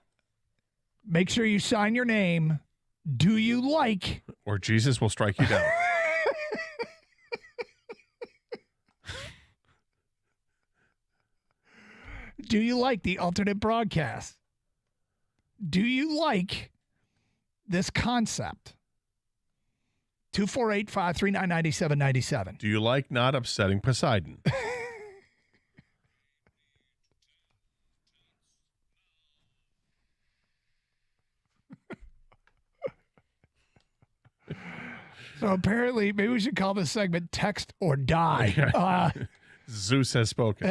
Make sure you sign your name. Do you like? Or Jesus will strike you down. Do you like the alternate broadcast? Do you like this concept? 248-539-9797. Do you like not upsetting Poseidon? So apparently, maybe we should call this segment Text or Die. Zeus has spoken.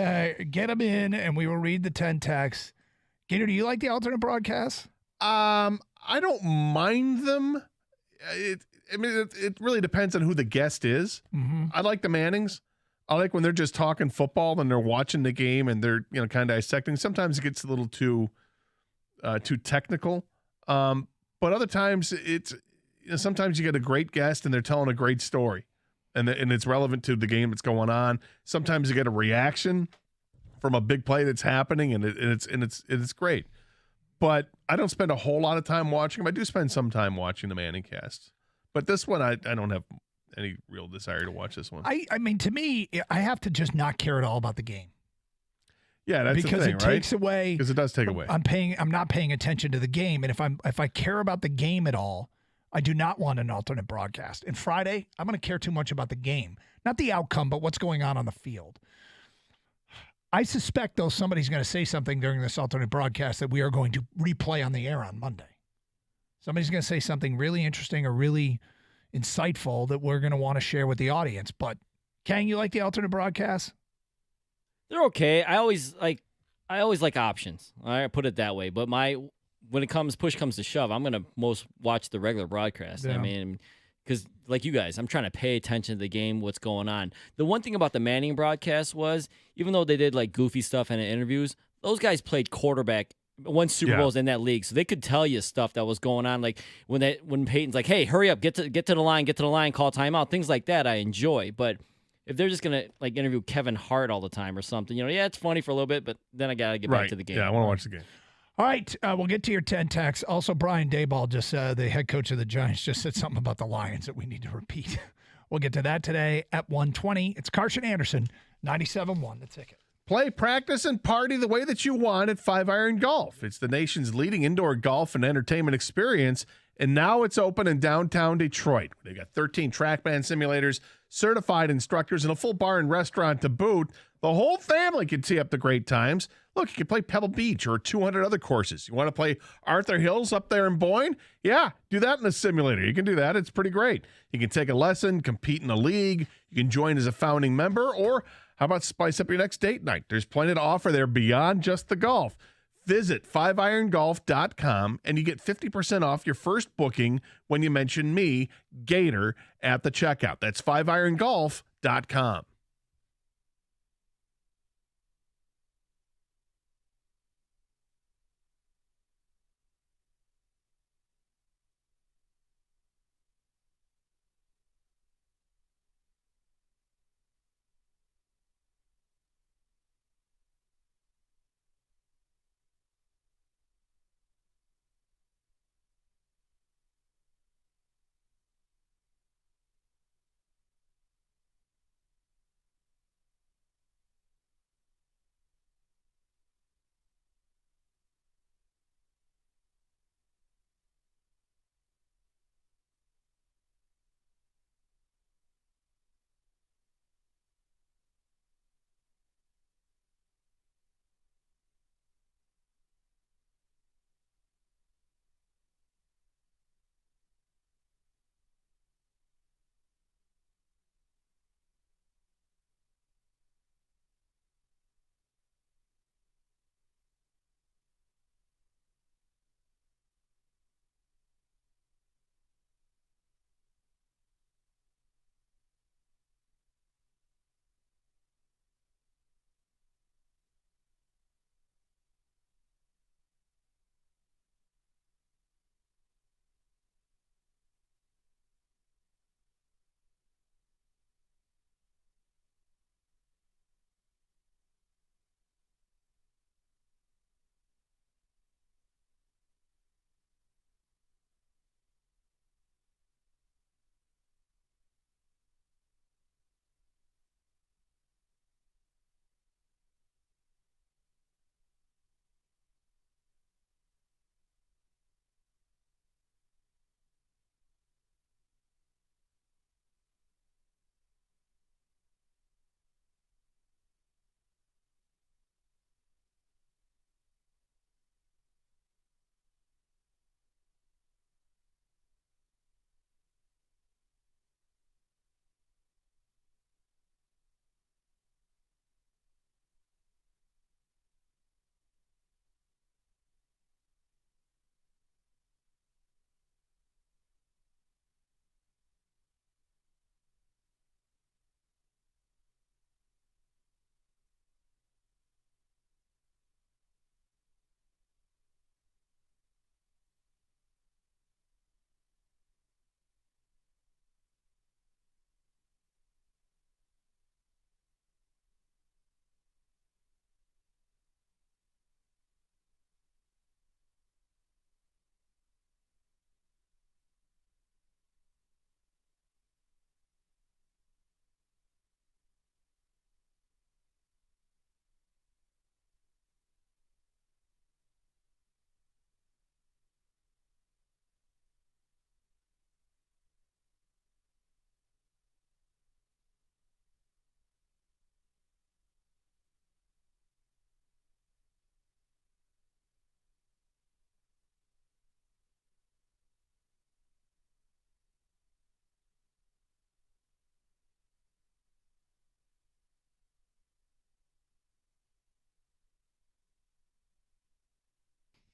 Get them in, and we will read the 10 texts. Gator, do you like the alternate broadcast? I don't mind them. It really depends on who the guest is. Mm-hmm. I like the Mannings. I like when they're just talking football and they're watching the game and they're kind of dissecting. Sometimes it gets a little too technical, but other times sometimes you get a great guest and they're telling a great story, and it's relevant to the game that's going on. Sometimes you get a reaction from a big play that's happening, and it's great. But I don't spend a whole lot of time watching them. I do spend some time watching the Manning Cast, but this one I don't have any real desire to watch this one. I mean, to me, I have to just not care at all about the game. Yeah, that's because the thing, it takes away. Because it does take away. I'm not paying attention to the game, and if I care about the game at all, I do not want an alternate broadcast. And Friday, I'm going to care too much about the game, not the outcome, but what's going on the field. I suspect, though, somebody's going to say something during this alternate broadcast that we are going to replay on the air on Monday. Somebody's going to say something really interesting or really insightful that we're going to want to share with the audience. But, Kang, you like the alternate broadcast? They're okay. I always like options. I put it that way. But when when it comes push comes to shove, I'm gonna most watch the regular broadcast. Yeah. I mean, because like you guys, I'm trying to pay attention to the game, what's going on. The one thing about the Manning broadcast was, even though they did like goofy stuff in the interviews, those guys played quarterback, won Super Bowls in that league, so they could tell you stuff that was going on. Like when Peyton's like, "Hey, hurry up, get to the line, call timeout," things like that. I enjoy, but if they're just gonna like interview Kevin Hart all the time or something, it's funny for a little bit, but then I gotta get back to the game. Yeah, I want to watch the game. All right, we'll get to your 10 texts. Also, Brian Daboll, the head coach of the Giants, just said something about the Lions that we need to repeat. We'll get to that today at 1:20. It's Carson Anderson, 97.1, The Ticket. Play, practice, and party the way that you want at 5-Iron Golf. It's the nation's leading indoor golf and entertainment experience, and now it's open in downtown Detroit. They've got 13 TrackMan simulators, certified instructors, and a full bar and restaurant to boot. The whole family can tee up the great times. Look, you can play Pebble Beach or 200 other courses. You want to play Arthur Hills up there in Boyne? Yeah, do that in a simulator. You can do that. It's pretty great. You can take a lesson, compete in a league. You can join as a founding member, or how about spice up your next date night? There's plenty to offer there beyond just the golf. Visit 5irongolf.com and you get 50% off your first booking when you mention me, Gator, at the checkout. That's 5irongolf.com.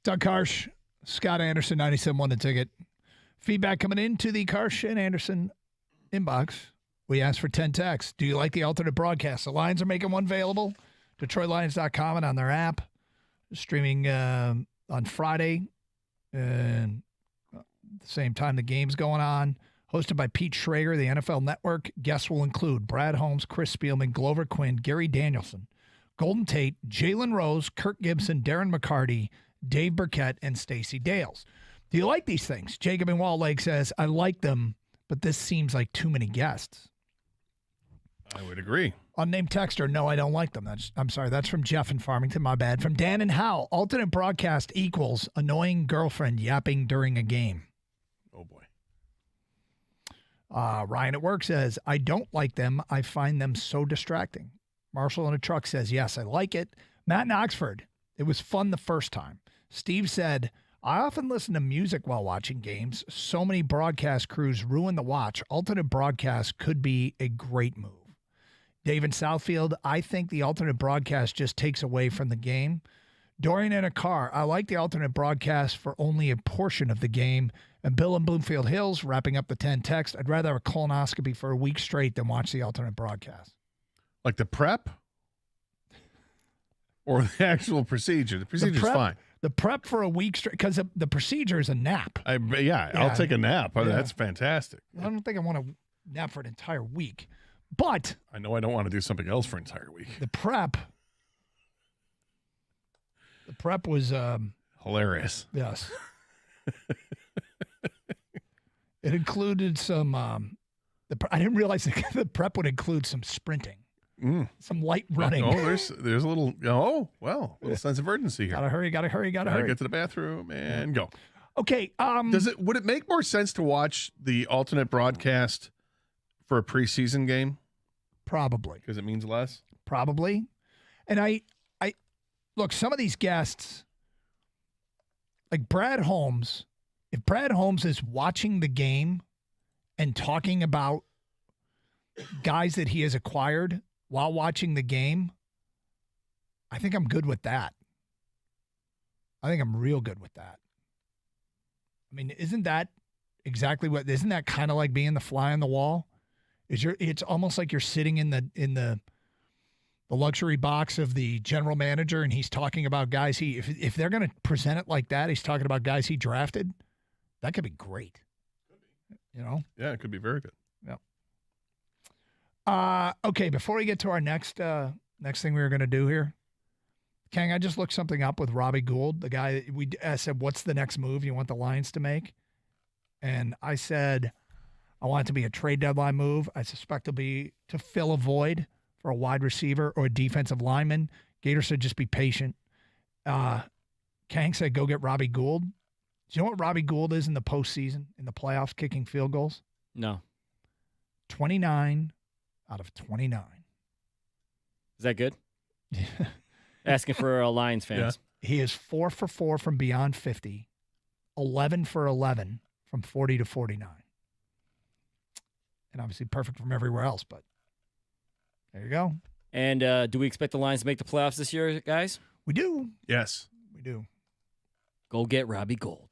Doug Karsh, Scott Anderson, 97 won the ticket. Feedback coming into the Karsh and Anderson inbox. We asked for 10 texts. Do you like the alternate broadcast? The Lions are making one available. DetroitLions.com and on their app. Streaming on Friday. And at the same time the game's going on. Hosted by Pete Schrager, the NFL Network. Guests will include Brad Holmes, Chris Spielman, Glover Quinn, Gary Danielson, Golden Tate, Jalen Rose, Kirk Gibson, Darren McCarty, Dave Burkett, and Stacey Dales. Do you like these things? Jacob in Wall Lake says, I like them, but this seems like too many guests. I would agree. Unnamed texter, no, I don't like them. I'm sorry, that's from Jeff in Farmington, my bad. From Dan and Hal, alternate broadcast equals annoying girlfriend yapping during a game. Oh, boy. Ryan at work says, I don't like them. I find them so distracting. Marshall in a truck says, yes, I like it. Matt in Oxford, it was fun the first time. Steve said, I often listen to music while watching games. So many broadcast crews ruin the watch. Alternate broadcast could be a great move. Dave in Southfield, I think the alternate broadcast just takes away from the game. Dorian in a car, I like the alternate broadcast for only a portion of the game. And Bill in Bloomfield Hills, wrapping up the 10 text, I'd rather have a colonoscopy for a week straight than watch the alternate broadcast. Like the prep? Or the actual procedure? The procedure's fine. The prep for a week straight, because the procedure is a nap. I'll take a nap. Yeah. That's fantastic. I don't think I want to nap for an entire week. But I know I don't want to do something else for an entire week. The prep was hilarious. Yes. It included some I didn't realize the prep would include some sprinting. Some light running. Oh, there's a little little sense of urgency here. Gotta hurry. Gotta get to the bathroom and go. Okay. Would it make more sense to watch the alternate broadcast for a preseason game? Probably. Because it means less? Probably. And I look, some of these guests, like Brad Holmes, if Brad Holmes is watching the game and talking about guys that he has acquired while watching the game, I think I'm good with that. I think I'm real good with that. I mean, isn't that kind of like being the fly on the wall? It's almost like you're sitting in the luxury box of the general manager, and he's talking about guys if they're going to present it like that, he's talking about guys he drafted. That could be great. You know? Yeah, it could be very good. Yeah. Okay, before we get to our next thing we were going to do here, Kang, I just looked something up with Robbie Gould, the guy that we said, what's the next move you want the Lions to make? And I said, I want it to be a trade deadline move. I suspect it'll be to fill a void for a wide receiver or a defensive lineman. Gator said, just be patient. Kang said, go get Robbie Gould. Do you know what Robbie Gould is in the postseason, in the playoffs, kicking field goals? No. 29 out of 29. Is that good? Asking for Lions fans. Yeah. He is 4 for 4 from beyond 50, 11 for 11 from 40 to 49. And obviously perfect from everywhere else, but there you go. And do we expect the Lions to make the playoffs this year, guys? We do. Yes. We do. Go get Robbie Gould.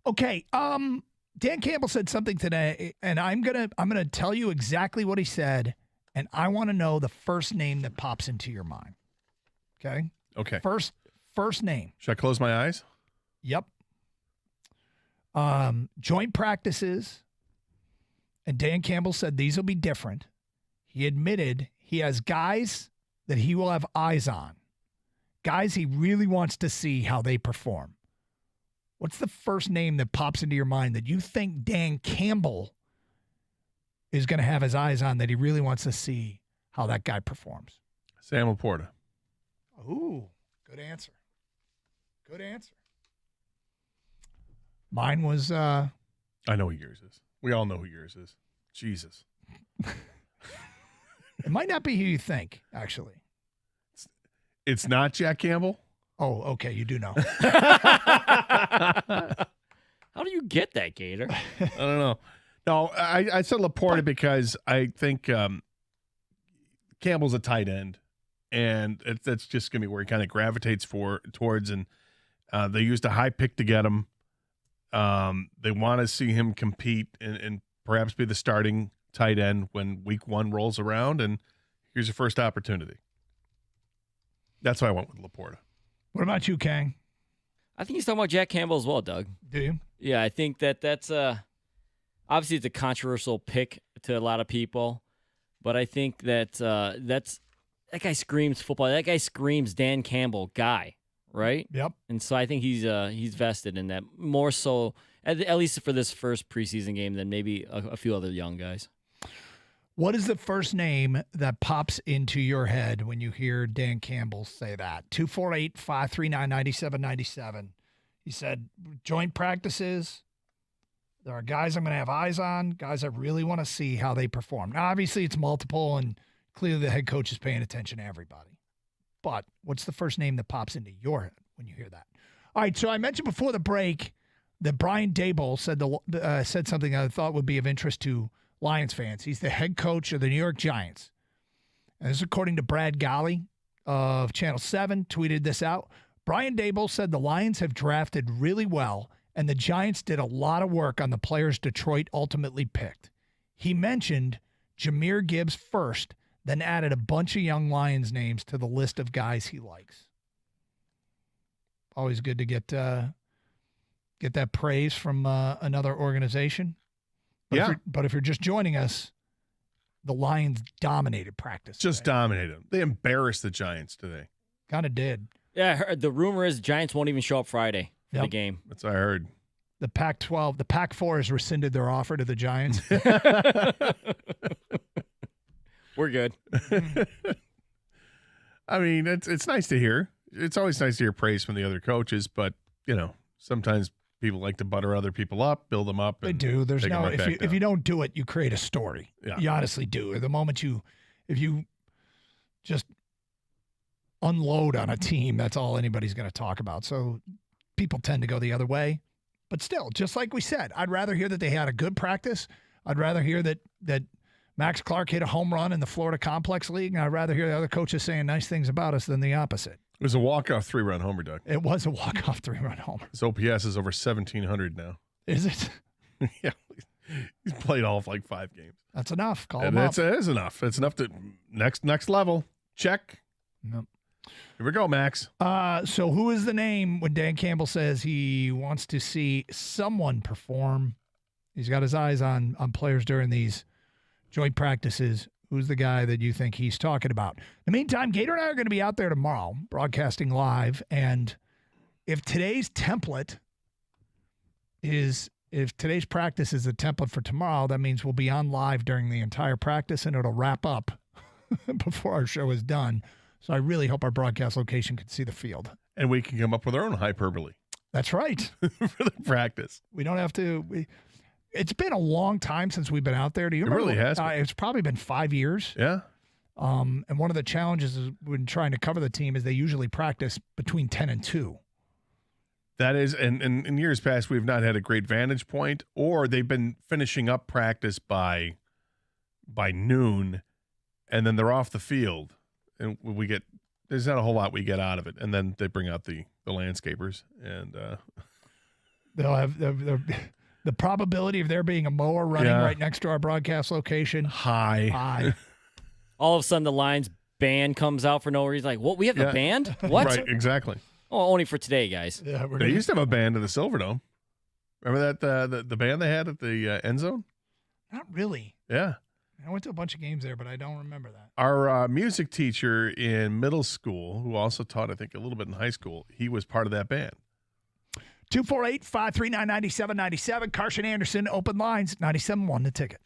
Okay. Dan Campbell said something today, and I'm gonna tell you exactly what he said, and I want to know the first name that pops into your mind. Okay? Okay. First name. Should I close my eyes? Yep. Joint practices. And Dan Campbell said these will be different. He admitted he has guys that he will have eyes on. Guys he really wants to see how they perform. What's the first name that pops into your mind that you think Dan Campbell is going to have his eyes on, that he really wants to see how that guy performs? Sam Laporta. Ooh, good answer. Good answer. Mine was... I know who yours is. We all know who yours is. Jesus. It might not be who you think, actually. It's not Jack Campbell? Oh, okay. You do know. How do you get that, Gator? I don't know. No, I said Laporta because I think Campbell's a tight end, and that's just going to be where he kind of gravitates towards. And they used a high pick to get him. They want to see him compete and perhaps be the starting tight end when week 1 rolls around, and here's your first opportunity. That's why I went with Laporta. What about you, Kang? I think he's talking about Jack Campbell as well, Doug. Do you? Yeah, I think that's obviously it's a controversial pick to a lot of people, but I think that that guy screams football. That guy screams Dan Campbell guy, right? Yep. And so I think he's vested in that more so, at least for this first preseason game, than maybe a few other young guys. What is the first name that pops into your head when you hear Dan Campbell say that? 248-539-9797. He said, joint practices. There are guys I'm going to have eyes on, guys I really want to see how they perform. Now, obviously, it's multiple, and clearly the head coach is paying attention to everybody. But what's the first name that pops into your head when you hear that? All right, so I mentioned before the break that Brian Daboll said something I thought would be of interest to Lions fans. He's the head coach of the New York Giants. And this is according to Brad Golly of Channel 7, tweeted this out. Brian Daboll said the Lions have drafted really well, and the Giants did a lot of work on the players Detroit ultimately picked. He mentioned Jahmyr Gibbs first, then added a bunch of young Lions names to the list of guys he likes. Always good to get that praise from another organization. But if you're just joining us, the Lions dominated practice. Just dominated them. They embarrassed the Giants today. Kind of did. Yeah, I heard, the rumor is Giants won't even show up Friday for the game. That's what I heard. The Pac-12, the Pac-4 has rescinded their offer to the Giants. We're good. I mean, it's nice to hear. It's always nice to hear praise from the other coaches, but, sometimes people like to butter other people up, build them up. They do. There's take them no, right if you don't do it, you create a story. Yeah. You honestly do. The moment if you just unload on a team, that's all anybody's going to talk about. So people tend to go the other way. But still, just like we said, I'd rather hear that they had a good practice. I'd rather hear that Max Clark hit a home run in the Florida Complex League, and I'd rather hear the other coaches saying nice things about us than the opposite. It was a walk-off 3-run homer, Doug. It was a walk-off 3-run homer. His OPS is over 1,700 now. Is it? Yeah. He's played all of 5 games. That's enough. Call him up. It is enough. It's enough to next level. Check. Yep. Here we go, Max. So who is the name when Dan Campbell says he wants to see someone perform? He's got his eyes on players during these joint practices. Who's the guy that you think he's talking about? In the meantime, Gator and I are going to be out there tomorrow, broadcasting live. And if today's practice is the template for tomorrow, that means we'll be on live during the entire practice, and it'll wrap up before our show is done. So I really hope our broadcast location can see the field. And we can come up with our own hyperbole. That's right. For the practice. We don't have to. It's been a long time since we've been out there. Do you remember? It really has. It's probably been 5 years. Yeah. And one of the challenges is when trying to cover the team is they usually practice between 10 and 2. That is, and in years past, we've not had a great vantage point, or they've been finishing up practice by noon, and then they're off the field, and there's not a whole lot we get out of it, and then they bring out the landscapers, and they'll have the probability of there being a mower running right next to our broadcast location high. All of a sudden, the Lions band comes out for no reason. Like, what? We have a band? What? Right, exactly. Oh, only for today, guys. Yeah, they used to have a band in the Silverdome. Remember that the band they had at the end zone? Not really. Yeah. I went to a bunch of games there, but I don't remember that. Our music teacher in middle school, who also taught, I think, a little bit in high school, he was part of that band. 248-539-9797. Carson Anderson, open lines, 97.1 The Ticket.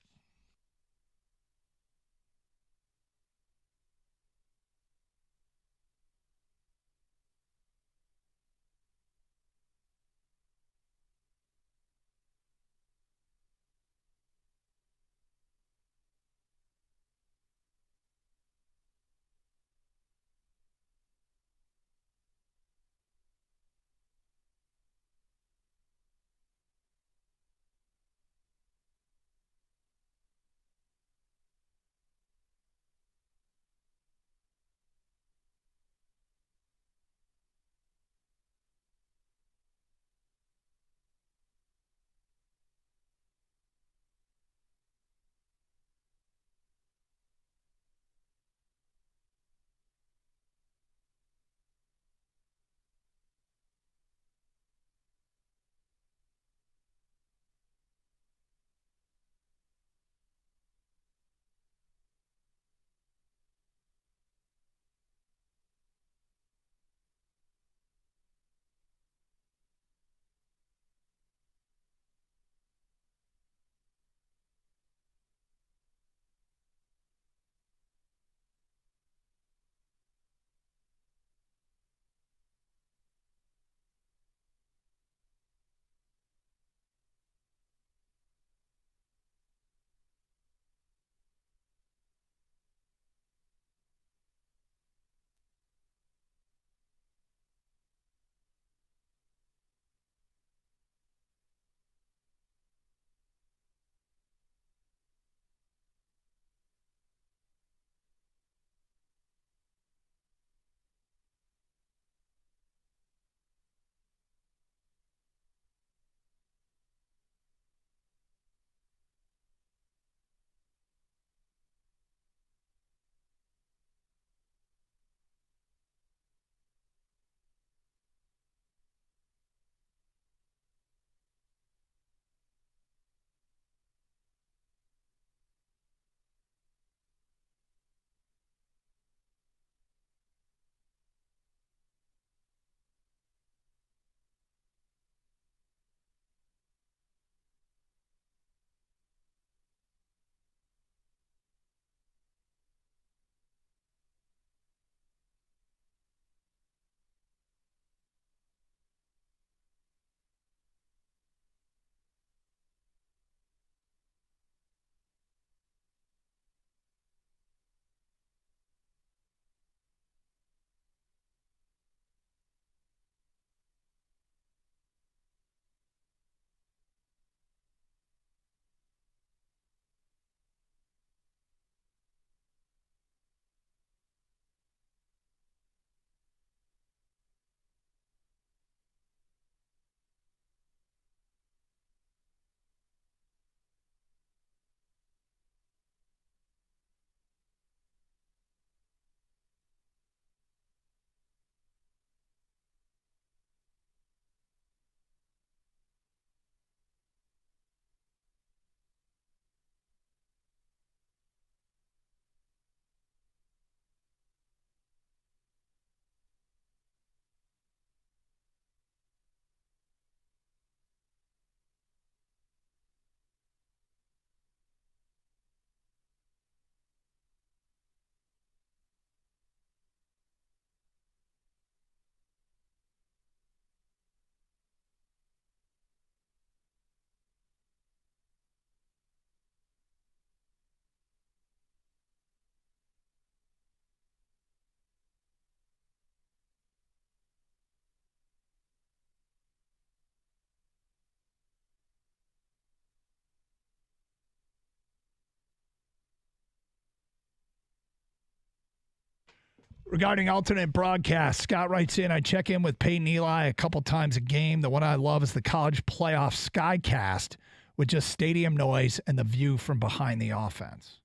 Regarding alternate broadcast, Scott writes in, I check in with Peyton Eli a couple times a game. The one I love is the college playoff Skycast with just stadium noise and the view from behind the offense.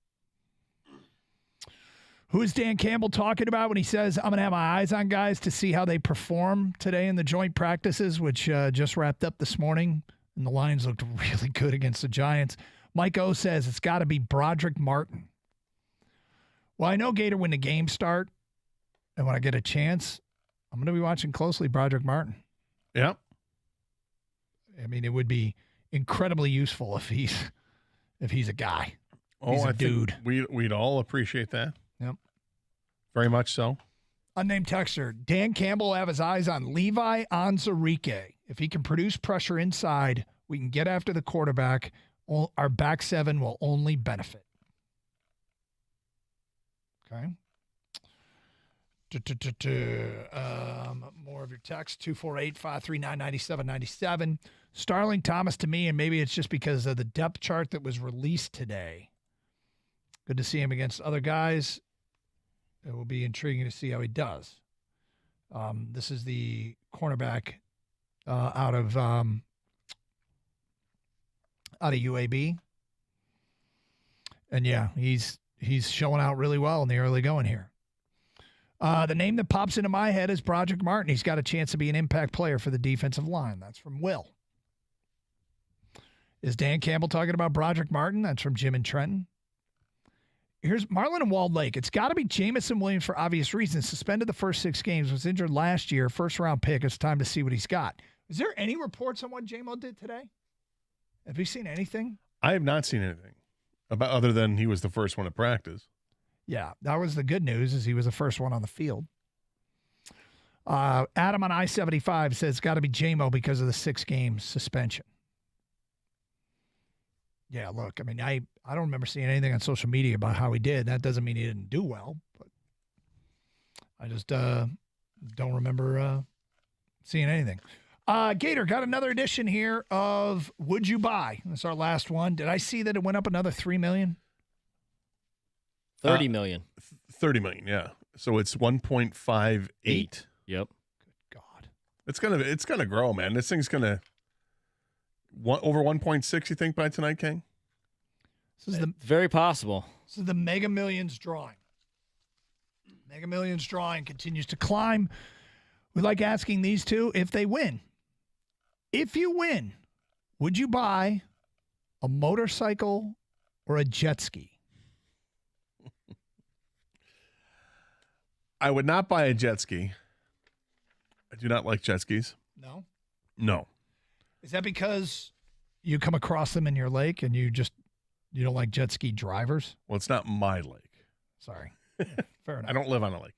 Who is Dan Campbell talking about when he says, I'm going to have my eyes on guys to see how they perform today in the joint practices, which just wrapped up this morning, and the Lions looked really good against the Giants. Mike O says it's got to be Broderick Martin. Well, I know, Gator, when the games start, and when I get a chance, I'm going to be watching closely Broderick Martin. Yep. I mean, it would be incredibly useful if he's a guy. He's a dude. We'd all appreciate that. Yep. Very much so. Unnamed texter, Dan Campbell will have his eyes on Levi Onwuzurike. If he can produce pressure inside, we can get after the quarterback. Our back seven will only benefit. Okay. More of your text, 248-539-9797. Starling Thomas to me, and maybe it's just because of the depth chart that was released today. Good to see him against other guys. It will be intriguing to see how he does. This is the cornerback out of UAB. And yeah, he's showing out really well in the early going here. The name that pops into my head is Broderick Martin. He's got a chance to be an impact player for the defensive line. That's from Will. Is Dan Campbell talking about Broderick Martin? That's from Jim and Trenton. Here's Marlin and Walled Lake. It's got to be Jamison Williams for obvious reasons. Suspended the first 6 games, was injured last year. First-round pick. It's time to see what he's got. Is there any reports on what J-Mo did today? Have you seen anything? I have not seen anything about other than he was the first one to practice. Yeah, that was the good news, is he was the first one on the field. Adam on I-75 says it's got to be J-Mo because of the 6-game suspension. Yeah, look, I mean, I don't remember seeing anything on social media about how he did. That doesn't mean he didn't do well, but I just don't remember seeing anything. Gator, got another edition here of Would You Buy? That's our last one. Did I see that it went up another $3 million? 30 million. 30 million, yeah. So it's 1.58. Yep. Good God. It's gonna grow, man. This thing's gonna over 1.6. You think by tonight, King? This is very possible. This is the Mega Millions drawing. Mega Millions drawing continues to climb. We like asking these two if they win. If you win, would you buy a motorcycle or a jet ski? I would not buy a jet ski. I do not like jet skis. No? No. Is that because you come across them in your lake and you don't like jet ski drivers? Well, it's not my lake. Sorry. Yeah, fair enough. I don't live on a lake.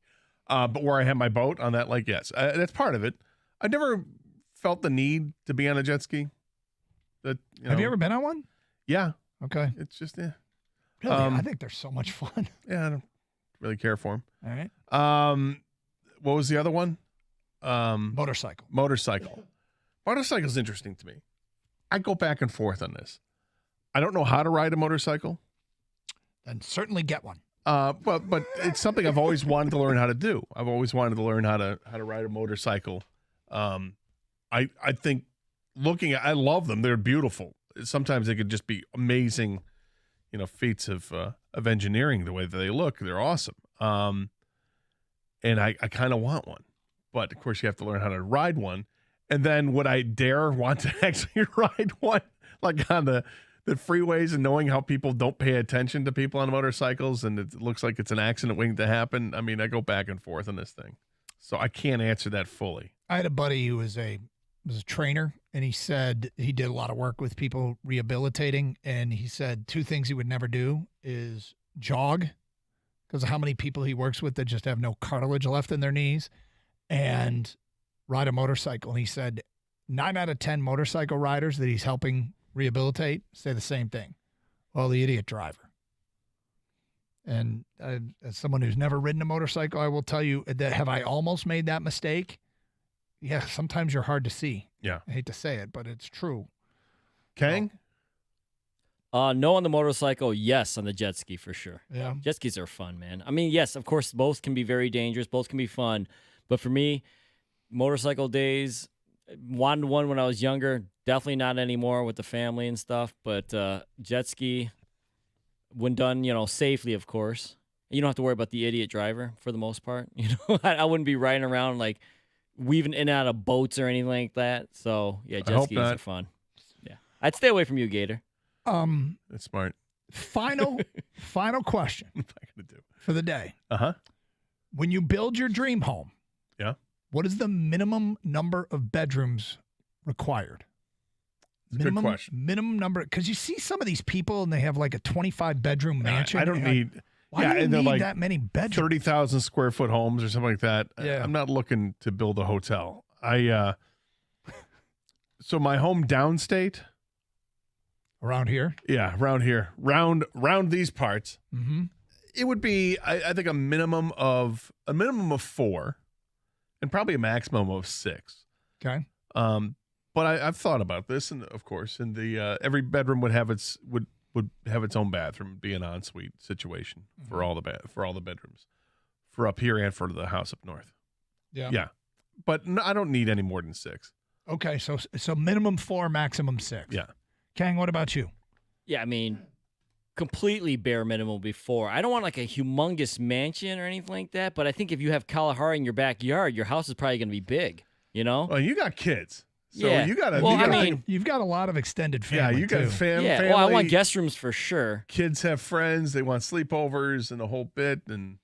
But where I have my boat on that lake, yes. That's part of it. I never felt the need to be on a jet ski. Have you ever been on one? Yeah. Okay. It's just, yeah. Really? I think they're so much fun. Yeah, I don't really care for them. All right. What was the other one? Motorcycle. Motorcycle's interesting to me. I go back and forth on this. I don't know how to ride a motorcycle. Then certainly get one. But it's something I've always wanted to learn how to do. I've always wanted to learn how to ride a motorcycle. I think I love them. They're beautiful. Sometimes they could just be amazing, feats of engineering. The way that they look, they're awesome. And I kind of want one, but of course you have to learn how to ride one. And then would I dare want to actually ride one, like on the freeways, and knowing how people don't pay attention to people on motorcycles, and it looks like it's an accident waiting to happen? I mean, I go back and forth on this thing, so I can't answer that fully. I had a buddy who was a trainer, and he said he did a lot of work with people rehabilitating, and he said 2 things he would never do is jog, because of how many people he works with that just have no cartilage left in their knees, and ride a motorcycle. And he said 9 out of 10 motorcycle riders that he's helping rehabilitate say the same thing. Well, the idiot driver. And as someone who's never ridden a motorcycle, I will tell you that have I almost made that mistake? Yeah, sometimes you're hard to see. Yeah. I hate to say it, but it's true. Kang? No on the motorcycle, yes on the jet ski for sure. Yeah. Jet skis are fun, man. I mean, yes, of course, both can be very dangerous. Both can be fun. But for me, motorcycle days, wanted one when I was younger. Definitely not anymore with the family and stuff. But jet ski, when done, safely, of course. You don't have to worry about the idiot driver for the most part. I wouldn't be riding around like weaving in and out of boats or anything like that. So, yeah, jet skis are fun. Yeah. I'd stay away from you, Gator. That's smart. Final question for the day. Uh-huh. When you build your dream home, yeah, what is the minimum number of bedrooms required? Good question. Minimum number, because you see some of these people and they have like a 25-bedroom mansion. I don't need. Why do you need like that many bedrooms? 30,000 square foot homes or something like that. Yeah. I'm not looking to build a hotel. So my home downstate. Around here? Yeah, around here. Round these parts. Mm-hmm. It would be, I think, a minimum of 4 and probably a maximum of 6. Okay. But I've thought about this, and of course, and the every bedroom would have its own bathroom, be an ensuite situation for all the bedrooms, for up here and for the house up north. Yeah. Yeah. But no, I don't need any more than 6. Okay, so minimum 4, maximum 6. Yeah. Kang, what about you? Yeah, I mean, completely bare minimum before. I don't want like a humongous mansion or anything like that, but I think if you have Kalahari in your backyard, your house is probably going to be big, Well, you got kids. So yeah. you got to. Well, you've got a lot of extended family. Yeah, you got too. family. Yeah, well, I want guest rooms for sure. Kids have friends. They want sleepovers and the whole bit. And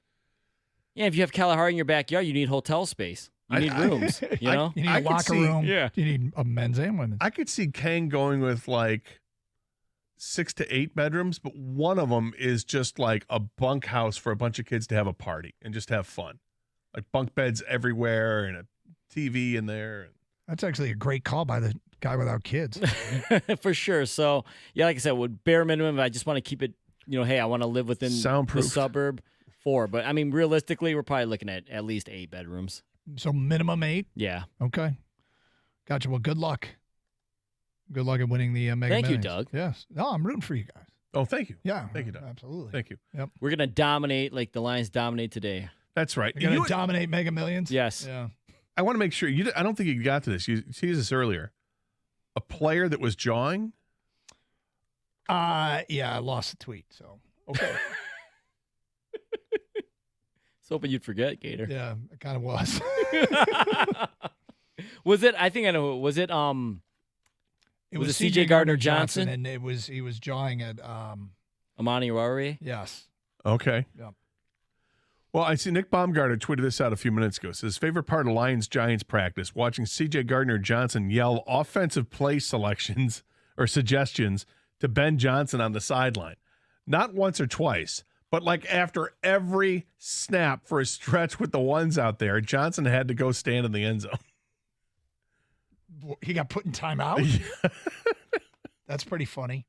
yeah, if you have Kalahari in your backyard, you need hotel space. You need rooms. You need a locker room. Yeah, you need a men's and women's. I could see Kang going with like 6 to 8 bedrooms, but one of them is just like a bunkhouse for a bunch of kids to have a party and just have fun, like bunk beds everywhere and a TV in there. That's actually a great call by the guy without kids. for sure. So yeah, like I said, with bare minimum, I just want to keep it. Hey, I want to live within the suburb. 4, but I mean, realistically, we're probably looking at least 8 bedrooms. So minimum 8? Yeah. Okay. Gotcha. Well, good luck. Good luck at winning the Mega Thank Millions. you, Doug. Yes. No, I'm rooting for you guys. Oh, thank you. Yeah. Thank you, Doug. Absolutely. Thank you. Yep. We're going to dominate like the Lions dominate today. That's right. You're going to dominate Mega Millions? Yes. Yeah. I want to make sure I don't think you got to this. You see this earlier. A player that was jawing? Yeah, I lost the tweet, so. Okay. So hoping you'd forget, Gator. Yeah, it kind of was. Was it? I think I know. Was it? It was C.J. Gardner-Johnson, and he was jawing at Amani Oruwariye. Yes. Okay. Yeah. Well, I see Nick Baumgartner tweeted this out a few minutes ago. Says favorite part of Lions-Giants practice, watching C.J. Gardner-Johnson yell offensive play selections or suggestions to Ben Johnson on the sideline. Not once or twice, but like after every snap for a stretch with the ones out there, Johnson had to go stand in the end zone. He got put in timeout? That's pretty funny.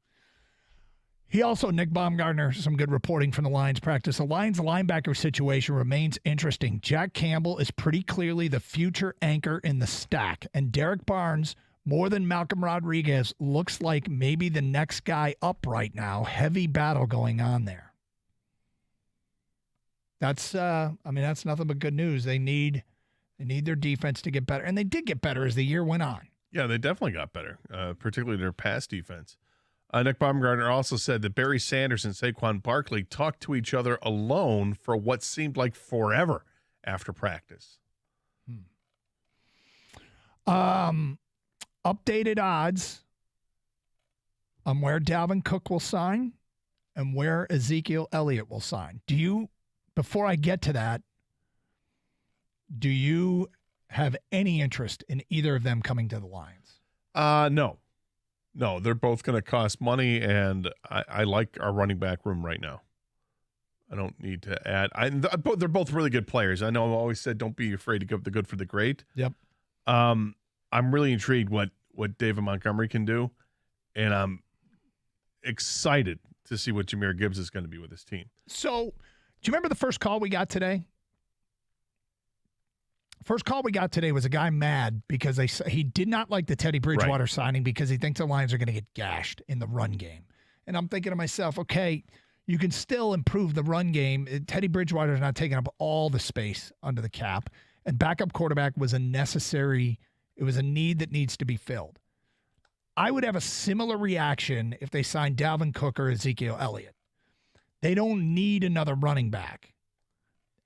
He also, Nick Baumgartner, some good reporting from the Lions practice. The Lions linebacker situation remains interesting. Jack Campbell is pretty clearly the future anchor in the stack. And Derek Barnes, more than Malcolm Rodriguez, looks like maybe the next guy up right now. Heavy battle going on there. That's, that's nothing but good news. They need their defense to get better. And they did get better as the year went on. Yeah, they definitely got better, particularly their pass defense. Nick Baumgartner also said that Barry Sanders and Saquon Barkley talked to each other alone for what seemed like forever after practice. Updated odds on where Dalvin Cook will sign and where Ezekiel Elliott will sign. Before I get to that, do you have any interest in either of them coming to the Lions? No, they're both going to cost money, and I like our running back room right now. I don't need to add. They're both really good players. I know I've always said don't be afraid to give the good for the great. Yep. I'm really intrigued what David Montgomery can do, and I'm excited to see what Jahmyr Gibbs is going to be with his team. So, do you remember the first call we got today? First call we got today was a guy mad because he did not like the Teddy Bridgewater signing because he thinks the Lions are going to get gashed in the run game. And I'm thinking to myself, okay, you can still improve the run game. Teddy Bridgewater is not taking up all the space under the cap. And backup quarterback was a need that needs to be filled. I would have a similar reaction if they signed Dalvin Cook or Ezekiel Elliott. They don't need another running back.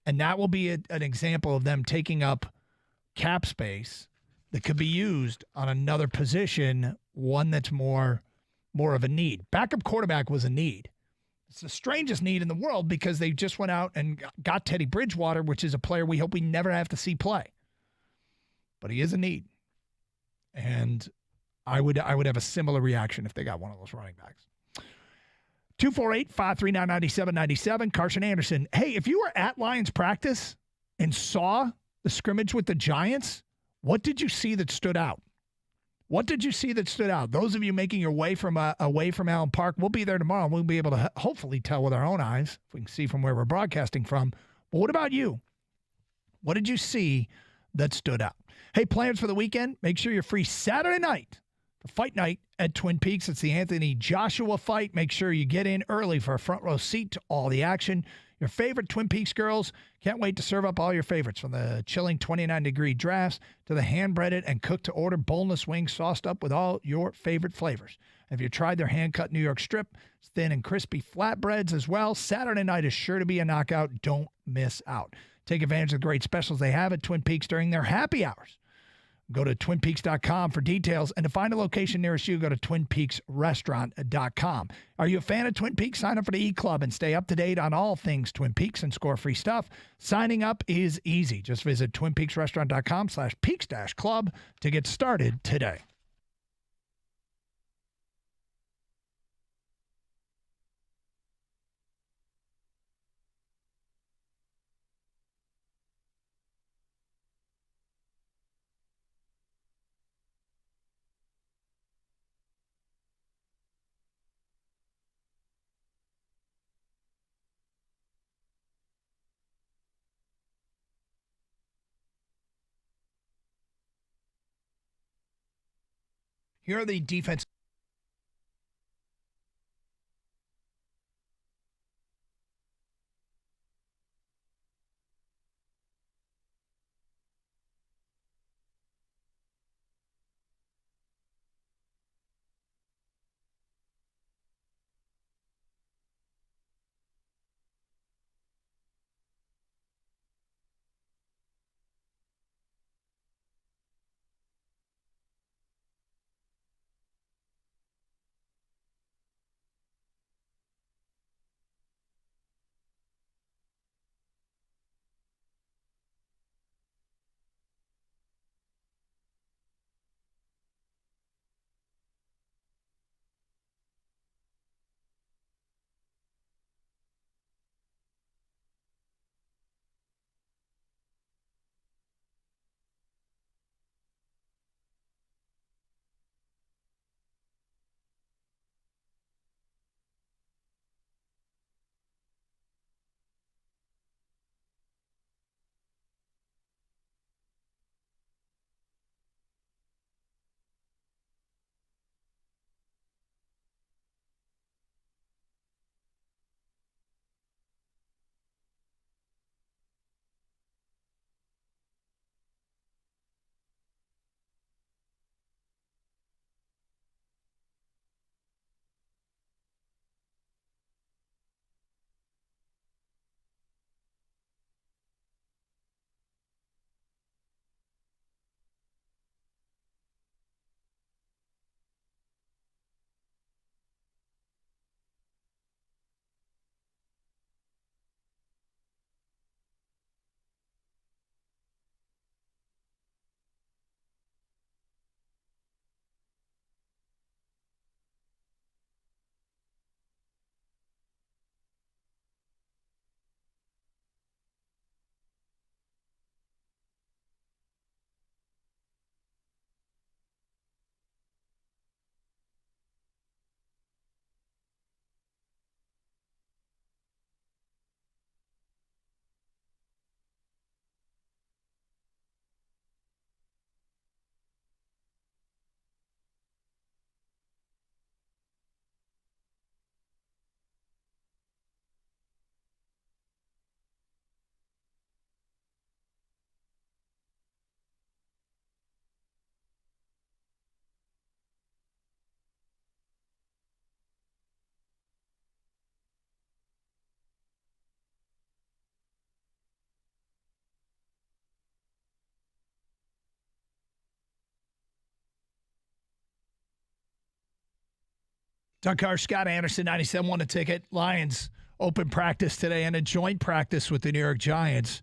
And that will be an example of them taking up cap space that could be used on another position, one that's more of a need. Backup quarterback was a need. It's the strangest need in the world because they just went out and got Teddy Bridgewater, which is a player we hope we never have to see play. But he is a need. And I would have a similar reaction if they got one of those running backs. 248-539-9797. Carson Anderson. Hey, if you were at Lions practice and saw the scrimmage with the Giants, what did you see that stood out? What did you see that stood out? Those of you making your way from away from Allen Park, we'll be there tomorrow. We'll be able to hopefully tell with our own eyes if we can see from where we're broadcasting from. But what about you? What did you see that stood out? Hey, plans for the weekend? Make sure you're free Saturday night for Fight Night at Twin Peaks. It's the Anthony Joshua fight. Make sure you get in early for a front row seat to all the action. Your favorite Twin Peaks girls can't wait to serve up all your favorites, from the chilling 29-degree drafts to the hand-breaded and cooked-to-order boneless wings sauced up with all your favorite flavors. Have you tried their hand-cut New York strip, thin and crispy flatbreads as well? Saturday night is sure to be a knockout. Don't miss out. Take advantage of the great specials they have at Twin Peaks during their happy hours. Go to twinpeaks.com for details, and to find a location nearest you, go to twinpeaksrestaurant.com. Are you a fan of Twin Peaks? Sign up for the E-Club and stay up to date on all things Twin Peaks and score free stuff. Signing up is easy. Just visit twinpeaksrestaurant.com/peaks-club to get started today. Here are the defense. Doug Carr, Scott Anderson, 97 won a ticket. Lions open practice today and a joint practice with the New York Giants.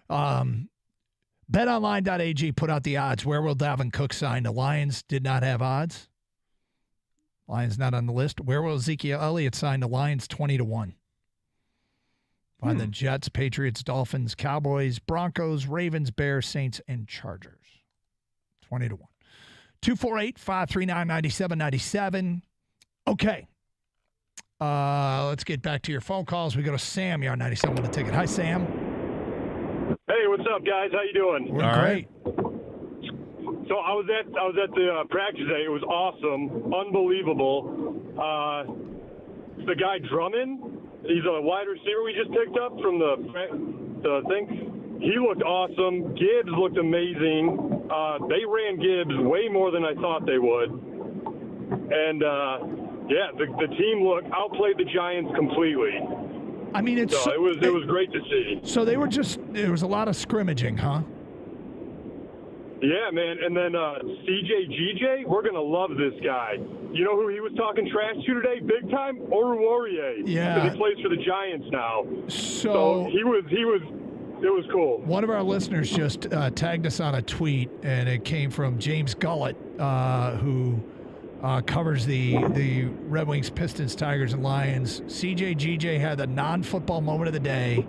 BetOnline.ag put out the odds. Where will Dalvin Cook sign? The Lions did not have odds. Lions not on the list. Where will Ezekiel Elliott sign? The Lions 20-1. Find the Jets, Patriots, Dolphins, Cowboys, Broncos, Ravens, Bears, Saints, and Chargers. 20-1. 248-539-9797. Okay. Let's get back to your phone calls. We go to Sam. You're on 97 with a ticket. Hi, Sam. Hey, what's up, guys? How you doing? We're great. So I was at the practice day. It was awesome, unbelievable. The guy Drummond, he's a wide receiver we just picked up from the thing. He looked awesome. Gibbs looked amazing. They ran Gibbs way more than I thought they would. And the team outplayed the Giants completely. I mean, it was great to see. So there was a lot of scrimmaging, huh? Yeah, man. And then CJ, we're going to love this guy. You know who he was talking trash to today big time? Oruwariye. Yeah. Because he plays for the Giants now. So it was cool. One of our listeners just tagged us on a tweet, and it came from James Gullett, who covers the Red Wings, Pistons, Tigers, and Lions. CJ had the non-football moment of the day,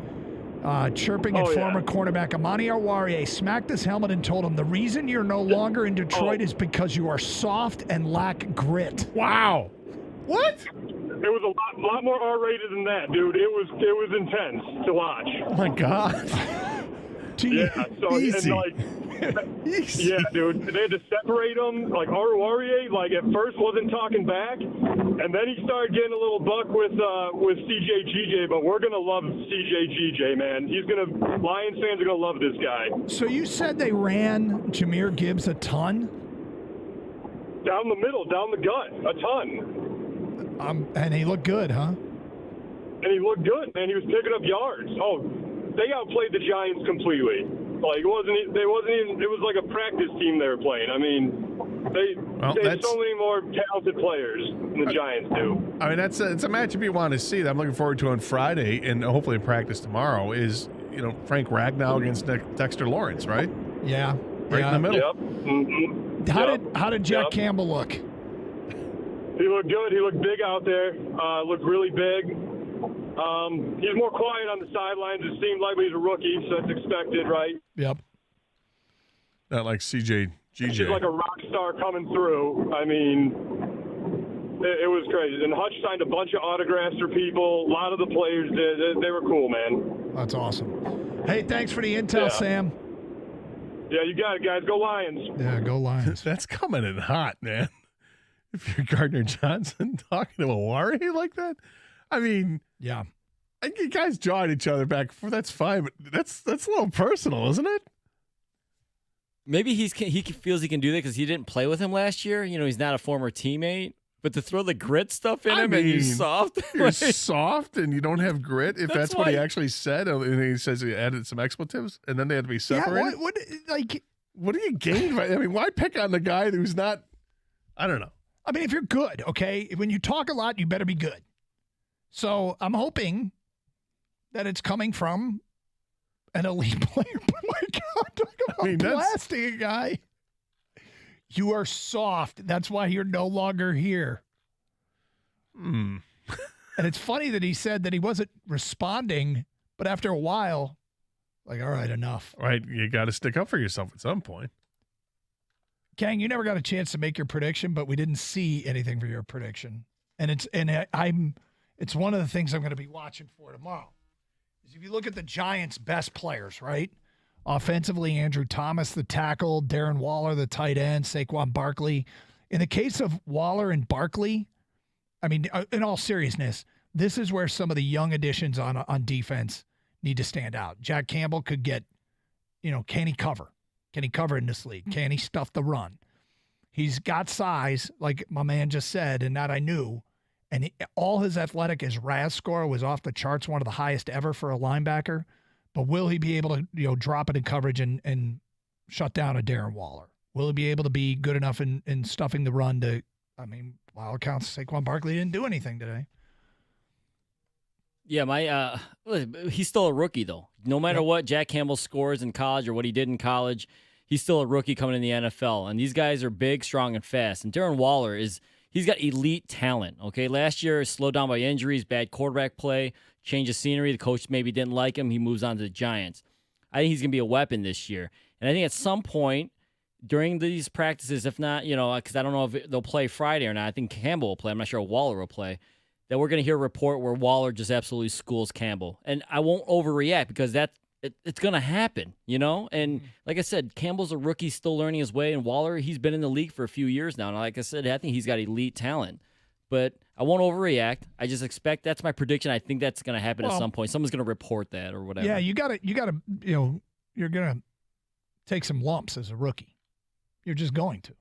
chirping at former cornerback Amani Oruwariye, smacked his helmet and told him, the reason you're no longer in Detroit is because you are soft and lack grit. Wow. What? It was a lot more R-rated than that, dude. It was intense to watch. Oh my God. Easy. Yeah, dude. They had to separate him. Like Oruwariye, at first wasn't talking back, and then he started getting a little buck with CJ, but we're gonna love CJ, man. Lions fans are gonna love this guy. So you said they ran Jahmyr Gibbs a ton? Down the middle, down the gut, a ton. And he looked good, huh? And he looked good, man. He was picking up yards. Oh, they outplayed the Giants completely. It was like a practice team they were playing. I mean, they have so many more talented players than the Giants do. I mean, it's a matchup you want to see that I'm looking forward to on Friday and hopefully practice tomorrow is, Frank Ragnow against Dexter Lawrence, right? Yeah. Right in the middle. Yep. Mm-hmm. How did Jack Campbell look? He looked good. He looked big out there. Looked really big. He's more quiet on the sidelines. It seemed like he's a rookie, so that's expected, right? Yep. Not like CJ. He's like a rock star coming through. I mean, it was crazy. And Hutch signed a bunch of autographs for people. A lot of the players did. They were cool, man. That's awesome. Hey, thanks for the intel, Sam. Yeah, you got it, guys. Go Lions. Yeah, go Lions. That's coming in hot, man. If you're Gardner Johnson talking to Oruwariye like that, I mean, yeah, you guys jawed each other back and forth. That's fine, but that's a little personal, isn't it? Maybe he feels he can do that because he didn't play with him last year. He's not a former teammate. But to throw the grit stuff in him and you're soft. You're soft and you don't have grit. If that's what he actually said, and he says he added some expletives, and then they had to be separated. Yeah, what do you gain? I mean, why pick on the guy who's not? I don't know. I mean, if you're good, okay, when you talk a lot, you better be good. So I'm hoping that it's coming from an elite player. But my God, talk about blasting a guy. You are soft. That's why you're no longer here. And it's funny that he said that he wasn't responding, but after a while, all right, enough. Right, you got to stick up for yourself at some point. Kang, you never got a chance to make your prediction, but we didn't see anything for your prediction. And it's one of the things I'm going to be watching for tomorrow. Is if you look at the Giants' best players, right? Offensively, Andrew Thomas, the tackle, Darren Waller, the tight end, Saquon Barkley. In the case of Waller and Barkley, I mean, in all seriousness, this is where some of the young additions on defense need to stand out. Jack Campbell could get, can he cover? Can he cover in this league? Can he stuff the run? He's got size, like my man just said, and that I knew. And all his athletic, his RAS score was off the charts, one of the highest ever for a linebacker. But will he be able to, drop it in coverage and shut down a Darren Waller? Will he be able to be good enough in stuffing the run to, by all accounts, Saquon Barkley didn't do anything today. Yeah, he's still a rookie, though. No matter what Jack Campbell scores in college or what he did in college, he's still a rookie coming in the NFL. And these guys are big, strong, and fast. And Darren Waller he's got elite talent, okay? Last year, slowed down by injuries, bad quarterback play, change of scenery. The coach maybe didn't like him. He moves on to the Giants. I think he's going to be a weapon this year. And I think at some point during these practices, if not, because I don't know if they'll play Friday or not. I think Campbell will play. I'm not sure if Waller will play. That we're going to hear a report where Waller just absolutely schools Campbell. And I won't overreact because it's going to happen, And like I said, Campbell's a rookie still learning his way, and Waller, he's been in the league for a few years now. And like I said, I think he's got elite talent. But I won't overreact. I just expect that's my prediction. I think that's going to happen at some point. Someone's going to report that or whatever. Yeah, you got to, you're going to take some lumps as a rookie. You're just going to.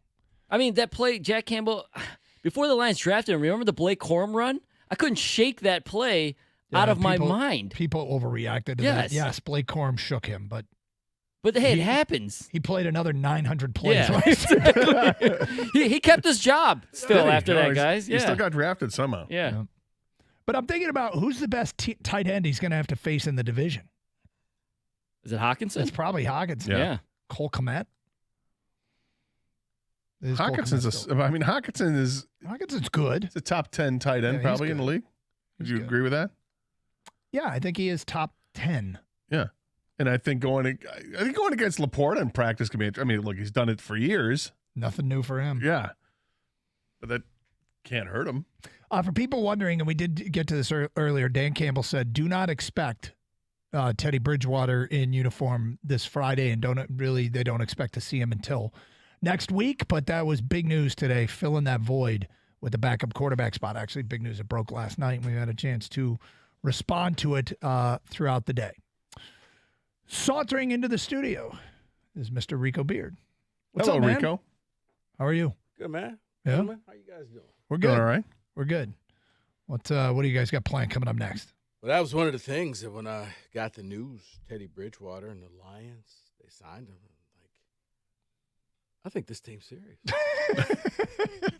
I mean, that play, Jack Campbell, before the Lions drafted him, remember the Blake Corum run? I couldn't shake that play out of my mind. People overreacted to that. Yes, Blake Corum shook him, but hey, it happens. He played another 900 plays. Yeah, exactly. he kept his job still after that, guys. He still got drafted somehow. Yeah. But I'm thinking about who's the best tight end he's going to have to face in the division. Is it Hawkinson? It's probably Hawkinson. Yeah. Cole Kmet. Hawkinson's Hawkinson's good. It's a top 10 tight end probably in the league. Would you agree with that? Yeah, I think he is top 10. Yeah. And I think going against Laporta in practice can be. I mean, look, he's done it for years. Nothing new for him. Yeah, but that can't hurt him. For people wondering, and we did get to this earlier, Dan Campbell said, "Do not expect Teddy Bridgewater in uniform this Friday, and they don't expect to see him until next week." But that was big news today, filling that void with the backup quarterback spot. Actually, big news. It broke last night, and we had a chance to respond to it throughout the day. Sauntering into the studio is Mr. Rico Beard. What's Hello, up, man? Rico. How are you? Good, man. Yeah. Good, man. How you guys doing? We're good. All right. We're good. What do you guys got planned coming up next? Well, that was one of the things that when I got the news, Teddy Bridgewater and the Lions, they signed him. I think this team's serious.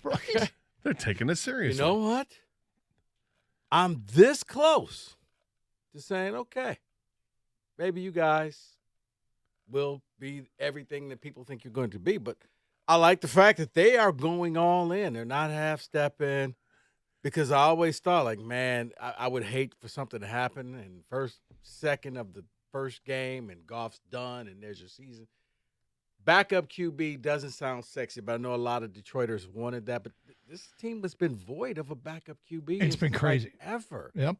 Right. They're taking it seriously. You know what? I'm this close to saying, okay, maybe you guys will be everything that people think you're going to be. But I like the fact that they are going all in. They're not half-stepping, because I always thought, like, man, I would hate for something to happen in first second of the first game and Goff's done and there's your season. Backup QB doesn't sound sexy, but I know a lot of Detroiters wanted that. But this team has been void of a backup QB. It's been crazy. Ever. Yep.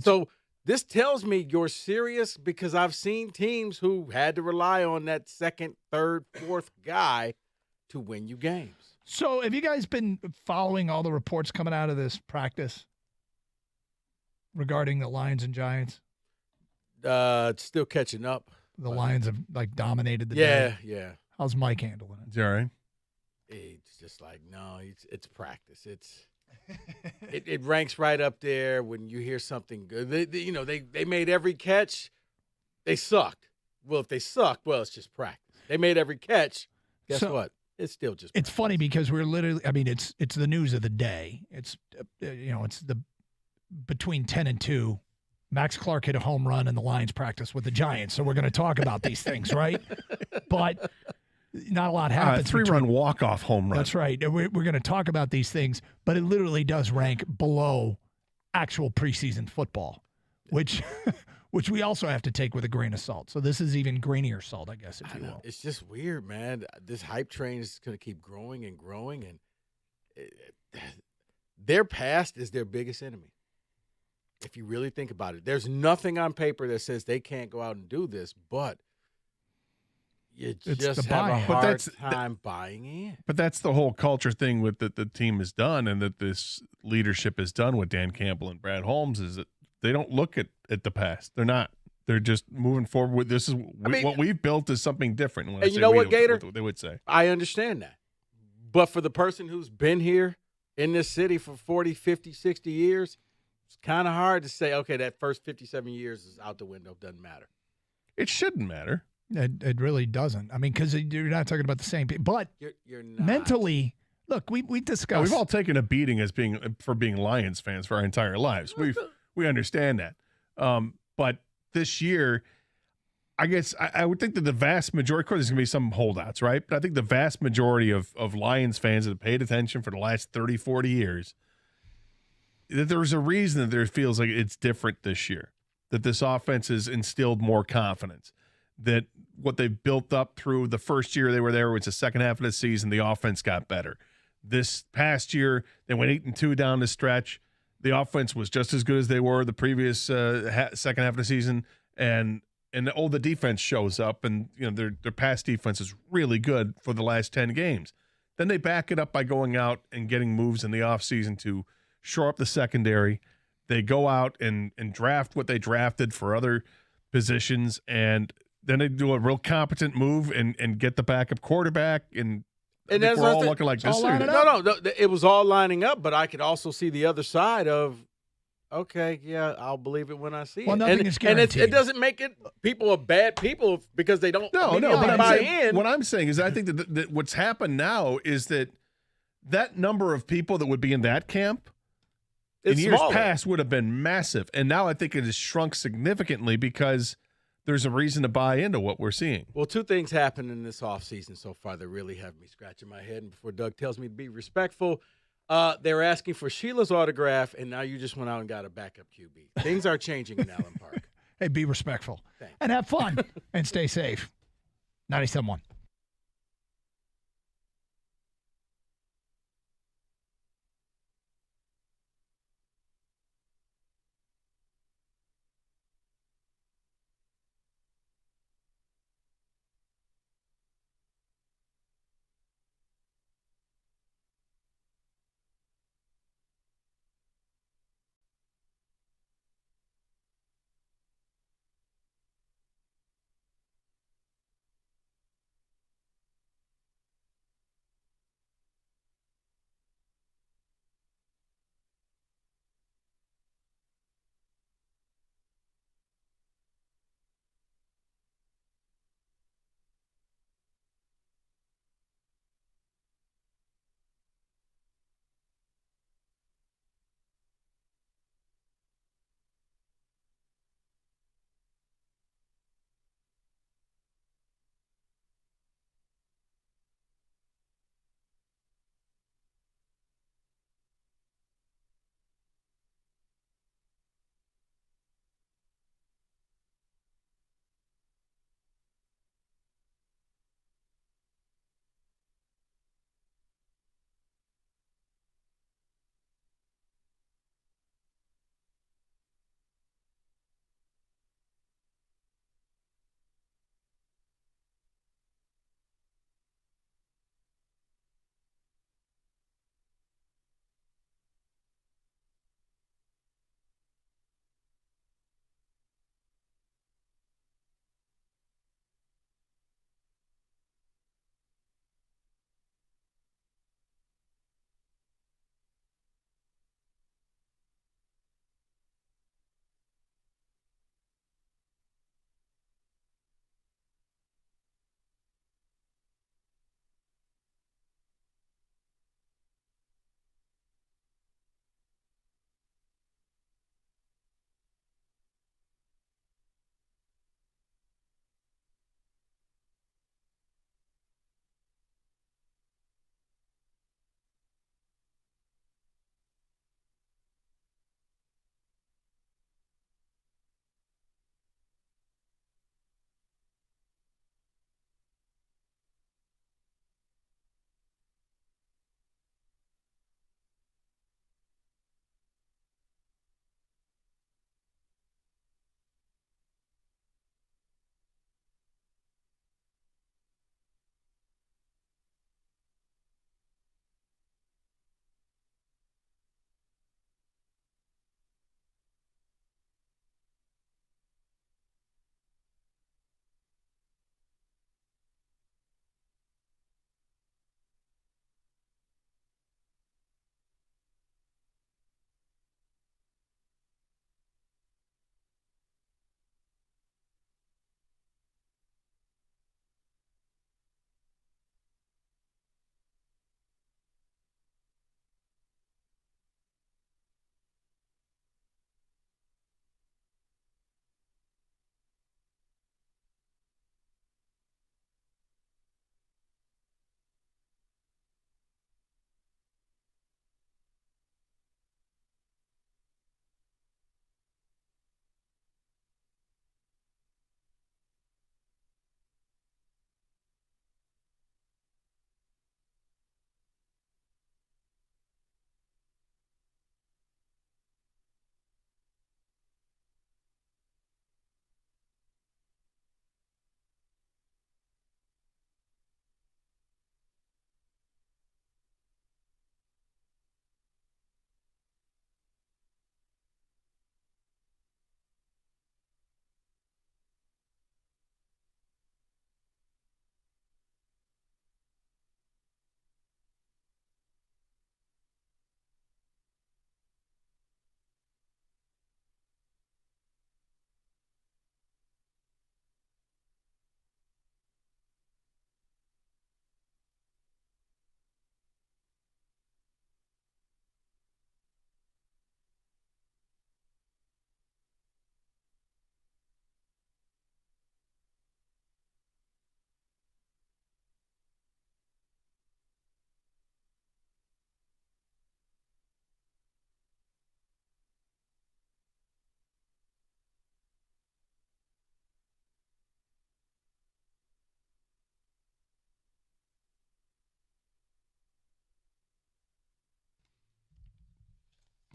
So this tells me you're serious, because I've seen teams who had to rely on that second, third, fourth guy to win you games. So have you guys been following all the reports coming out of this practice regarding the Lions and Giants? It's still catching up. The Lions have dominated the day. Yeah. How's Mike handling it? Is he all right? It's just like, no, it's practice. It ranks right up there when you hear something good. They made every catch. They sucked. Well, if they suck, it's just practice. They made every catch. Guess what? It's still just practice. It's funny because we're literally, it's the news of the day. It's, it's the between 10 and 2. Max Clark hit a home run in the Lions practice with the Giants. So we're going to talk about these things, right? But not a lot happens. 3-run walk-off home run. That's right. We're going to talk about these things, but it literally does rank below actual preseason football, which we also have to take with a grain of salt. So this is even grainier salt, I guess, if you will. It's just weird, man. This hype train is going to keep growing and growing, and their past is their biggest enemy. If you really think about it, there's nothing on paper that says they can't go out and do this, but you just have a hard time buying in. But that's the whole culture thing with that the team has done, and that this leadership has done with Dan Campbell and Brad Holmes, is that they don't look at the past. They're not. They're just moving forward with this. What we've built is something different. And you know what, Gator? What they would say. I understand that. But for the person who's been here in this city for 40, 50, 60 years, it's kind of hard to say, okay, that first 57 years is out the window. Doesn't matter. It shouldn't matter. It really doesn't. Because you're not talking about the same people. But you're not. Mentally, Look, we Yeah, discussed. we've all taken a beating for being Lions fans for our entire lives. We understand that. But this year, I guess I would think that the vast majority, of course, there's going to be some holdouts, right? But I think the vast majority of Lions fans that have paid attention for the last 30, 40 years, that there's a reason that there feels like it's different this year, that this offense has instilled more confidence, that what they've built up through the first year they were there, which the second half of the season, the offense got better. This past year, they went 8-2 down the stretch. The offense was just as good as they were the previous second half of the season, and the defense shows up, and their pass defense is really good for the last 10 games. Then they back it up by going out and getting moves in the offseason to shore up the secondary. They go out and draft what they drafted for other positions, and then they do a real competent move and get the backup quarterback, and that's we're all looking like this year. No, it was all lining up, but I could also see the other side of, okay, yeah, I'll believe it when I see it. Nothing is guaranteed. And it doesn't make it people are bad people because they don't but buy in. What I'm saying is I think that what's happened now is that number of people that would be in that camp in years past would have been massive. And now I think it has shrunk significantly because there's a reason to buy into what we're seeing. Well, two things happened in this offseason so far that really have me scratching my head. And before Doug tells me to be respectful, they were asking for Sheila's autograph, and now you just went out and got a backup QB. Things are changing in Allen Park. Hey, be respectful. Thanks. And have fun and stay safe. 97.1.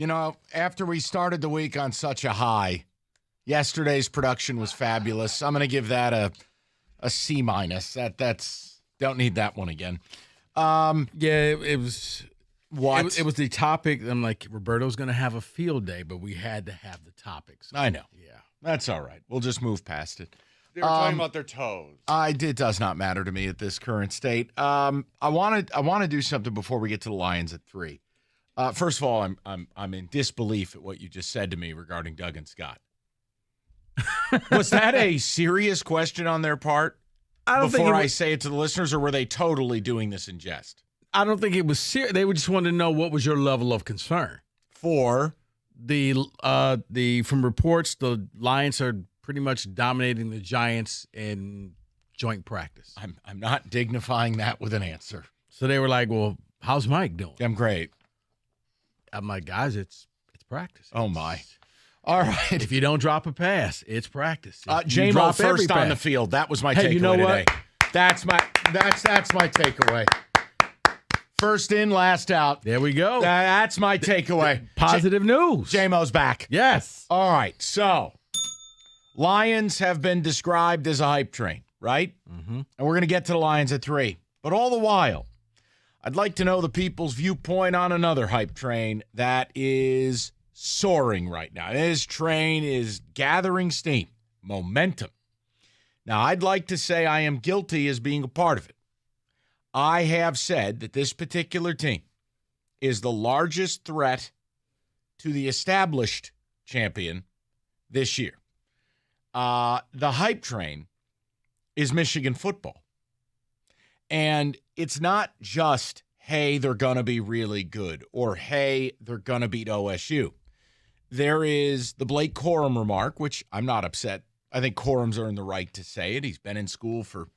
You know, after we started the week on such a high, yesterday's production was fabulous. I'm going to give that a C-. That's don't need that one again. It was what? It was the topic. I'm like, Roberto's going to have a field day, but we had to have the topics. I know. Yeah. That's all right. We'll just move past it. They were talking about their toes. It does not matter to me at this current state. I want to do something before we get to the Lions at 3. First of all, I'm in disbelief at what you just said to me regarding Doug and Scott. Was that a serious question on their part? Before I say it to the listeners, or were they totally doing this in jest? I don't think it was serious. They just wanted to know what was your level of concern for the from reports. The Lions are pretty much dominating the Giants in joint practice. I'm not dignifying that with an answer. So they were like, "Well, how's Mike doing?" I'm great. I'm like, guys, it's practice. Oh my! All right. If you don't drop a pass, it's practice. J-Mo first on the field. That was my takeaway you know today. What? That's my takeaway. First in, last out. There we go. That's my takeaway. Positive news. J-Mo's back. Yes. All right. So, Lions have been described as a hype train, right? Mm-hmm. And we're going to get to the Lions at 3. But all the while, I'd like to know the people's viewpoint on another hype train that is soaring right now. This train is gathering steam, momentum. Now, I'd like to say I am guilty as being a part of it. I have said that this particular team is the largest threat to the established champion this year. The hype train is Michigan football. And it's not just, hey, they're going to be really good, or hey, they're going to beat OSU. There is the Blake Corum remark, which I'm not upset. I think Corum's earned the right to say it. He's been in school for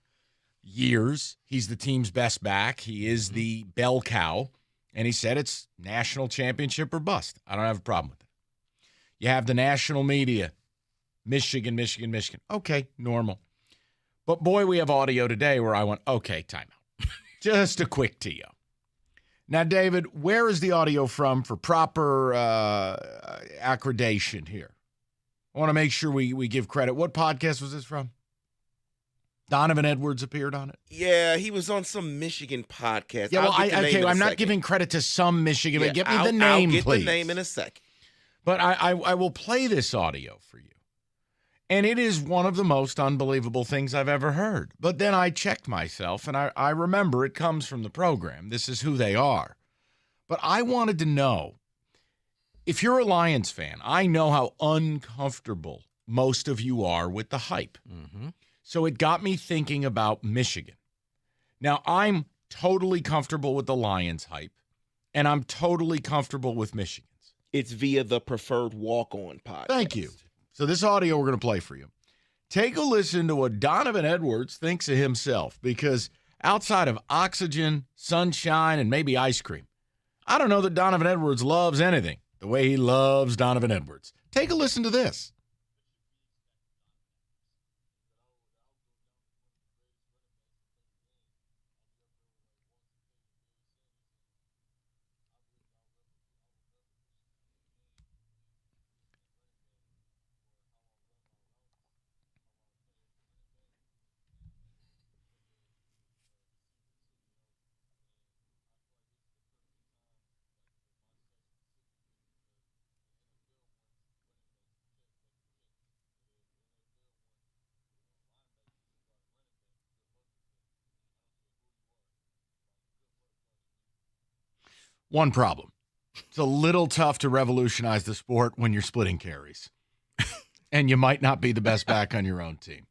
years. He's the team's best back. He is the bell cow. And he said it's national championship or bust. I don't have a problem with it. You have the national media. Michigan. Okay, normal. But boy, we have audio today where I went, okay, timeout. Just a quick TO. Now, David, where is the audio from for proper accreditation here? I want to make sure we give credit. What podcast was this from? Donovan Edwards appeared on it? Yeah, he was on some Michigan podcast. Yeah, well, I'm not giving credit to some Michigan. Yeah, Give me the name, I'll get please. the name in a second. But I will play this audio for you. And it is one of the most unbelievable things I've ever heard. But then I checked myself, and I remember it comes from the program. This is who they are. But I wanted to know, if you're a Lions fan, I know how uncomfortable most of you are with the hype. Mm-hmm. So it got me thinking about Michigan. Now, I'm totally comfortable with the Lions hype, and I'm totally comfortable with Michigan's. It's via the Preferred Walk-On podcast. Thank you. So this audio we're going to play for you. Take a listen to what Donovan Edwards thinks of himself, because outside of oxygen, sunshine, and maybe ice cream, I don't know that Donovan Edwards loves anything the way he loves Donovan Edwards. Take a listen to this. One problem. It's a little tough to revolutionize the sport when you're splitting carries. And you might not be the best back on your own team.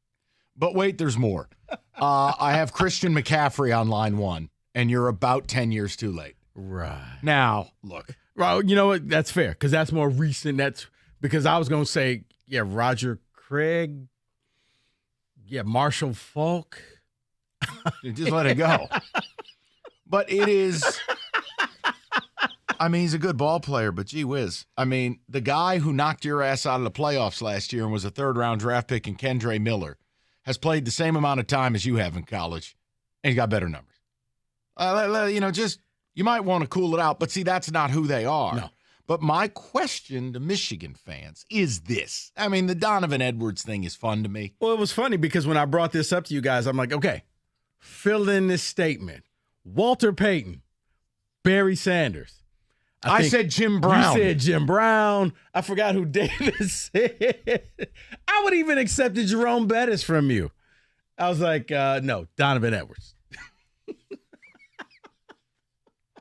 But wait, there's more. I have Christian McCaffrey on line 1, and you're about 10 years too late. Right. Now, look. Well, you know what? That's fair, because that's more recent. That's because I was going to say, yeah, Roger Craig. Yeah, Marshall Falk. Just let it go. But it is... I mean, he's a good ball player, but gee whiz. I mean, the guy who knocked your ass out of the playoffs last year and was a third-round draft pick in Kendre Miller has played the same amount of time as you have in college, and he's got better numbers. You might want to cool it out, but see, that's not who they are. No. But my question to Michigan fans is this. I mean, the Donovan Edwards thing is fun to me. Well, it was funny because when I brought this up to you guys, I'm like, okay, fill in this statement. Walter Payton, Barry Sanders. I said Jim Brown. You said Jim Brown. I forgot who David said. I would even accept a Jerome Bettis from you. I was like, no, Donovan Edwards.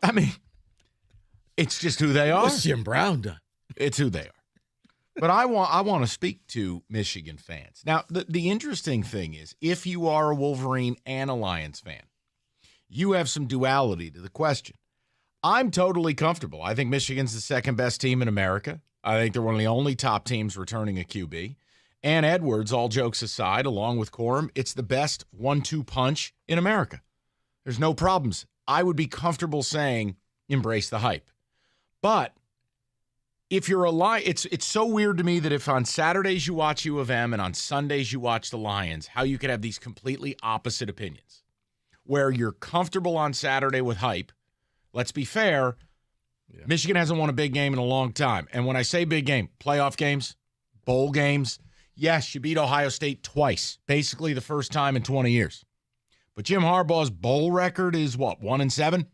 I mean, it's just who they are. What's Jim Brown done? It's who they are. But I want to speak to Michigan fans. Now, the interesting thing is, if you are a Wolverine and a Lions fan, you have some duality to the question. I'm totally comfortable. I think Michigan's the second best team in America. I think they're one of the only top teams returning a QB. And Edwards, all jokes aside, along with Corum, it's the best 1-2 punch in America. There's no problems. I would be comfortable saying embrace the hype. But if you're it's so weird to me that if on Saturdays you watch U of M and on Sundays you watch the Lions, how you could have these completely opposite opinions. Where you're comfortable on Saturday with hype. Let's be fair, Michigan hasn't won a big game in a long time. And when I say big game, playoff games, bowl games, yes, you beat Ohio State twice, basically the first time in 20 years. But Jim Harbaugh's bowl record is what, 1-7?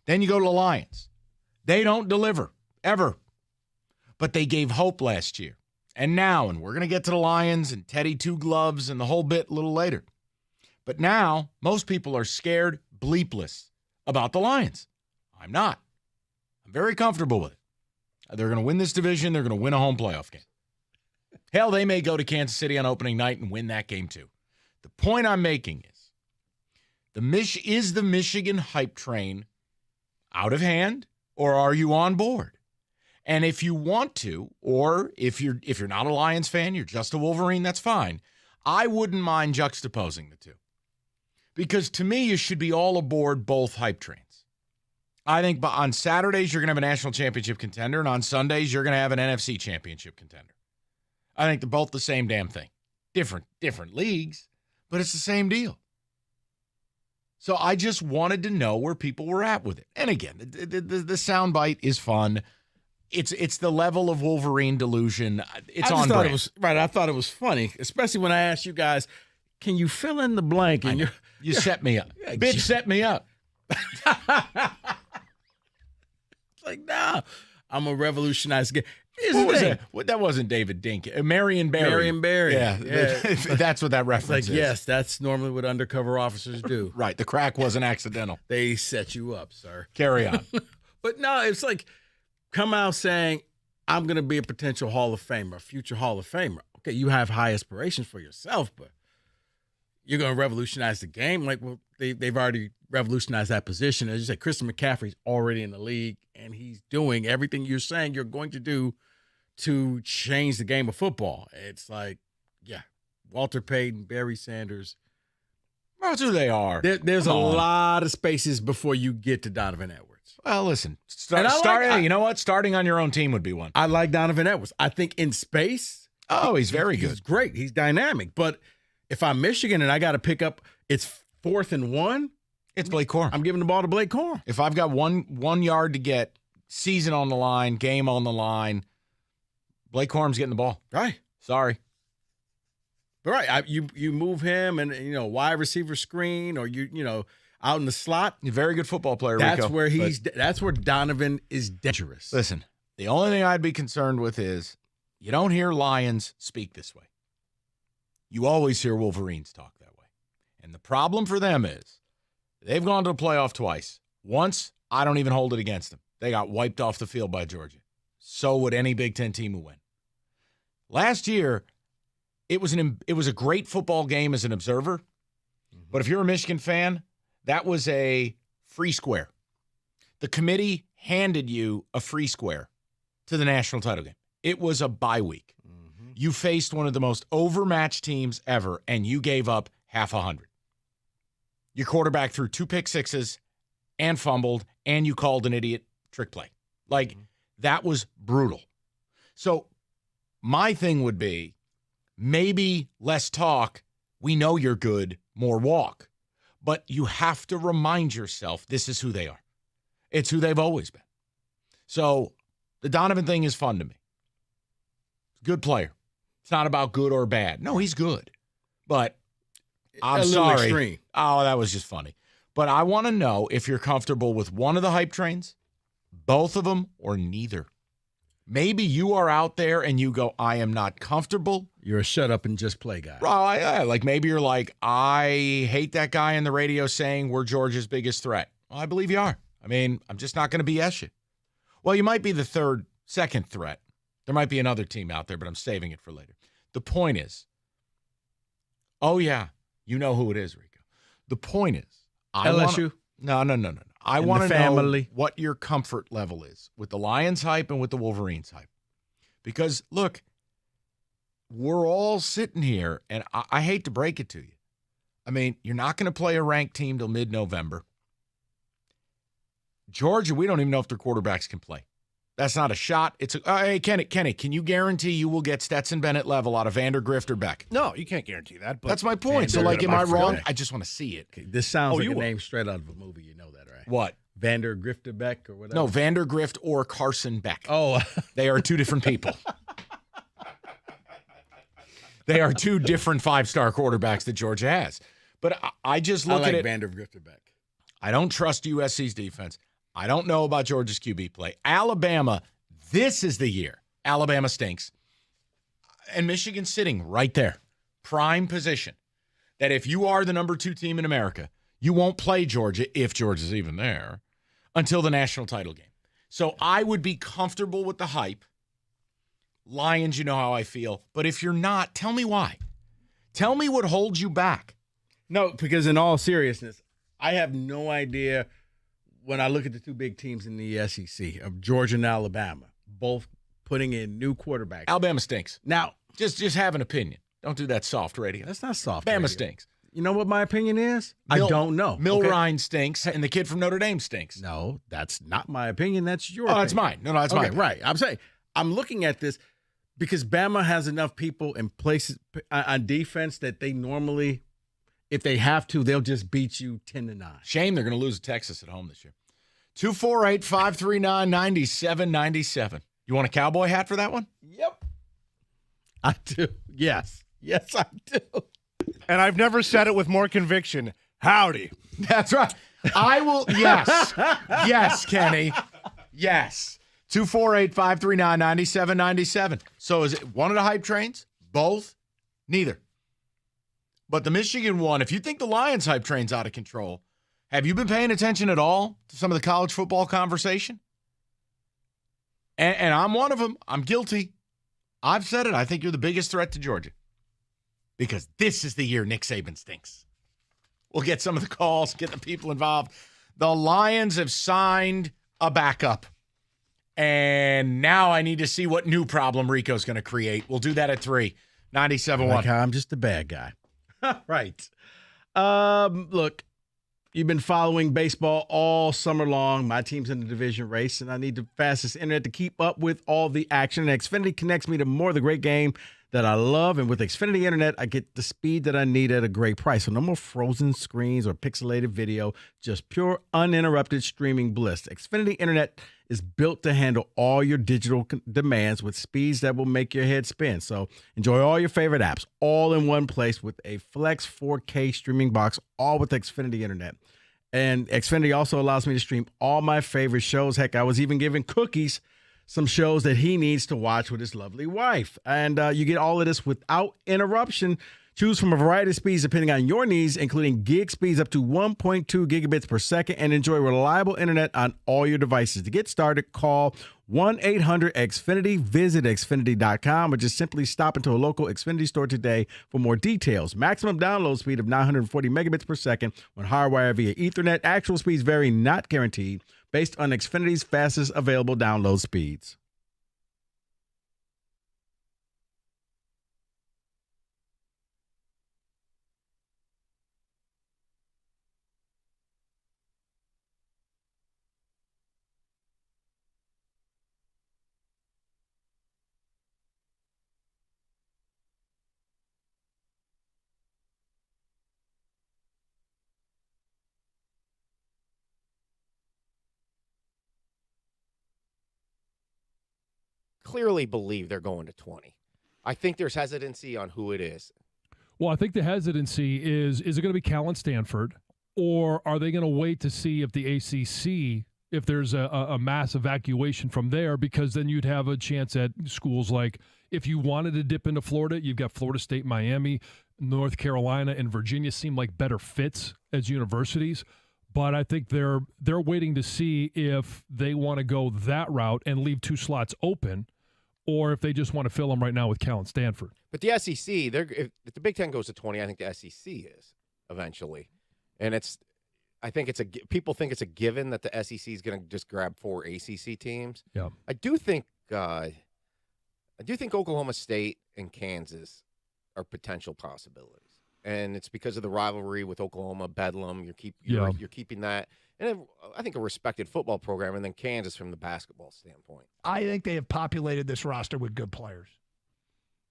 Then you go to the Lions. They don't deliver, ever. But they gave hope last year. And now, and we're going to get to the Lions and Teddy Two Gloves and the whole bit a little later. But now, most people are scared bleepless about the Lions. I'm not. I'm very comfortable with it. They're going to win this division. They're going to win a home playoff game. Hell, they may go to Kansas City on opening night and win that game too. The point I'm making is, is the Michigan hype train out of hand, or are you on board? And if you want to, or if you're not a Lions fan, you're just a Wolverine, that's fine. I wouldn't mind juxtaposing the two. Because to me, you should be all aboard both hype trains. I think on Saturdays, you're going to have a national championship contender, and on Sundays, you're going to have an NFC championship contender. I think they're both the same damn thing. Different leagues, but it's the same deal. So I just wanted to know where people were at with it. And again, the soundbite is fun. It's the level of Wolverine delusion. It's on brand. I thought it was funny, especially when I asked you guys, can you fill in the blank? And you set me up. Bitch, set me up. It's like, nah, I'm going to revolutionize the game. What was that? That wasn't David Dink. Marion Barry. Marion Barry. Yeah. That's what that reference is. Yes, that's normally what undercover officers do. Right. The crack wasn't accidental. They set you up, sir. Carry on. But no, it's like, come out saying, I'm going to be a potential Hall of Famer, a future Hall of Famer. Okay, you have high aspirations for yourself, but you're going to revolutionize the game? Like, well, they've already revolutionized that position. As you said, Christian McCaffrey's already in the league, and he's doing everything you're saying you're going to do to change the game of football. It's like, yeah, Walter Payton, Barry Sanders. That's who they are. There's a lot of spaces before you get to Donovan Edwards. Well, listen, you know what? Starting on your own team would be one. I like Donovan Edwards. I think in space. Oh, he's very good. He's great. He's dynamic. But if I'm Michigan and I got to pick up, it's 4th and 1. It's Blake Corum. I'm giving the ball to Blake Corum. If I've got one yard to get, season on the line, game on the line, Blake Corum's getting the ball. Right. Sorry. But right, you move him and wide receiver screen, or out in the slot. He's a very good football player. That's Rico, that's where Donovan is dangerous. Listen, the only thing I'd be concerned with is you don't hear Lions speak this way. You always hear Wolverines talk that way. And the problem for them is they've gone to the playoff twice. Once, I don't even hold it against them. They got wiped off the field by Georgia. So would any Big Ten team who win. Last year, it was a great football game as an observer. But if you're a Michigan fan, that was a free square. The committee handed you a free square to the national title game. It was a bye week. Mm-hmm. You faced one of the most overmatched teams ever, and you gave up half 100. Your quarterback threw 2 pick sixes and fumbled, and you called an idiot trick play. That was brutal. So my thing would be maybe less talk. We know you're good, more walk. But you have to remind yourself this is who they are. It's who they've always been. So the Donovan thing is fun to me. Good player. It's not about good or bad. No, he's good. But I'm sorry. Extreme. Oh, that was just funny. But I want to know if you're comfortable with one of the hype trains, both of them, or neither. Maybe you are out there and you go, I am not comfortable. You're a shut up and just play guy. Well, like maybe you're like, I hate that guy on the radio saying we're Georgia's biggest threat. Well, I believe you are. I mean, I'm just not going to BS you. Well, you might be the second threat. There might be another team out there, but I'm saving it for later. The point is, oh, yeah, you know who it is, Rico. The point is, LSU? No. I want to know what your comfort level is with the Lions hype and with the Wolverines hype. Because, look, we're all sitting here, and I hate to break it to you. I mean, you're not going to play a ranked team till mid-November. Georgia, we don't even know if their quarterbacks can play. That's not a shot. It's hey, Kenny, can you guarantee you will get Stetson Bennett level out of Vandergrift or Beck? No, you can't guarantee that. But that's my point. So, like, am I wrong? I just want to see it. Okay, this sounds like a name straight out of a movie. You know that, right? What? Vandergrift Beck or whatever? No, Vandergrift or Carson Beck. Oh. They are two different people. They are two different five-star quarterbacks that Georgia has. But I just look at it. Vandergrift Beck. I don't trust USC's defense. I don't know about Georgia's QB play. Alabama, this is the year. Alabama stinks. And Michigan's sitting right there. Prime position. That if you are the number 2 team in America, you won't play Georgia, if Georgia's even there, until the national title game. So I would be comfortable with the hype. Lions, you know how I feel. But if you're not, tell me why. Tell me what holds you back. No, because in all seriousness, I have no idea when I look at the two big teams in the SEC of Georgia and Alabama, both putting in new quarterbacks. Alabama stinks. Now, just have an opinion. Don't do that soft radio. That's not soft Bama radio. stinks. You know what my opinion is? I don't know. Ryan stinks, and the kid from Notre Dame stinks. No, that's not my opinion. That's your opinion. That's mine. No, that's mine. Right. I'm saying, I'm looking at this because Bama has enough people in places on defense that they normally, if they have to, they'll just beat you 10-9. Shame they're going to lose to Texas at home this year. 248-539-9797. You want a cowboy hat for that one? Yep. I do. Yes, I do. And I've never said it with more conviction. Howdy. That's right. I will. Yes. Yes, Kenny. Yes. 248-539-9797. So is it one of the hype trains? Both? Neither. But the Michigan one, if you think the Lions hype train's out of control, have you been paying attention at all to some of the college football conversation? And I'm one of them. I'm guilty. I've said it. I think you're the biggest threat to Georgia. Because this is the year Nick Saban stinks. We'll get some of the calls, get the people involved. The Lions have signed a backup. And now I need to see what new problem Rico's going to create. We'll do that at 3. 97.1. Like how I'm just a bad guy. Right. Look, you've been following baseball all summer long. My team's in the division race, and I need the fastest internet to keep up with all the action. And Xfinity connects me to more of the great game that I love. And with Xfinity Internet, I get the speed that I need at a great price. So no more frozen screens or pixelated video, just pure uninterrupted streaming bliss. Xfinity Internet is built to handle all your digital demands with speeds that will make your head spin. So enjoy all your favorite apps all in one place with a Flex 4K streaming box, all with Xfinity Internet. And Xfinity also allows me to stream all my favorite shows. Heck, I was even giving Cookies some shows that he needs to watch with his lovely wife. And you get all of this without interruption. Choose from a variety of speeds depending on your needs, including gig speeds up to 1.2 gigabits per second, and enjoy reliable internet on all your devices. To get started, call 1-800-XFINITY, visit Xfinity.com, or just simply stop into a local Xfinity store today for more details. Maximum download speed of 940 megabits per second when hardwired via Ethernet. Actual speeds vary, not guaranteed, based on Xfinity's fastest available download speeds. clearly believe they're going to 20. I think there's hesitancy on who it is. Well, I think the hesitancy is it going to be Cal and Stanford, or are they going to wait to see if the ACC, if there's a mass evacuation from there, because then you'd have a chance at schools like, if you wanted to dip into Florida, you've got Florida State, Miami, North Carolina, and Virginia seem like better fits as universities. But I think they're waiting to see if they want to go that route and leave 2 slots open, or if they just want to fill them right now with Cal and Stanford. But the SEC, if the Big Ten goes to 20, I think the SEC is eventually. And people think it's a given that the SEC is going to just grab 4 ACC teams. Yeah. I do think Oklahoma State and Kansas are potential possibilities. And it's because of the rivalry with Oklahoma, Bedlam. You're keeping that. And I think a respected football program, and then Kansas from the basketball standpoint. I think they have populated this roster with good players.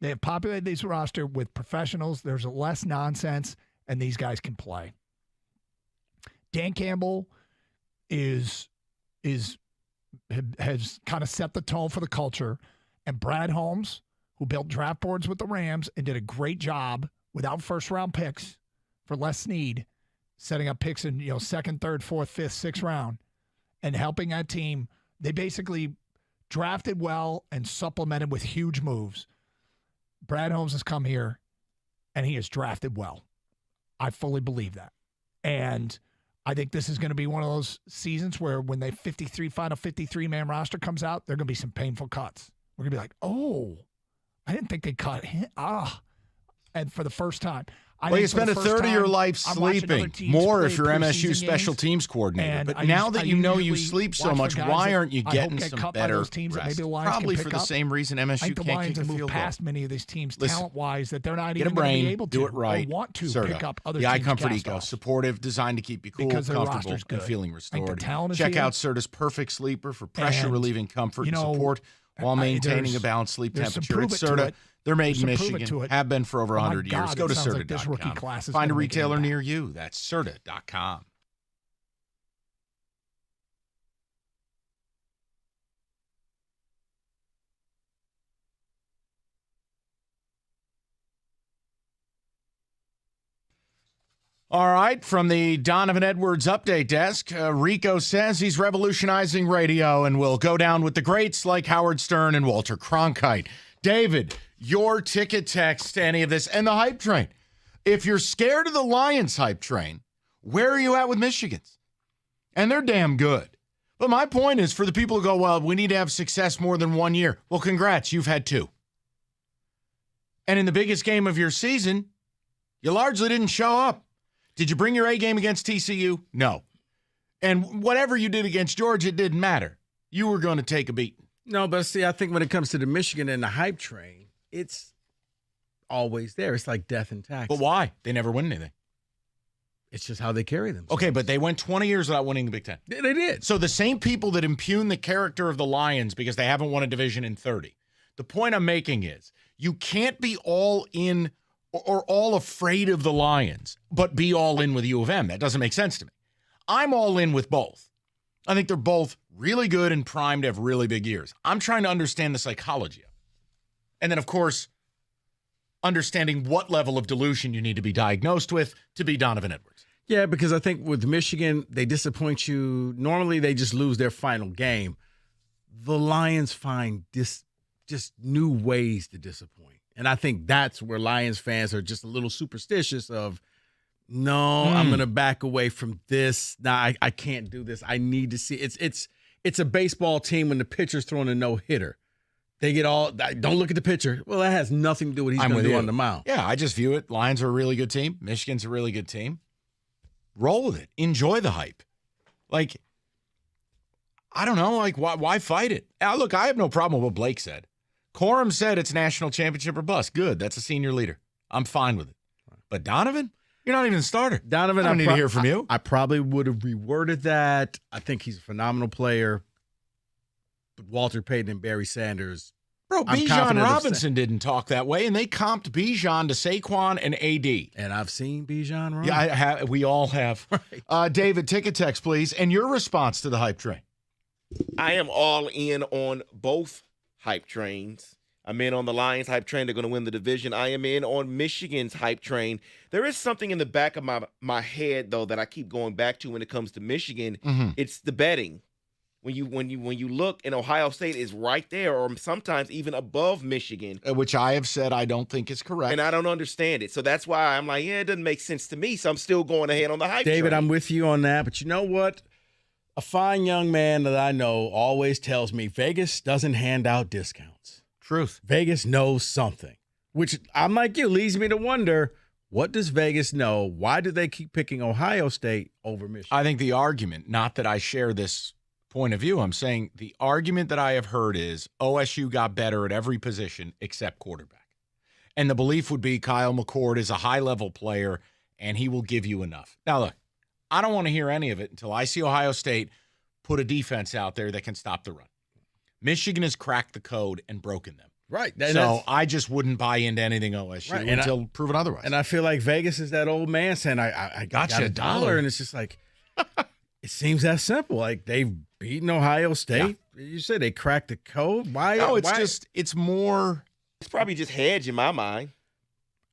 They have populated this roster with professionals. There's less nonsense, and these guys can play. Dan Campbell has kind of set the tone for the culture, and Brad Holmes, who built draft boards with the Rams and did a great job without first-round picks for Les Snead, setting up picks in second, third, fourth, fifth, sixth round, and helping that team. They basically drafted well and supplemented with huge moves. Brad Holmes has come here, and he has drafted well. I fully believe that. And I think this is going to be one of those seasons where when the final 53-man roster comes out, there are going to be some painful cuts. We're going to be like, oh, I didn't think they cut him. And for the first time. Well, you spend a third of your life sleeping, more if you're MSU special teams coordinator. But now that you sleep so much, why aren't you getting some better rest? Probably for the same reason MSU can't kick a field goal. Past many of these teams talent-wise that they're not even going to be able to do it right. or want to pick up other teams' teams' iComfort Eco, supportive, designed to keep you cool, comfortable, and feeling restored. Check out Serta's Perfect Sleeper for pressure-relieving comfort and support while maintaining a balanced sleep temperature. It's Serta. They're made in Michigan, have been for over 100 years. Go to Serta.com. Find a retailer near you. That's Serta.com. All right, from the Donovan Edwards update desk, Rico says he's revolutionizing radio and will go down with the greats like Howard Stern and Walter Cronkite. David, your ticket text to any of this and the hype train. If you're scared of the Lions hype train, where are you at with Michigan's? And they're damn good. But my point is for the people who go, well, we need to have success more than 1 year. Well, congrats, you've had 2. And in the biggest game of your season, you largely didn't show up. Did you bring your A game against TCU? No. And whatever you did against Georgia, it didn't matter. You were going to take a beating. No, but see, I think when it comes to the Michigan and the hype train, it's always there. It's like death and taxes. But why? They never win anything. It's just how they carry themselves. Okay, but they went 20 years without winning the Big Ten. They did. So the same people that impugn the character of the Lions because they haven't won a division in 30. The point I'm making is you can't be all in or all afraid of the Lions, but be all in with U of M. That doesn't make sense to me. I'm all in with both. I think they're both really good and primed to have really big years. I'm trying to understand the psychology of it. And then, of course, understanding what level of delusion you need to be diagnosed with to be Donovan Edwards. Yeah, because I think with Michigan, they disappoint you. Normally, they just lose their final game. The Lions find just new ways to disappoint. And I think that's where Lions fans are just a little superstitious of, no, I'm going to back away from this. Nah, I can't do this. I need to see. It's a baseball team when the pitcher's throwing a no-hitter. They get all, don't look at the pitcher. Well, that has nothing to do with what he's going to do on the mound. Yeah, I just view it. Lions are a really good team. Michigan's a really good team. Roll with it. Enjoy the hype. Like, I don't know. Like, why fight it? Look, I have no problem with what Blake said. Corum said it's national championship or bust. Good. That's a senior leader. I'm fine with it. But Donovan, you're not even a starter. Donovan, I don't need to hear from you. I probably would have reworded that. I think he's a phenomenal player. But Walter Payton and Barry Sanders. Bro, Bijan Robinson didn't talk that way, and they comped Bijan to Saquon and AD. And I've seen Bijan run. Yeah, we all have. Right. David, ticket text, please, and your response to the hype train. I am all in on both hype trains. I'm in on the Lions hype train. They're going to win the division. I am in on Michigan's hype train. There is something in the back of my head, though, that I keep going back to when it comes to Michigan. Mm-hmm. It's the betting. When you look, and Ohio State is right there, or sometimes even above Michigan, which I have said I don't think is correct, and I don't understand it. So that's why I'm like, yeah, it doesn't make sense to me. So I'm still going ahead on the hype David, train. I'm with you on that. But you know what? A fine young man that I know always tells me Vegas doesn't hand out discounts. Truth. Vegas knows something, which I'm like you, leads me to wonder, what does Vegas know? Why do they keep picking Ohio State over Michigan? I think the argument, not that I share this point of view, I'm saying the argument that I have heard is OSU got better at every position except quarterback. And the belief would be Kyle McCord is a high-level player, and he will give you enough. Now, look, I don't want to hear any of it until I see Ohio State put a defense out there that can stop the run. Michigan has cracked the code and broken them. Right. So I just wouldn't buy into anything OSU until proven otherwise. And I feel like Vegas is that old man saying, I got you a dollar. And it's just like, it seems that simple. Like, they've beaten Ohio State. Yeah. You said they cracked the code. Why? No, it's more. It's probably just hedge in my mind.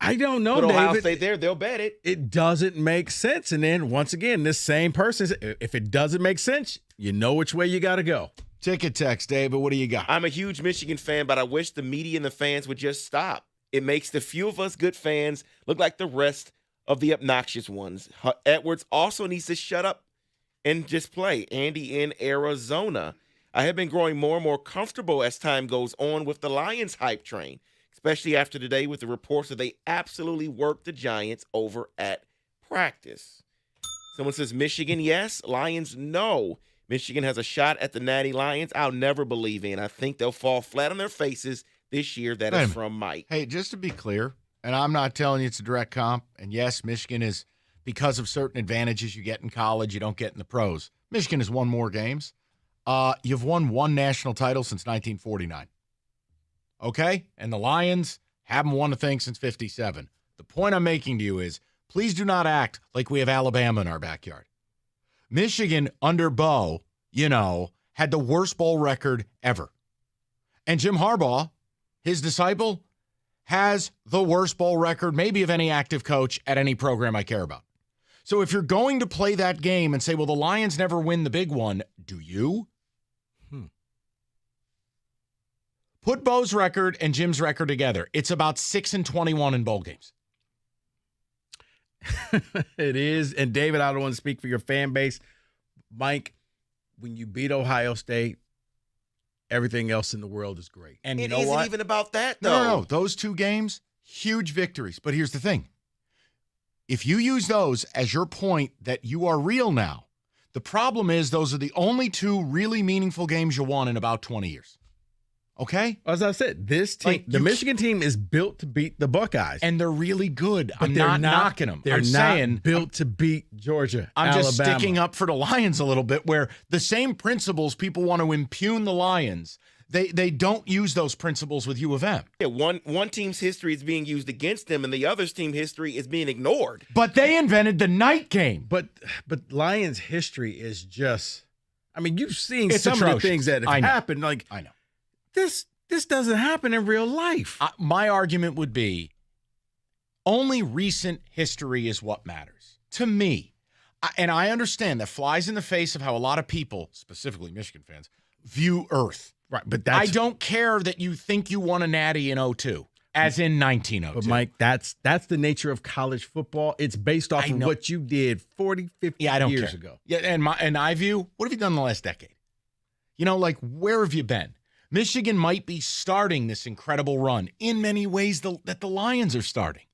I don't know, Put David. Ohio State there, they'll bet it. It doesn't make sense. And then, once again, this same person says, if it doesn't make sense, you know which way you got to go. Ticket text, David. What do you got? I'm a huge Michigan fan, but I wish the media and the fans would just stop. It makes the few of us good fans look like the rest of the obnoxious ones. Edwards also needs to shut up and just play. Andy in Arizona. I have been growing more and more comfortable as time goes on with the Lions hype train, especially after today with the reports that they absolutely worked the Giants over at practice. Someone says Michigan, yes. Lions, no. Michigan has a shot at the Natty Lions I'll never believe in. I think they'll fall flat on their faces this year. That is from Mike. Hey, just to be clear, and I'm not telling you it's a direct comp, and yes, Michigan is, because of certain advantages you get in college, you don't get in the pros. Michigan has won more games. You've won one national title since 1949. Okay? And the Lions haven't won a thing since 57. The point I'm making to you is, please do not act like we have Alabama in our backyard. Michigan, under Bo, had the worst bowl record ever. And Jim Harbaugh, his disciple, has the worst bowl record maybe of any active coach at any program I care about. So if you're going to play that game and say, well, the Lions never win the big one, do you? Put Bo's record and Jim's record together. It's about 6-21 in bowl games. It is. And David, I don't want to speak for your fan base. Mike, when you beat Ohio State, everything else in the world is great. And you it know isn't what? even about that, though. No. Those two games, huge victories. But here's the thing. If you use those as your point that you are real now, the problem is those are the only two really meaningful games you won in about 20 years. Okay? As I said, this team, the Michigan team is built to beat the Buckeyes. And they're really good. But I'm they're not knocking them. They're I'm not saying, built to beat Georgia, I'm just Alabama. sticking up for the Lions a little bit, where the same principles people want to impugn the Lions, they don't use those principles with U of M. Yeah, one team's history is being used against them, and the other's team history is being ignored. But they invented the night game. But Lions' history is just, I mean, you've seen It's some atrocious. of the things that have happened. Like, I know. This doesn't happen in real life. My argument would be only recent history is what matters to me. And I understand that flies in the face of how a lot of people, specifically Michigan fans, view Earth. Right, but I don't care that you think you won a natty in 2002, as in 1902. But Mike, that's the nature of college football. It's based off of what you did 40, 50 years ago. Yeah, and I view, what have you done in the last decade? Where have you been? Michigan might be starting this incredible run in many ways that the Lions are starting.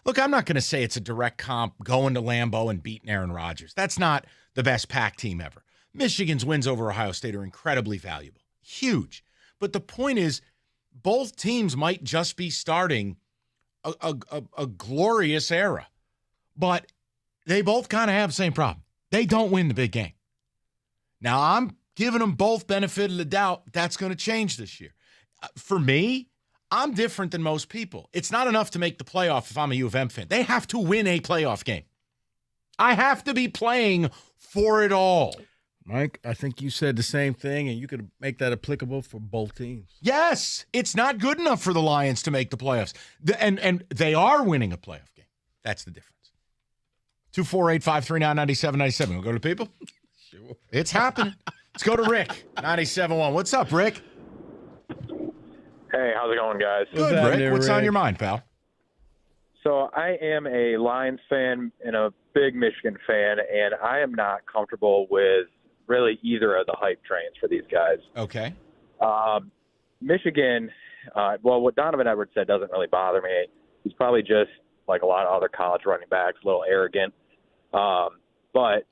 Look, I'm not going to say it's a direct comp going to Lambeau and beating Aaron Rodgers. That's not the best Pac team ever. Michigan's wins over Ohio State are incredibly valuable. Huge. But the point is, both teams might just be starting a glorious era. But they both kind of have the same problem. They don't win the big game. Now, I'm giving them both benefit of the doubt. That's going to change this year. For me, I'm different than most people. It's not enough to make the playoff if I'm a U of M fan. They have to win a playoff game. I have to be playing for it all. Mike, I think you said the same thing, and you could make that applicable for both teams. Yes, it's not good enough for the Lions to make the playoffs. And they are winning a playoff game. That's the difference. 248-539-9797. We'll go to people? Sure. It's happening. Let's go to Rick, 97.1. What's up, Rick? Hey, how's it going, guys? Good, Rick. What's on your mind, pal? So I am a Lions fan and a big Michigan fan, and I am not comfortable with really either of the hype trains for these guys. Okay. Michigan, well, what Donovan Edwards said doesn't really bother me. He's probably just, like a lot of other college running backs, a little arrogant. But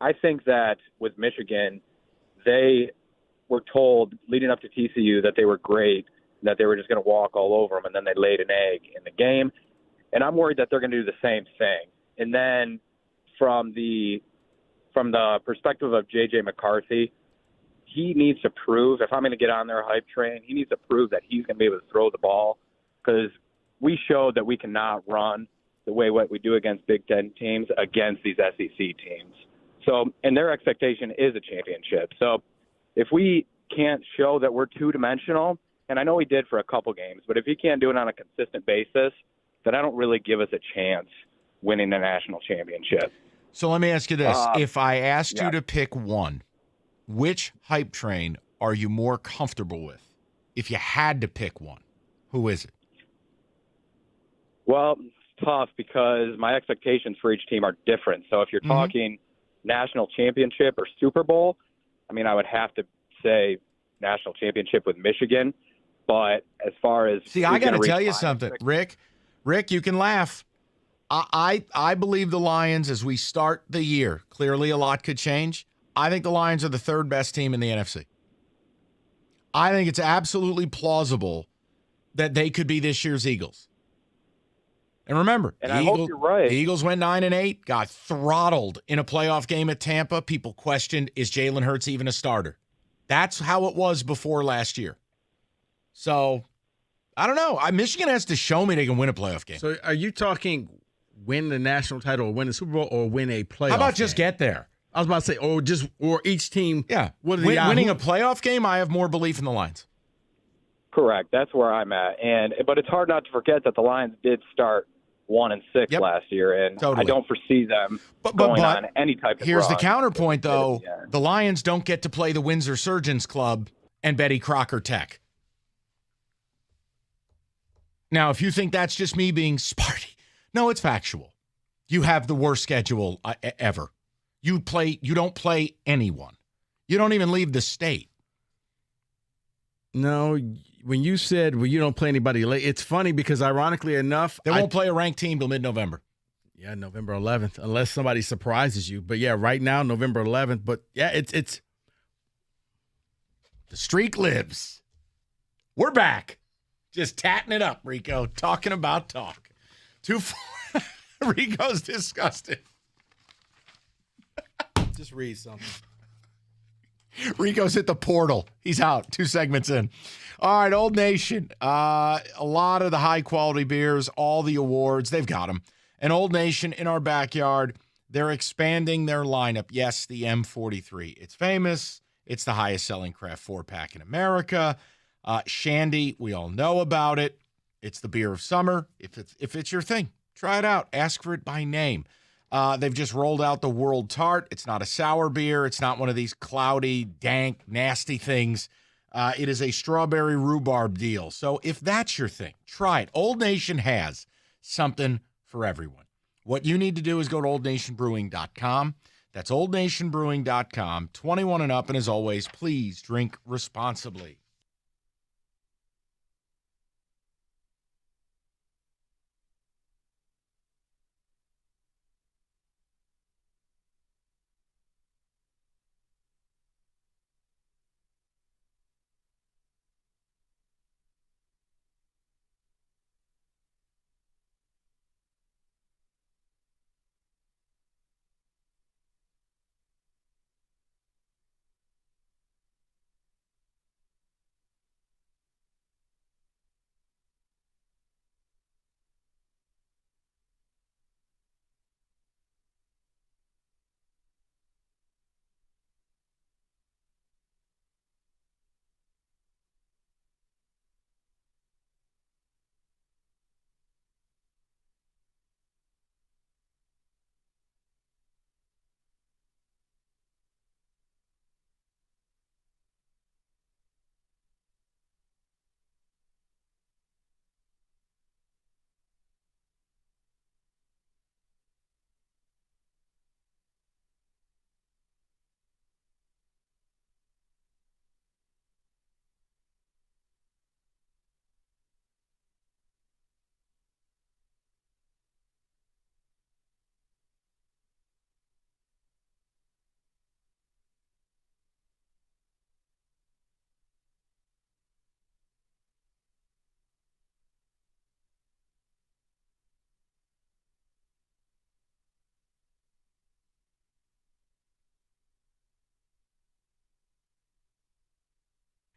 I think that with Michigan, they were told leading up to TCU that they were great, that they were just going to walk all over them, and then they laid an egg in the game. And I'm worried that they're going to do the same thing. And then from the perspective of J.J. McCarthy, he needs to prove, if I'm going to get on their hype train, he needs to prove that he's going to be able to throw the ball, because we showed that we cannot run the way what we do against Big Ten teams against these SEC teams. So, and their expectation is a championship. So if we can't show that we're two-dimensional, and I know he did for a couple games, but if he can't do it on a consistent basis, then I don't really give us a chance winning the national championship. So let me ask you this. If I asked you to pick one, which hype train are you more comfortable with? If you had to pick one, who is it? Well, it's tough because my expectations for each team are different. So if you're talking national championship or Super Bowl, I mean, I would have to say national championship with Michigan. But as far as I got to tell you something, Rick, you can laugh. I believe the Lions as we start the year. Clearly, a lot could change. I think the Lions are the third best team in the NFC. I think it's absolutely plausible that they could be this year's Eagles. And remember, I hope you're right. The Eagles went 9-8, got throttled in a playoff game at Tampa. People questioned, is Jalen Hurts even a starter? That's how it was before last year. So, I don't know. Michigan has to show me they can win a playoff game. So are you talking win the national title or win the Super Bowl or win a playoff How about just get there? I was about to say, or each team. Yeah. What are winning a playoff game, I have more belief in the Lions. Correct. That's where I'm at. But it's hard not to forget that the Lions did start 1-6 last year, and I don't foresee them going on any type of Here's run. the counterpoint, though. The Lions don't get to play the Windsor Surgeons Club and Betty Crocker Tech. Now, if you think that's just me being Sparty, no, it's factual. You have the worst schedule ever. You don't play anyone. You don't even leave the state. No, when you said you don't play anybody late, it's funny because ironically enough, they won't play a ranked team till mid-November. Yeah, November 11th, unless somebody surprises you. But yeah, right now, November 11th. But yeah, it's the streak lives. We're back. Just tatting it up, Rico. Talking about talk. 2-4. Rico's disgusted. Just read something. Rico's hit the portal. He's out. 2 segments in. All right, Old Nation. A lot of the high-quality beers, all the awards, they've got them. And Old Nation in our backyard, they're expanding their lineup. Yes, the M43. It's famous. It's the highest-selling craft 4-pack in America. Shandy, we all know about it. It's the beer of summer. If it's your thing, try it out. Ask for it by name. They've just rolled out the World Tart. It's not a sour beer. It's not one of these cloudy, dank, nasty things. It is a strawberry rhubarb deal. So if that's your thing, try it. Old Nation has something for everyone. What you need to do is go to oldnationbrewing.com. That's oldnationbrewing.com. 21 and up. And as always, please drink responsibly.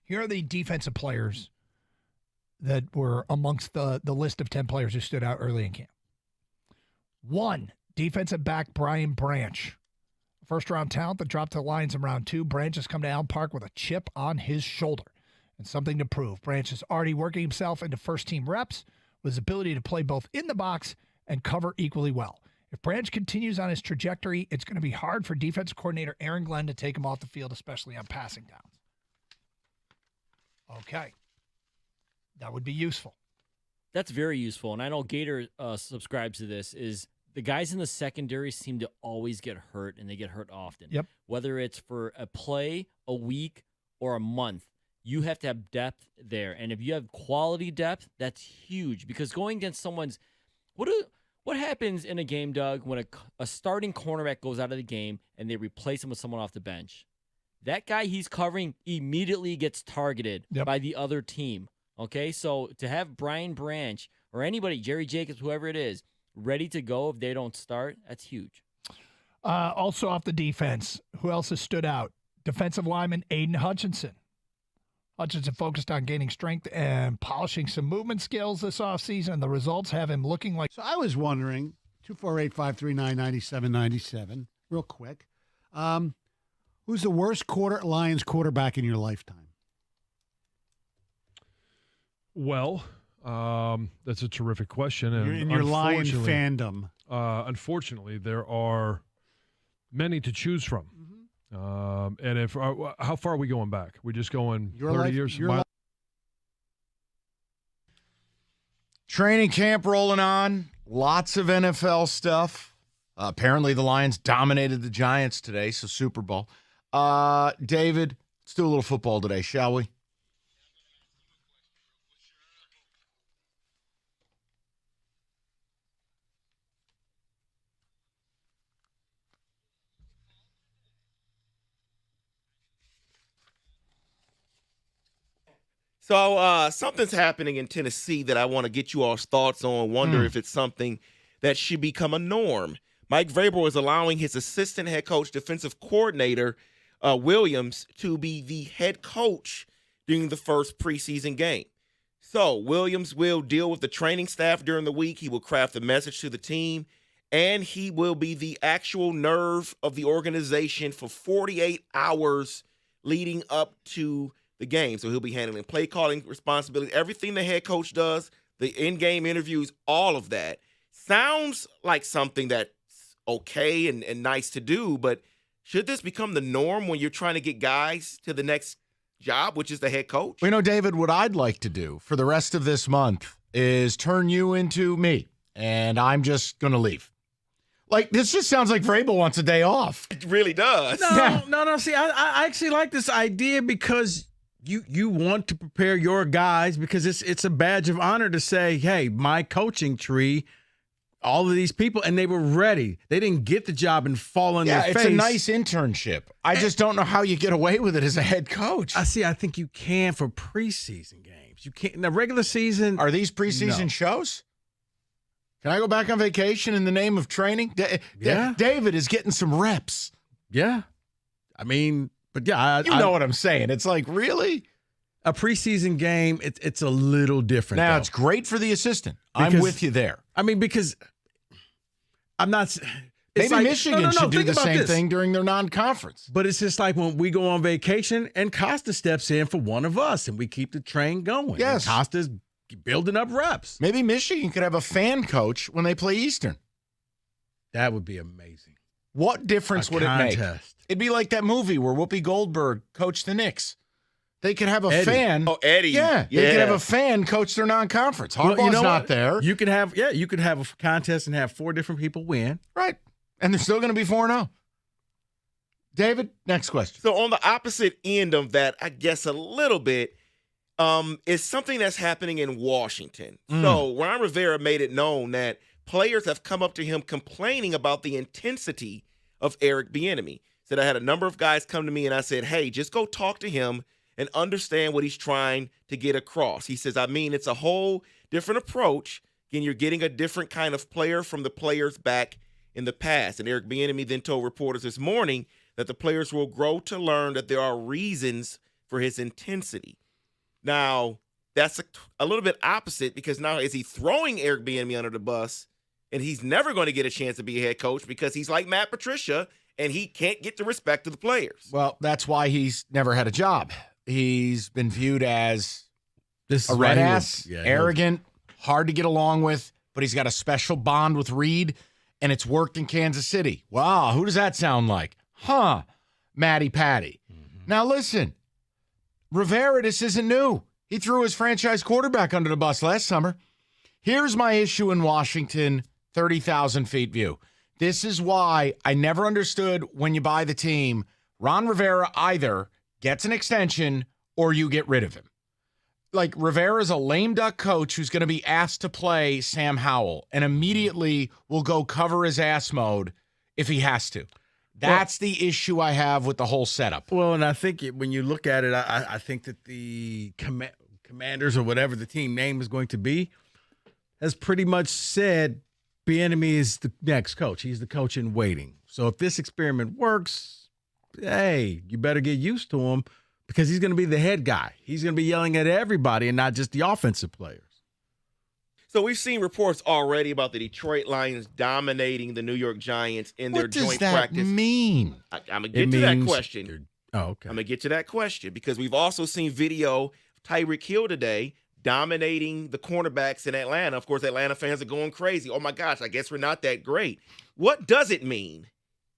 Here are the defensive players that were amongst the list of 10 players who stood out early in camp. 1, defensive back Brian Branch. First-round talent that dropped to the Lions in round 2. Branch has come to Allen Park with a chip on his shoulder and something to prove. Branch is already working himself into first-team reps with his ability to play both in the box and cover equally well. If Branch continues on his trajectory, it's going to be hard for defensive coordinator Aaron Glenn to take him off the field, especially on passing downs. Okay. That would be useful. That's very useful. And I know Gator subscribes to this, is the guys in the secondary seem to always get hurt, and they get hurt often. Yep. Whether it's for a play, a week, or a month, you have to have depth there. And if you have quality depth, that's huge. Because going against someone's what happens in a game, Doug, when a starting cornerback goes out of the game and they replace him with someone off the bench? That guy he's covering immediately gets targeted by the other team. Okay, so to have Brian Branch or anybody, Jerry Jacobs, whoever it is, ready to go if they don't start, that's huge. Also off the defense, who else has stood out? Defensive lineman Aiden Hutchinson. Hutchinson focused on gaining strength and polishing some movement skills this offseason, and the results have him looking like... So I was wondering, 248-539-9797, real quick, who's the worst Lions quarterback in your lifetime? Well, that's a terrific question. And in your Lion fandom. Unfortunately, there are many to choose from. And if how far are we going back? We just going 30 years? Training camp rolling on. Lots of NFL stuff. Apparently the Lions dominated the Giants today, so Super Bowl. David, let's do a little football today, shall we? So something's happening in Tennessee that I want to get you all's thoughts on. Wonder if it's something that should become a norm. Mike Vrabel is allowing his assistant head coach, defensive coordinator, Williams, to be the head coach during the first preseason game. So Williams will deal with the training staff during the week. He will craft a message to the team, and he will be the actual nerve of the organization for 48 hours leading up to the game. So he'll be handling play calling responsibility, everything the head coach does, the in-game interviews, all of that. Sounds like something that's okay and nice to do, but should this become the norm when you're trying to get guys to the next job, which is the head coach? Well, David, what I'd like to do for the rest of this month is turn you into me, and I'm just going to leave. Like, this just sounds like Vrabel wants a day off. It really does. No. See, I actually like this idea because you want to prepare your guys because it's a badge of honor to say, hey, my coaching tree, all of these people, and they were ready. They didn't get the job and fall on their face. Yeah, it's a nice internship. I just don't know how you get away with it as a head coach. I think you can for preseason games. You can't in the regular season. Are these preseason shows? Can I go back on vacation in the name of training? David is getting some reps. Yeah. I mean, but yeah. You know what I'm saying. It's like, really? A preseason game, it's a little different. Now, though. it's great for the assistant. I'm with you there. I mean, because I'm not. Maybe Michigan should do the same thing during their non-conference. But it's just like when we go on vacation and Costa steps in for one of us and we keep the train going. Yes. And Costa's building up reps. Maybe Michigan could have a fan coach when they play Eastern. That would be amazing. What difference would it make? It'd be like that movie where Whoopi Goldberg coached the Knicks. They could have a fan. Oh, Eddie. Yeah, they could have a fan coach their non-conference. Harbaugh's not there. You could have a contest and have 4 different people win. Right. And they're still going to be 4-0. David, next question. So on the opposite end of that, I guess a little bit, is something that's happening in Washington. So Ron Rivera made it known that players have come up to him complaining about the intensity of Eric Bieniemy. Said I had a number of guys come to me and I said, hey, just go talk to him and understand what he's trying to get across. He says, it's a whole different approach. Again, you're getting a different kind of player from the players back in the past. And Eric Bieniemy then told reporters this morning that the players will grow to learn that there are reasons for his intensity. Now, that's a little bit opposite because now is he throwing Eric Bieniemy under the bus, and he's never going to get a chance to be a head coach because he's like Matt Patricia, and he can't get the respect of the players. Well, that's why he's never had a job. He's been viewed as a red ass, arrogant, hard to get along with, but he's got a special bond with Reed, and it's worked in Kansas City. Wow, who does that sound like? Huh, Matty Patty. Now listen, Rivera, this isn't new. He threw his franchise quarterback under the bus last summer. Here's my issue in Washington, 30,000 feet view. This is why I never understood when you buy the team, Ron Rivera either gets an extension or you get rid of him. Like, Rivera's a lame duck coach who's going to be asked to play Sam Howell and immediately will go cover his ass mode if he has to. That's the issue I have with the whole setup. Well, and I think when you look at it, I think that the Commanders or whatever the team name is going to be has pretty much said Bieniemy is the next coach. He's the coach in waiting. So if this experiment works, hey, you better get used to him because he's going to be the head guy. He's going to be yelling at everybody and not just the offensive players. So we've seen reports already about the Detroit Lions dominating the New York Giants in their joint practice. What does that mean? I'm going to get to that question. Oh, okay. I'm going to get to that question because we've also seen video of Tyreek Hill today dominating the cornerbacks in Atlanta. Of course, Atlanta fans are going crazy. Oh, my gosh, I guess we're not that great. What does it mean?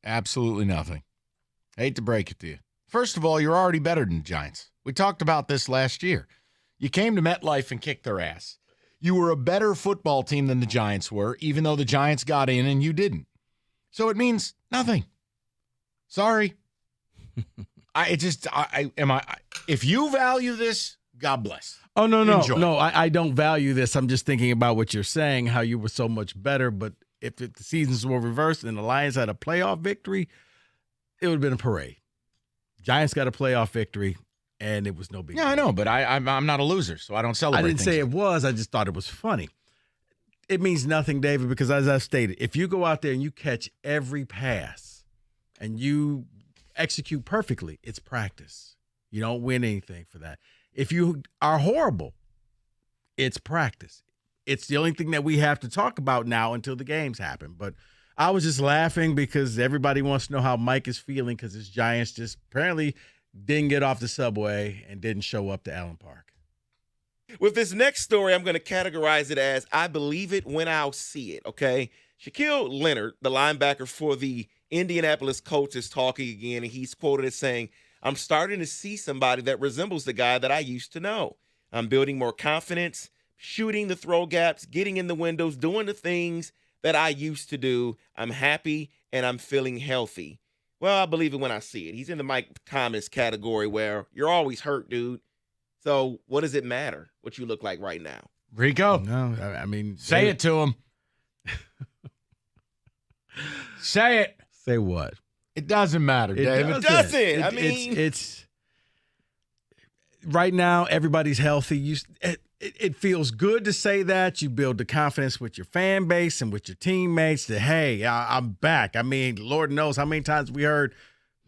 Absolutely nothing. I hate to break it to you. First of all, you're already better than the Giants. We talked about this last year. You came to MetLife and kicked their ass. You were a better football team than the Giants were, even though the Giants got in and you didn't. So it means nothing. Sorry. If you value this, God bless. Oh, no. Enjoy. No, I don't value this. I'm just thinking about what you're saying, how you were so much better. But if the seasons were reversed and the Lions had a playoff victory, it would have been a parade. Giants got a playoff victory, and it was no big deal. I know, but I'm not a loser, so I don't celebrate I didn't say things. it was. I just thought it was funny. It means nothing, David, because as I've stated, if you go out there and you catch every pass and you execute perfectly, it's practice. You don't win anything for that. If you are horrible, it's practice. It's the only thing that we have to talk about now until the games happen. But I was just laughing because everybody wants to know how Mike is feeling because his Giants just apparently didn't get off the subway and didn't show up to Allen Park. With this next story, I'm going to categorize it as I believe it when I'll see it, okay? Shaquille Leonard, the linebacker for the Indianapolis Colts, is talking again, and he's quoted as saying, I'm starting to see somebody that resembles the guy that I used to know. I'm building more confidence, shooting the throw gaps, getting in the windows, doing the things that I used to do. I'm happy, and I'm feeling healthy. Well, I believe it when I see it. He's in the Mike Thomas category where you're always hurt, dude. So what does it matter what you look like right now? Rico? No, I mean. Say it to him. Say it. Say what? It doesn't matter, David. It doesn't. I mean. It's right now, everybody's healthy. It feels good to say that. You build the confidence with your fan base and with your teammates that, hey, I'm back. I mean, Lord knows how many times we heard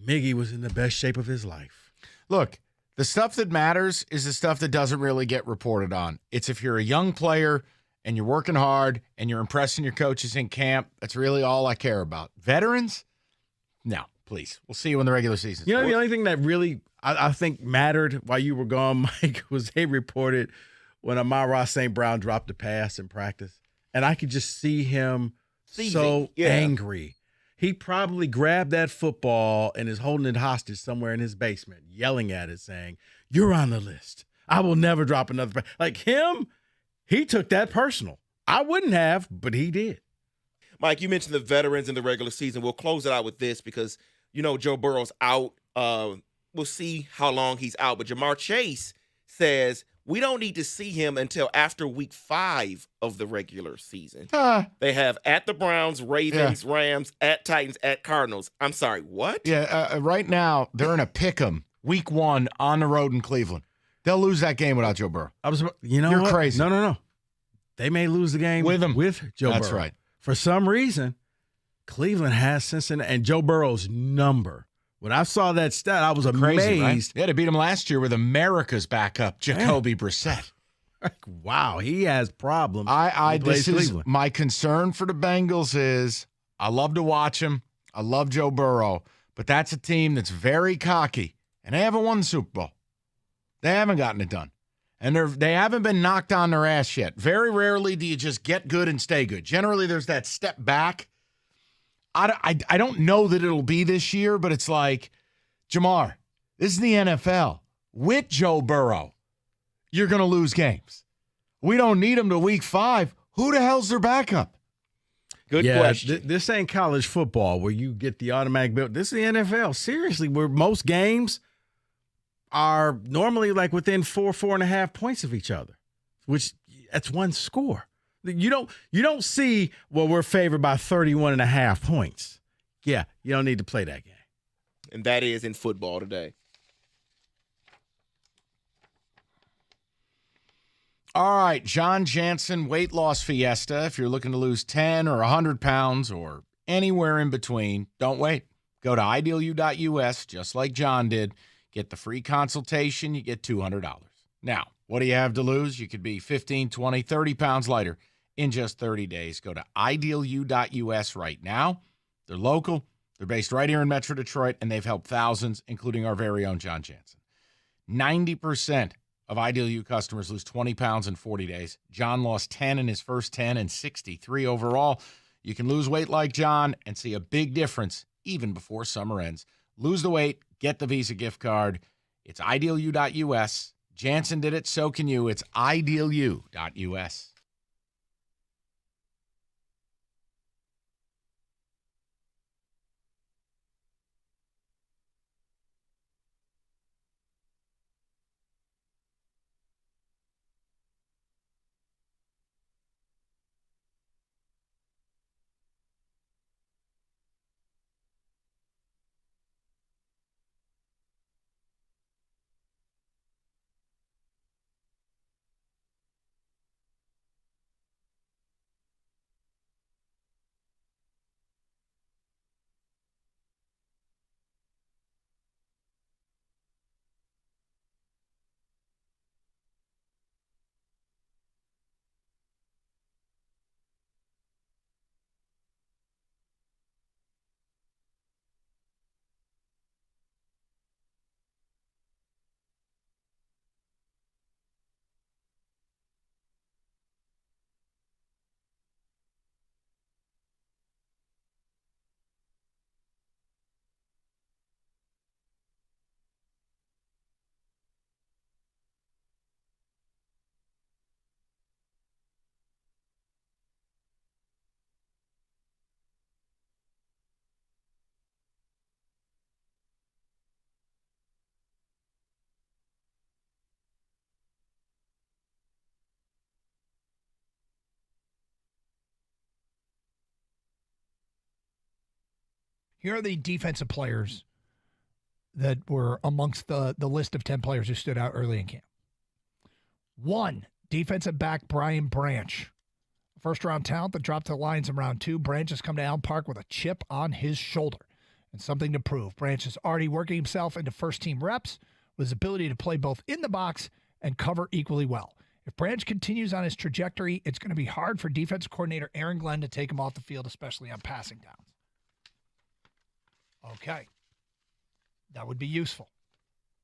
Miggy was in the best shape of his life. Look, the stuff that matters is the stuff that doesn't really get reported on. It's if you're a young player and you're working hard and you're impressing your coaches in camp. That's really all I care about. Veterans? No, please. We'll see you in the regular season. You know, the only thing that really I think mattered while you were gone, Mike, was they reported when Amon-Ra St. Brown dropped the pass in practice. And I could just see him angry. He probably grabbed that football and is holding it hostage somewhere in his basement, yelling at it, saying, you're on the list. I will never drop another pass. Like him, he took that personal. I wouldn't have, but he did. Mike, you mentioned the veterans in the regular season. We'll close it out with this because, Joe Burrow's out. We'll see how long he's out. But Jamar Chase says we don't need to see him until after week 5 of the regular season. They have at the Browns, Ravens, Rams, at Titans, at Cardinals. I'm sorry, what? Yeah, right now they're in a pick'em week 1 on the road in Cleveland. They'll lose that game without Joe Burrow. You're what? Crazy. No. They may lose the game with him. With Joe Burrow. That's right. For some reason, Cleveland has Cincinnati, and Joe Burrow's number When I saw that stat, I was Crazy, right? amazed. They had to beat him last year with America's backup, Jacoby Brissett. Wow, he has problems. This is my concern for the Bengals is I love to watch him. I love Joe Burrow, but that's a team that's very cocky, and they haven't won the Super Bowl. They haven't gotten it done, and they haven't been knocked on their ass yet. Very rarely do you just get good and stay good. Generally, there's that step back. I don't know that it'll be this year, but it's like, Jamar, this is the NFL. With Joe Burrow, you're going to lose games. We don't need him to week 5. Who the hell's their backup? Good question. This ain't college football where you get the automatic build. This is the NFL. Seriously, where most games are normally like within 4.5 points of each other, which that's one score. You don't see, well, we're favored by 31.5 points. Yeah, you don't need to play that game. And that is in football today. All right, John Jansen weight loss fiesta. If you're looking to lose 10 or 100 pounds or anywhere in between, don't wait. Go to idealu.us, just like John did. Get the free consultation. You get $200. Now, what do you have to lose? You could be 15, 20, 30 pounds lighter in just 30 days. Go to idealu.us right now. They're local. They're based right here in Metro Detroit, and they've helped thousands, including our very own John Jansen. 90% of Ideal U customers lose 20 pounds in 40 days. John lost 10 in his first 10 and 63 overall. You can lose weight like John and see a big difference even before summer ends. Lose the weight, get the Visa gift card. It's idealu.us. Jansen did it, so can you. It's idealu.us. Here are the defensive players that were amongst the list of 10 players who stood out early in camp. 1, defensive back Brian Branch. First-round talent that dropped to the Lions in round 2. Branch has come to Allen Park with a chip on his shoulder and something to prove. Branch is already working himself into first-team reps with his ability to play both in the box and cover equally well. If Branch continues on his trajectory, it's going to be hard for defensive coordinator Aaron Glenn to take him off the field, especially on passing downs. Okay. That would be useful.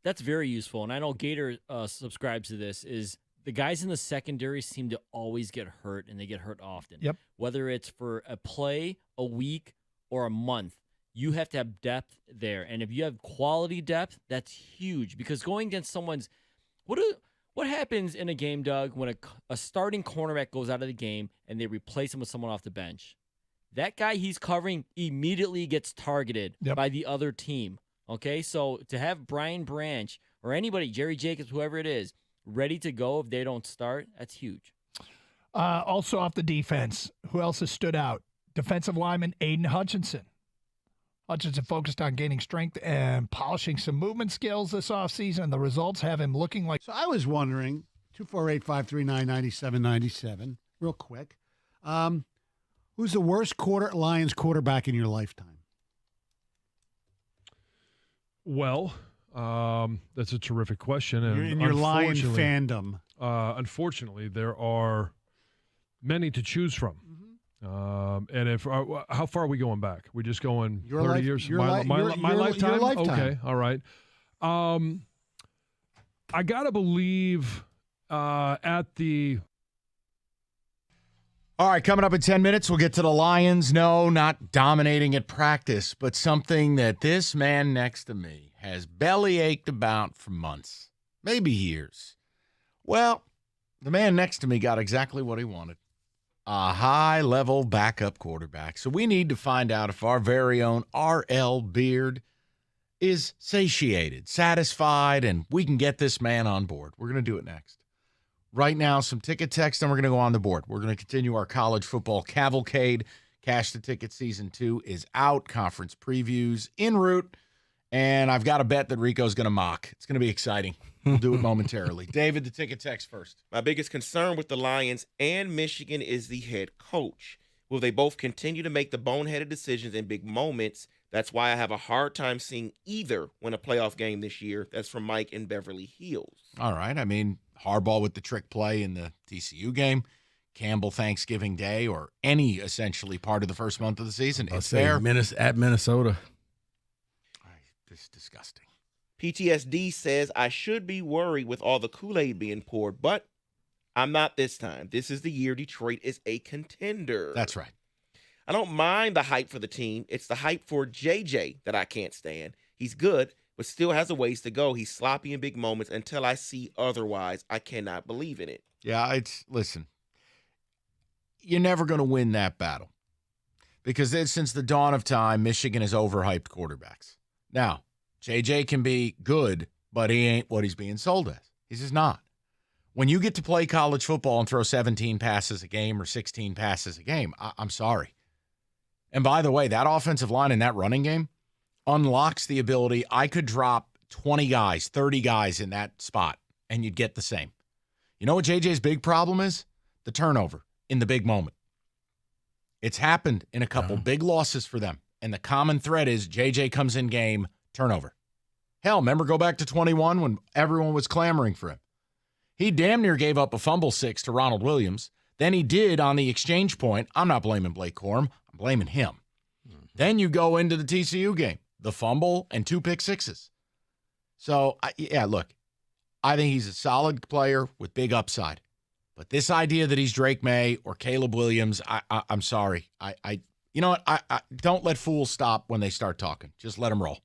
That's very useful. And I know Gator subscribes to this, is the guys in the secondary seem to always get hurt, and they get hurt often. Yep. Whether it's for a play, a week, or a month, you have to have depth there. And if you have quality depth, that's huge. Because going against someone's – what happens in a game, Doug, when a starting cornerback goes out of the game and they replace him with someone off the bench? That guy he's covering immediately gets targeted by the other team. Okay, so to have Brian Branch or anybody, Jerry Jacobs, whoever it is, ready to go if they don't start, that's huge. Also off the defense, who else has stood out? Defensive lineman Aiden Hutchinson. Hutchinson focused on gaining strength and polishing some movement skills this offseason, and the results have him looking like... So I was wondering, 248-539-9797, real quick, who's the worst Lions quarterback in your lifetime? Well, that's a terrific question. And in your Lion fandom. Unfortunately, there are many to choose from. And if how far are we going back? We just going 30 years? My lifetime? Your lifetime. Okay, all right. I got to believe at the... All right, coming up in 10 minutes, we'll get to the Lions. No, not dominating at practice, but something that this man next to me has belly ached about for months, maybe years. Well, the man next to me got exactly what he wanted. A high-level backup quarterback. So we need to find out if our very own R.L. Beard is satiated, satisfied, and we can get this man on board. We're going to do it next. Right now, some ticket text, and we're going to go on the board. We're going to continue our college football cavalcade. Cash the Ticket Season 2 is out. Conference previews en route. And I've got a bet that Rico's going to mock. It's going to be exciting. We'll do it momentarily. David, the ticket text first. My biggest concern with the Lions and Michigan is the head coach. Will they both continue to make the boneheaded decisions in big moments? That's why I have a hard time seeing either win a playoff game this year. That's from Mike in Beverly Hills. All right. I mean, Harbaugh with the trick play in the TCU game, Campbell Thanksgiving Day, or any essentially part of the first month of the season. It's fair. At Minnesota. This is disgusting. PTSD says I should be worried with all the Kool-Aid being poured, but I'm not this time. This is the year Detroit is a contender. That's right. I don't mind the hype for the team. It's the hype for JJ that I can't stand. He's good, but still has a ways to go. He's sloppy in big moments. Until I see otherwise, I cannot believe in it. Yeah, listen, you're never going to win that battle because since the dawn of time, Michigan has overhyped quarterbacks. Now, JJ can be good, but he ain't what he's being sold as. He's just not. When you get to play college football and throw 17 passes a game or 16 passes a game, I'm sorry. And by the way, that offensive line in that running game unlocks the ability. I could drop 20 guys, 30 guys in that spot, and you'd get the same. You know what JJ's big problem is? The turnover in the big moment. It's happened in a couple big losses for them. And the common thread is JJ comes in game, turnover. Hell, remember go back to 21 when everyone was clamoring for him. He damn near gave up a fumble 6 to Ronald Williams. Then he did on the exchange point. I'm not blaming Blake Corum. I'm blaming him. Then you go into the TCU game, the fumble and 2 pick sixes. So, look, I think he's a solid player with big upside. But this idea that he's Drake May or Caleb Williams, I'm sorry. You know what? I don't let fools stop when they start talking. Just let them roll.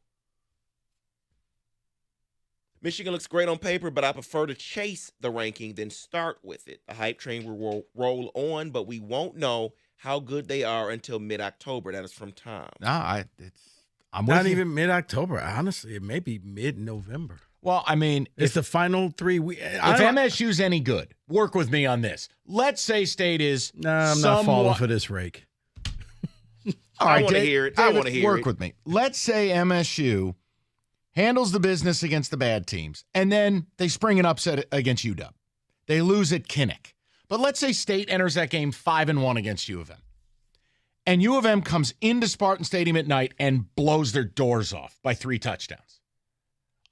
Michigan looks great on paper, but I prefer to chase the ranking than start with it. The hype train will roll on, but we won't know how good they are until mid-October. That is from Tom. I'm not even mid-October. Honestly, it may be mid-November. Well, I mean, it's the final 3 weeks. If MSU's any good, work with me on this. Let's say State is. No, I'm not falling for this rake. All right, I want to hear it. I want to hear it. Work with me. Let's say MSU handles the business against the bad teams, and then they spring an upset against UW. They lose at Kinnick. But let's say State enters that game 5-1 against U of M. And U of M comes into Spartan Stadium at night and blows their doors off by 3 touchdowns.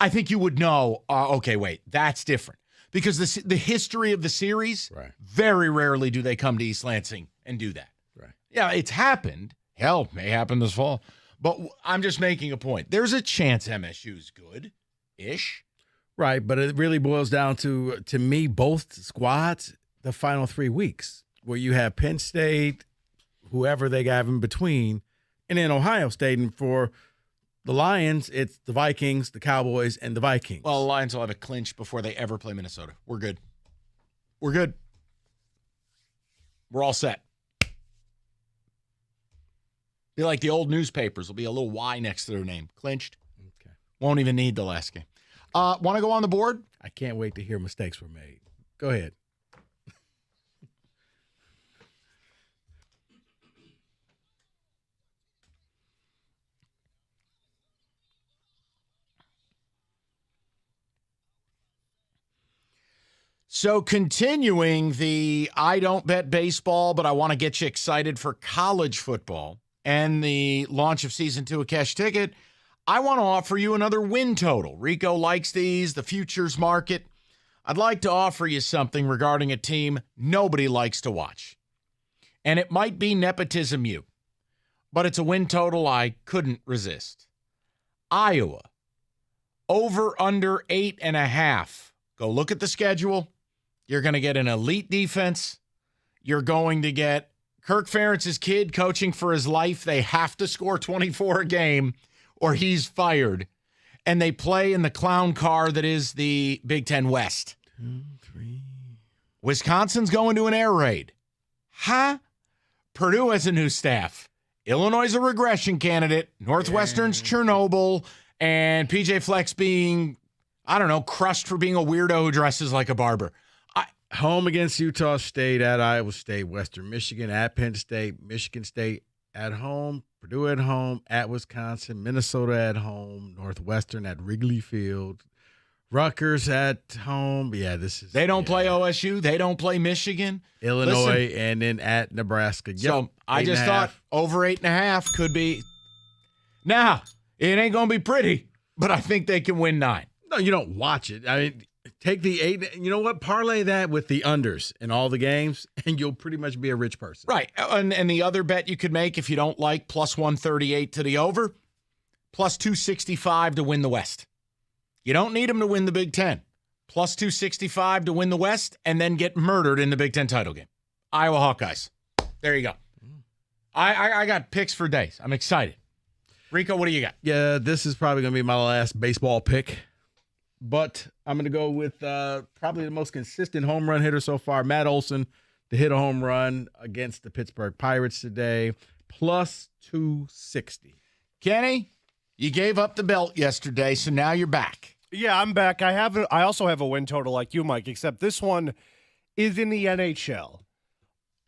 I think you would know, okay, wait, that's different. Because the history of the series, very rarely do they come to East Lansing and do that. Right. Yeah, it's happened. Hell, may happen this fall. But I'm just making a point. There's a chance MSU's good-ish. Right, but it really boils down to me, both squads, the final 3 weeks, where you have Penn State, whoever they have in between, and then Ohio State. And for the Lions, it's the Vikings, the Cowboys, and the Vikings. Well, the Lions will have a clinch before they ever play Minnesota. We're good. We're good. We're all set. Be like the old newspapers. There'll be a little Y next to their name. Clinched. Okay. Won't even need the last game. Want to go on the board? I can't wait to hear mistakes were made. Go ahead. So continuing the I don't bet baseball, but I want to get you excited for college football and the launch of Season 2 of Cash Ticket, I want to offer you another win total. Rico likes these, the futures market. I'd like to offer you something regarding a team nobody likes to watch. And it might be nepotism you, but it's a win total I couldn't resist. Iowa, over under 8.5. Go look at the schedule. You're going to get an elite defense. You're going to get Kirk Ferentz's kid coaching for his life. They have to score 24 a game or he's fired. And they play in the clown car that is the Big Ten West. 2, 3. Wisconsin's going to an air raid. Huh? Purdue has a new staff. Illinois is a regression candidate. Northwestern's Chernobyl. And PJ Flex being, I don't know, crushed for being a weirdo who dresses like a barber. Home against Utah State, at Iowa State, Western Michigan, at Penn State, Michigan State at home, Purdue at home, at Wisconsin, Minnesota at home, Northwestern at Wrigley Field, Rutgers at home. Yeah, this is. They don't play OSU. They don't play Michigan. Illinois. Listen, and then at Nebraska. Yep, so I just thought over 8.5 could be. Now, it ain't going to be pretty, but I think they can win 9. No, you don't watch it. I mean, take the 8. You know what? Parlay that with the unders in all the games, and you'll pretty much be a rich person. Right. And the other bet you could make if you don't like plus 138 to the over, plus 265 to win the West. You don't need them to win the Big Ten. Plus 265 to win the West and then get murdered in the Big Ten title game. Iowa Hawkeyes. There you go. I got picks for days. I'm excited. Rico, what do you got? Yeah, this is probably going to be my last baseball pick. But I'm going to go with probably the most consistent home run hitter so far, Matt Olson, to hit a home run against the Pittsburgh Pirates today, plus 260. Kenny, you gave up the belt yesterday, so now you're back. Yeah, I'm back. I also have a win total like you, Mike, except this one is in the NHL.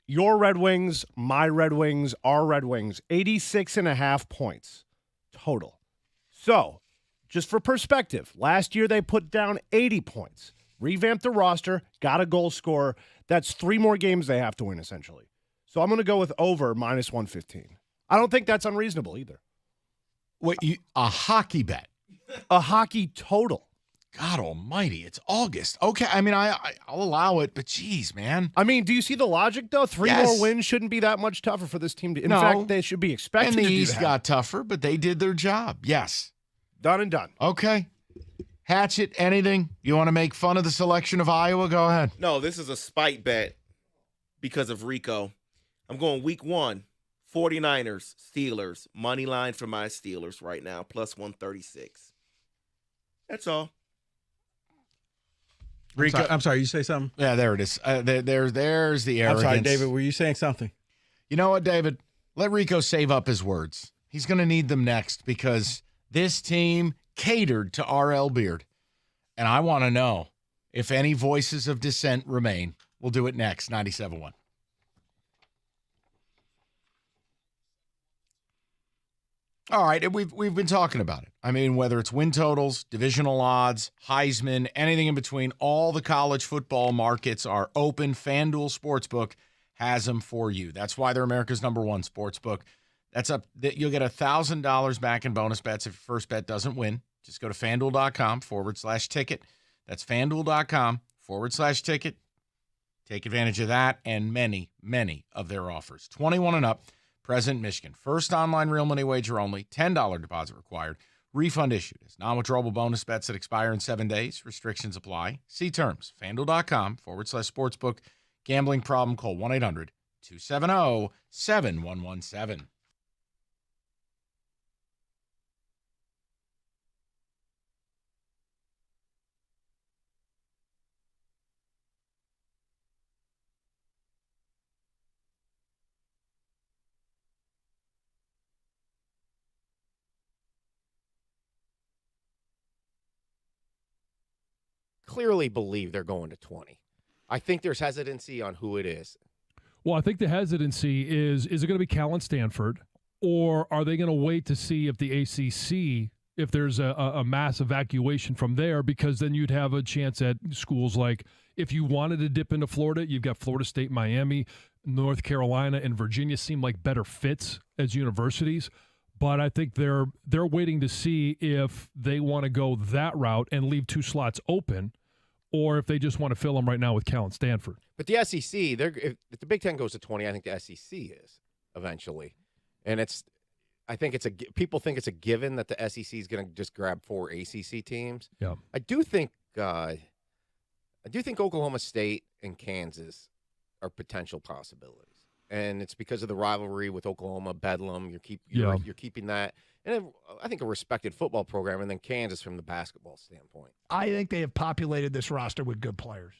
Your Red Wings, my Red Wings, our Red Wings, 86.5 points total. So, just for perspective, last year they put down 80 points, revamped the roster, got a goal scorer. That's 3 more games they have to win, essentially. So I'm going to go with over minus 115. I don't think that's unreasonable either. What, a hockey bet? A hockey total. God almighty, it's August. Okay, I mean, I'll allow it, but geez, man. I mean, do you see the logic, though? 3 more wins shouldn't be that much tougher for this team. In fact, they should be expected to do that. And the East got tougher, but they did their job. Yes. Done and done. Okay. Hatchet, anything? You want to make fun of the selection of Iowa? Go ahead. No, this is a spite bet because of Rico. I'm going week 1, 49ers, Steelers. Money line for my Steelers right now, plus 136. That's all. Rico, I'm sorry, you say something? Yeah, there it is. There's the arrogance. I'm sorry, David, were you saying something? You know what, David? Let Rico save up his words. He's going to need them next because this team catered to R.L. Beard. And I want to know if any voices of dissent remain. We'll do it next, 97.1. All right, we've been talking about it. I mean, whether it's win totals, divisional odds, Heisman, anything in between, all the college football markets are open. FanDuel Sportsbook has them for you. That's why they're America's #1 sportsbook. You'll get $1,000 back in bonus bets if your first bet doesn't win. Just go to FanDuel.com/ticket. That's FanDuel.com/ticket. Take advantage of that and many, many of their offers. 21 and up. Present Michigan. First online real money wager only. $10 deposit required. Refund issued as non-withdrawable bonus bets that expire in 7 days. Restrictions apply. See terms. FanDuel.com/sportsbook. Gambling problem? Call 1-800-270-7117. Clearly believe they're going to 20. I think there's hesitancy on who it is. Well, I think the hesitancy is it going to be Cal and Stanford, or are they going to wait to see if the ACC, if there's a mass evacuation from there, because then you'd have a chance at schools like, if you wanted to dip into Florida, you've got Florida State, Miami, North Carolina, and Virginia seem like better fits as universities. But I think they're waiting to see if they want to go that route and leave 2 slots open, or if they just want to fill them right now with Cal and Stanford. But the SEC, if the Big Ten goes to 20, I think the SEC is eventually, and people think it's a given that the SEC is going to just grab 4 ACC teams. Yeah, I do think Oklahoma State and Kansas are potential possibilities. And it's because of the rivalry with Oklahoma, Bedlam. You're keeping that, and I think a respected football program, and then Kansas from the basketball standpoint. I think they have populated this roster with good players.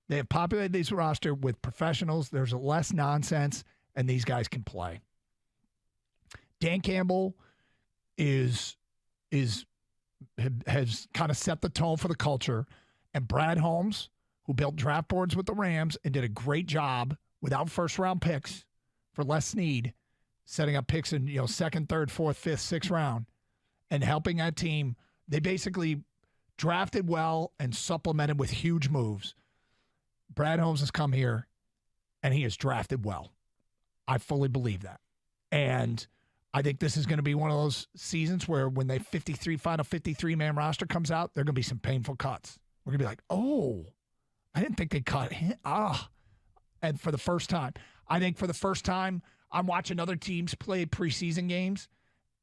They have populated this roster with professionals. There's less nonsense, and these guys can play. Dan Campbell has kind of set the tone for the culture, and Brad Holmes, who built draft boards with the Rams and did a great job without first-round picks for Les Snead, setting up picks in second, third, fourth, fifth, sixth round, and helping that team. They basically drafted well and supplemented with huge moves. Brad Holmes has come here, and he has drafted well. I fully believe that. And I think this is going to be one of those seasons where when they final 53-man roster comes out, there are going to be some painful cuts. We're going to be like, oh, I didn't think they cut him. And for the first time, I'm watching other teams play preseason games,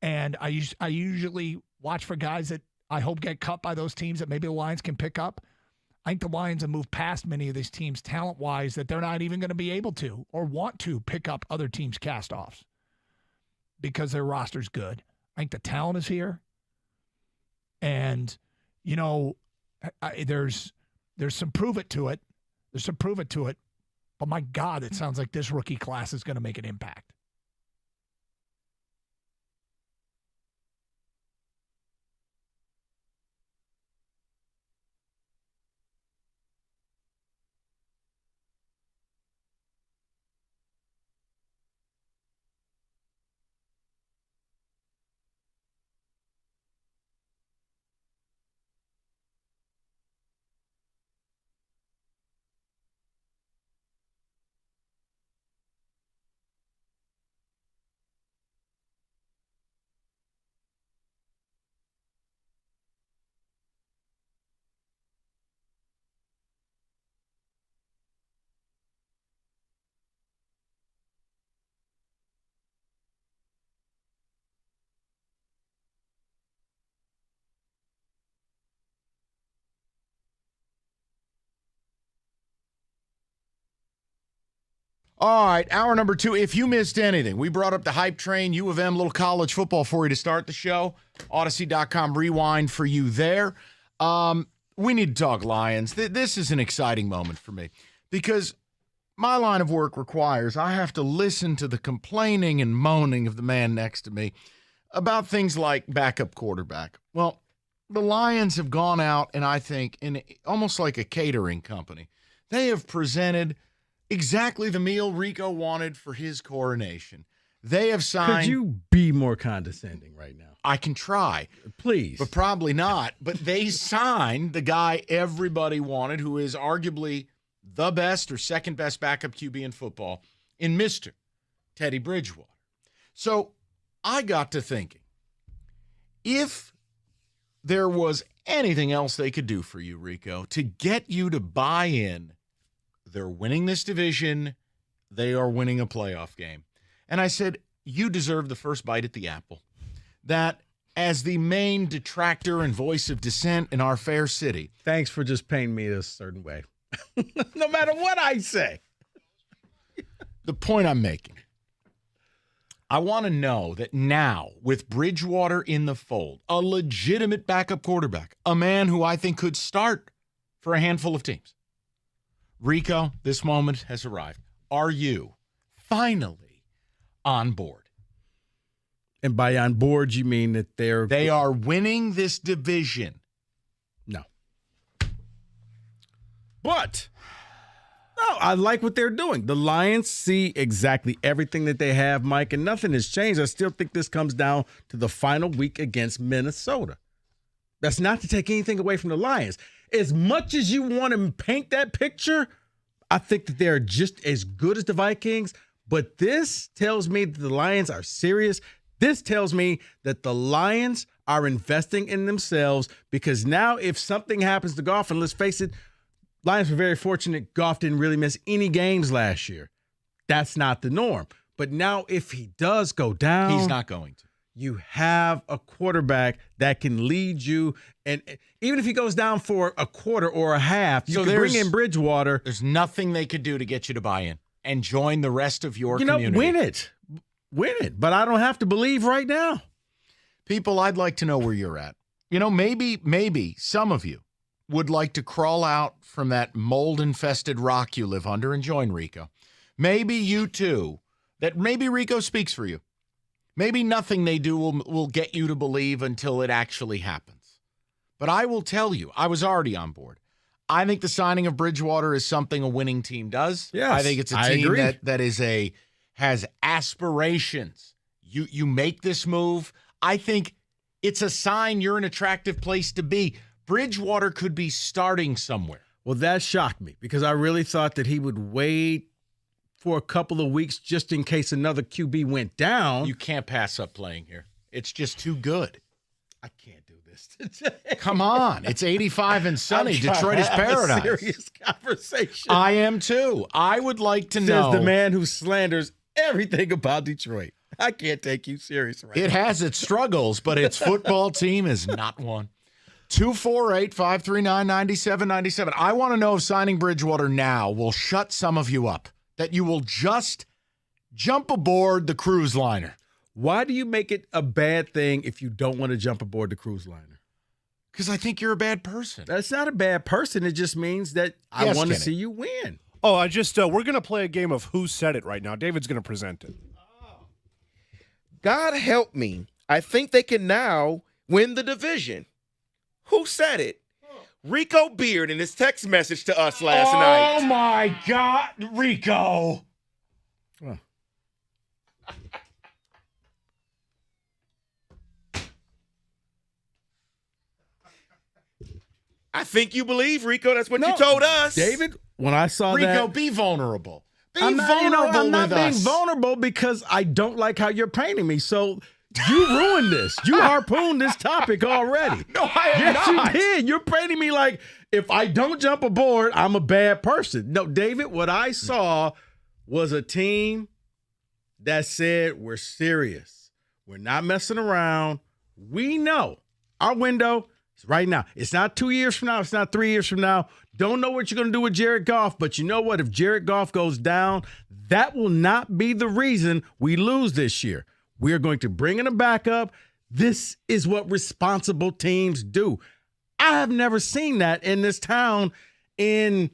and I usually watch for guys that I hope get cut by those teams that maybe the Lions can pick up. I think the Lions have moved past many of these teams talent-wise that they're not even going to be able to or want to pick up other teams' cast-offs because their roster's good. I think the talent is here, and there's some prove it to it. There's some prove it to it. But my God, it sounds like this rookie class is going to make an impact. All right, hour number 2. If you missed anything, we brought up the hype train, U of M, little college football for you to start the show. Odyssey.com rewind for you there. We need to talk Lions. This is an exciting moment for me because my line of work requires I have to listen to the complaining and moaning of the man next to me about things like backup quarterback. Well, the Lions have gone out and I think in almost like a catering company, they have presented exactly the meal Rico wanted for his coronation. They have signed. Could you be more condescending right now? I can try. Please. But probably not. But they signed the guy everybody wanted, who is arguably the best or second best backup QB in football, in Mr. Teddy Bridgewater. So I got to thinking, if there was anything else they could do for you, Rico, to get you to buy in, they're winning this division, they are winning a playoff game. And I said, you deserve the first bite at the apple. That as the main detractor and voice of dissent in our fair city. Thanks for just painting me a certain way. No matter what I say. The point I'm making, I want to know that now, with Bridgewater in the fold, a legitimate backup quarterback, a man who I think could start for a handful of teams, Rico, this moment has arrived. Are you finally on board? And by on board, you mean that they are winning this division? No. But, no, I like what they're doing. The Lions see exactly everything that they have, Mike, and nothing has changed. I still think this comes down to the final week against Minnesota. That's not to take anything away from the Lions. As much as you want to paint that picture, I think that they're just as good as the Vikings. But this tells me that the Lions are serious. This tells me that the Lions are investing in themselves, because now if something happens to Goff, and let's face it, Lions were very fortunate Goff didn't really miss any games last year. That's not the norm. But now if he does go down, He's not going to. You have a quarterback that can lead you. And even if he goes down for a quarter or a half, you can bring in Bridgewater. There's nothing they could do to get you to buy in and join the rest of your community. Win it. Win it. But I don't have to believe right now. People, I'd like to know where you're at. Maybe some of you would like to crawl out from that mold-infested rock you live under and join Rico. Maybe you too, that maybe Rico speaks for you. Maybe nothing they do will get you to believe until it actually happens. But I will tell you, I was already on board. I think the signing of Bridgewater is something a winning team does. Yes, I think it's a team that has aspirations. You make this move. I think it's a sign you're an attractive place to be. Bridgewater could be starting somewhere. Well, that shocked me, because I really thought that he would wait for a couple of weeks just in case another QB went down. You can't pass up playing here. It's just too good. I can't do this today. Come on. It's 85 and sunny. Detroit is paradise. A serious conversation. I am too. I would like to know. Says the man who slanders everything about Detroit. I can't take you serious right now. It has its struggles, but its football team is not one. 248-539-9797. I want to know if signing Bridgewater now will shut some of you up, that you will just jump aboard the cruise liner. Why do you make it a bad thing if you don't want to jump aboard the cruise liner? Because I think you're a bad person. That's not a bad person. It just means that I want to see you win. Oh, we're going to play a game of Who Said It right now. David's going to present it. God help me. I think they can now win the division. Who said it? Rico Beard in his text message to us last night. Oh, my God, Rico. Oh. I think you believe, Rico. That's what you told us. David, when I saw Rico, that. Rico, be vulnerable. I'm not being vulnerable because I don't like how you're painting me. So you ruined this. You harpooned this topic already. No, I am not. Yes, you did. You're painting me like if I don't jump aboard, I'm a bad person. No, David, what I saw was a team that said we're serious. We're not messing around. We know our window is right now. It's not 2 years from now. It's not 3 years from now. Don't know what you're going to do with Jared Goff, but you know what? If Jared Goff goes down, that will not be the reason we lose this year. We are going to bring in a backup. This is what responsible teams do. I have never seen that in this town in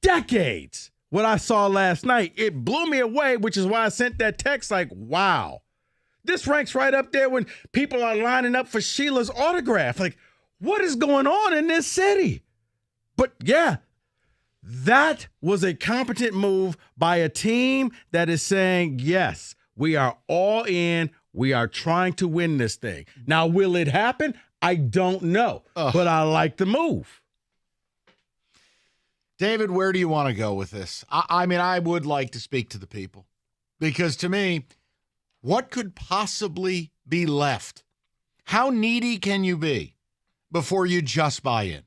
decades. What I saw last night, it blew me away, which is why I sent that text like, wow. This ranks right up there when people are lining up for Sheila's autograph. Like, what is going on in this city? But yeah, that was a competent move by a team that is saying, yes, we are all in. We are trying to win this thing. Now, will it happen? I don't know, but I like the move. David, where do you want to go with this? I mean, I would like to speak to the people because to me, what could possibly be left? How needy can you be before you just buy in?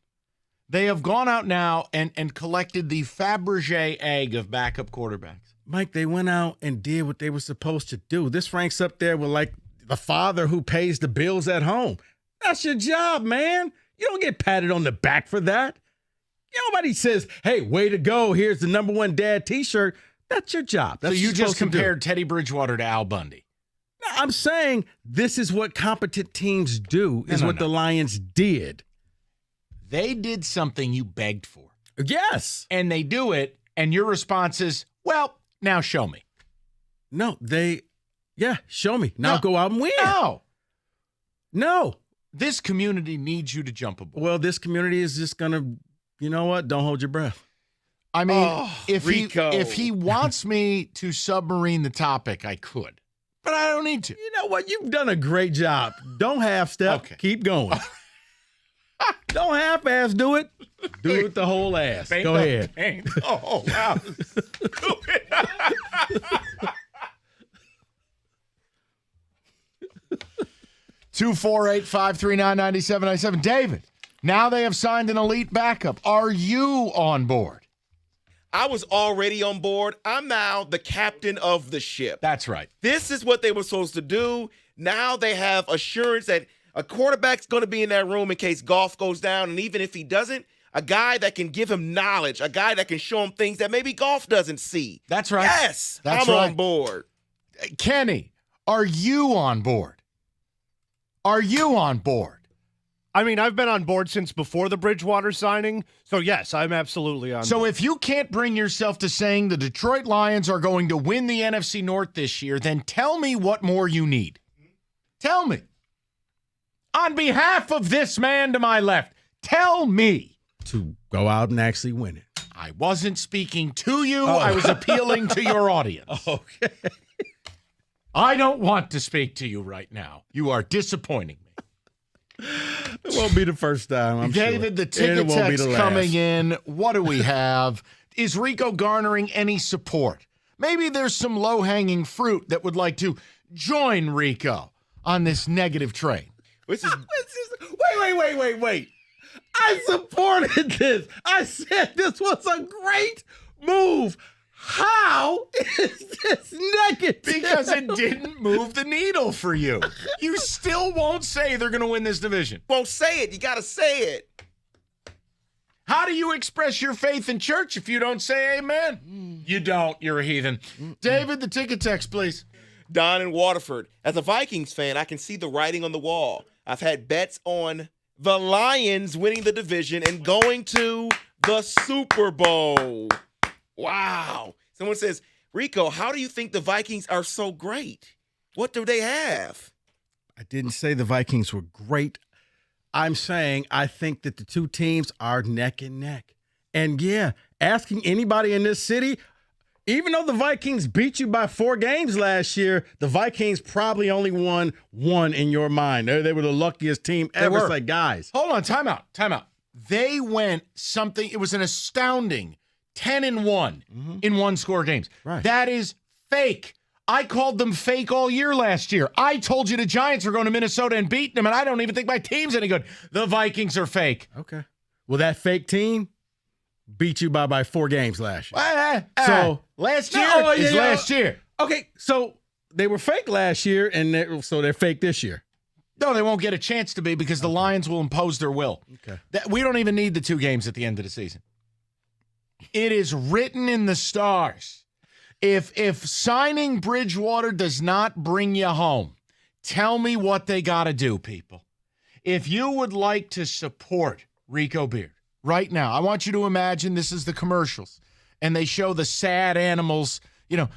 They have gone out now and collected the Fabergé egg of backup quarterbacks. Mike, they went out and did what they were supposed to do. This ranks up there with like the father who pays the bills at home. That's your job, man. You don't get patted on the back for that. Nobody says, hey, way to go. Here's the #1 dad T-shirt. That's your job. That's so you just compared Teddy Bridgewater to Al Bundy. No, I'm saying this is what competent teams do, is what the Lions did. They did something you begged for. Yes. And they do it, and your response is, well, now show me. No, show me. Now go out and win. No. This community needs you to jump aboard. Well, this community is just going to, you know what? Don't hold your breath. I mean, if he wants me to submarine the topic, I could. But I don't need to. You know what? You've done a great job. Don't half-step. Okay. Keep going. Don't half-ass do it. Do it the whole ass. Go ahead. Oh, wow. 248-539-9797. David, now they have signed an elite backup. Are you on board? I was already on board. I'm now the captain of the ship. That's right. This is what they were supposed to do. Now they have assurance that a quarterback's going to be in that room in case Goff goes down. And even if he doesn't, a guy that can give him knowledge, a guy that can show him things that maybe Goff doesn't see. That's right. Yes, That's I'm right. on board. Kenny, are you on board? Are you on board? I mean, I've been on board since before the Bridgewater signing, so yes, I'm absolutely on board. So if you can't bring yourself to saying the Detroit Lions are going to win the NFC North this year, then tell me what more you need. Tell me. On behalf of this man to my left, tell me. To go out and actually win it. I wasn't speaking to you. I was appealing to your audience. Okay. I don't want to speak to you right now. You are disappointing me. It won't be the first time, I'm sure. David, the ticket text coming in. What do we have? Is Rico garnering any support? Maybe there's some low-hanging fruit that would like to join Rico on this negative train. Wait. I supported this. I said this was a great move. How is this negative? Because it didn't move the needle for you. You still won't say they're going to win this division. Won't say it. You got to say it. How do you express your faith in church if you don't say amen? You don't. You're a heathen. David, the ticket text, please. Don in Waterford. As a Vikings fan, I can see the writing on the wall. I've had bets on the Lions winning the division and going to the Super Bowl. Wow. Someone says, Rico, how do you think the Vikings are so great? What do they have? I didn't say the Vikings were great. I'm saying I think that the two teams are neck and neck. And yeah, asking anybody in this city, even though the Vikings beat you by 4 games last year, the Vikings probably only won 1 in your mind. They were the luckiest team ever. It's like, guys. Hold on, time out. They went something, it was an astounding 10-1 in one-score games. Right. That is fake. I called them fake all year last year. I told you the Giants were going to Minnesota and beat them, and I don't even think my team's any good. The Vikings are fake. Okay. Well, that fake team beat you by 4 games last year. So last year is last year. Okay, so they were fake last year, and they're fake this year. No, they won't get a chance to be because the Lions will impose their will. Okay. We don't even need the 2 games at the end of the season. It is written in the stars. If signing Bridgewater does not bring you home, tell me what they got to do, people. If you would like to support Rico Beard right now, I want you to imagine this is the commercials, and they show the sad animals,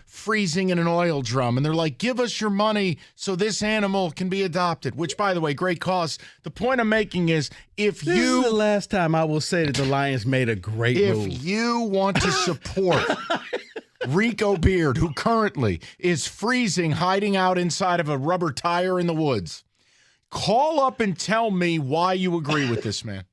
freezing in an oil drum, and they're like, give us your money so this animal can be adopted, which, by the way, great cause. The point I'm making is This is the last time I will say that the Lions made a great move. If you want to support Rico Beard, who currently is freezing, hiding out inside of a rubber tire in the woods, call up and tell me why you agree with this man.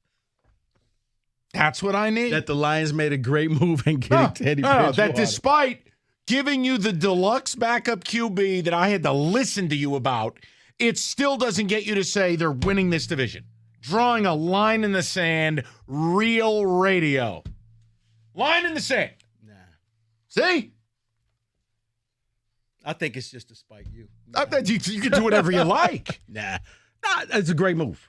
That's what I need. That the Lions made a great move in getting Teddy Bridgewater. That despite giving you the deluxe backup QB that I had to listen to you about, it still doesn't get you to say they're winning this division. Drawing a line in the sand, real radio. Line in the sand. Nah. See? I think it's just to spite you. You can do whatever you like. Nah, it's a great move.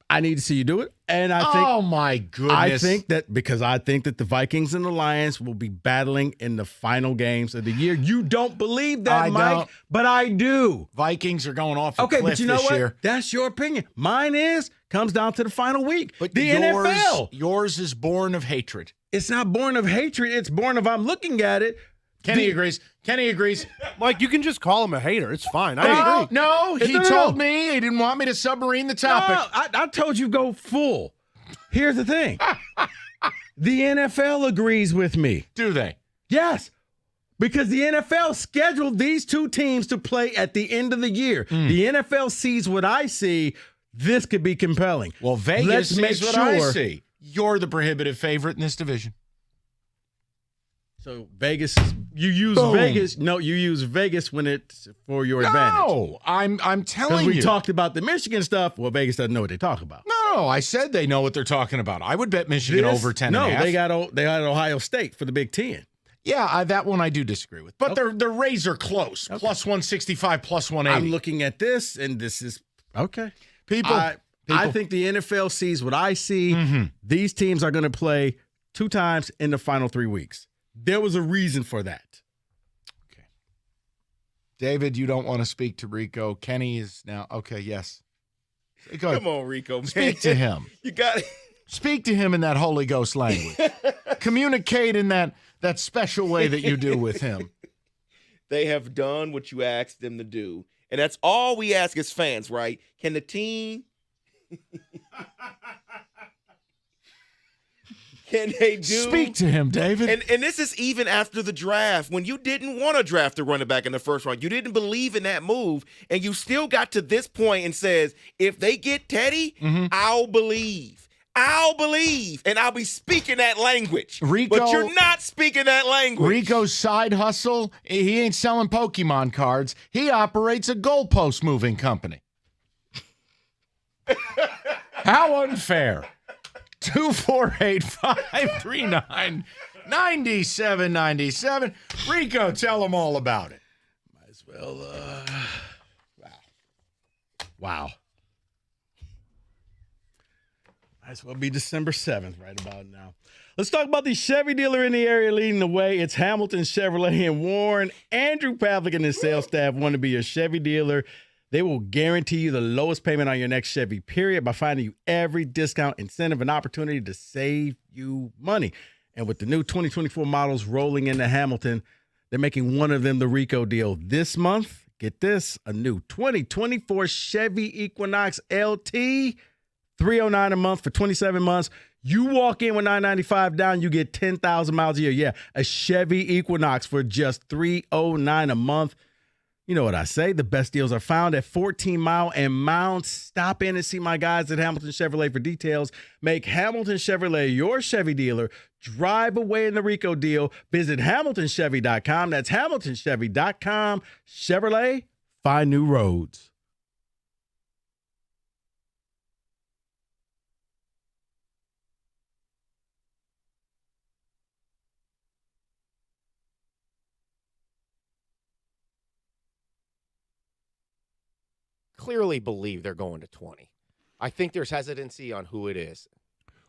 I need to see you do it. And I think, oh my goodness. I think that the Vikings and the Lions will be battling in the final games of the year. You don't believe that, Mike, but I do. Vikings are going off a cliff cliff but you know this what? year. That's your opinion. Mine comes down to the final week. But the NFL. Yours is born of hatred. It's not born of hatred. It's born of I'm looking at it. Kenny agrees. Mike, you can just call him a hater. It's fine. I agree. No, he told me he didn't want me to submarine the topic. No, I told you go full. Here's the thing. The NFL agrees with me. Do they? Yes. Because the NFL scheduled these 2 teams to play at the end of the year. The NFL sees what I see. This could be compelling. Well, Vegas sees what I see. You're the prohibitive favorite in this division. So Vegas is you use Vegas. No, you use Vegas when it's for your advantage. No, I'm telling you. Because we talked about the Michigan stuff. Well, Vegas doesn't know what they talk about. No, I said they know what they're talking about. I would bet Michigan over 10 No, and a half. they got Ohio State for the Big Ten. Yeah, that one I do disagree with. But they're razor close. Okay. Plus 165, plus 180. I'm looking at this, and this is okay. People. I think the NFL sees what I see. Mm-hmm. These teams are going to play 2 times in the final 3 weeks. There was a reason for that. Okay. David, you don't want to speak to Rico. Kenny is now. Okay, yes. Come on, Rico, man. Speak to him. You got it. Speak to him in that Holy Ghost language. Communicate in that special way that you do with him. They have done what you asked them to do. And that's all we ask as fans, right? Can the team... Can they do? Speak to him, David. And this is even after the draft, when you didn't want to draft a running back in the first round. You didn't believe in that move, and you still got to this point and says, if they get Teddy, I'll believe. I'll believe, and I'll be speaking that language. Rico, but you're not speaking that language. Rico's side hustle, he ain't selling Pokemon cards. He operates a goalpost moving company. How unfair. 248-539-9797. Rico, tell them all about it. Might as well. Wow. Might as well be December 7th right about now. Let's talk about the Chevy dealer in the area leading the way. It's Hamilton Chevrolet and Warren. Andrew Pavlik and his sales staff want to be your Chevy dealer. They will guarantee you the lowest payment on your next Chevy, period, by finding you every discount, incentive, and opportunity to save you money. And with the new 2024 models rolling into Hamilton, they're making one of them the Rico deal this month. Get this, a new 2024 Chevy Equinox LT, $309 a month for 27 months. You walk in with $995 down, you get 10,000 miles a year. Yeah, a Chevy Equinox for just $309 a month. You know what I say. The best deals are found at 14 Mile and Mound. Stop in and see my guys at Hamilton Chevrolet for details. Make Hamilton Chevrolet your Chevy dealer. Drive away in the Rico deal. Visit HamiltonChevy.com. That's HamiltonChevy.com. Chevrolet, find new roads. Clearly believe they're going to 20. I think there's hesitancy on who it is.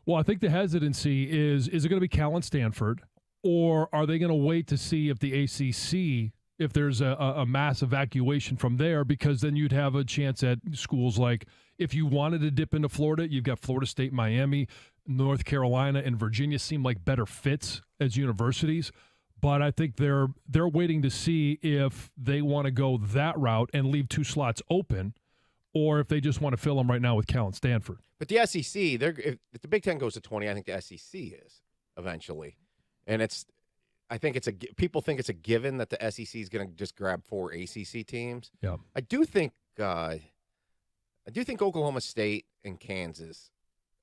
Well, I think the hesitancy is it going to be Cal and Stanford, or are they going to wait to see if the ACC, if there's a mass evacuation from there, because then you'd have a chance at schools like, if you wanted to dip into Florida, you've got Florida State, Miami, North Carolina, and Virginia seem like better fits as universities. But I think they're waiting to see if they want to go that route and leave 2 slots open, or if they just want to fill them right now with Cal and Stanford. But the SEC, if the Big Ten goes to 20, I think the SEC is eventually, and people think it's a given that the SEC is going to just grab 4 ACC teams. Yeah, I do think Oklahoma State and Kansas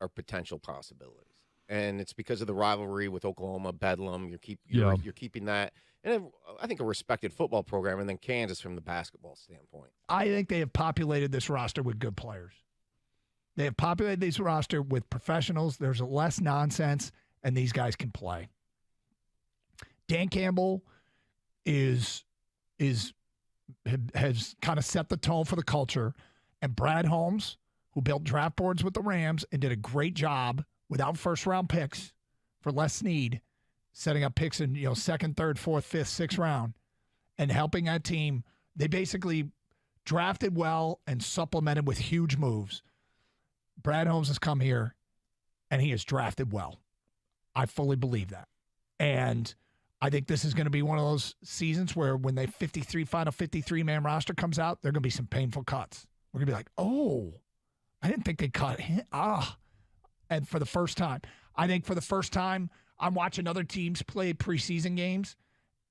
are potential possibilities. And it's because of the rivalry with Oklahoma, Bedlam. You're keeping that, and I think a respected football program, and then Kansas from the basketball standpoint. I think they have populated this roster with good players. They have populated this roster with professionals. There's less nonsense, and these guys can play. Dan Campbell has kind of set the tone for the culture, and Brad Holmes, who built draft boards with the Rams and did a great job without first-round picks for Les Snead, setting up picks in second, third, fourth, fifth, sixth round, and helping that team. They basically drafted well and supplemented with huge moves. Brad Holmes has come here, and he has drafted well. I fully believe that. And I think this is going to be one of those seasons where when they final 53-man roster comes out, there are going to be some painful cuts. We're going to be like, oh, I didn't think they cut him. And for the first time, I'm watching other teams play preseason games,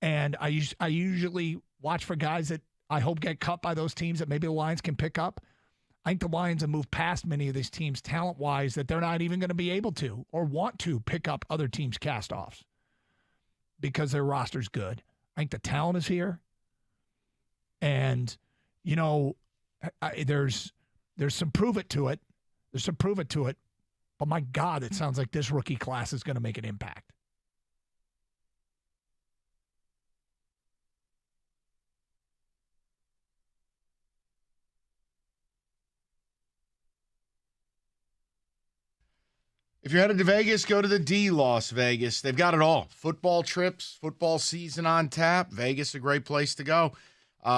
and I usually watch for guys that I hope get cut by those teams that maybe the Lions can pick up. I think the Lions have moved past many of these teams talent-wise that they're not even going to be able to or want to pick up other teams' cast-offs. because their roster's good. I think the talent is here. And, you know, there's some prove it to it. There's some prove it to it. But my God, it sounds like this rookie class is going to make an impact. If you're headed to Vegas, go to the D Las Vegas. They've got it all. Football trips, football season on tap. Vegas, a great place to go.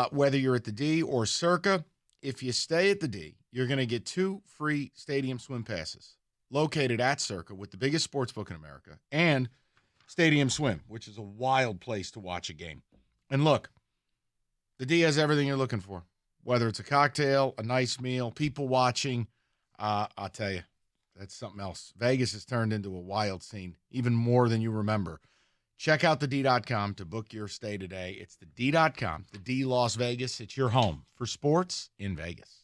Whether you're at the D or Circa, if you stay at the D, you're going to get 2 free stadium swim passes located at Circa with the biggest sports book in America and Stadium Swim, which is a wild place to watch a game. And look, the D has everything you're looking for, whether it's a cocktail, a nice meal, people watching. I'll tell you. That's something else. Vegas has turned into a wild scene, even more than you remember. Check out the D.com to book your stay today. It's the D.com, the D Las Vegas. It's your home for sports in Vegas.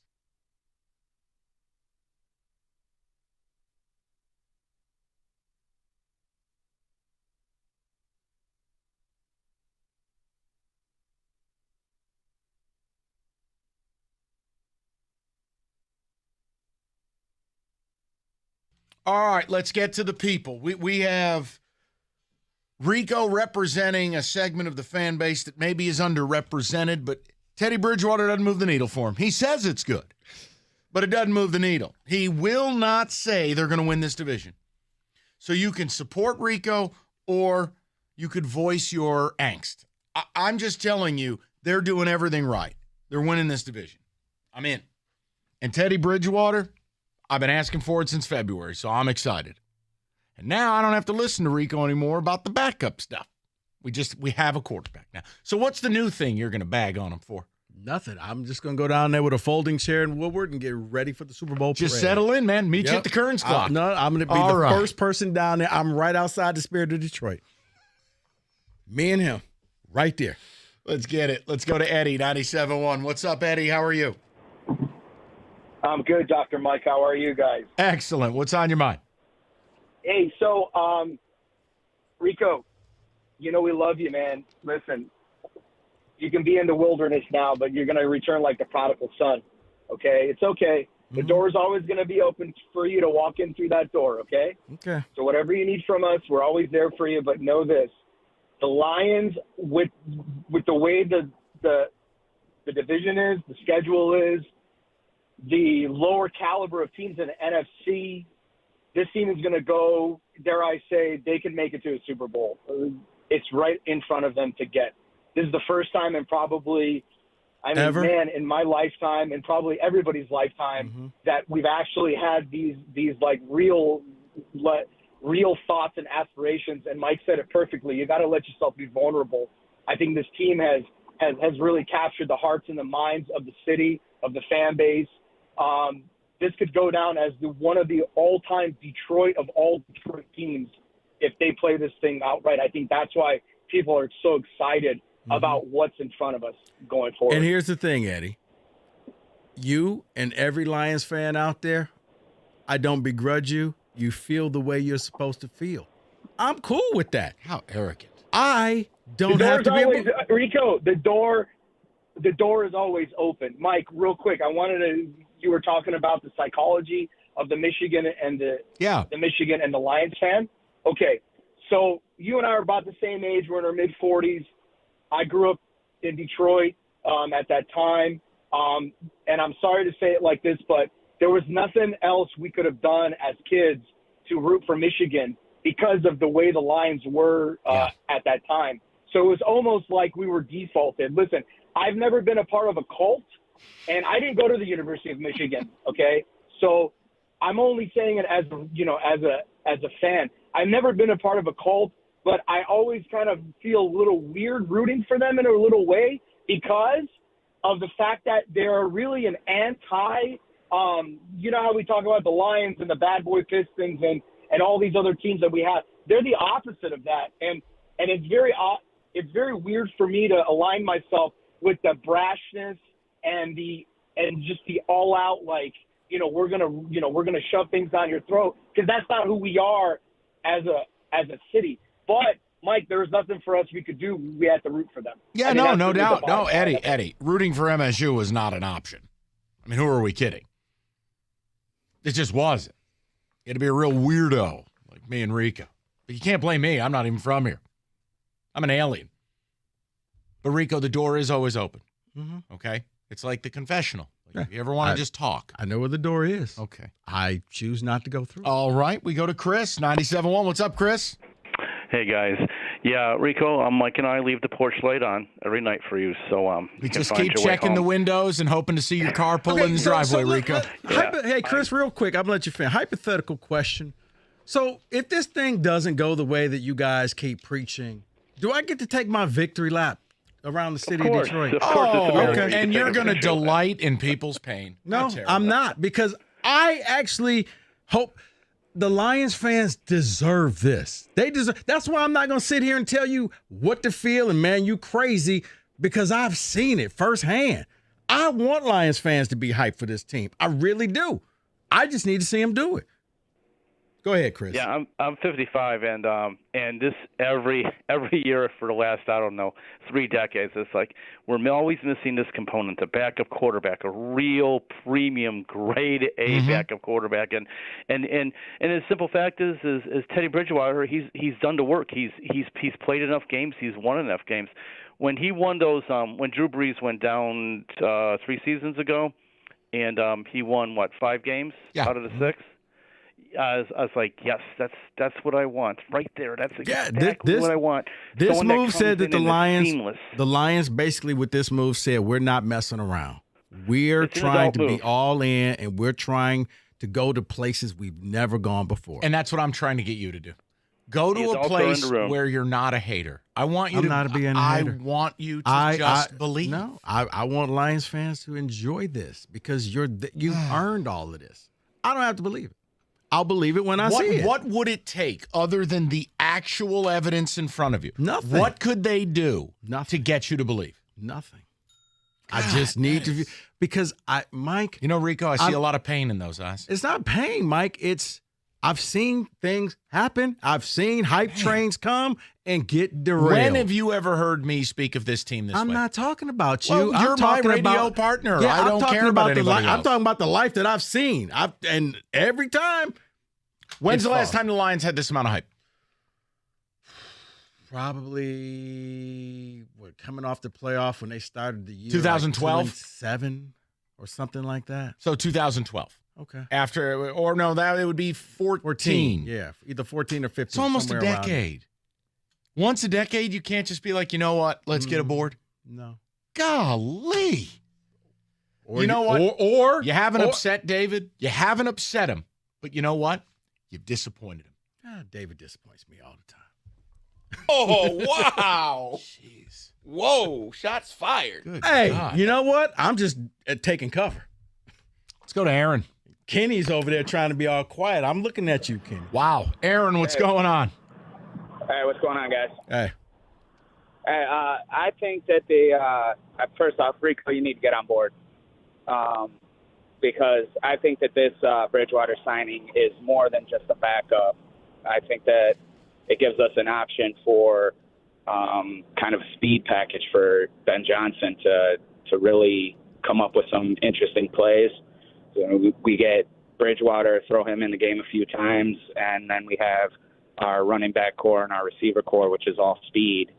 All right, let's get to the people. We have Rico representing a segment of the fan base that maybe is underrepresented, but Teddy Bridgewater doesn't move the needle for him. He says it's good, but it doesn't move the needle. He will not say they're going to win this division. So you can support Rico or you could voice your angst. I'm just telling you, they're doing everything right. They're winning this division. I'm in. And Teddy Bridgewater, I've been asking for it since February, so I'm excited. And now I don't have to listen to Rico anymore about the backup stuff. We have a quarterback now. So what's the new thing you're going to bag on him for? Nothing. I'm just going to go down there with a folding chair in Woodward and get ready for the Super Bowl Just parade. settle in, man. Meet you at the Kearns Clock. No, I'm going to be the first person down there. I'm right outside the Spirit of Detroit. Me and him, right there. Let's get it. Let's go to Eddie, 97.1. What's up, Eddie? How are you? I'm good, Dr. Mike. How are you guys? Excellent. What's on your mind? Hey, so, Rico, you know we love you, man. Listen, you can be in the wilderness now, but you're going to return like the prodigal son, okay? It's okay. The door's always going to be open for you to walk in through that door, okay? Okay. So whatever you need from us, we're always there for you, but know this. The Lions, with the way the division is, the schedule is, the lower caliber of teams in the NFC, this team is going to go, dare I say, they can make it to a Super Bowl. It's right in front of them to get. This is the first time in probably, Ever? Man, in my lifetime and probably everybody's lifetime that we've actually had these like real thoughts and aspirations. And Mike said it perfectly. You got to let yourself be vulnerable. I think this team has really captured the hearts and the minds of the city, of the fan base. This could go down as one of the all-time Detroit of all Detroit teams if they play this thing outright. I think that's why people are so excited about what's in front of us going forward. And here's the thing, Eddie. You and every Lions fan out there, I don't begrudge you. You feel the way you're supposed to feel. I'm cool with that. How arrogant. I don't have to be able – Rico, the door is always open. Mike, real quick, you were talking about the psychology of the Michigan and the Michigan and the Lions fan. Okay, so you and I are about the same age. We're in our mid-40s. I grew up in Detroit at that time, and I'm sorry to say it like this, but there was nothing else we could have done as kids to root for Michigan because of the way the Lions were at that time. So it was almost like we were defaulted. Listen, I've never been a part of a cult, and I didn't go to the University of Michigan, okay? So I'm only saying it as a fan. I've never been a part of a cult, but I always kind of feel a little weird rooting for them in a little way because of the fact that they're really an anti you know how we talk about the Lions and the bad boy Pistons and all these other teams that we have. They're the opposite of that. And it's very weird for me to align myself with the brashness and just the all out, like, we're going to shove things down your throat, because that's not who we are as a city. But Mike, there was nothing for us we could do. We had to root for them. Yeah, I mean, no that's the doubt. bottom No, line. Eddie, rooting for MSU was not an option. I mean, who are we kidding? It just wasn't. You had to be a real weirdo like me and Rico. But you can't blame me. I'm not even from here. I'm an alien. But Rico, the door is always open. Mm-hmm. Okay? It's like the confessional. Like, if you ever want to just talk. I know where the door is. Okay. I choose not to go through. All right. We go to Chris, 97.1. What's up, Chris? Hey guys, yeah, Rico, Mike and I leave the porch light on every night for you, so We you can just find keep your way checking the home. windows and hoping to see your car pull in the driveway, Rico. Hey, Chris, real quick, I'm going to let you finish. Hypothetical question. So if this thing doesn't go the way that you guys keep preaching, do I get to take my victory lap around the city of Detroit? Okay. And you're going to delight in people's pain. No, I'm not, because I actually hope the Lions fans deserve this. They deserve. That's why I'm not going to sit here and tell you what to feel and, man, you crazy, because I've seen it firsthand. I want Lions fans to be hyped for this team. I really do. I just need to see them do it. Go ahead, Chris. Yeah, I'm 55, and this every year for the last 3 decades, it's like we're always missing this component, a backup quarterback, a real premium grade A backup quarterback, and the simple fact is Teddy Bridgewater, he's done the work. He's played enough games. He's won enough games. When he won those, when Drew Brees went down 3 seasons ago, and he won 5 games out of the 6. I was like, yes, that's what I want right there. That's exactly what I want. This Someone move said that seamless. the Lions basically with this move said, we're not messing around. We're trying to be all in, and we're trying to go to places we've never gone before. And that's what I'm trying to get you to do. Go to a place where you're not a hater. I want you not to be a hater. I want you to just believe. No, I want Lions fans to enjoy this, because you've earned all of this. I don't have to believe it. I'll believe it when I see it. What would it take other than the actual evidence in front of you? Nothing. What could they do Nothing. to get you to believe? Nothing. I just need to, because Mike. You know, Rico, I see a lot of pain in those eyes. It's not pain, Mike. I've seen things happen. I've seen hype trains come and get derailed. When have you ever heard me speak of this team this way? I'm not talking about you. Well, you're my radio partner. Yeah, I don't care about anybody else. I'm talking about the life that I've seen. And every time. When's the last time the Lions had this amount of hype? Probably coming off the playoff when they started the year. 2012? Like 2-7 or something like that. So 2012. Okay. That it would be 14. Yeah, either 14 or 15. It's almost a decade. Once a decade, you can't just be like, you know what? Let's get aboard. No. Golly. You know what? Or you haven't upset David. You haven't upset him. But you know what? You've disappointed him. David disappoints me all the time. Oh, wow. Jeez. Whoa, shots fired. Good Hey, God. you know what? I'm just taking cover. Let's go to Aaron. Kenny's over there trying to be all quiet. I'm looking at you, Kenny. Wow. Aaron, what's going on? Hey, what's going on, guys? Hey. Hey, I think that first off, Rico, you need to get on board. Because I think that this Bridgewater signing is more than just a backup. I think that it gives us an option for kind of a speed package for Ben Johnson to really come up with some interesting plays. So we get Bridgewater, throw him in the game a few times, and then we have our running back core and our receiver core, which is all speed.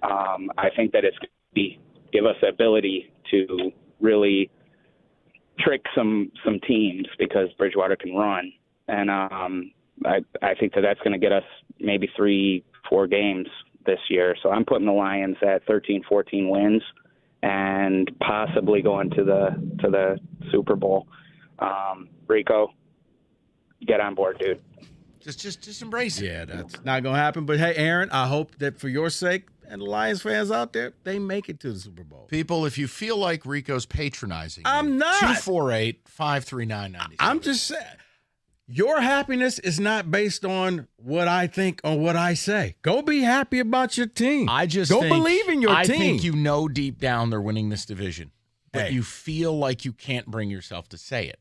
I think that it's going to give us the ability to really trick some teams because Bridgewater can run. And I think that's going to get us maybe 3-4 games this year. So I'm putting the Lions at 13-14 wins and possibly going to the Super Bowl. Rico, get on board, dude. Just embrace it. Yeah, that's not going to happen. But, hey, Aaron, I hope that for your sake and the Lions fans out there, they make it to the Super Bowl. People, if you feel like Rico's patronizing I'm not. 248-539-90. I'm just saying, your happiness is not based on what I think or what I say. Go be happy about your team. Go believe in your team. I think you know deep down they're winning this division, but you feel like you can't bring yourself to say it.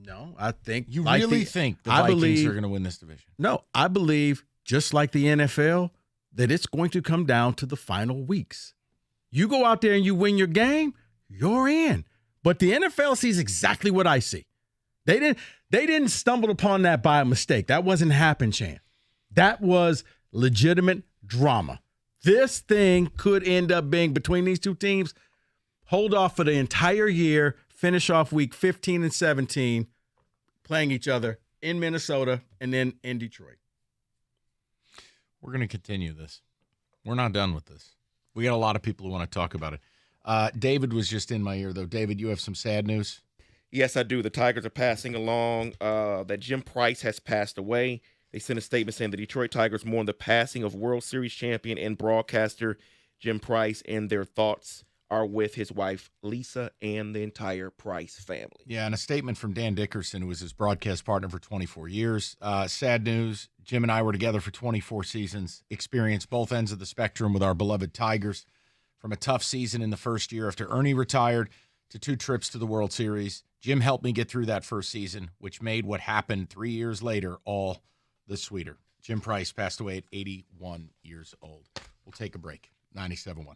No, I think you really think the Vikings are going to win this division. No, I believe just like the NFL, that it's going to come down to the final weeks. You go out there and you win your game, you're in. But the NFL sees exactly what I see. They didn't stumble upon that by a mistake. That wasn't happen chance. That was legitimate drama. This thing could end up being, between these two teams, hold off for the entire year, finish off week 15 and 17, playing each other in Minnesota and then in Detroit. We're going to continue this. We're not done with this. We got a lot of people who want to talk about it. David was just in my ear, though. David, you have some sad news? Yes, I do. The Tigers are passing along that Jim Price has passed away. They sent a statement saying the Detroit Tigers mourn the passing of World Series champion and broadcaster Jim Price, and their thoughts are with his wife, Lisa, and the entire Price family. Yeah, and a statement from Dan Dickerson, who was his broadcast partner for 24 years. Sad news. Jim and I were together for 24 seasons, experienced both ends of the spectrum with our beloved Tigers, from a tough season in the first year after Ernie retired to 2 trips to the World Series. Jim helped me get through that first season, which made what happened 3 years later all the sweeter. Jim Price passed away at 81 years old. We'll take a break. 97.1.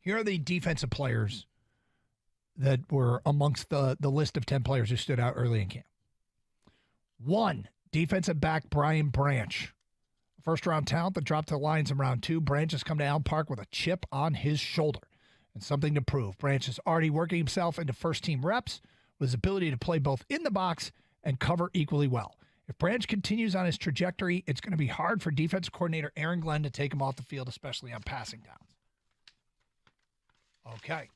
Here are the defensive players that were amongst the list of 10 players who stood out early in camp. 1, defensive back Brian Branch. First-round talent that dropped to the Lions in round 2. Branch has come to Allen Park with a chip on his shoulder and something to prove. Branch is already working himself into first-team reps with his ability to play both in the box and cover equally well. If Branch continues on his trajectory, it's going to be hard for defensive coordinator Aaron Glenn to take him off the field, especially on passing downs. Okay.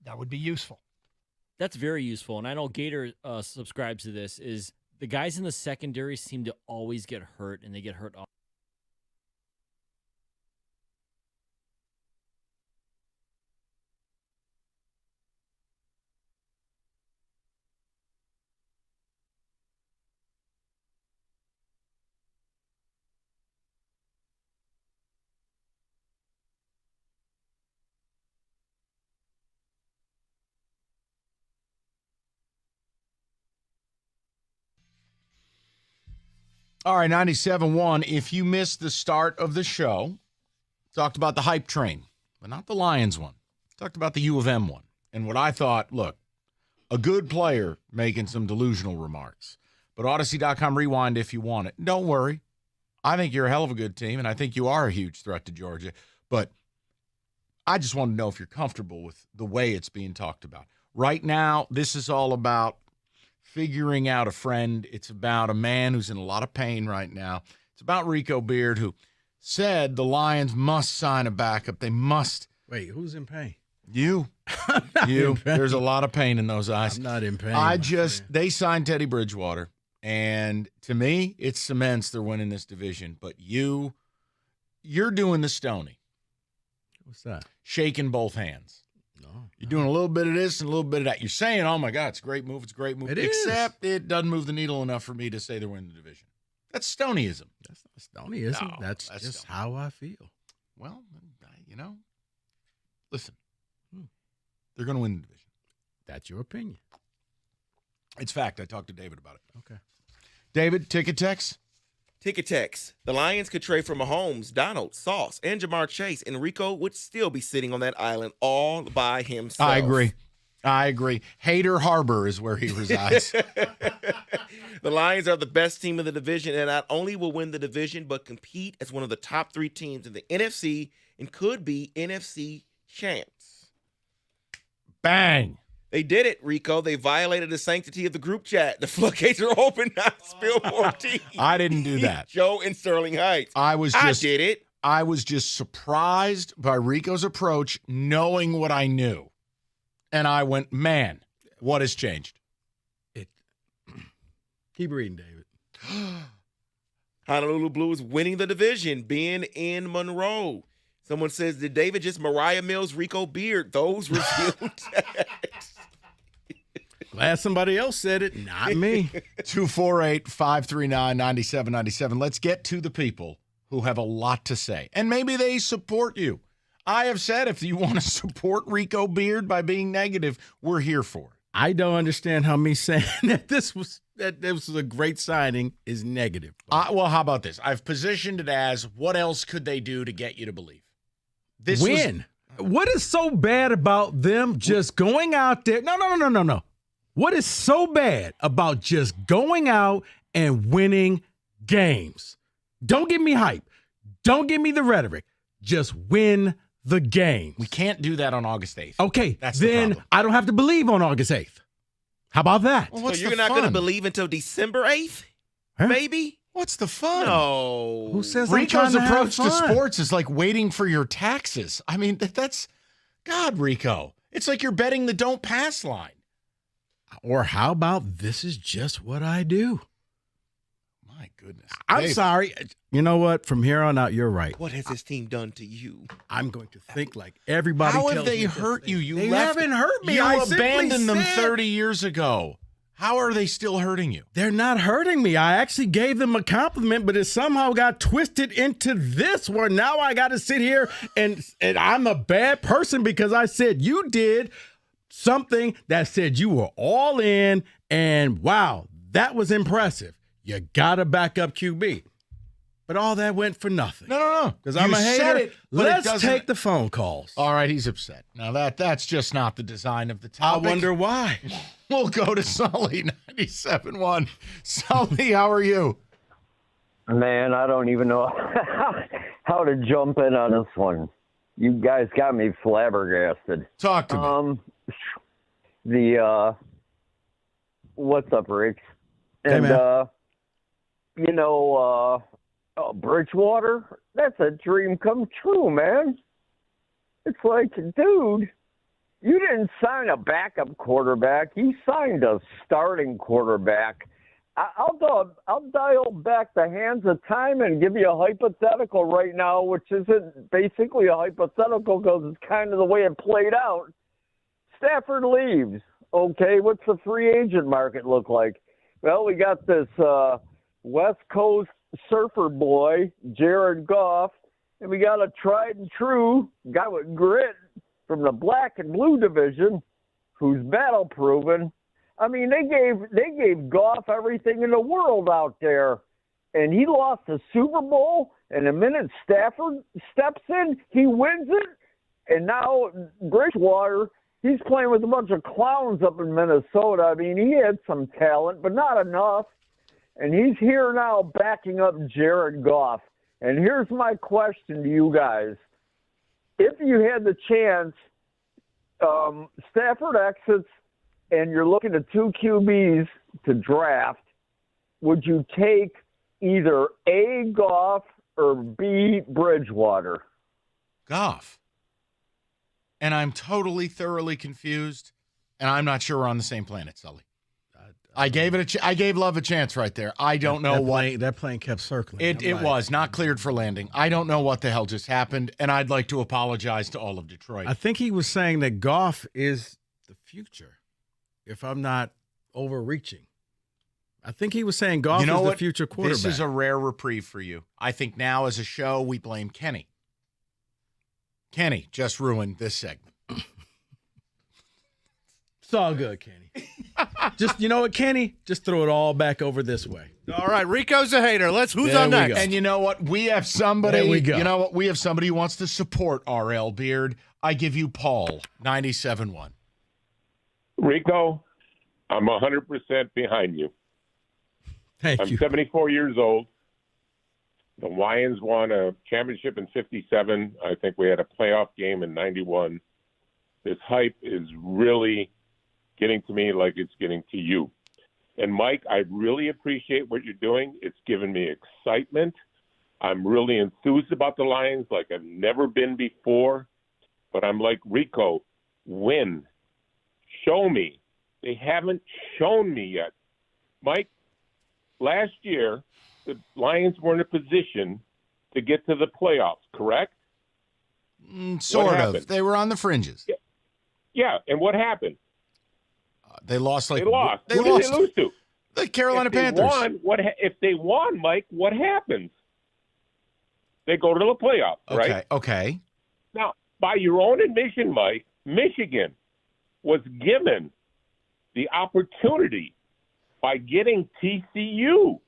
That would be useful. That's very useful. And I know Gator subscribes to this, is the guys in the secondary seem to always get hurt, and they get hurt. All right, 97.1. If you missed the start of the show, talked about the hype train, but not the Lions one. Talked about the U of M one. And what I thought, look, a good player making some delusional remarks. But Odyssey.com rewind if you want it. Don't worry. I think you're a hell of a good team, and I think you are a huge threat to Georgia. But I just want to know if you're comfortable with the way it's being talked about. Right now, this is all about figuring out a friend. It's about a man who's in a lot of pain right now. It's about Rico Beard, who said the Lions must sign a backup. They must. Wait, who's in pain? You. You. There's a lot of pain in those eyes. I'm not in pain. They signed Teddy Bridgewater, and to me, it cements they're winning this division. But you're doing the Stoney. What's that? Shaking both hands. No. You're doing a little bit of this and a little bit of that. You're saying, oh, my God, it's a great move. It's a great move. Except it doesn't move the needle enough for me to say they're winning the division. That's Stoneyism. That's not Stoneyism. No, that's just how I feel. Well, listen. They're going to win the division. That's your opinion. It's fact. I talked to David about it. Okay. David, ticket text? Ticket text. The Lions could trade for Mahomes, Donald, Sauce, and Jamar Chase, and Rico would still be sitting on that island all by himself. I agree. Hater Harbor is where he resides. The Lions are the best team in the division, and not only will win the division, but compete as one of the top 3 teams in the NFC and could be NFC champs. Bang. They did it, Rico. They violated the sanctity of the group chat. The floodgates are open, not spill more tea. I didn't do that. Joe in Sterling Heights. I did it. I was just surprised by Rico's approach, knowing what I knew. And I went, man, what has changed? Keep reading, David. Honolulu Blue is winning the division, being in Monroe. Someone says, did David just Mariah Mills, Rico Beard? Those revealed texts. Glad somebody else said it, not me. 248-539-9797. Let's get to the people who have a lot to say. And maybe they support you. I have said if you want to support Rico Beard by being negative, we're here for it. I don't understand how me saying that this was a great signing is negative. Well, how about this? I've positioned it as what else could they do to get you to believe? What is so bad about them just going out there? No. What is so bad about just going out and winning games? Don't give me hype. Don't give me the rhetoric. Just win the game. We can't do that on August 8th. Okay, That's then the problem. I don't have to believe on August 8th. How about that? Well, So you're not going to believe until December 8th? Huh? Maybe? What's the fun? No. Who says Rico's I'm trying approach to to have fun? sports is like waiting for your taxes. I mean, that's God, Rico. It's like you're betting the don't pass line. Or how about this is just what I do? My goodness. I'm Dave. sorry. You know what? From here on out, you're right. What has this team done to you? I'm going to think like everybody How tells have they me hurt this you? thing. You They left, haven't hurt me. You I simply abandoned them said- 30 years ago. How are they still hurting you? They're not hurting me. I actually gave them a compliment, but it somehow got twisted into this where now I got to sit here and I'm a bad person because I said you did something that said you were all in and wow, that was impressive. You got to back up QB. But all that went for nothing. No. Because I'm a hater. Said it, but Let's take the phone calls. All right, he's upset. Now, that's just not the design of the topic. I wonder why. We'll go to Sully, 97.1. Sully, how are you? Man, I don't even know how to jump in on this one. You guys got me flabbergasted. Talk to me. What's up, Rick? Hey, man. Bridgewater, that's a dream come true, man. It's like, dude, you didn't sign a backup quarterback. You signed a starting quarterback. I'll dial back the hands of time and give you a hypothetical right now, which isn't basically a hypothetical because it's kind of the way it played out. Stafford leaves. Okay, what's the free agent market look like? Well, we got this West Coast surfer boy, Jared Goff, and we got a tried and true guy with grit from the black and blue division who's battle proven. I mean, they gave Goff everything in the world out there, and he lost the Super Bowl, and the minute Stafford steps in, he wins it, and now Bridgewater, he's playing with a bunch of clowns up in Minnesota. I mean, he had some talent, but not enough. And he's here now backing up Jared Goff. And here's my question to you guys. If you had the chance, Stafford exits and you're looking at 2 QBs to draft, would you take either A, Goff, or B, Bridgewater? Goff. And I'm thoroughly confused, and I'm not sure we're on the same planet, Sully. I gave Love a chance right there. I don't know that plane kept circling. It was not cleared for landing. I don't know what the hell just happened, and I'd like to apologize to all of Detroit. I think he was saying that Goff is the future, if I'm not overreaching. I think he was saying Goff is the future quarterback. This is a rare reprieve for you. I think now as a show, we blame Kenny. Kenny just ruined this segment. It's all good, Kenny. Just, you know what, Kenny? Just throw it all back over this way. All right, Rico's a hater. Who's on next? And you know what? We have somebody. There we go. You know what? We have somebody who wants to support RL Beard. I give you Paul, 97.1. Rico, I'm 100% behind you. Thank I'm you. 74 years old. The Lions won a championship in 57. I think we had a playoff game in 91. This hype is really getting to me like it's getting to you. And, Mike, I really appreciate what you're doing. It's given me excitement. I'm really enthused about the Lions like I've never been before. But I'm like, Rico, win. Show me. They haven't shown me yet. Mike, last year, the Lions were in a position to get to the playoffs, correct? Sort of. They were on the fringes. Yeah, and what happened? They lost. They lost. They Who lost. did they lose to? The Carolina Panthers. If they won, Mike, what happens? They go to the playoffs, right? Okay. Now, by your own admission, Mike, Michigan was given the opportunity by getting TCU.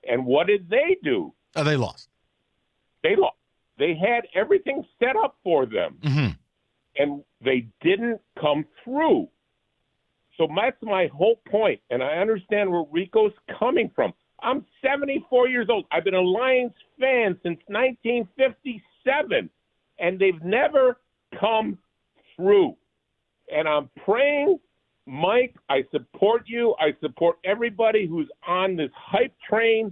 And what did they do? They lost. They lost. They had everything set up for them. Mm-hmm. And they didn't come through. So that's my whole point, and I understand where Rico's coming from. I'm 74 years old. I've been a Lions fan since 1957, and they've never come through. And I'm praying, Mike, I support you. I support everybody who's on this hype train,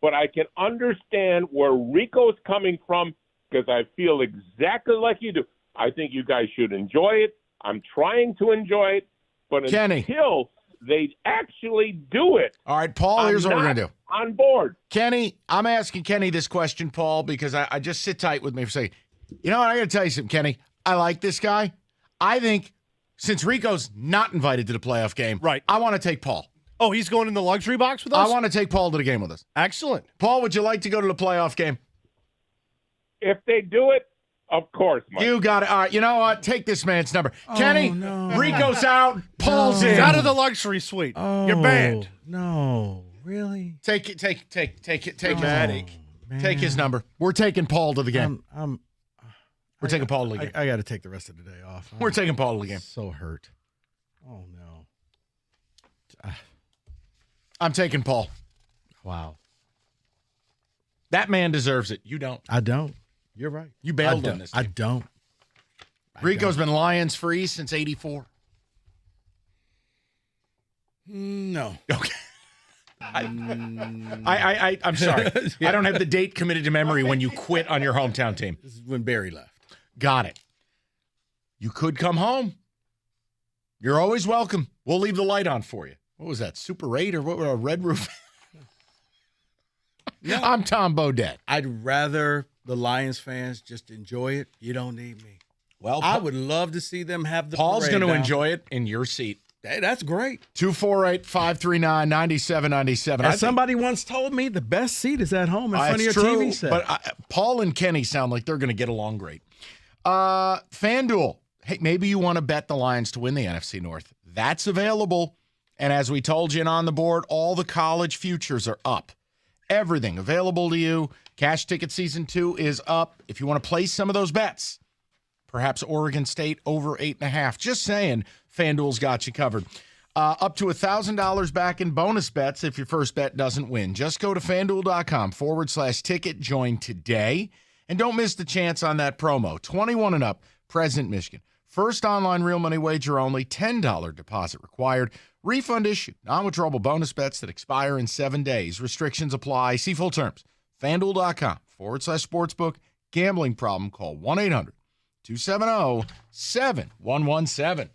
but I can understand where Rico's coming from because I feel exactly like you do. I think you guys should enjoy it. I'm trying to enjoy it, but until they actually do it. All right, Paul, here's what we're going to do. On board. Kenny, I'm asking Kenny this question, Paul, because I just sit tight with me for a second. You know what? I got to tell you something, Kenny. I like this guy. I think since Rico's not invited to the playoff game, right, I want to take Paul. Oh, he's going in the luxury box with us? I want to take Paul to the game with us. Excellent. Paul, would you like to go to the playoff game? If they do it, of course, Mike. You got it. All right, you know what? Take this man's number. Kenny, Rico's out. Paul's in. He's out of the luxury suite. You're banned. No, really? Take it. Dramatic. Take his number. We're taking Paul to the game. We're taking Paul to the game. I got to take the rest of the day off. We're taking Paul to the game. So hurt. Oh, no. I'm taking Paul. Wow. That man deserves it. You don't. I don't. You're right. You bailed on this team. I don't. Rico's been Lions free since '84. No. Okay. I'm sorry. I don't have the date committed to memory when you quit on your hometown team. This is when Barry left. Got it. You could come home. You're always welcome. We'll leave the light on for you. What was that, Super 8 or what? A Red Roof? No. I'm Tom Bodett. I'd rather the Lions fans just enjoy it. You don't need me. Well, I would love to see them have the Paul's parade going to down. enjoy it in your seat. Hey, that's great. 248-539-9797. As somebody once told me, the best seat is at home in front of your TV set. But Paul and Kenny sound like they're going to get along great. FanDuel. Hey, maybe you want to bet the Lions to win the NFC North. That's available. And as we told you and on the board, all the college futures are up. Everything available to you. Cash Ticket Season 2 is up. If you want to place some of those bets, perhaps Oregon State over 8.5. Just saying, FanDuel's got you covered. Up to $1,000 back in bonus bets if your first bet doesn't win. Just go to FanDuel.com/ticket. Join today. And don't miss the chance on that promo. 21 and up, President Michigan. First online real money wager only, $10 deposit required. Refund issued. Non-withdrawable bonus bets that expire in 7 days. Restrictions apply. See full terms. FanDuel.com/sportsbook. Gambling problem? Call 1-800-270-7117.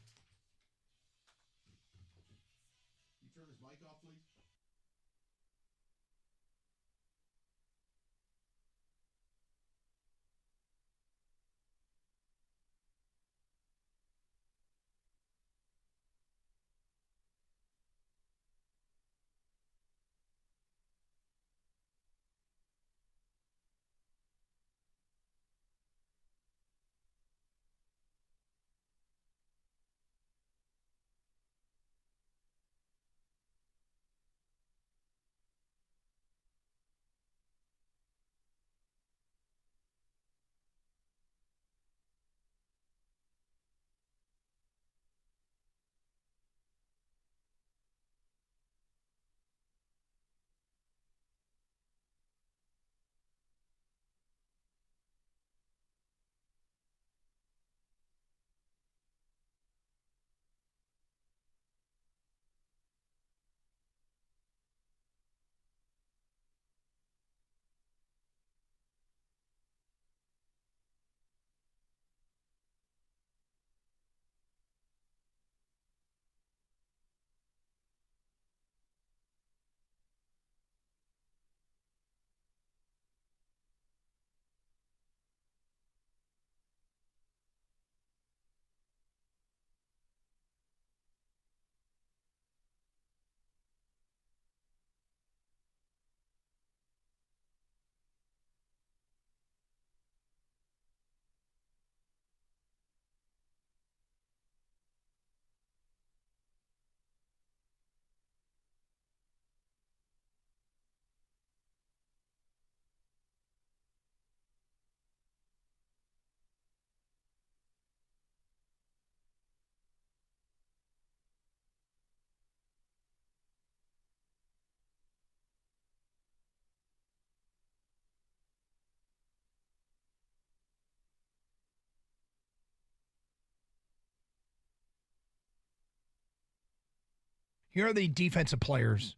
Here are the defensive players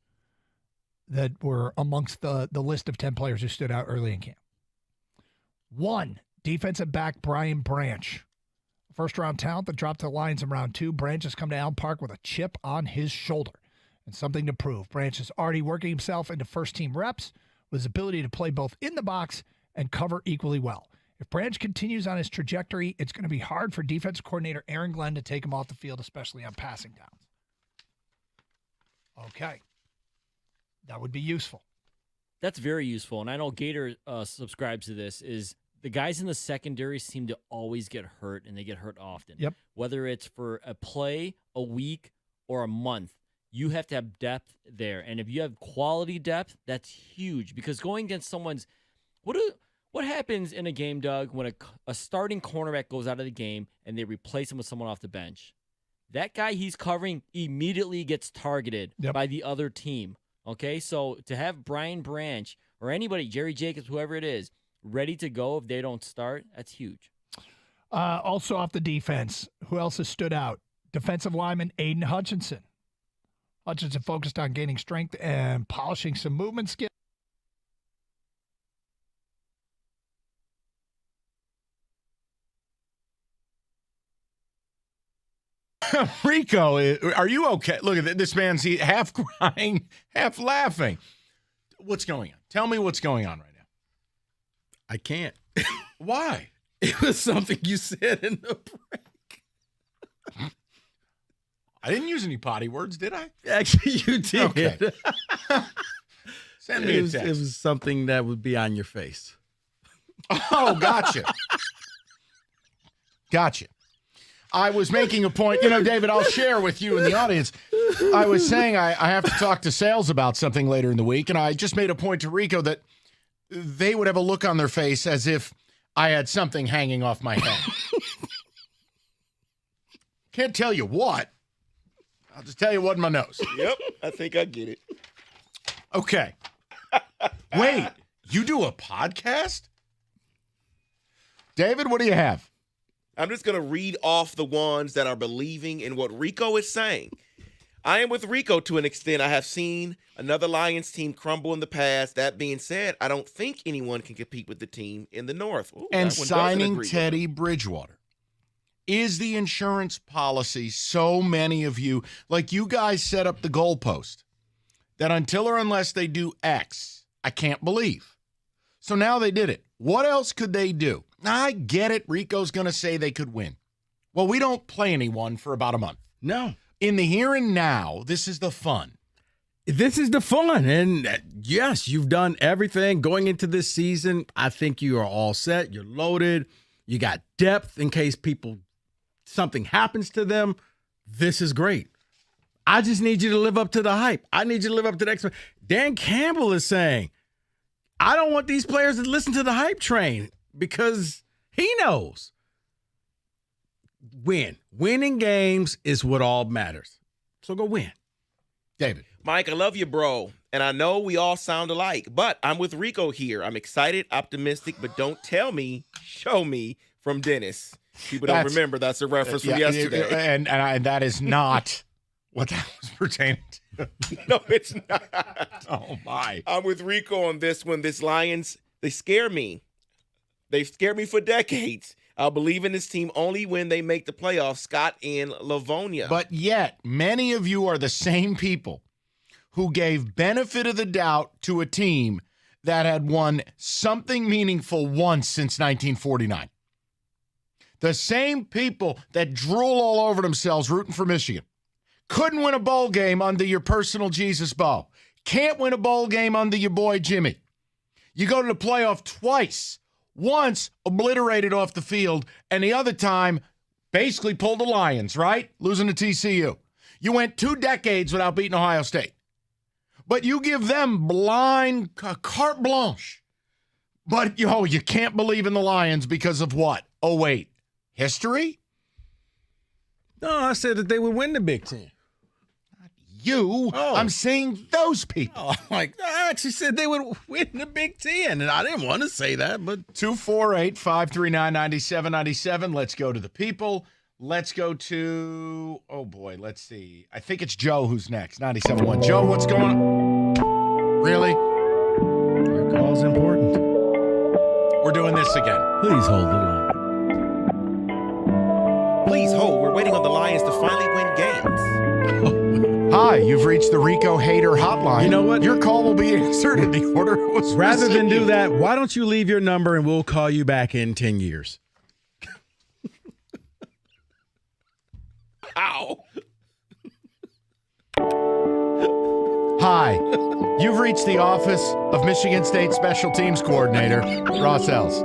that were amongst the list of 10 players who stood out early in camp. 1, defensive back Brian Branch. First-round talent that dropped to the Lions in round 2. Branch has come to Allen Park with a chip on his shoulder and something to prove. Branch is already working himself into first-team reps with his ability to play both in the box and cover equally well. If Branch continues on his trajectory, it's going to be hard for defensive coordinator Aaron Glenn to take him off the field, especially on passing downs. Okay. That would be useful. That's very useful. And I know Gator subscribes to this, is the guys in the secondary seem to always get hurt, and they get hurt often. Yep. Whether it's for a play, a week, or a month, you have to have depth there. And if you have quality depth, that's huge, because going against someone's What happens in a game, Doug, when a starting cornerback goes out of the game and they replace him with someone off the bench? That guy he's covering immediately gets targeted by the other team. Okay, so to have Brian Branch or anybody, Jerry Jacobs, whoever it is, ready to go if they don't start, that's huge. Also off the defense, who else has stood out? Defensive lineman Aiden Hutchinson. Hutchinson focused on gaining strength and polishing some movement skills. Rico, are you okay? Look at this man's half crying, half laughing. What's going on? Tell me what's going on right now. I can't. Why? It was something you said in the break. I didn't use any potty words, did I? Actually, you did. Okay. Send me a text. It was something that would be on your face. Oh, gotcha. Gotcha. I was making a point. You know, David, I'll share with you in the audience. I was saying I have to talk to sales about something later in the week, and I just made a point to Rico that they would have a look on their face as if I had something hanging off my head. Can't tell you what. I'll just tell you what in my nose. Yep, I think I get it. Okay. Wait, you do a podcast? David, what do you have? I'm just going to read off the ones that are believing in what Rico is saying. I am with Rico to an extent. I have seen another Lions team crumble in the past. That being said, I don't think anyone can compete with the team in the North. Ooh, and signing Teddy Bridgewater. Is the insurance policy so many of you, like you guys set up the goalpost, that until or unless they do X, I can't believe. So now they did it. What else could they do? I get it. Rico's going to say they could win. Well, we don't play anyone for about a month. No. In the here and now, this is the fun. This is the fun. And yes, you've done everything going into this season. I think you are all set. You're loaded. You got depth in case something happens to them. This is great. I just need you to live up to the hype. I need you to live up to the expectation. Dan Campbell is saying, I don't want these players to listen to the hype train because he knows. Winning games is what all matters. So go win. David. Mike, I love you, bro. And I know we all sound alike, but I'm with Rico here. I'm excited, optimistic, but don't tell me, show me from Dennis. People don't remember that's a reference from yesterday. And that is not what that was pertaining to. No, it's not. Oh, my. I'm with Rico on this one. This Lions, they scare me. They've scared me for decades. I'll believe in this team only when they make the playoffs, Scott in Livonia. But yet, many of you are the same people who gave benefit of the doubt to a team that had won something meaningful once since 1949. The same people that drool all over themselves rooting for Michigan. Couldn't win a bowl game under your personal Jesus Bo. Can't win a bowl game under your boy Jimmy. You go to the playoff twice. Once obliterated off the field, and the other time basically pulled the Lions, right? Losing to TCU. You went 2 decades without beating Ohio State. But you give them blind carte blanche. But, you can't believe in the Lions because of what? Oh, wait. History? No, I said that they would win the Big Ten. You. Oh. I'm saying those people. Oh, I actually said they would win the Big Ten, and I didn't want to say that, but 248-539-9797. Let's go to the people. Let's go to, let's see. I think it's Joe who's next, 97.1. Joe, what's going on? Really? Your call's important. We're doing this again. Please hold the line. Please hold. We're waiting on the Lions to finally win games. Hi, you've reached the Rico Hater Hotline. You know what? Your call will be answered in the order it was Rather received. than do that, why don't you leave your number and we'll call you back in 10 years? Ow. Hi, you've reached the office of Michigan State Special Teams Coordinator, Ross Ells.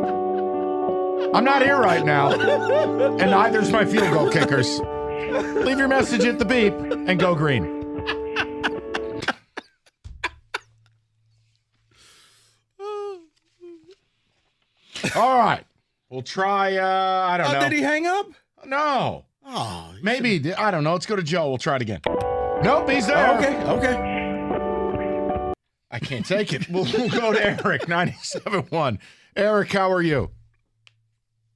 I'm not here right now, and neither's my field goal kickers. Leave your message at the beep and go green. All right. We'll try, I don't know. Did he hang up? No. Oh, maybe. I don't know. Let's go to Joe. We'll try it again. Nope, he's there. Okay. I can't take it. We'll go to Eric, 97.1. Eric, how are you?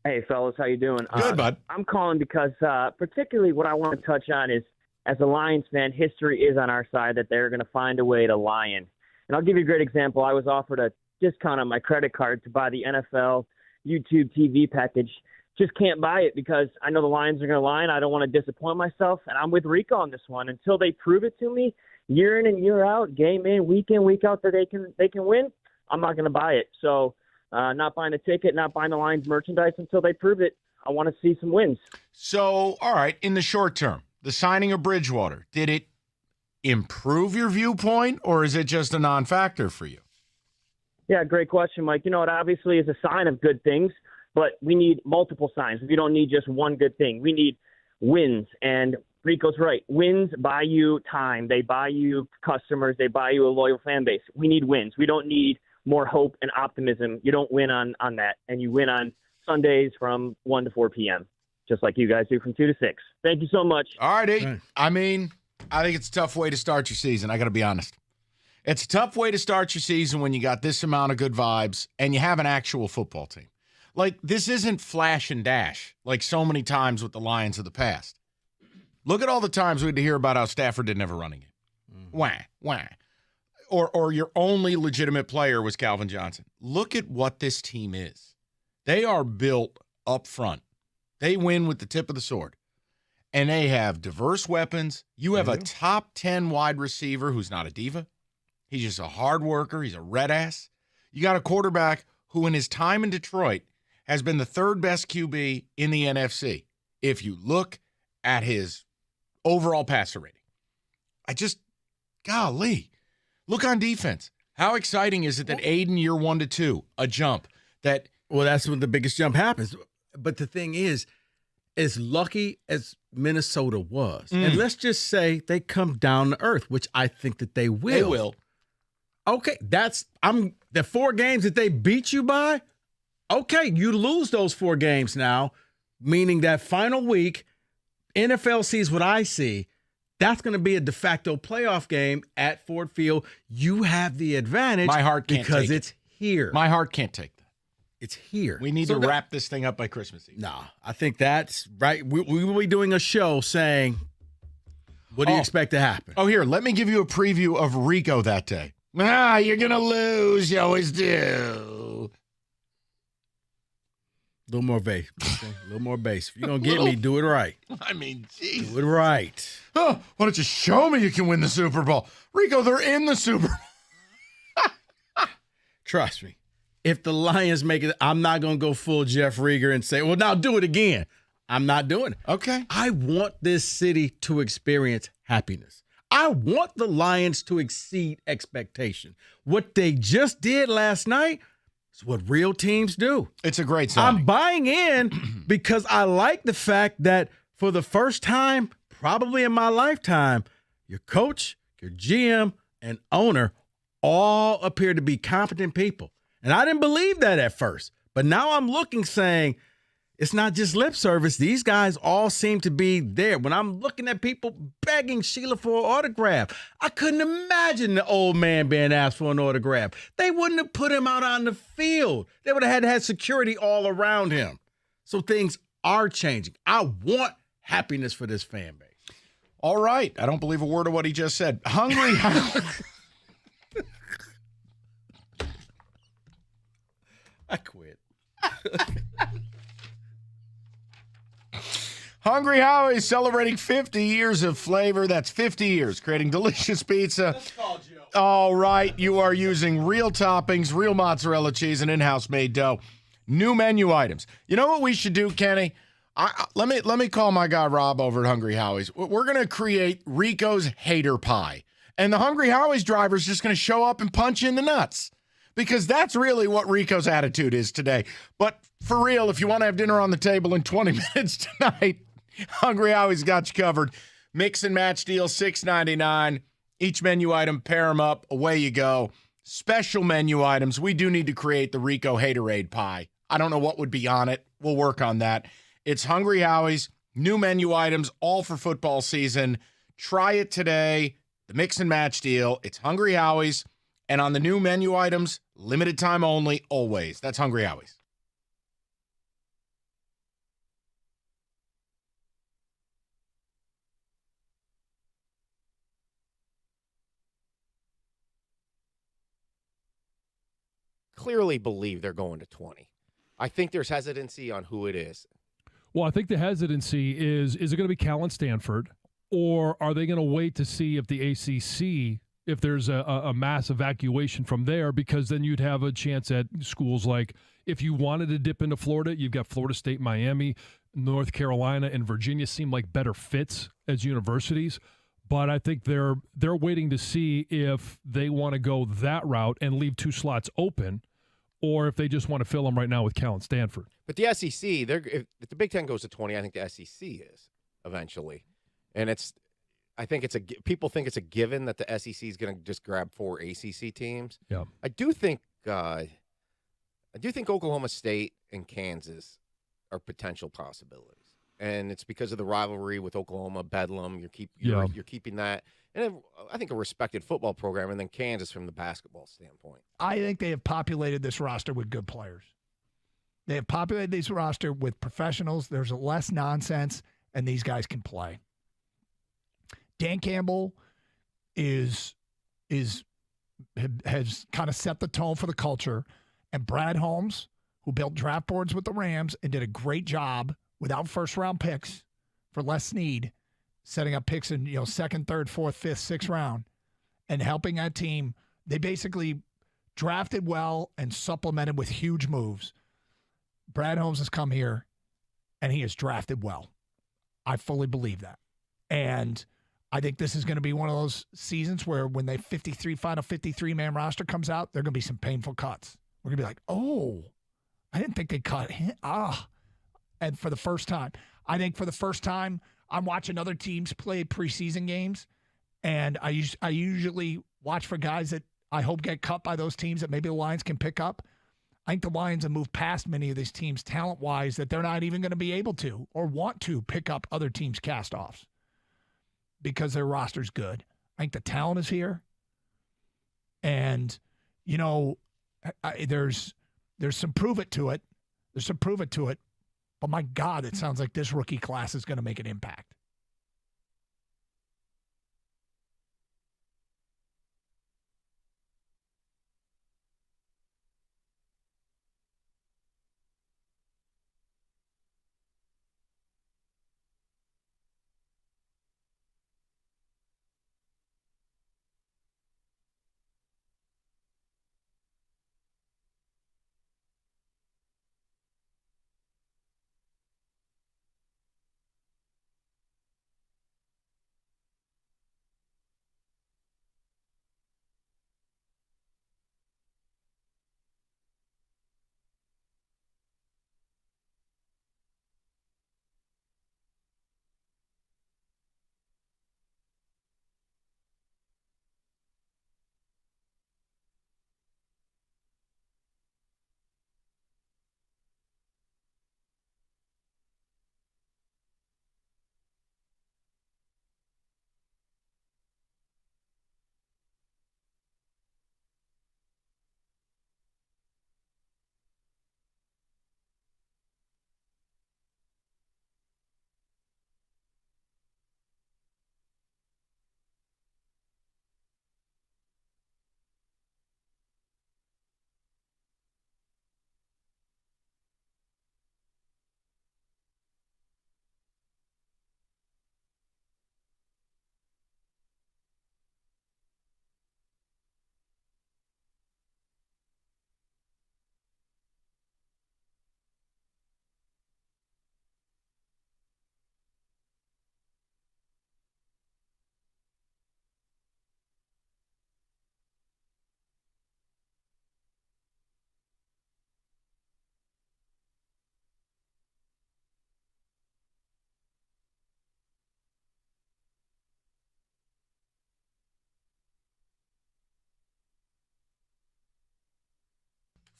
Hey, fellas, how you doing? Good, bud. I'm calling because particularly what I want to touch on is, as a Lions fan, history is on our side that they're going to find a way to lion. And I'll give you a great example. I was offered a discount on my credit card to buy the NFL YouTube TV package. Just can't buy it because I know the Lions are going to lie, and I don't want to disappoint myself. And I'm with Rico on this one. Until they prove it to me, year in and year out, game in, week out, that they can win, I'm not going to buy it. So not buying the ticket, not buying the Lions merchandise until they prove it. I want to see some wins. So, all right, in the short term, the signing of Bridgewater, did it improve your viewpoint, or is it just a non-factor for you? Yeah, great question, Mike. You know, it obviously is a sign of good things, but we need multiple signs. We don't need just one good thing. We need wins. And Rico's right. Wins buy you time. They buy you customers. They buy you a loyal fan base. We need wins. We don't need more hope and optimism. You don't win on that. And you win on Sundays from 1 to 4 p.m., just like you guys do from 2 to 6. Thank you so much. All right. I mean, I think it's a tough way to start your season. I got to be honest. It's a tough way to start your season when you got this amount of good vibes and you have an actual football team. Like, this isn't flash and dash like so many times with the Lions of the past. Look at all the times we had to hear about how Stafford didn't have a running game. Wah. Or your only legitimate player was Calvin Johnson. Look at what this team is. They are built up front. They win with the tip of the sword. And they have diverse weapons. You have a top 10 wide receiver who's not a diva. He's just a hard worker. He's a red ass. You got a quarterback who in his time in Detroit has been the third best QB in the NFC. If you look at his overall passer rating. Golly. Look on defense. How exciting is it that Aiden year 1 to 2, a jump that. Well, that's when the biggest jump happens. But the thing is, as lucky as Minnesota was, and let's just say they come down to earth, which I think that they will. They will. Okay, the 4 games that they beat you by. Okay, you lose those 4 games now, meaning that final week, NFL sees what I see. That's going to be a de facto playoff game at Ford Field. You have the advantage. My heart can't because take it's here. My heart can't take that. It's here. We need to wrap this thing up by Christmas Eve. Nah, I think that's right. We will be doing a show saying, what do you expect to happen? Oh, here, let me give you a preview of Rico that day. You're going to lose. You always do. A little more bass. Okay? A little more bass. If you're going to get me, do it right. I mean, geez. Do it right. Oh, why don't you show me you can win the Super Bowl? Rico, they're in the Super Bowl. Trust me. If the Lions make it, I'm not going to go full Jeff Rieger and say, well, now do it again. I'm not doing it. Okay. I want this city to experience happiness. I want the Lions to exceed expectation. What they just did last night is what real teams do. It's a great signing. I'm buying in because I like the fact that for the first time, probably in my lifetime, your coach, your GM, and owner all appear to be competent people. And I didn't believe that at first. But now I'm looking saying, it's not just lip service. These guys all seem to be there. When I'm looking at people begging Sheila for an autograph, I couldn't imagine the old man being asked for an autograph. They wouldn't have put him out on the field. They would have had security all around him. So things are changing. I want happiness for this fan base. All right. I don't believe a word of what he just said. Hungry Howie. I quit. Hungry Howie is celebrating 50 years of flavor. That's 50 years creating delicious pizza. All right, you are using real toppings, real mozzarella cheese, and in-house made dough. New menu items. You know what we should do, Kenny? Let me call my guy Rob over at Hungry Howie's. We're going to create Rico's Hater Pie. And the Hungry Howie's driver is just going to show up and punch you in the nuts. Because that's really what Rico's attitude is today. But for real, if you want to have dinner on the table in 20 minutes tonight, Hungry Howie's got you covered. Mix and match deal, $6.99. Each menu item, pair them up, away you go. Special menu items. We do need to create the Rico Haterade Pie. I don't know what would be on it. We'll work on that. It's Hungry Howie's, new menu items, all for football season. Try it today. The mix and match deal. It's Hungry Howie's. And on the new menu items, limited time only, always. That's Hungry Howie's. Clearly believe they're going to 20. I think there's hesitancy on who it is. Well, I think the hesitancy is it going to be Cal and Stanford, or are they going to wait to see if the ACC, if there's a mass evacuation from there, because then you'd have a chance at schools like, if you wanted to dip into Florida, you've got Florida State, Miami, North Carolina, and Virginia seem like better fits as universities. But I think they're waiting to see if they want to go that route and leave 2 slots open, or if they just want to fill them right now with Cal and Stanford. But the SEC, if the Big Ten goes to 20, I think the SEC is eventually, and people think it's a given that the SEC is going to just grab 4 ACC teams. Yeah, I do think Oklahoma State and Kansas are potential possibilities. And it's because of the rivalry with Oklahoma, Bedlam. You're keeping that, and I think a respected football program, and then Kansas from the basketball standpoint. I think they have populated this roster with good players. They have populated this roster with professionals. There's less nonsense, and these guys can play. Dan Campbell has kind of set the tone for the culture, and Brad Holmes, who built draft boards with the Rams and did a great job without first-round picks for Les Snead, setting up picks in second, third, fourth, fifth, sixth round, and helping that team. They basically drafted well and supplemented with huge moves. Brad Holmes has come here, and he has drafted well. I fully believe that. And I think this is going to be one of those seasons where when the final 53-man roster comes out, there are going to be some painful cuts. We're going to be like, oh, I didn't think they cut him. And for the first time, I'm watching other teams play preseason games, and I usually watch for guys that I hope get cut by those teams that maybe the Lions can pick up. I think the Lions have moved past many of these teams talent-wise that they're not even going to be able to or want to pick up other teams' cast-offs because their roster's good. I think the talent is here, and there's some prove it to it. There's some prove it to it. But my God, it sounds like this rookie class is going to make an impact.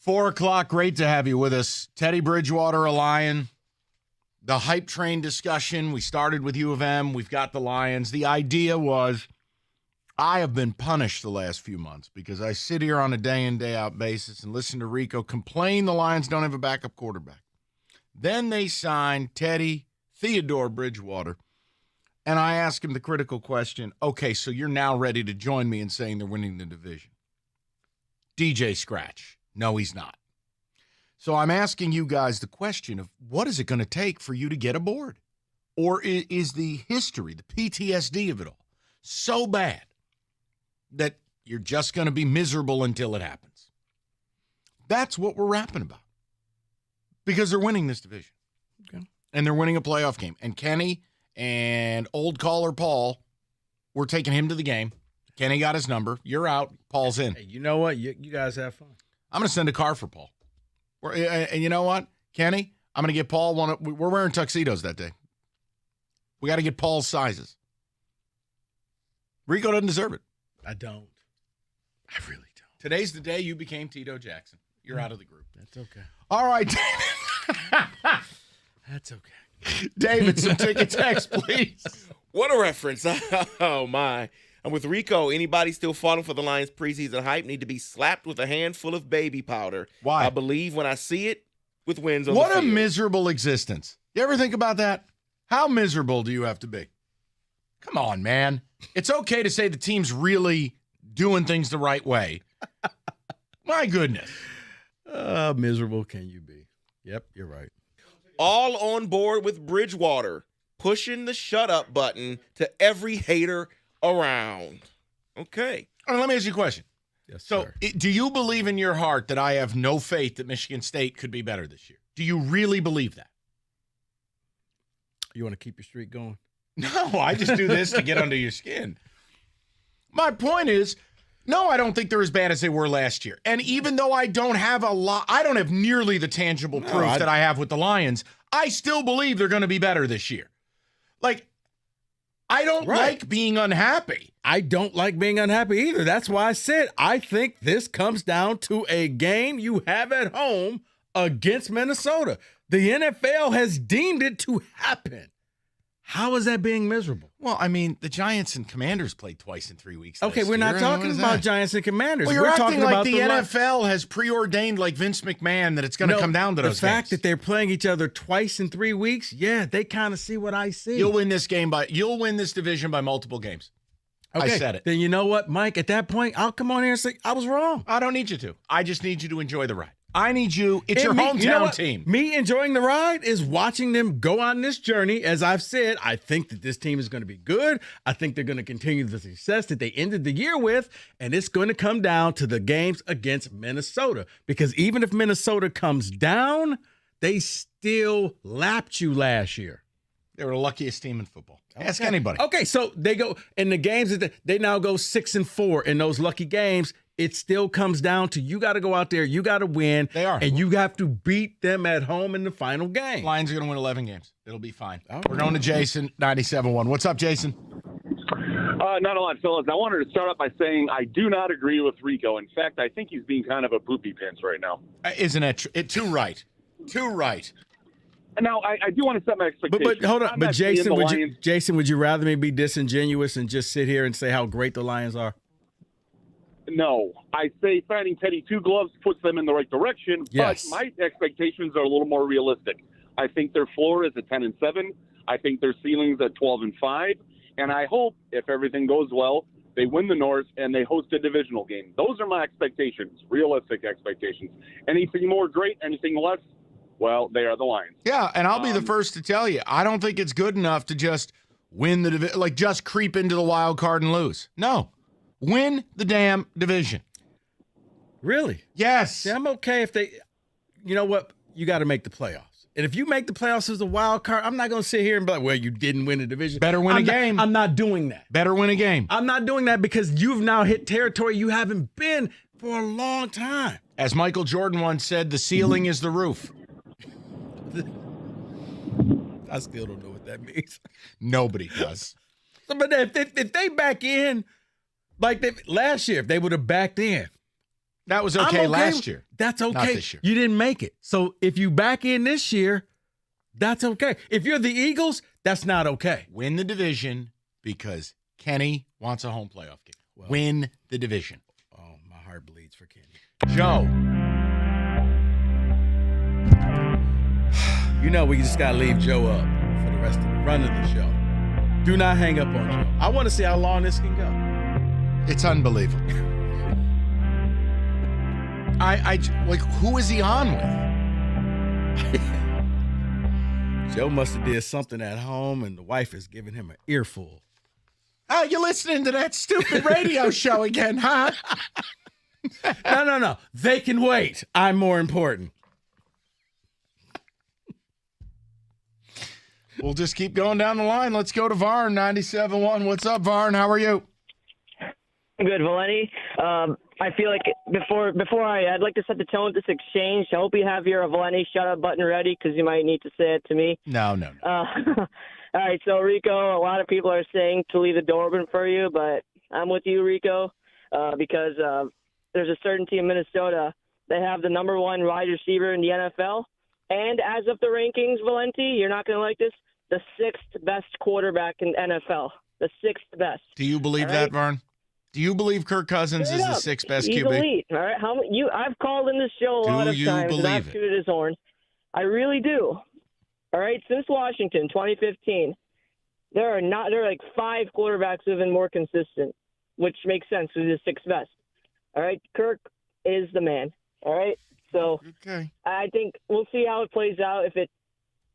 4 o'clock, great to have you with us. Teddy Bridgewater, a Lion. The hype train discussion, we started with U of M. We've got the Lions. The idea was I have been punished the last few months because I sit here on a day in, day out basis and listen to Rico complain the Lions don't have a backup quarterback. Then they signed Teddy Theodore Bridgewater. And I ask him the critical question, okay, so you're now ready to join me in saying they're winning the division. DJ Scratch. No, he's not. So I'm asking you guys the question of what is it going to take for you to get aboard? Or is the history, the PTSD of it all, so bad that you're just going to be miserable until it happens? That's what we're rapping about. Because they're winning this division. Okay. And they're winning a playoff game. And Kenny and old caller Paul, we're taking him to the game. Kenny got his number. You're out. Paul's in. Hey, you know what? You guys have fun. I'm going to send a car for Paul. And you know what, Kenny? I'm going to get Paul one. We're wearing tuxedos that day. We got to get Paul's sizes. Rico doesn't deserve it. I don't. I really don't. Today's the day you became Tito Jackson. You're out of the group. That's okay. All right, David. That's okay. David, some ticket text, please. What a reference. Oh, my. And with Rico, anybody still falling for the Lions preseason hype need to be slapped with a handful of baby powder. Why? I believe when I see it with wins on the What a field. miserable existence. You ever think about that? How miserable do you have to be? Come on, man. It's okay to say the team's really doing things the right way. My goodness. Miserable can you be? Yep, you're right. All on board with Bridgewater, pushing the shut up button to every hater around. Okay. All right, let me ask you a question. Yes, so, sir. do you believe in your heart that I have no faith that Michigan State could be better this year? Do you really believe that? You want to keep your streak going? No, I just do this to get under your skin. My point is, no, I don't think they're as bad as they were last year. And even though I don't have I don't have nearly the tangible proof that I have with the Lions, I still believe they're going to be better this year. Like, I don't like being unhappy. I don't like being unhappy either. That's why I said I think this comes down to a game you have at home against Minnesota. The NFL has deemed it to happen. How is that being miserable? Well, I mean, the Giants and Commanders played twice in 3 weeks. Okay, we're not talking about Giants and Commanders. Well, you're we're acting talking like about the NFL has preordained, like Vince McMahon, that it's going to come down to those games. The fact that they're playing each other twice in 3 weeks, yeah, they kind of see what I see. You'll win this division by multiple games. Okay, I said it. Then you know what, Mike? At that point, I'll come on here and say I was wrong. I don't need you to. I just need you to enjoy the ride. I need you. It's your hometown team. Me enjoying the ride is watching them go on this journey. As I've said, I think that this team is going to be good. I think they're going to continue the success that they ended the year with. And it's going to come down to the games against Minnesota. Because even if Minnesota comes down, they still lapped you last year. They were the luckiest team in football. Ask anybody. Okay, so they go in the games that they now go 6-4 in those lucky games. It still comes down to you got to go out there, you got to win. They are. And you have to beat them at home in the final game. Lions are going to win 11 games. It'll be fine. We're going to Jason, 97.1. What's up, Jason? Not a lot, fellas. I wanted to start off by saying I do not agree with Rico. In fact, I think he's being kind of a poopy pants right now. Isn't it too right? Too right. Now, I do want to set my expectations. But hold on. But Jason, would you rather me be disingenuous and just sit here and say how great the Lions are? No. I say signing Teddy Two Gloves puts them in the right direction, yes. But my expectations are a little more realistic. I think their floor is at 10-7. I think their ceiling's at 12-5. And I hope, if everything goes well, they win the North and they host a divisional game. Those are my expectations, realistic expectations. Anything more great, anything less, well, they are the Lions. Yeah, and I'll be the first to tell you, I don't think it's good enough to just win the division, like just creep into the wild card and lose. No. Win the damn division. Really? Yes. See, I'm okay if they, you know what, you got to make the playoffs. And if you make the playoffs as a wild card, I'm not going to sit here and be like, well, you didn't win a division. Better win a game. I'm not doing that. Better win a game. I'm not doing that because you've now hit territory you haven't been for a long time. As Michael Jordan once said, the ceiling is the roof. I still don't know what that means. Nobody does. But if they back in, like last year, if they would have backed in, That was I'm okay last year. That's okay. Not this year. You didn't make it. So if you back in this year, that's okay. If you're the Eagles, that's not okay. Win the division because Kenny wants a home playoff game. Win the division. Oh, my heart bleeds for Kenny. Joe. You know we just got to leave Joe up for the rest of the run of the show. Do not hang up on Joe. I want to see how long this can go. It's unbelievable. I like, who is he on with? Joe must have did something at home, and the wife is giving him an earful. Oh, you're listening to that stupid radio show again, huh? No. They can wait. I'm more important. We'll just keep going down the line. Let's go to Varn, 97.1. What's up, Varn? How are you? Good, Valenti. I feel like I'd like to set the tone with this exchange. I hope you have your Valenti shut-up button ready because you might need to say it to me. No. All right, so Rico, a lot of people are saying to leave the door open for you, but I'm with you, Rico, because there's a certainty in Minnesota. They have the number one wide receiver in the NFL, and as of the rankings, Valenti, you're not going to like this, the sixth best quarterback in NFL. The sixth best. Do you believe that, Varn? Do you believe Kirk Cousins is the sixth best He's QB? elite, all right? I've called in this show a lot of times, and I've tooted his horn. I really do. All right, since Washington, 2015, there are like five quarterbacks who have been more consistent, which makes sense because he's the sixth best. All right, Kirk is the man. All right, so I think we'll see how it plays out.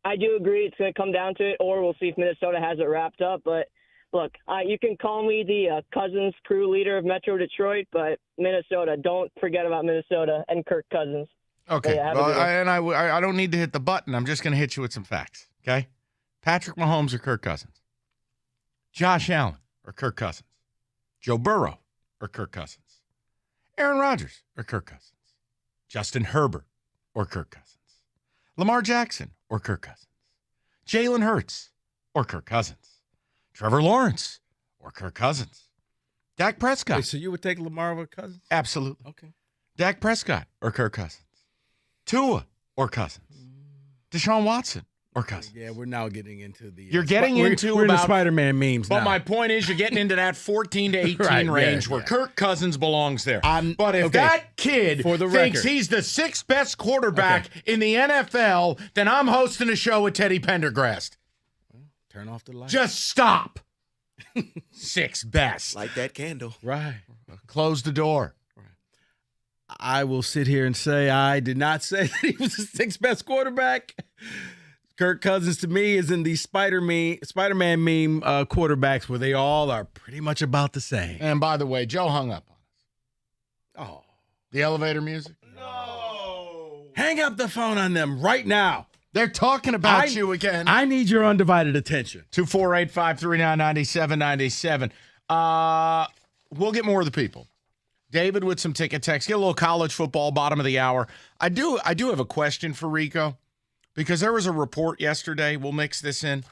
I do agree it's going to come down to it, or we'll see if Minnesota has it wrapped up. But look, you can call me the Cousins crew leader of Metro Detroit, but Minnesota, don't forget about Minnesota and Kirk Cousins. Okay, Yeah, well, I don't need to hit the button. I'm just going to hit you with some facts, okay? Patrick Mahomes or Kirk Cousins? Josh Allen or Kirk Cousins? Joe Burrow or Kirk Cousins? Aaron Rodgers or Kirk Cousins? Justin Herbert or Kirk Cousins? Lamar Jackson or Kirk Cousins? Jalen Hurts or Kirk Cousins? Trevor Lawrence or Kirk Cousins? Dak Prescott. Wait, so you would take Lamar over Cousins? Absolutely. Okay. Dak Prescott or Kirk Cousins? Tua or Cousins? Deshaun Watson or Cousins? Yeah, we're now getting into the... You're getting into we're in the about Spider-Man memes But now. my point is, you're getting into that 14 to 18 range where Kirk Cousins belongs there. But if that kid thinks he's the sixth best quarterback in the NFL, then I'm hosting a show with Teddy Pendergrast. Turn off the light. Just stop. Sixth best. Light that candle. Right. Close the door. I will sit here and say I did not say that he was the sixth best quarterback. Kirk Cousins, to me, is in the Spider-Man meme quarterbacks where they all are pretty much about the same. And by the way, Joe hung up on us. Oh. The elevator music? Hang up the phone on them right now. They're talking about you again. I need your undivided attention. 248-539-9797. We'll get more of the people. David with some ticket text. Get a little college football, bottom of the hour. I do have a question for Rico because there was a report yesterday. We'll mix this in.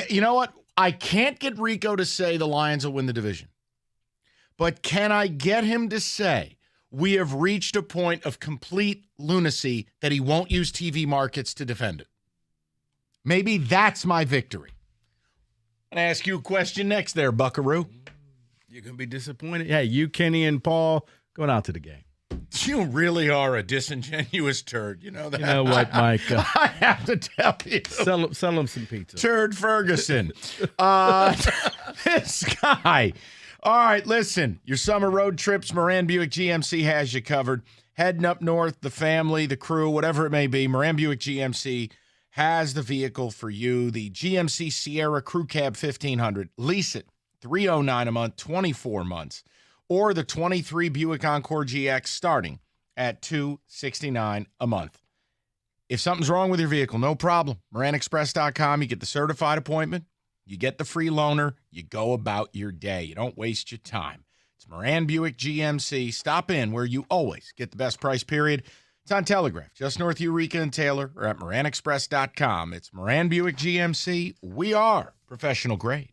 You know what? I can't get Rico to say the Lions will win the division. But can I get him to say we have reached a point of complete lunacy that he won't use TV markets to defend it? Maybe that's my victory. I'm going to ask you a question next there, Buckaroo. You're going to be disappointed. Yeah, you, Kenny, and Paul going out to the game. You really are a disingenuous turd. You know that? You know what, Mike? I have to tell you. Sell him some pizza. Turd Ferguson. This guy. All right, listen. Your summer road trips, Moran Buick GMC has you covered. Heading up north, the family, the crew, whatever it may be, Moran Buick GMC has the vehicle for you. The GMC Sierra Crew Cab 1500. Lease it. $309 a month, 24 months. Or the 23 Buick Encore GX starting at $269 a month. If something's wrong with your vehicle, no problem. MoranExpress.com, you get the certified appointment, you get the free loaner, you go about your day. You don't waste your time. It's Moran Buick GMC. Stop in where you always get the best price, period. It's on Telegraph, just north of Eureka and Taylor, or at MoranExpress.com. It's Moran Buick GMC. We are professional grade.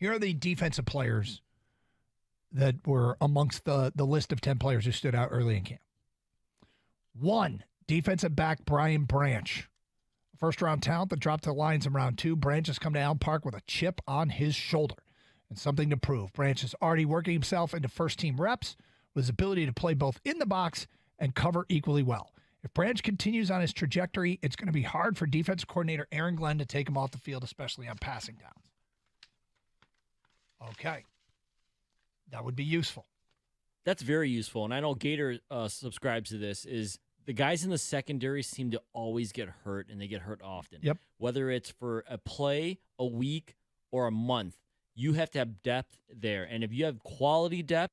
Here are the defensive players that were amongst the list of 10 players who stood out early in camp. 1, defensive back Brian Branch. First-round talent that dropped to the Lions in round 2. Branch has come to Allen Park with a chip on his shoulder and something to prove. Branch is already working himself into first-team reps with his ability to play both in the box and cover equally well. If Branch continues on his trajectory, it's going to be hard for defensive coordinator Aaron Glenn to take him off the field, especially on passing downs. Okay. That would be useful. That's very useful. And I know Gator subscribes to this, is the guys in the secondary seem to always get hurt, and they get hurt often. Yep. Whether it's for a play, a week, or a month, you have to have depth there. And if you have quality depth,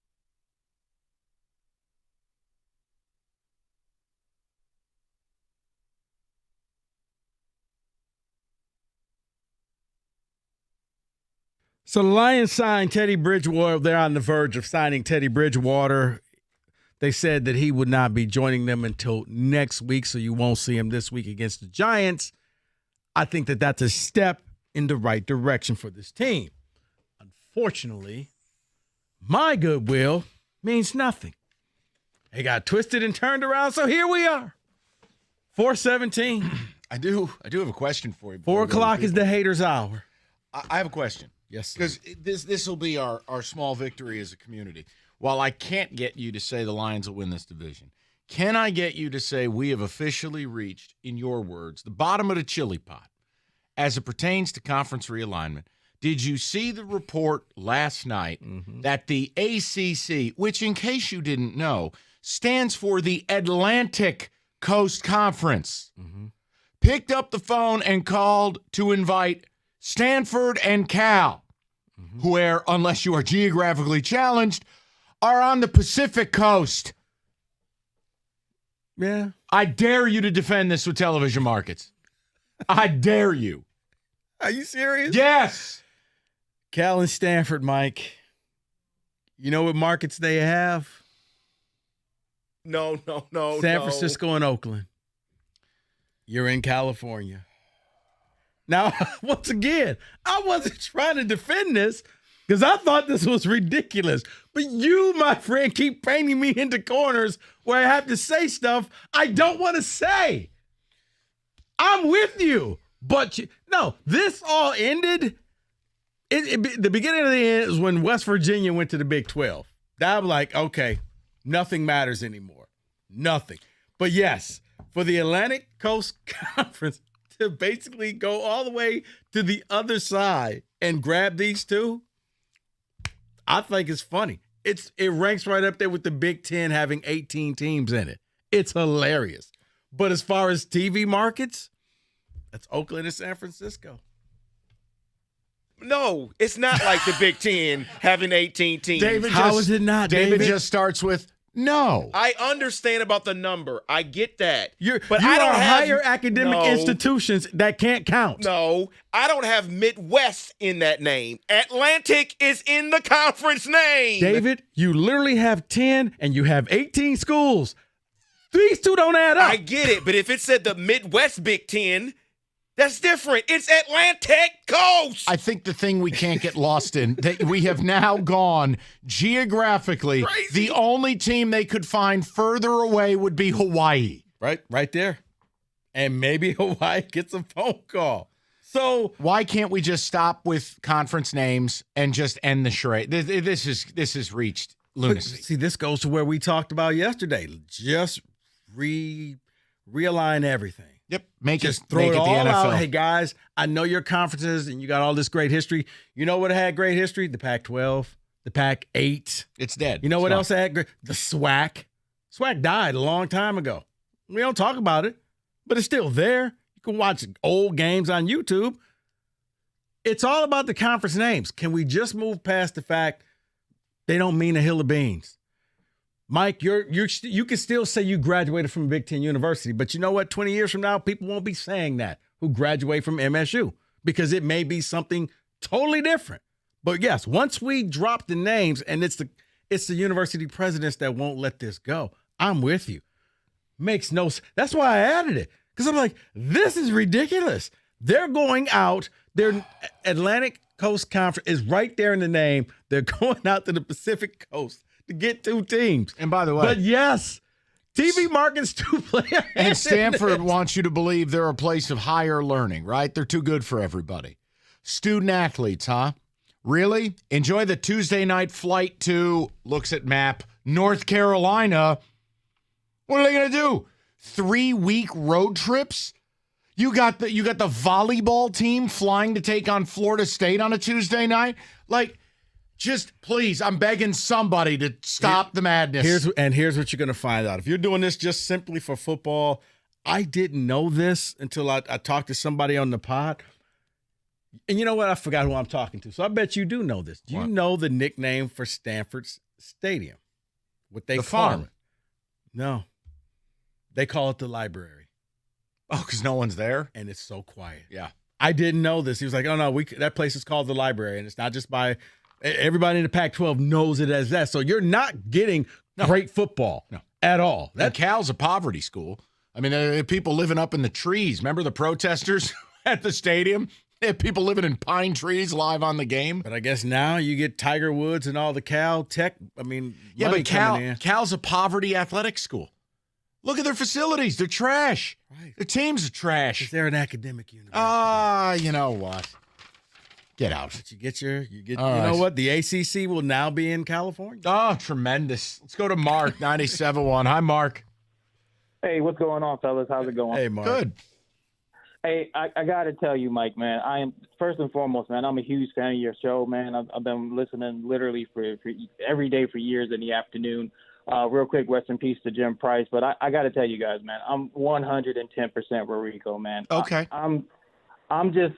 So the Lions signed Teddy Bridgewater. They're on the verge of signing Teddy Bridgewater. They said that he would not be joining them until next week, so you won't see him this week against the Giants. I think that that's a step in the right direction for this team. Unfortunately, my goodwill means nothing. It got twisted and turned around, so here we are. 4:17. I do have a question for you. 4 o'clock is the haters' hour. I have a question. Yes, because this will be our small victory as a community. While I can't get you to say the Lions will win this division, can I get you to say we have officially reached, in your words, the bottom of the chili pot as it pertains to conference realignment? Did you see the report last night that the ACC, which in case you didn't know, stands for the Atlantic Coast Conference, picked up the phone and called to invite Stanford and Cal, where, unless you are geographically challenged, are on the Pacific Coast. Yeah. I dare you to defend this with television markets. I dare you. Are you serious? Yes. Cal and Stanford, Mike. You know what markets they have? No. San Francisco and Oakland. You're in California. Now, once again, I wasn't trying to defend this because I thought this was ridiculous. But you, my friend, keep painting me into corners where I have to say stuff I don't want to say. I'm with you. But no, this all ended. The beginning of the end is when West Virginia went to the Big 12. I'm like, okay, nothing matters anymore. Nothing. But yes, for the Atlantic Coast Conference to basically go all the way to the other side and grab these two, I think it's funny. It ranks right up there with the Big Ten having 18 teams in it. It's hilarious. But as far as TV markets, that's Oakland and San Francisco. No, it's not like the Big Ten having 18 teams. How is it not, David? Just starts with no. I understand about the number. I get that. But I don't have higher academic institutions that can't count. No, I don't have Midwest in that name. Atlantic is in the conference name. David, you literally have 10 and you have 18 schools. These two don't add up. I get it, but if it said the Midwest Big Ten, that's different. It's Atlantic Coast. I think the thing we can't get lost in, that we have now gone geographically. Crazy. The only team they could find further away would be Hawaii. Right there. And maybe Hawaii gets a phone call. So why can't we just stop with conference names and just end the charade? This has reached lunacy. See, this goes to where we talked about yesterday. Just realign everything. Yep. Just throw it all the NFL. Out. Hey, guys, I know your conferences and you got all this great history. You know what had great history? The Pac-12, the Pac-8. It's dead. You know what else had great? The SWAC. SWAC died a long time ago. We don't talk about it, but it's still there. You can watch old games on YouTube. It's all about the conference names. Can we just move past the fact they don't mean a hill of beans? Mike, you can still say you graduated from a Big Ten university, but you know what? 20 years from now, people won't be saying that who graduate from MSU because it may be something totally different. But yes, once we drop the names, and it's the university presidents that won't let this go. I'm with you. Makes no sense. That's why I added it, because I'm like, this is ridiculous. They're going out. They're Atlantic Coast Conference is right there in the name. They're going out to the Pacific Coast to get 2 teams. And by the way, but yes, TV markets 2 players. And Stanford wants you to believe they're a place of higher learning, right? They're too good for everybody. Student athletes, huh? Really? Enjoy the Tuesday night flight to, looks at map, North Carolina. What are they going to do? 3-week road trips? You got the volleyball team flying to take on Florida State on a Tuesday night? Like, just please, I'm begging somebody to stop the madness. Here's what you're going to find out. If you're doing this just simply for football, I didn't know this until I talked to somebody on the pod. And you know what? I forgot who I'm talking to. So I bet you do know this. Do you know the nickname for Stanford's stadium? What they the call farm. it? No. They call it the library. Oh, because no one's there? And it's so quiet. Yeah. I didn't know this. He was like, oh, no, that place is called the library. And it's not just by – everybody in the Pac-12 knows it as that. So you're not getting great football at all. That Cal's a poverty school. I mean, there are people living up in the trees. Remember the protesters at the stadium? They have people living in pine trees live on the game. But I guess now you get Tiger Woods and all the Cal Tech. I mean, yeah, but Cal's a poverty athletic school. Look at their facilities. They're trash. Right. Their teams are trash. They're an academic university. You know what? Get out. But you know what? The ACC will now be in California. Oh, tremendous. Let's go to Mark, 97.1. Hi, Mark. Hey, what's going on, fellas? How's it going? Hey, Mark. Good. Hey, I got to tell you, Mike, man, I am, first and foremost, man, I'm a huge fan of your show, man. I've been listening literally for every day for years in the afternoon. Real quick, rest in peace to Jim Price. But I got to tell you guys, man, I'm 110% Rico, man. Okay. I'm just,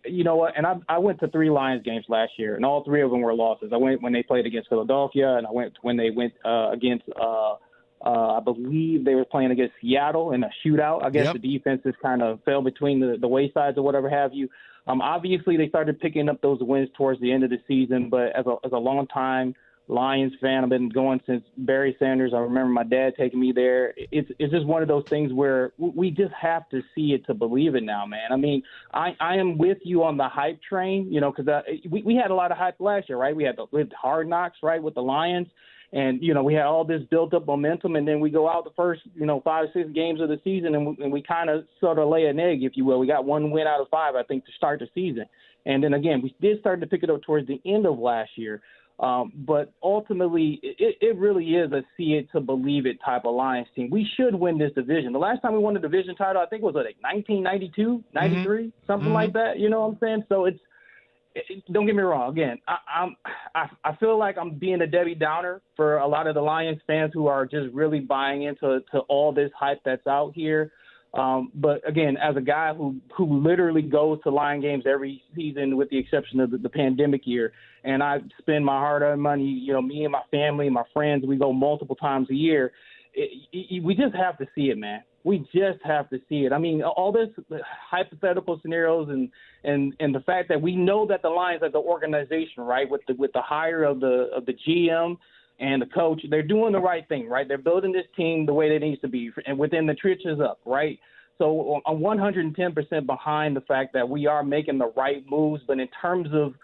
you know what, and I went to 3 Lions games last year, and all 3 of them were losses. I went when they played against Philadelphia, and I went when they went against I believe they were playing against Seattle in a shootout. I guess the defenses kind of fell between the waysides or whatever have you. Obviously, they started picking up those wins towards the end of the season, but as a long-time Lions fan, I've been going since Barry Sanders. I remember my dad taking me there. It's just one of those things where we just have to see it to believe it now, man. I mean, I am with you on the hype train, you know, because we had a lot of hype last year, right? We had Hard Knocks, right, with the Lions. And, you know, we had all this built-up momentum, and then we go out the first, 5, 6 games of the season, and we kind of sort of lay an egg, if you will. We got 1 win out of 5, I think, to start the season. And then, again, we did start to pick it up towards the end of last year. But ultimately, it really is a see-it-to-believe-it type of Lions team. We should win this division. The last time we won the division title, I think, was like 1992, 93, something like that. You know what I'm saying? So don't get me wrong. Again, I feel like I'm being a Debbie Downer for a lot of the Lions fans who are just really buying into all this hype that's out here. But again, as a guy who literally goes to Lion games every season, with the exception of the pandemic year, and I spend my hard-earned money, me and my family, my friends, we go multiple times a year. We just have to see it, man. We just have to see it. I mean, all this hypothetical scenarios and the fact that we know that the Lions as the organization, right, with the hire of the GM and the coach, they're doing the right thing, right? They're building this team the way it needs to be, and within the trenches up, right? So I'm 110% behind the fact that we are making the right moves, but in terms of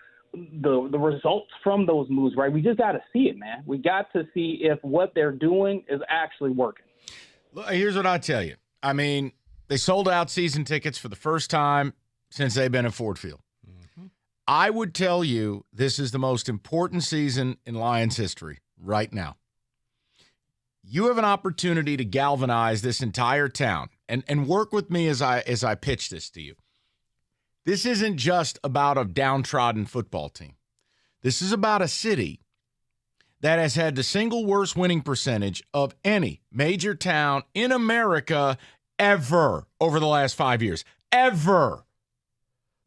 the results from those moves, right, we just got to see it, man. We got to see if what they're doing is actually working. Look, here's what I tell you. I mean, they sold out season tickets for the first time since they've been at Ford Field. Mm-hmm. I would tell you this is the most important season in Lions history right now. You have an opportunity to galvanize this entire town and work with me as I pitch this to you. This isn't just about a downtrodden football team. This is about a city that has had the single worst winning percentage of any major town in America ever over the last 5 years. Ever.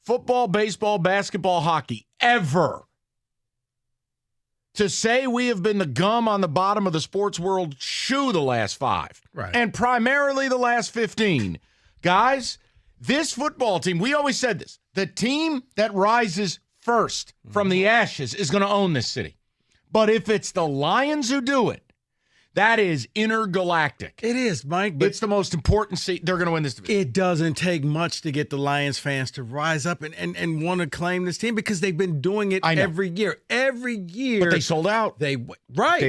Football, baseball, basketball, hockey. Ever. To say we have been the gum on the bottom of the sports world shoe the last 5. Right. And primarily the last 15. Guys, this football team, we always said this, the team that rises first from the ashes is going to own this city. But if it's the Lions who do it, That is intergalactic. It is, Mike. But it's the most important seat. They're going to win this division. It doesn't take much to get the Lions fans to rise up and want to claim this team because they've been doing it every year. Every year. But they sold out. They've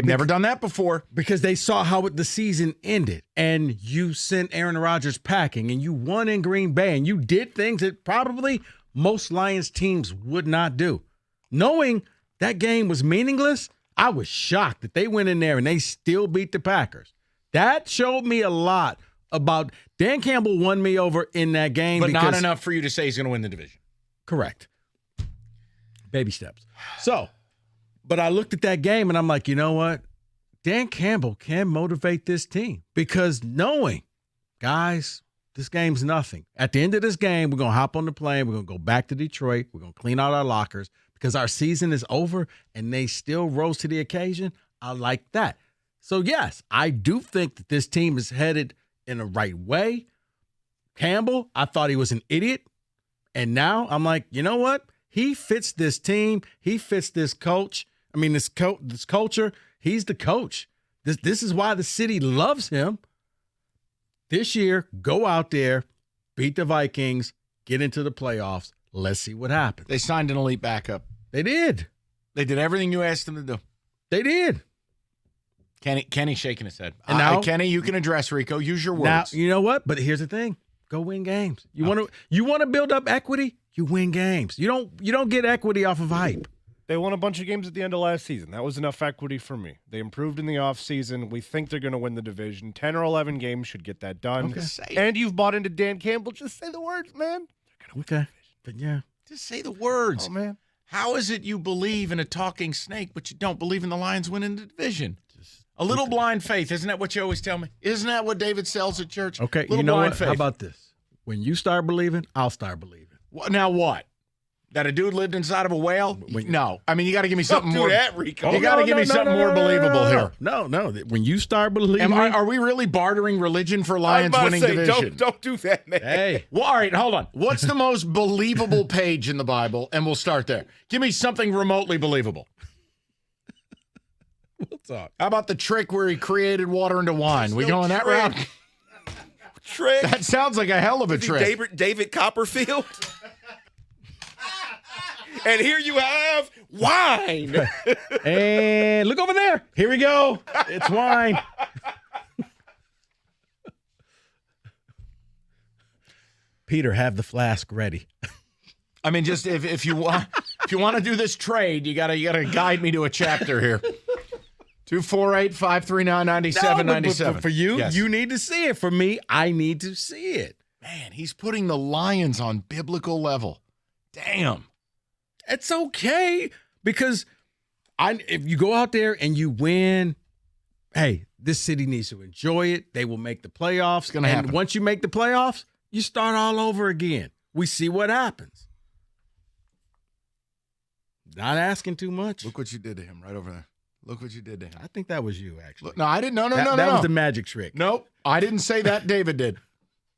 never done that before. Because they saw how the season ended. And you sent Aaron Rodgers packing and you won in Green Bay and you did things that probably most Lions teams would not do. Knowing that game was meaningless, I was shocked that they went in there and they still beat the Packers. That showed me a lot about Dan Campbell won me over in that game. But not enough for you to say he's going to win the division. Correct. Baby steps. So, but I looked at that game and I'm like, you know what? Dan Campbell can motivate this team because knowing, guys, this game's nothing. At the end of this game, we're going to hop on the plane. We're going to go back to Detroit. We're going to clean out our lockers because our season is over and they still rose to the occasion. I like that. So, yes, I do think that this team is headed in the right way. Campbell, I thought he was an idiot. And now I'm like, you know what? He fits this team. He fits this coach. I mean, this culture. He's the coach. This is why the city loves him. This year, go out there, beat the Vikings, get into the playoffs. Let's see what happens. They signed an elite backup. They did. They did everything you asked them to do. They did. Kenny shaking his head. And now, Kenny, you can address Rico. Use your words. Now, you know what? But here's the thing. Go win games. You want to build up equity? You win games. You don't get equity off of hype. They won a bunch of games at the end of last season. That was enough equity for me. They improved in the offseason. We think they're going to win the division. 10 or 11 games should get that done. Okay. And you've bought into Dan Campbell. Just say the words, man. Okay. But yeah. Just say the words. Oh, man. How is it you believe in a talking snake, but you don't believe in the Lions winning the division? A little blind faith. Isn't that what you always tell me? Isn't that what David sells at church? Okay. You know what? Faith. How about this? When you start believing, I'll start believing. Now what? That a dude lived inside of a whale? No. I mean, you got to give me something more. Don't do that, Rico. You got to give me something more believable here. No. When you start believing. Are we really bartering religion for Lions winning division? Don't do that, man. Hey. Well, all right, hold on. What's the most believable page in the Bible? And we'll start there. Give me something remotely believable. We'll talk. How about the trick where he created water into wine? We going that route? Trick? That sounds like a hell of a trick. David Copperfield? And here you have wine. And look over there. Here we go. It's wine. Peter, have the flask ready. I mean, just if you want to do this trade, you gotta guide me to a chapter here. 248-539-9797. But for you, yes. You need to see it. For me, I need to see it. Man, he's putting the Lions on biblical level. Damn. It's okay because if you go out there and you win, hey, this city needs to enjoy it. They will make the playoffs. It's gonna happen. Once you make the playoffs, you start all over again. We see what happens. Not asking too much. Look what you did to him right over there. Look what you did to him. I think that was you, actually. No, I didn't. No. That was the magic trick. Nope. I didn't say that. David did.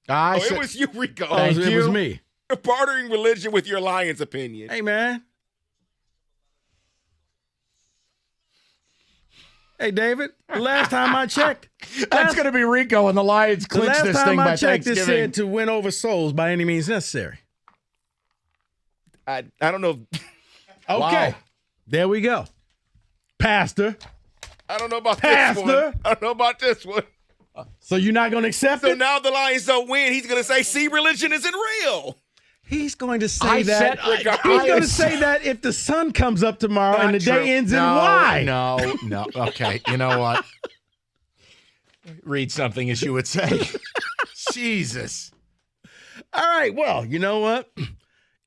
It was you, Rico. It was me. You're bartering religion with your Lions opinion. Hey, man. Hey, David, the last time I checked. That's going to be Rico and the Lions clinch this thing by Thanksgiving. This said to win over souls by any means necessary. I don't know. Okay. Wow. There we go. Pastor. I don't know about this one. I don't know about this one. So you're not going to accept it? So now the Lions don't win. He's going to say, see, religion isn't real. He's going to say that. He's going to say that if the sun comes up tomorrow and the day ends in Y. No. Okay. You know what? Read something, as you would say. Jesus. All right. Well, you know what?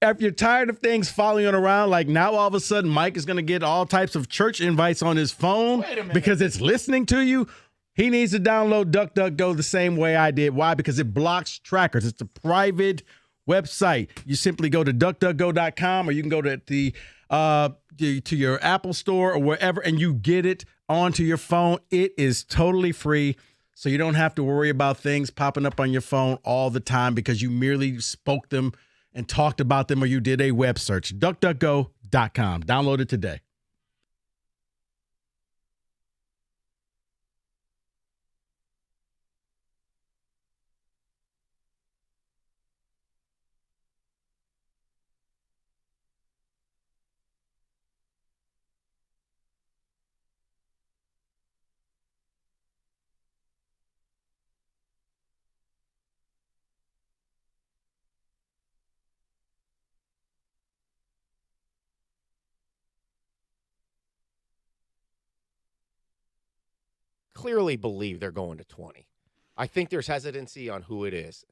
If you're tired of things following you around, like now all of a sudden Mike is going to get all types of church invites on his phone because it's listening to you. He needs to download DuckDuckGo the same way I did. Why? Because it blocks trackers. It's a private website. You simply go to duckduckgo.com or you can go to to your Apple store or wherever and you get it onto your phone. It is totally free. So you don't have to worry about things popping up on your phone all the time because you merely spoke them and talked about them or you did a web search. DuckDuckGo.com. Download it today. clearly believe they're going to 20. I think there's hesitancy on who it is.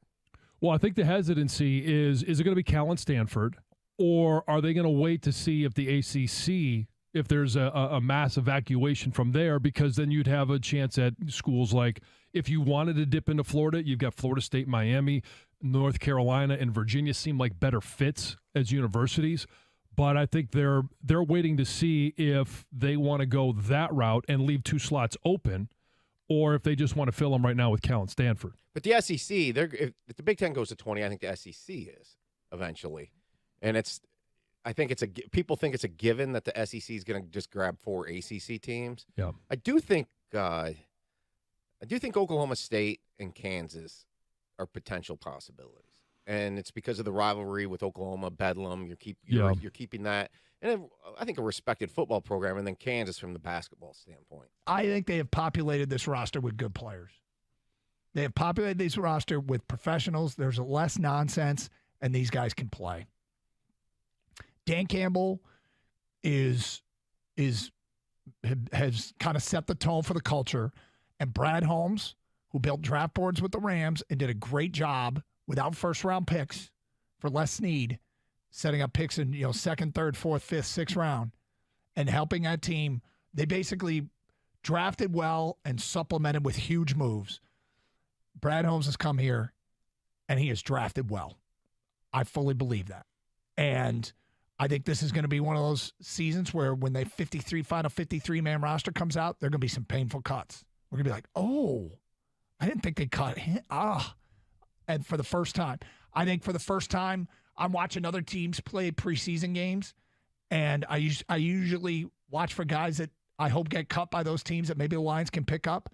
Well, I think the hesitancy is it going to be Cal and Stanford, or are they going to wait to see if the ACC, if there's a mass evacuation from there, because then you'd have a chance at schools like, if you wanted to dip into Florida, you've got Florida State, Miami, North Carolina, and Virginia seem like better fits as universities. But I think they're waiting to see if they want to go that route and leave 2 slots open, or if they just want to fill them right now with Cal and Stanford. But the SEC, if the Big Ten goes to 20, I think the SEC is eventually, and I think people think it's a given that the SEC is going to just grab 4 ACC teams. Yeah, I do think Oklahoma State and Kansas are potential possibilities. And it's because of the rivalry with Oklahoma, Bedlam. You're keeping that. And I think a respected football program, and then Kansas from the basketball standpoint. I think they have populated this roster with good players. They have populated this roster with professionals. There's less nonsense, and these guys can play. Dan Campbell has kind of set the tone for the culture, and Brad Holmes, who built draft boards with the Rams and did a great job without first-round picks for Les Snead, setting up picks in second, third, fourth, fifth, sixth round, and helping that team. They basically drafted well and supplemented with huge moves. Brad Holmes has come here, and he has drafted well. I fully believe that. And I think this is going to be one of those seasons where when the final 53-man roster comes out, there are going to be some painful cuts. We're going to be like, oh, I didn't think they cut him. And for the first time, I'm watching other teams play preseason games, and I usually watch for guys that I hope get cut by those teams that maybe the Lions can pick up.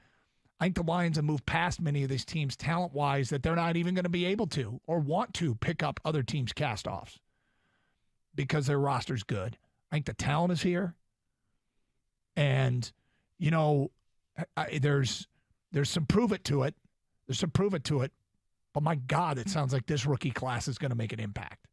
I think the Lions have moved past many of these teams talent-wise that they're not even going to be able to or want to pick up other teams' cast-offs because their roster's good. I think the talent is here. And, there's some prove it to it. There's some prove it to it. But my God, it sounds like this rookie class is going to make an impact.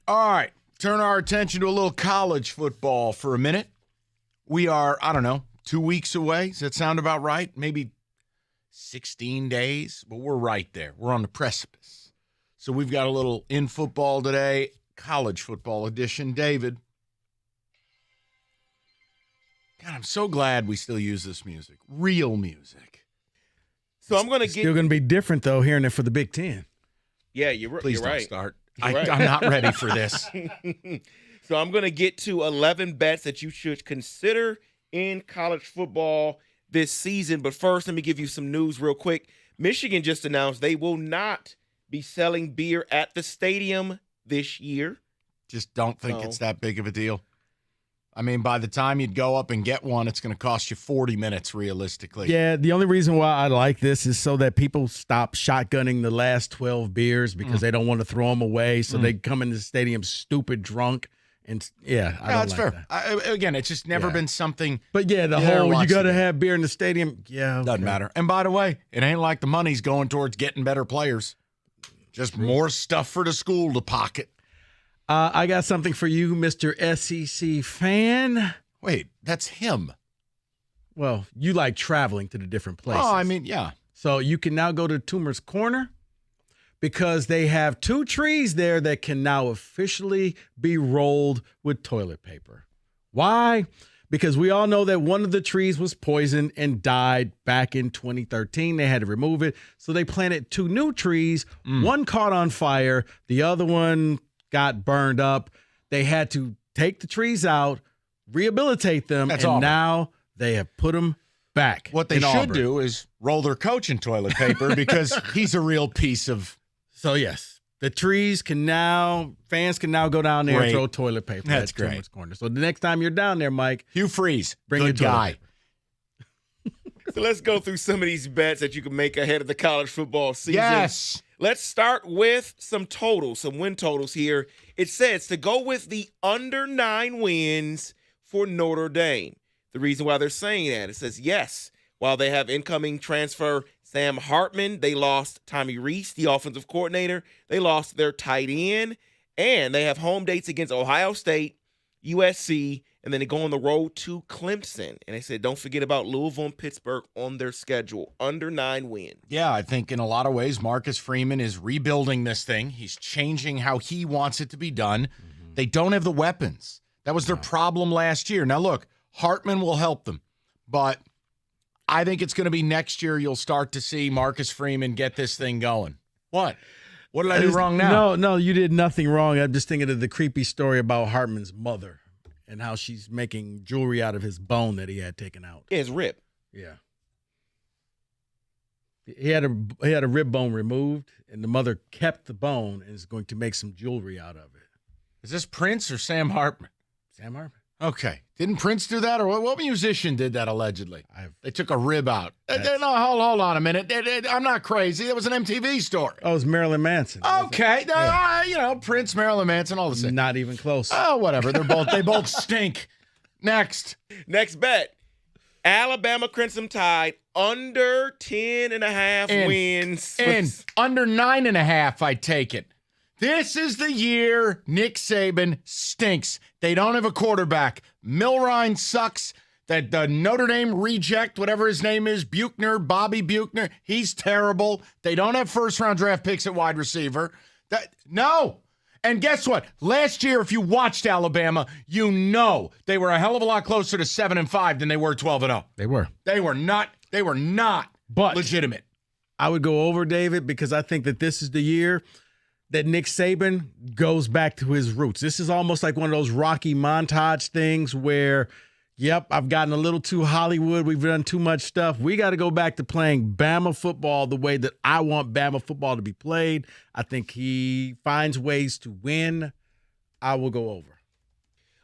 All right, turn our attention to a little college football for a minute. We are, 2 weeks away. Does that sound about right? Maybe 16 days, but we're right there. We're on the precipice. So we've got a little in football today, college football edition. David. God, I'm so glad we still use this music. Real music. So I'm going to Still going to be different, though, hearing it for the Big Ten. Yeah, you're right. Please don't start. I'm not ready for this. So I'm going to get to 11 bets that you should consider in college football this season. But first, let me give you some news real quick. Michigan just announced they will not be selling beer at the stadium this year. Just don't think it's that big of a deal. I mean, by the time you'd go up and get one, it's going to cost you 40 minutes realistically. Yeah, the only reason why I like this is so that people stop shotgunning the last 12 beers because they don't want to throw them away. So they come into the stadium stupid drunk. And yeah, I don't that's like fair. that. Again, it's just never been something. But yeah, the whole you got to have beer in the stadium. Yeah, okay. Doesn't matter. And by the way, it ain't like the money's going towards getting better players. Just more stuff for the school to pocket. I got something for you, Mr. SEC fan. Wait, that's him. Well, you like traveling to the different places. Oh, I mean, yeah. So you can now go to Toomer's Corner because they have 2 trees there that can now officially be rolled with toilet paper. Why? Because we all know that one of the trees was poisoned and died back in 2013. They had to remove it. So they planted 2 new trees. One caught on fire. The other one got burned up. They had to take the trees out, rehabilitate them, That's and Auburn. now they have put them back. What they in should Auburn. do is roll their coach in toilet paper because he's a real piece of. So, yes, the trees can now, fans can now go down there Great. and throw toilet paper. That's at Toomer's great. Corner. So the next time you're down there, Mike. Hugh Freeze, bring good your toilet guy. paper. So let's go through some of these bets that you can make ahead of the college football season. Yes. Let's start with some totals, some win totals here. It says to go with the under 9 wins for Notre Dame. The reason why they're saying that, it says, yes, while they have incoming transfer Sam Hartman, they lost Tommy Reese, the offensive coordinator. They lost their tight end, and they have home dates against Ohio State, USC, and then they go on the road to Clemson. And they said, don't forget about Louisville and Pittsburgh on their schedule. Under 9 wins. Yeah, I think in a lot of ways, Marcus Freeman is rebuilding this thing. He's changing how he wants it to be done. They don't have the weapons. That was their problem last year. Now, look, Hartman will help them, but I think it's going to be next year you'll start to see Marcus Freeman get this thing going. What? What did I do wrong now? No, you did nothing wrong. I'm just thinking of the creepy story about Hartman's mother and how she's making jewelry out of his bone that he had taken out. Yeah, his rib. Yeah. He had a rib bone removed, and the mother kept the bone and is going to make some jewelry out of it. Is this Prince or Sam Hartman? Sam Hartman. Okay. Didn't Prince do that? Or what musician did that allegedly? They took a rib out. No, hold on a minute. I'm not crazy. That was an MTV story. Oh, it was Marilyn Manson. Okay. Prince, Marilyn Manson, all the same. Not even close. Oh, whatever. They both stink. Next bet. Alabama Crimson Tide under 10.5 wins. Under 9.5, I take it. This is the year Nick Saban stinks. They don't have a quarterback. Milrine sucks. That the Notre Dame reject, whatever his name is, Bobby Buchner, he's terrible. They don't have first-round draft picks at wide receiver. No. And guess what? Last year, if you watched Alabama, you know they were a hell of a lot closer to 7-5 than they were 12-0. They were. They were not legitimate. I would go over, David, because I think that this is the year that Nick Saban goes back to his roots. This is almost like one of those Rocky montage things where, yep, I've gotten a little too Hollywood. We've done too much stuff. We got to go back to playing Bama football the way that I want Bama football to be played. I think he finds ways to win. I will go over.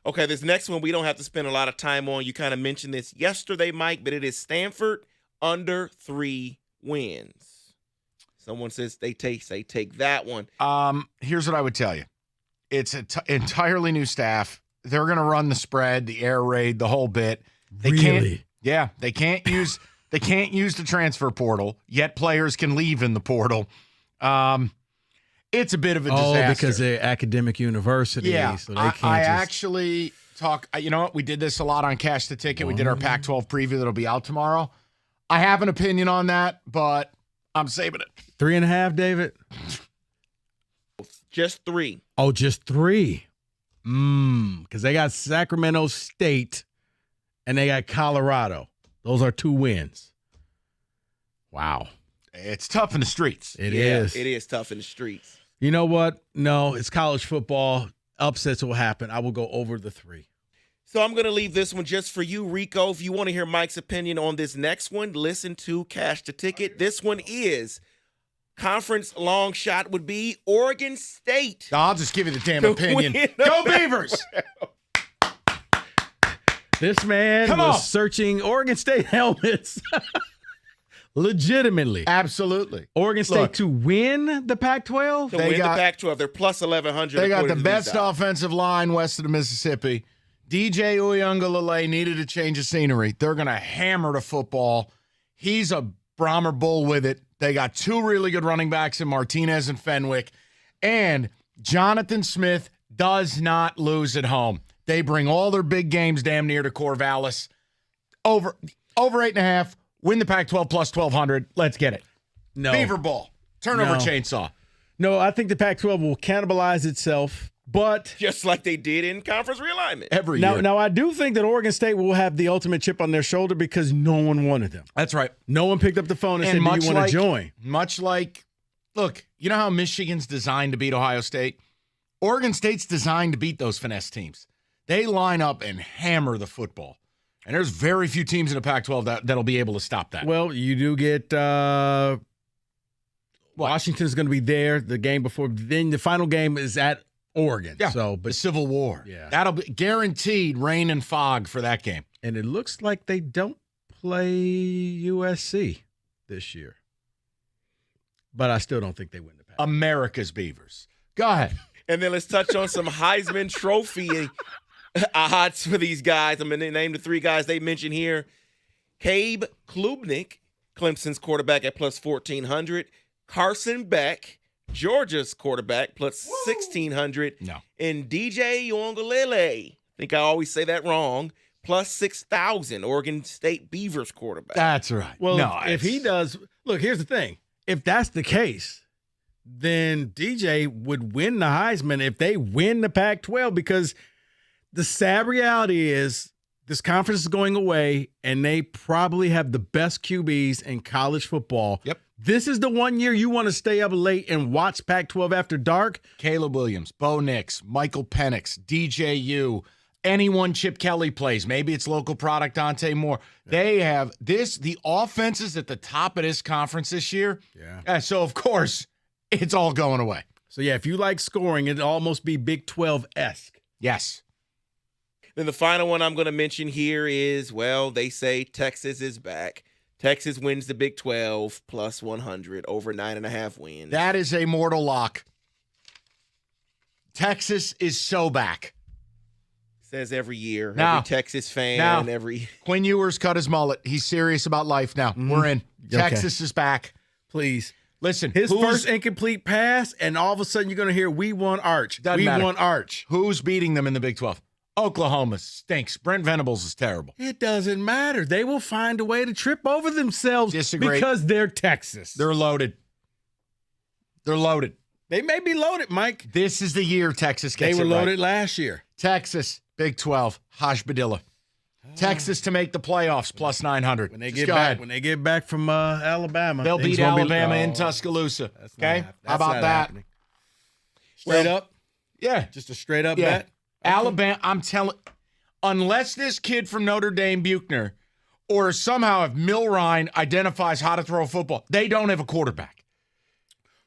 Okay, this next one we don't have to spend a lot of time on. You kind of mentioned this yesterday, Mike, but it is Stanford under 3 wins. Someone says they take that one. Here's what I would tell you. It's an entirely new staff. They're going to run the spread, the air raid, the whole bit. They can't use the transfer portal, yet players can leave in the portal. It's a bit of a disaster. Oh, because they're academic universities. Yeah, so they can't actually talk. You know what? We did this a lot on Cash the Ticket. We did our Pac-12 preview that'll be out tomorrow. I have an opinion on that, but I'm saving it. 3.5, David? Just 3. Oh, just 3. Because they got Sacramento State and they got Colorado. Those are 2 wins. Wow. It's tough in the streets. It is. It is tough in the streets. You know what? No, it's college football. Upsets will happen. I will go over the 3. So I'm going to leave this one just for you, Rico. If you want to hear Mike's opinion on this next one, listen to Cash the Ticket. This one is conference long shot would be Oregon State. I'll just give you the damn opinion. Go Beavers! This man was searching Oregon State helmets. Legitimately. Absolutely. Oregon State to win the Pac-12? To win the Pac-12. They're plus 1,100. They got the best offensive line west of the Mississippi. DJ Uiagalelei needed a change of scenery. They're going to hammer the football. He's a Brahmer Bull with it. They got 2 really good running backs in Martinez and Fenwick. And Jonathan Smith does not lose at home. They bring all their big games damn near to Corvallis. Over 8.5. Win the Pac-12 plus 1,200. Let's get it. No. Beaver Ball. Turnover No. chainsaw. No, I think the Pac-12 will cannibalize itself, but just like they did in conference realignment every year. Now, I do think that Oregon State will have the ultimate chip on their shoulder because no one wanted them. That's right. No one picked up the phone and said, "Do you want to join?" Much like, look, you know how Michigan's designed to beat Ohio State? Oregon State's designed to beat those finesse teams. They line up and hammer the football. And there's very few teams in the Pac-12 that'll be able to stop that. Well, you do get Washington's going to be there the game before. Then the final game is at Oregon. Yeah, but the Civil War. Yeah. That'll be guaranteed rain and fog for that game. And it looks like they don't play USC this year. But I still don't think they win the Pac. America's Beavers. Go ahead. And then let's touch on some Heisman Trophy odds for these guys. I'm going to name the three guys they mentioned here. Cabe Klubnik, Clemson's quarterback at plus 1,400. Carson Beck, Georgia's quarterback, plus 1,600. No. And DJ Uiagalelei, I think I always say that wrong, plus 6,000. Oregon State Beavers quarterback. That's right. Well, no, if he does, look, here's the thing. If that's the case, then DJ would win the Heisman if they win the Pac-12 because the sad reality is this conference is going away and they probably have the best QBs in college football. Yep. This is the one year you want to stay up late and watch Pac-12 after dark. Caleb Williams, Bo Nix, Michael Penix, DJU, anyone Chip Kelly plays. Maybe it's local product Dante Moore. Yeah. They have the offenses at the top of this conference this year. Yeah. So, of course, it's all going away. So, yeah, if you like scoring, it'd almost be Big 12-esque. Yes. Then the final one I'm going to mention here is, well, they say Texas is back. Texas wins the Big 12 plus 100 over 9.5 wins. That is a mortal lock. Texas is so back. Says every year. Now, every Texas fan. Now, every Quinn Ewers cut his mullet. He's serious about life now. Mm-hmm. We're in. Okay. Texas is back. Please. Listen, his first incomplete pass, and all of a sudden you're going to hear, "We won Arch. We won Arch." Who's beating them in the Big 12? Oklahoma stinks. Brent Venables is terrible. It doesn't matter. They will find a way to trip over themselves because they're Texas. They're loaded. They're loaded. They may be loaded, Mike. This is the year Texas gets They were it right. loaded last year. Texas, Big 12, Haj Badilla. Texas to make the playoffs plus 900. When they get back from Alabama, they'll beat Alabama in Tuscaloosa. Okay, how about that? Happening. Straight up, yeah, just a straight up bet. Alabama, I'm telling, unless this kid from Notre Dame, Buchner, or somehow if Milrine identifies how to throw a football, they don't have a quarterback.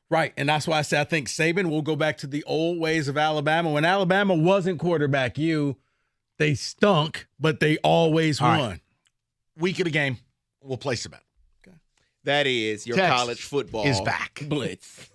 Right, and that's why I say I think Saban will go back to the old ways of Alabama. When Alabama wasn't quarterback, they stunk, but they always won. Right. Week of the game, we'll place a bet. Okay. That is your Texas college football is back. blitz.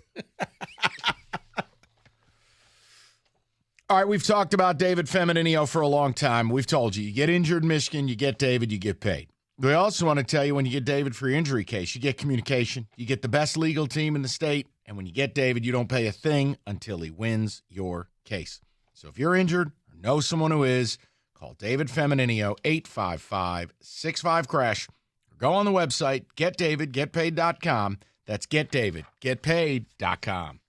All right, we've talked about David Femininio for a long time. We've told you get injured in Michigan, you get David, you get paid. We also want to tell you when you get David for your injury case, you get communication, you get the best legal team in the state, and when you get David, you don't pay a thing until he wins your case. So if you're injured or know someone who is, call David Femininio, 855-65-CRASH, or go on the website, getdavidgetpaid.com. That's getdavidgetpaid.com.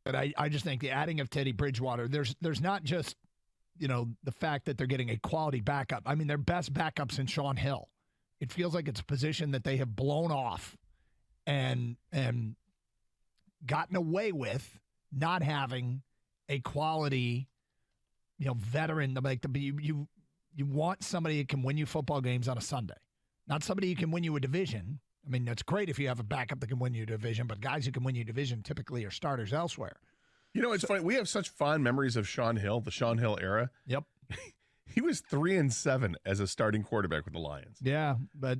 But I just think the adding of Teddy Bridgewater, there's not just, the fact that they're getting a quality backup. I mean, their best backup since Sean Hill. It feels like it's a position that they have blown off and gotten away with not having a quality, veteran. Like you want somebody who can win you football games on a Sunday, not somebody who can win you a division. I mean, that's great if you have a backup that can win you a division, but guys who can win you a division typically are starters elsewhere. It's funny. We have such fond memories of Sean Hill, the Sean Hill era. Yep. He was 3-7 as a starting quarterback with the Lions. Yeah, but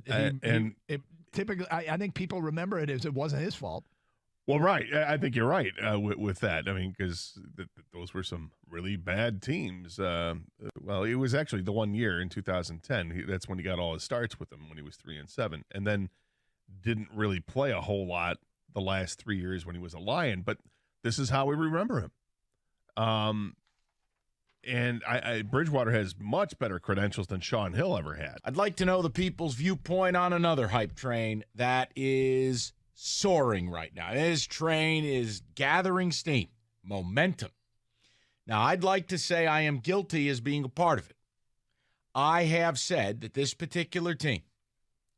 typically, I think people remember it as it wasn't his fault. Well, right. I think you're right with that. I mean, because those were some really bad teams. Well, it was actually the one year in 2010. That's when he got all his starts with them when he was 3-7, and then didn't really play a whole lot the last 3 years when he was a Lion, but this is how we remember him. And Bridgewater has much better credentials than Sean Hill ever had. I'd like to know the people's viewpoint on another hype train that is soaring right now. This train is gathering steam, momentum. Now, I'd like to say I am guilty as being a part of it. I have said that this particular team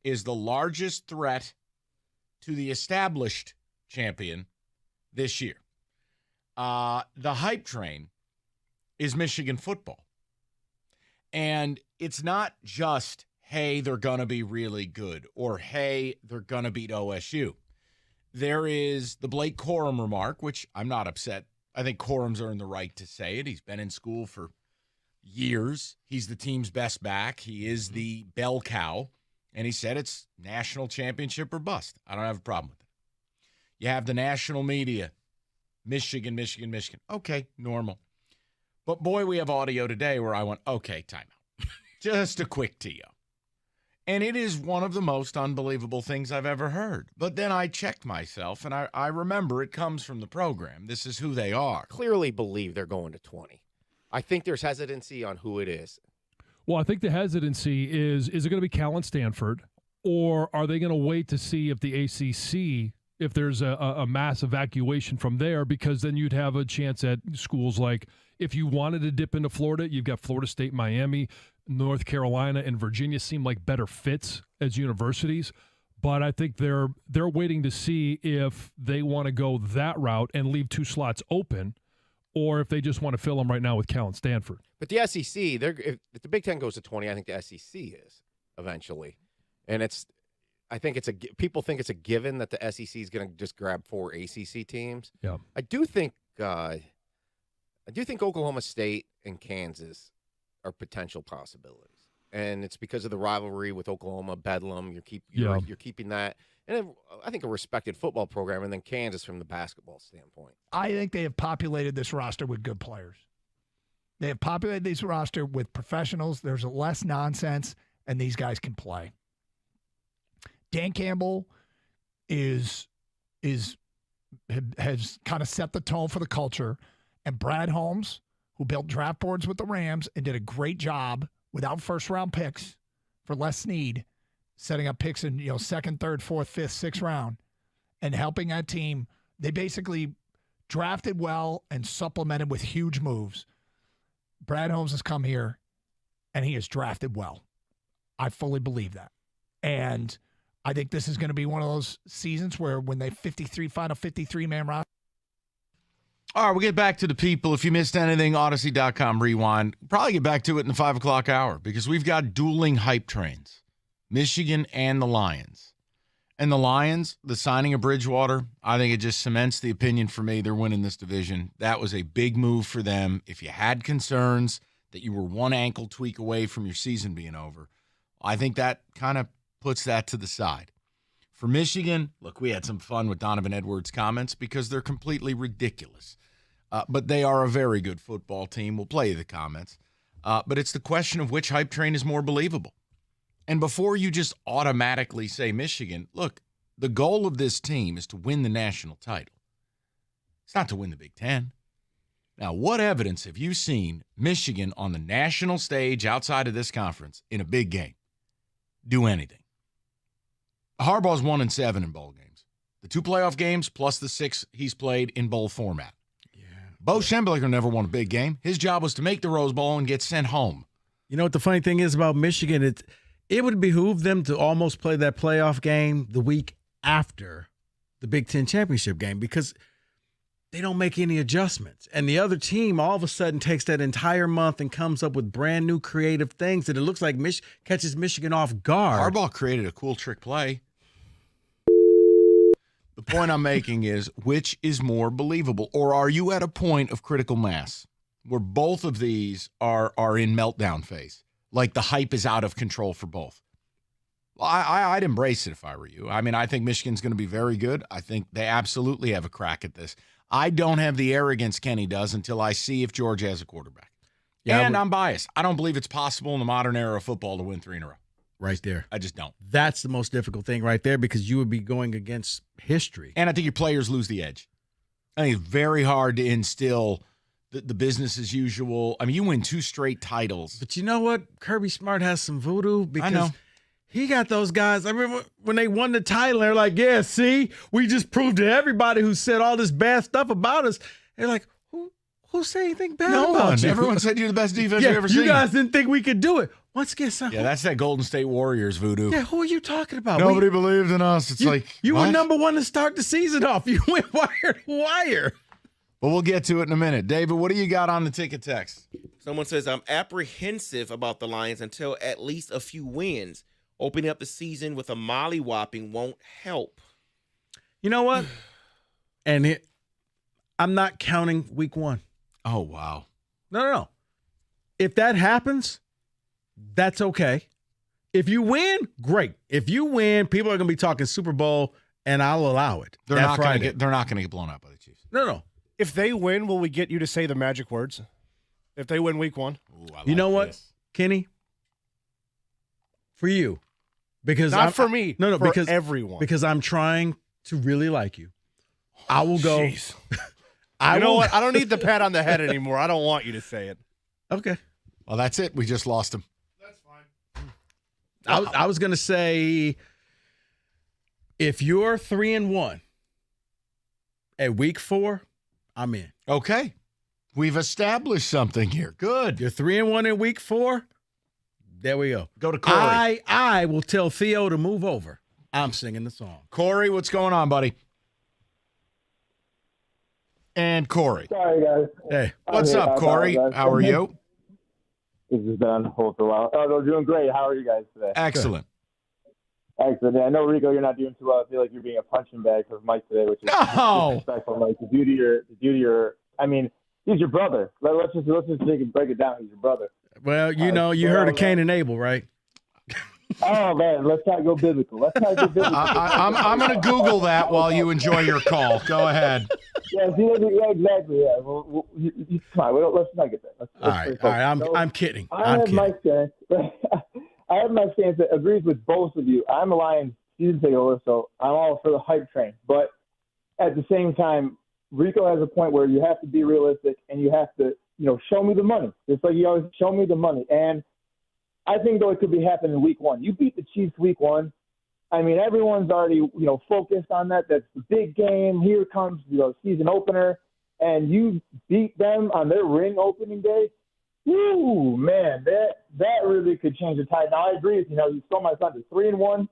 is the largest threat to the established champion this year. The hype train is Michigan football. And it's not just, hey, they're going to be really good, or hey, they're going to beat OSU. There is the Blake Corum remark, which I'm not upset. I think Corum's earned the right to say it. He's been in school for years. He's the team's best back. He is the bell cow. And he said it's national championship or bust. I don't have a problem with it. You have the national media. Michigan, Michigan, Michigan. Okay, normal. But boy, we have audio today where I went, okay, timeout. Just a quick TO. And it is one of the most unbelievable things I've ever heard. But then I checked myself, and I remember it comes from the program. This is who they are. Clearly believe they're going to 20. I think there's hesitancy on who it is. Well, I think the hesitancy is it going to be Cal and Stanford, or are they going to wait to see if the ACC, if there's a mass evacuation from there, because then you'd have a chance at schools like, if you wanted to dip into Florida, you've got Florida State, Miami, North Carolina, and Virginia seem like better fits as universities. But I think they're waiting to see if they want to go that route and leave 2 slots open, or if they just want to fill them right now with Cal and Stanford. But the SEC, if the Big Ten goes to 20, I think the SEC is eventually. And people think it's a given that the SEC is going to just grab 4 ACC teams. Yeah, I do think Oklahoma State and Kansas are potential possibilities, and it's because of the rivalry with Oklahoma, Bedlam. You're keeping that, and I think a respected football program, and then Kansas from the basketball standpoint. I think they have populated this roster with good players. They have populated this roster with professionals. There's less nonsense, and these guys can play. Dan Campbell has kind of set the tone for the culture, and Brad Holmes, who built draft boards with the Rams and did a great job without first-round picks for Les Snead, setting up picks in second, third, fourth, fifth, sixth round, and helping that team. They basically drafted well and supplemented with huge moves. Brad Holmes has come here, and he has drafted well. I fully believe that. And I think this is going to be one of those seasons where when they final 53-man roster. All right, we'll get back to the people. If you missed anything, Odyssey.com rewind. Probably get back to it in the 5 o'clock hour because we've got dueling hype trains, Michigan and the Lions. And the Lions, the signing of Bridgewater, I think it just cements the opinion for me they're winning this division. That was a big move for them. If you had concerns that you were one ankle tweak away from your season being over, I think that kind of puts that to the side. For Michigan, look, we had some fun with Donovan Edwards' comments because they're completely ridiculous. But they are a very good football team. We'll play you the comments. But it's the question of which hype train is more believable. And before you just automatically say Michigan, look, the goal of this team is to win the national title. It's not to win the Big Ten. Now, what evidence have you seen Michigan on the national stage outside of this conference in a big game do anything? Harbaugh's 1-7 in bowl games. The 2 playoff games plus the 6 he's played in bowl format. Yeah. Bo Schembechler never won a big game. His job was to make the Rose Bowl and get sent home. You know what the funny thing is about Michigan? It would behoove them to almost play that playoff game the week after the Big Ten championship game because they don't make any adjustments. And the other team all of a sudden takes that entire month and comes up with brand new creative things that it looks like catches Michigan off guard. Harbaugh created a cool trick play. The point I'm making is, which is more believable? Or are you at a point of critical mass where both of these are in meltdown phase? Like the hype is out of control for both. Well, I'd embrace it if I were you. I mean, I think Michigan's going to be very good. I think they absolutely have a crack at this. I don't have the arrogance Kenny does until I see if Georgia has a quarterback. Yeah, and I'm biased. I don't believe it's possible in the modern era of football to win 3 in a row. right there. I just don't. That's the most difficult thing right there because you would be going against history. And I think your players lose the edge. I think it's very hard to instill the business as usual. I mean, you win 2 straight titles. But you know what? Kirby Smart has some voodoo because I know. he got those guys. I remember when they won the title, they're like, yeah, see, we just proved to everybody who said all this bad stuff about us. They're like, who said anything bad about you? Everyone said you're the best defense you've ever seen. You guys didn't think we could do it. Once again, yeah, that's that Golden State Warriors voodoo. Yeah, who are you talking about? Nobody believed in us. It's you what? were number 1 to start the season off. You went wire to wire. But we'll get to it in a minute. David, what do you got on the ticket text? Someone says, I'm apprehensive about the Lions until at least a few wins. Opening up the season with a mollywhopping won't help. You know what? And I'm not counting week 1. Oh, wow. No. If that happens, that's okay. If you win, great. If you win, people are going to be talking Super Bowl, and I'll allow it. They're not going to get blown out by the Chiefs. No. If they win, will we get you to say the magic words? If they win week 1? Ooh, you know what, Kenny? For you. Because Not for me. No, for because everyone. Because I'm trying to really like you. I will go. Jeez. You know what? I don't need the pat on the head anymore. I don't want you to say it. Okay. Well, that's it. We just lost him. That's fine. I was going to say, if you're 3-1 at week 4, I'm in. Okay. We've established something here. Good. You're 3-1 in week 4. There we go. Go to Corey. I will tell Theo to move over. I'm singing the song. Corey, what's going on, buddy? And Corey. Sorry, guys. Hey. What's up, Corey? How are you? This has been on hold for a while. Oh, no, doing great. How are you guys today? Excellent. Excellent. Yeah, I know, Rico, you're not doing too well. I feel like you're being a punching bag for Mike today, which is disrespectful. Like the duty of your. I mean, he's your brother. Let's just break it down. He's your brother. Well, you heard of Cain and Abel, right? Oh man, let's not go biblical. I'm going to Google that while you enjoy your call. Go ahead. Yeah, exactly. Yeah. Well, come on. Let's not get that. All right. I'm kidding. I have my stance that agrees with both of you. I'm a Lions season ticket holder, so I'm all for the hype train. But at the same time, Rico has a point where you have to be realistic and you have to, show me the money. It's like you always show me the money. And I think, though, it could be happening week 1. You beat the Chiefs week 1. I mean, everyone's already, focused on that. That's the big game. Here comes, season opener. And you beat them on their ring opening day. Woo, man, that really could change the tide. Now, I agree with you. You stole my son to 3-1.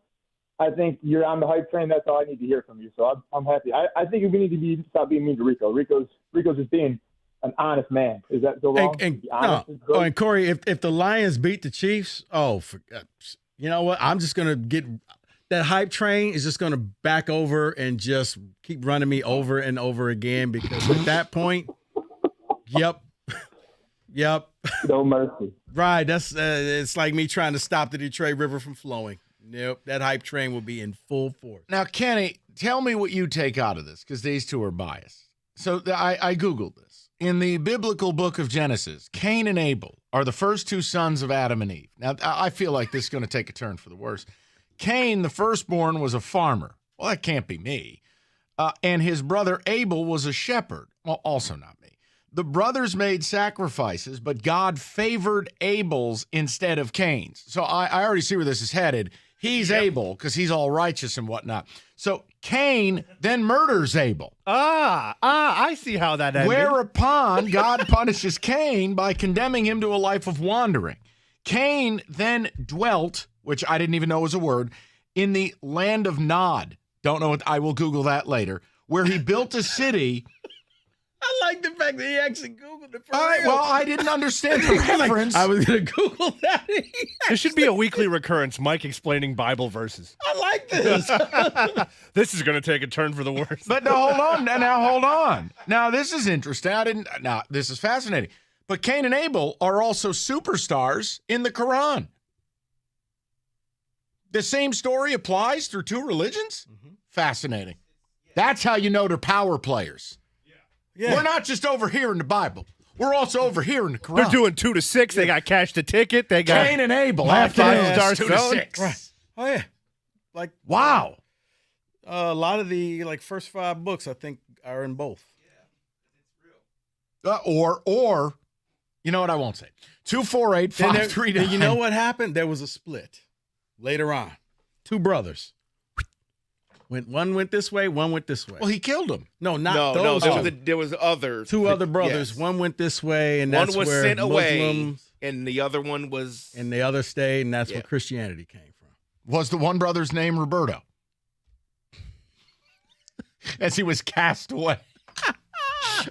I think you're on the hype train. That's all I need to hear from you. So I'm happy. I think you need to stop being mean to Rico. Rico's just being an honest man. Is that so wrong? And Corey, if the Lions beat the Chiefs, you know what? I'm just gonna get that hype train is just gonna back over and just keep running me over and over again because at that point, yep. No mercy. Right. That's it's like me trying to stop the Detroit River from flowing. Nope. That hype train will be in full force. Now, Kenny, tell me what you take out of this because these two are biased. So I Googled this. In the biblical book of Genesis, Cain and Abel are the first 2 sons of Adam and Eve. Now, I feel like this is going to take a turn for the worse. Cain, the firstborn, was a farmer. Well, that can't be me. And his brother Abel was a shepherd. Well, also not me. The brothers made sacrifices, but God favored Abel's instead of Cain's. So I already see where this is headed. He's Abel because he's all righteous and whatnot. So Cain then murders Abel. I see how that ended. Whereupon God punishes Cain by condemning him to a life of wandering. Cain then dwelt, which I didn't even know was a word, in the land of Nod. Don't know what, I will Google that later, where he built a city. I like the fact that he actually Googled it for real. Well, I didn't understand the reference. I was going to Google that. This should be a weekly recurrence, Mike explaining Bible verses. I like this. This is going to take a turn for the worse. But now, hold on. Now, this is interesting. This is fascinating. But Cain and Abel are also superstars in the Quran. The same story applies through 2 religions? Mm-hmm. Fascinating. That's how you know they're power players. Yeah. We're not just over here in the Bible. We're also over here in the They're garage. doing 2 to 6. They got Cash the Ticket. They got Cain and Abel. My After 5-star 2 to zone. 6. Right. Oh yeah, like Wow. a lot of the first 5 books I think are in both. Or, you know what? I won't say. 248-539. And you know what happened? There was a split later on. 2 brothers. One went this way, one went this way. Well, he killed him. No, not those. There was others. 2 other brothers. Yes. One went this way, and One that's was where sent away, Muslims and the other one was. and the other stayed, and that's where Christianity came from. Was the one brother's name Roberto? As he was cast away.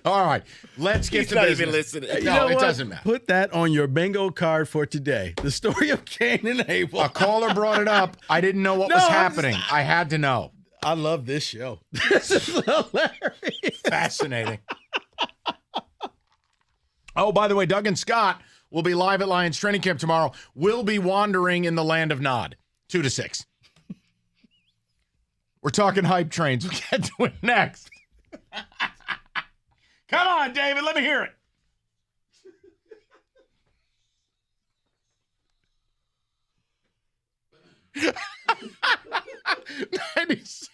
All right, let's get He's to not business. even listening. You No, know it what? doesn't matter. Put that on your bingo card for today. The story of Cain and Abel. A caller brought it up. I didn't know what No, was I'm happening. I had to know. I love this show. This is hilarious. Fascinating. Oh, by the way, Doug and Scott will be live at Lions Training Camp tomorrow. We'll be wandering in the land of Nod, 2 to 6. We're talking hype trains. We'll get to it next. Come on, David. Let me hear it. 96.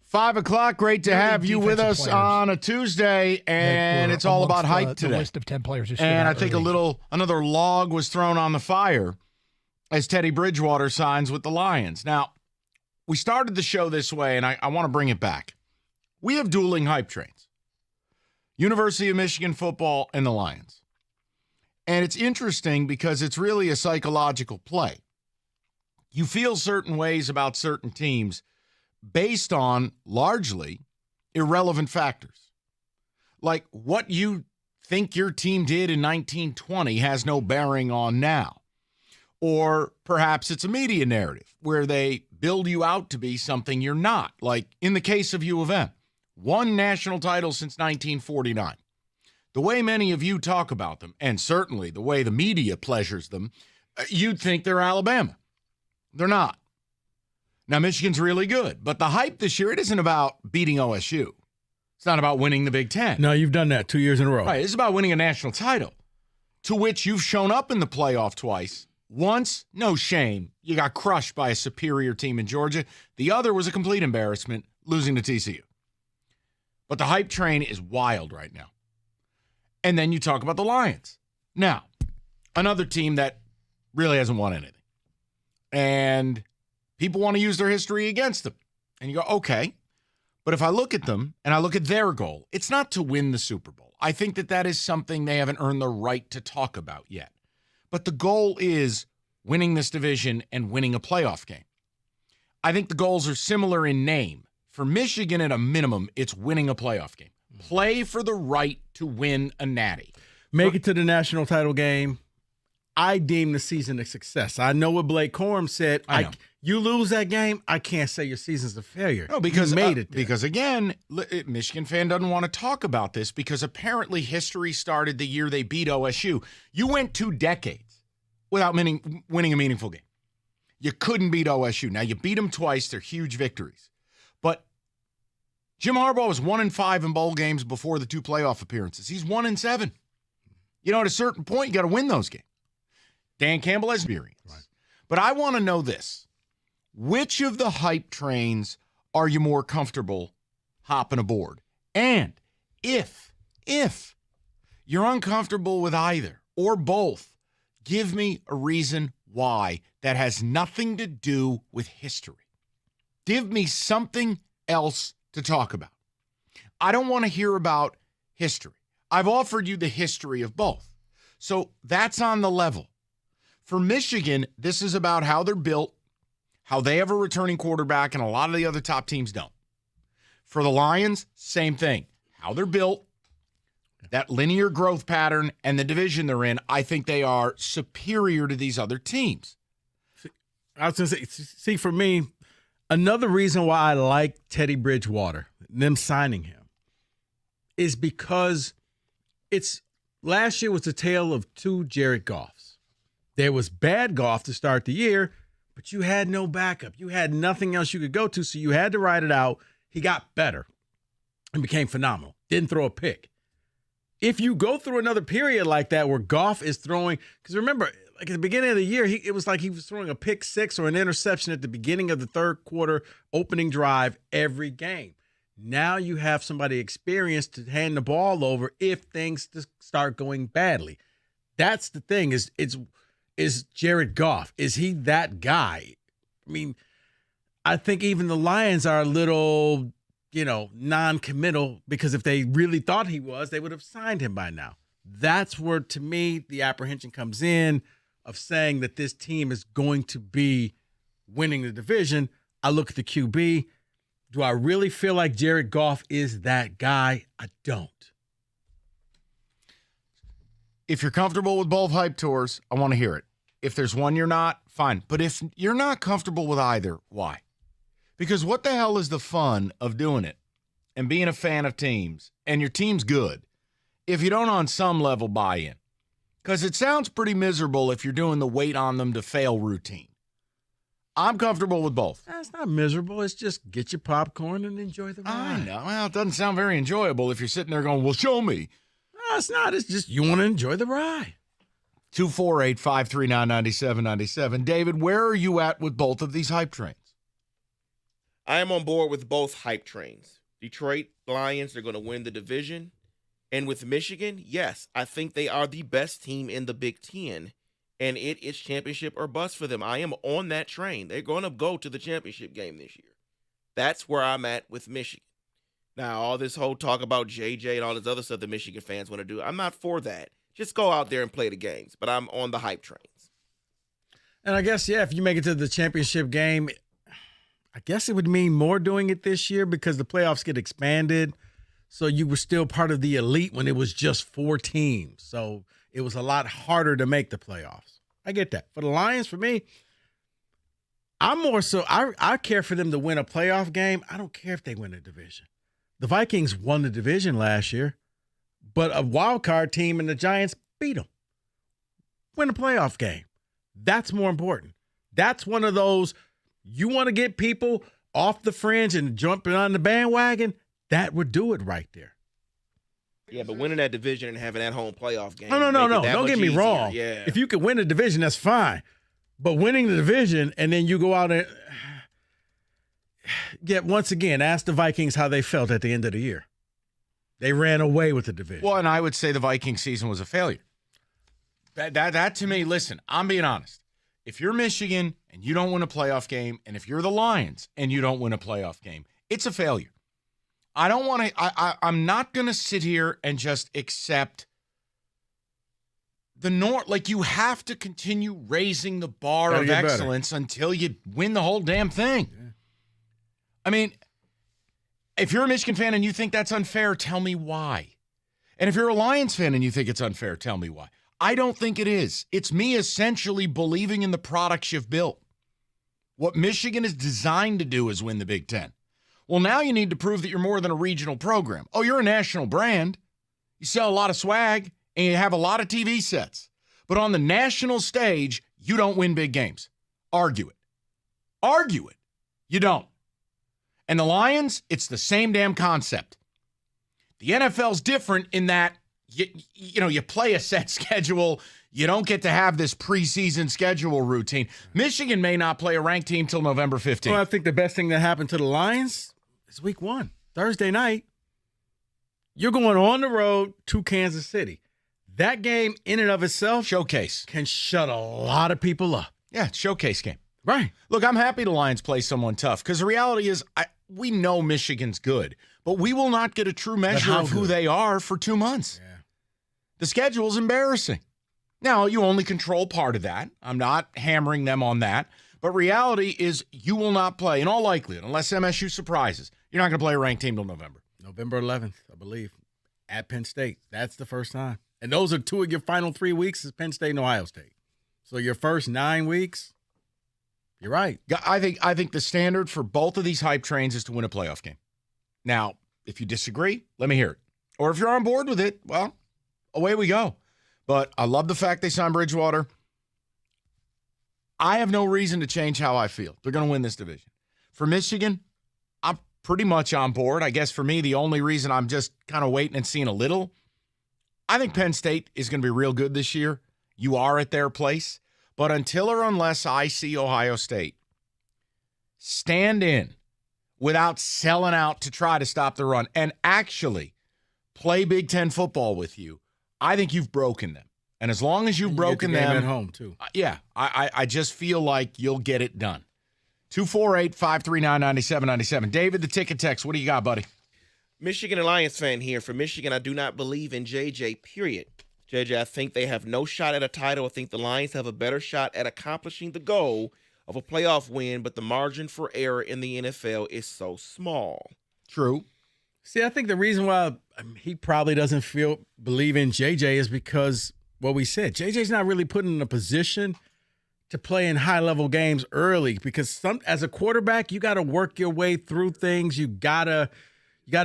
5 o'clock. Great to have you with us on a Tuesday, and it's all about hype today. The list of 10 players. And I think another log was thrown on the fire as Teddy Bridgewater signs with the Lions. Now, we started the show this way, and I want to bring it back. We have dueling hype trains. University of Michigan football and the Lions. And it's interesting because it's really a psychological play. You feel certain ways about certain teams based on largely irrelevant factors. Like what you think your team did in 1920 has no bearing on now. Or perhaps it's a media narrative where they build you out to be something you're not. Like in the case of U of M, 1 national title since 1949. The way many of you talk about them, and certainly the way the media pleasures them, you'd think they're Alabama. They're not. Now, Michigan's really good, but the hype this year, it isn't about beating OSU. It's not about winning the Big Ten. No, you've done that 2 years in a row. Right, it's about winning a national title, to which you've shown up in the playoff twice. Once, no shame. You got crushed by a superior team in Georgia. The other was a complete embarrassment, losing to TCU. But the hype train is wild right now. And then you talk about the Lions. Now, another team that really hasn't won anything. And people want to use their history against them. And you go, okay. But if I look at them and I look at their goal, it's not to win the Super Bowl. I think that is something they haven't earned the right to talk about yet. But the goal is winning this division and winning a playoff game. I think the goals are similar in name. For Michigan, at a minimum, it's winning a playoff game. Play for the right to win a natty. Make it to the national title game. I deem the season a success. I know what Blake Corum said. You lose that game, I can't say your season's a failure. No, because you made it there. Because again, Michigan fan doesn't want to talk about this because apparently history started the year they beat OSU. You went 2 decades without winning a meaningful game. You couldn't beat OSU. Now you beat them twice. They're huge victories. But Jim Harbaugh was 1-5 in bowl games before the 2 playoff appearances. He's 1-7. You know, at a certain point, you got to win those games. Dan Campbell has experience. Right. But I want to know this. Which of the hype trains are you more comfortable hopping aboard? And if you're uncomfortable with either or both, give me a reason why that has nothing to do with history. Give me something else to talk about. I don't want to hear about history. I've offered you the history of both. So that's on the level. For Michigan, this is about how they're built, how they have a returning quarterback, and a lot of the other top teams don't. For the Lions, same thing. How they're built, that linear growth pattern, and the division they're in, I think they are superior to these other teams. I was going to say, for me, another reason why I like Teddy Bridgewater, them signing him, is because last year was a tale of 2 Jared Goffs. There was bad Goff to start the year, but you had no backup. You had nothing else you could go to, so you had to ride it out. He got better and became phenomenal. Didn't throw a pick. If you go through another period like that where Goff is throwing, because remember, like at the beginning of the year, it was like he was throwing a pick 6 or an interception at the beginning of the third quarter opening drive every game. Now you have somebody experienced to hand the ball over if things start going badly. That's the thing is Jared Goff. Is he that guy? I mean, I think even the Lions are a little, non-committal because if they really thought he was, they would have signed him by now. That's where, to me, the apprehension comes in of saying that this team is going to be winning the division. I look at the QB. Do I really feel like Jared Goff is that guy? I don't. If you're comfortable with both hype tours, I want to hear it. If there's one you're not, fine. But if you're not comfortable with either, why? Because what the hell is the fun of doing it and being a fan of teams and your team's good if you don't on some level buy in? Because it sounds pretty miserable if you're doing the wait on them to fail routine. I'm comfortable with both. That's not miserable. It's just get your popcorn and enjoy the ride. I know. Well, it doesn't sound very enjoyable if you're sitting there going, well, show me. No, it's not. It's just you want to enjoy the ride. 248-539-9797. David, where are you at with both of these hype trains? I am on board with both hype trains. Detroit Lions are going to win the division. And with Michigan, yes, I think they are the best team in the Big Ten. And it is championship or bust for them. I am on that train. They're going to go to the championship game this year. That's where I'm at with Michigan. Now, all this whole talk about JJ and all this other stuff that Michigan fans want to do, I'm not for that. Just go out there and play the games. But I'm on the hype trains. And I guess, if you make it to the championship game, I guess it would mean more doing it this year because the playoffs get expanded. So you were still part of the elite when it was just 4 teams. So it was a lot harder to make the playoffs. I get that. For the Lions, for me, I'm more so I care for them to win a playoff game. I don't care if they win a division. The Vikings won the division last year, but a wild card team and the Giants beat them. Win a playoff game. That's more important. That's one of those, you want to get people off the fringe and jumping on the bandwagon, that would do it right there. Yeah, but winning that division and having that home playoff game. No. Don't get me wrong. Yeah. If you could win a division, that's fine. But winning the division and then you go out and once again, ask the Vikings how they felt at the end of the year. They ran away with the division. Well, and I would say the Viking season was a failure. That to me, listen, I'm being honest. If you're Michigan and you don't win a playoff game, and if you're the Lions and you don't win a playoff game, it's a failure. I don't want to. I'm not going to sit here and just accept the norm. Like, you have to continue raising the bar of excellence until you win the whole damn thing. Yeah. I mean, if you're a Michigan fan and you think that's unfair, tell me why. And if you're a Lions fan and you think it's unfair, tell me why. I don't think it is. It's me essentially believing in the products you've built. What Michigan is designed to do is win the Big Ten. Well, now you need to prove that you're more than a regional program. Oh, you're a national brand. You sell a lot of swag, and you have a lot of TV sets. But on the national stage, you don't win big games. Argue it. Argue it. You don't. And the Lions, it's the same damn concept. The NFL's different in that you play a set schedule. You don't get to have this preseason schedule routine. Michigan may not play a ranked team till November 15th. Well, I think the best thing that happened to the Lions is week 1, Thursday night. You're going on the road to Kansas City. That game in and of itself showcase can shut a lot of people up. Yeah, showcase game. Right. Look, I'm happy the Lions play someone tough because the reality is we know Michigan's good, but we will not get a true measure of who they are for 2 months. Yeah. The schedule's embarrassing. Now, you only control part of that. I'm not hammering them on that. But reality is you will not play, in all likelihood, unless MSU surprises. You're not going to play a ranked team till November. November 11th, I believe, at Penn State. That's the first time. And those are 2 of your final 3 weeks is Penn State and Ohio State. So your first 9 weeks, you're right. I think the standard for both of these hype trains is to win a playoff game. Now, if you disagree, let me hear it. Or if you're on board with it, well, away we go. But I love the fact they signed Bridgewater. I have no reason to change how I feel. They're going to win this division. For Michigan, I'm pretty much on board. I guess for me, the only reason I'm just kind of waiting and seeing a little, I think Penn State is going to be real good this year. You are at their place. But until or unless I see Ohio State stand in without selling out to try to stop the run and actually play Big Ten football with you, I think you've broken them. And as long as you've broken them at home too. Yeah, I just feel like you'll get it done. 248-539-9797. David, the ticket text. What do you got, buddy? Michigan Alliance fan here. For Michigan, I do not believe in JJ, period. JJ, I think they have no shot at a title. I think the Lions have a better shot at accomplishing the goal of a playoff win, but the margin for error in the NFL is so small. True. See, I think the reason why he probably doesn't believe in JJ is because what we said. JJ's not really put in a position to play in high-level games early because as a quarterback, you got to work your way through things. You gotta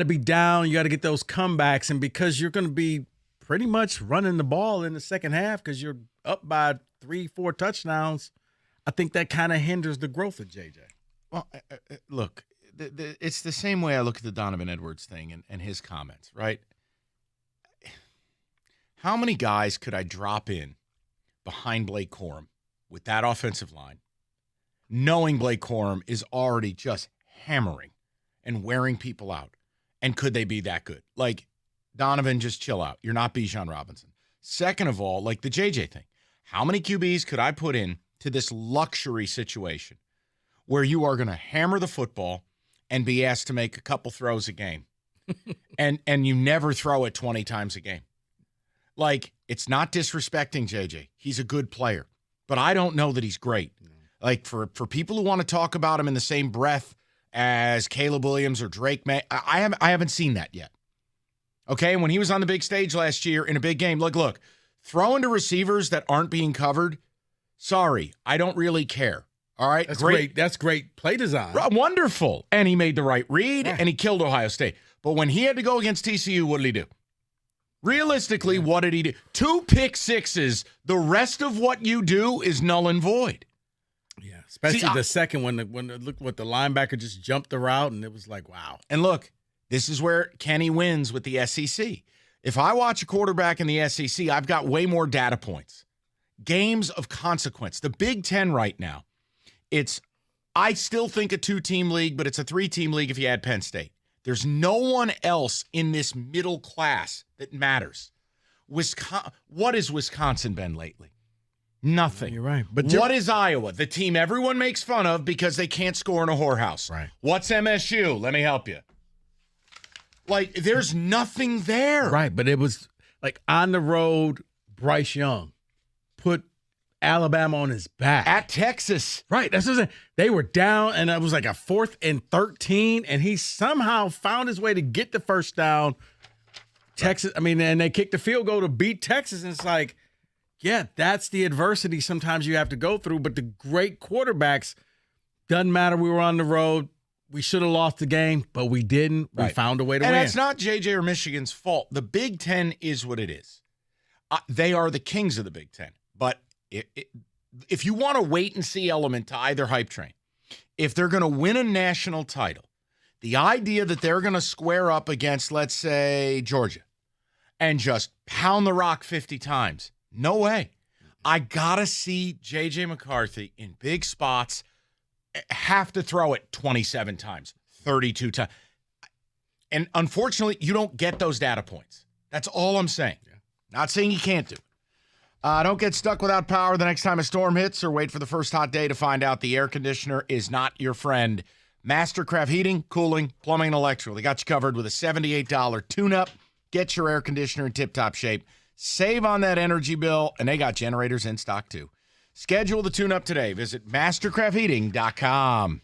be down. You got to get those comebacks, and because you're going to be pretty much running the ball in the second half because you're up by 3-4 touchdowns, I think that kind of hinders the growth of JJ. Well, look, it's the same way I look at the Donovan Edwards thing and his comments, right? How many guys could I drop in behind Blake Corum with that offensive line, knowing Blake Corum is already just hammering and wearing people out. And could they be that good? Like, Donovan, just chill out. You're not Bijan Robinson. Second of all, like the JJ thing, how many QBs could I put in to this luxury situation where you are going to hammer the football and be asked to make a couple throws a game and you never throw it 20 times a game? Like, it's not disrespecting JJ. He's a good player, but I don't know that he's great. Like, for people who want to talk about him in the same breath as Caleb Williams or Drake May, I haven't seen that yet. Okay, and when he was on the big stage last year in a big game, look, throwing to receivers that aren't being covered, sorry, I don't really care. All right, that's great. That's great play design. Wonderful. And he made the right read, and he killed Ohio State. But when he had to go against TCU, what did he do? Realistically, what did he do? 2 pick sixes. The rest of what you do is null and void. Yeah, especially the second one, when look what the linebacker just jumped the route, and it was like, wow. And look, this is where Kenny wins with the SEC. If I watch a quarterback in the SEC, I've got way more data points. Games of consequence. The Big Ten right now, I still think a 2-team league, but it's a 3-team league if you add Penn State. There's no one else in this middle class that matters. What has Wisconsin been lately? Nothing. You're right. But what is Iowa? The team everyone makes fun of because they can't score in a whorehouse. Right. What's MSU? Let me help you. Like, there's nothing there. Right, but it was like on the road, Bryce Young put Alabama on his back. At Texas. Right, that's what I'm saying. They were down, and it was like a 4th and 13, and he somehow found his way to get the first down. Texas, and they kicked the field goal to beat Texas, and it's like, yeah, that's the adversity sometimes you have to go through, but the great quarterbacks, doesn't matter, we were on the road. We should have lost the game, but we didn't. We found a way to win. And that's not JJ or Michigan's fault. The Big Ten is what it is. They are the kings of the Big Ten. But if you want a wait-and-see element to either hype train, if they're going to win a national title, the idea that they're going to square up against, let's say, Georgia, and just pound the rock 50 times, no way. I got to see JJ McCarthy in big spots have to throw it 27 times, 32 times. And unfortunately, you don't get those data points. That's all I'm saying. Yeah. Not saying you can't do it. Don't get stuck without power the next time a storm hits, or wait for the first hot day to find out the air conditioner is not your friend. Mastercraft Heating, Cooling, Plumbing, and Electrical. They got you covered with a $78 tune-up. Get your air conditioner in tip-top shape. Save on that energy bill, and they got generators in stock too. Schedule the tune-up today. Visit mastercraftheating.com.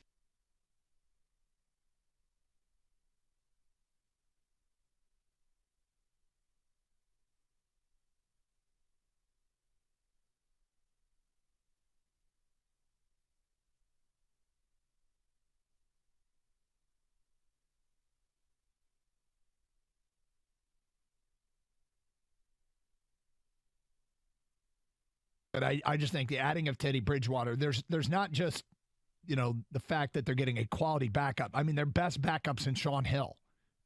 But I just think the adding of Teddy Bridgewater, there's not just, the fact that they're getting a quality backup. I mean, their best backup since Sean Hill.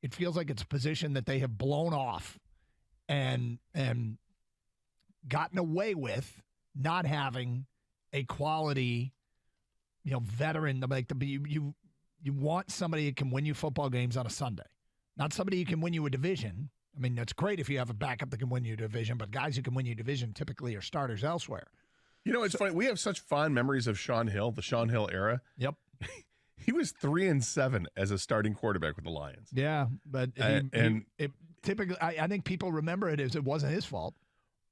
It feels like it's a position that they have blown off and gotten away with not having a quality, veteran. You want somebody who can win you football games on a Sunday, not somebody who can win you a division. I mean, that's great if you have a backup that can win you a division, but guys who can win you a division typically are starters elsewhere. It's funny. We have such fond memories of Sean Hill, the Sean Hill era. Yep. He was 3-7 as a starting quarterback with the Lions. Yeah, but typically, I think people remember it as it wasn't his fault.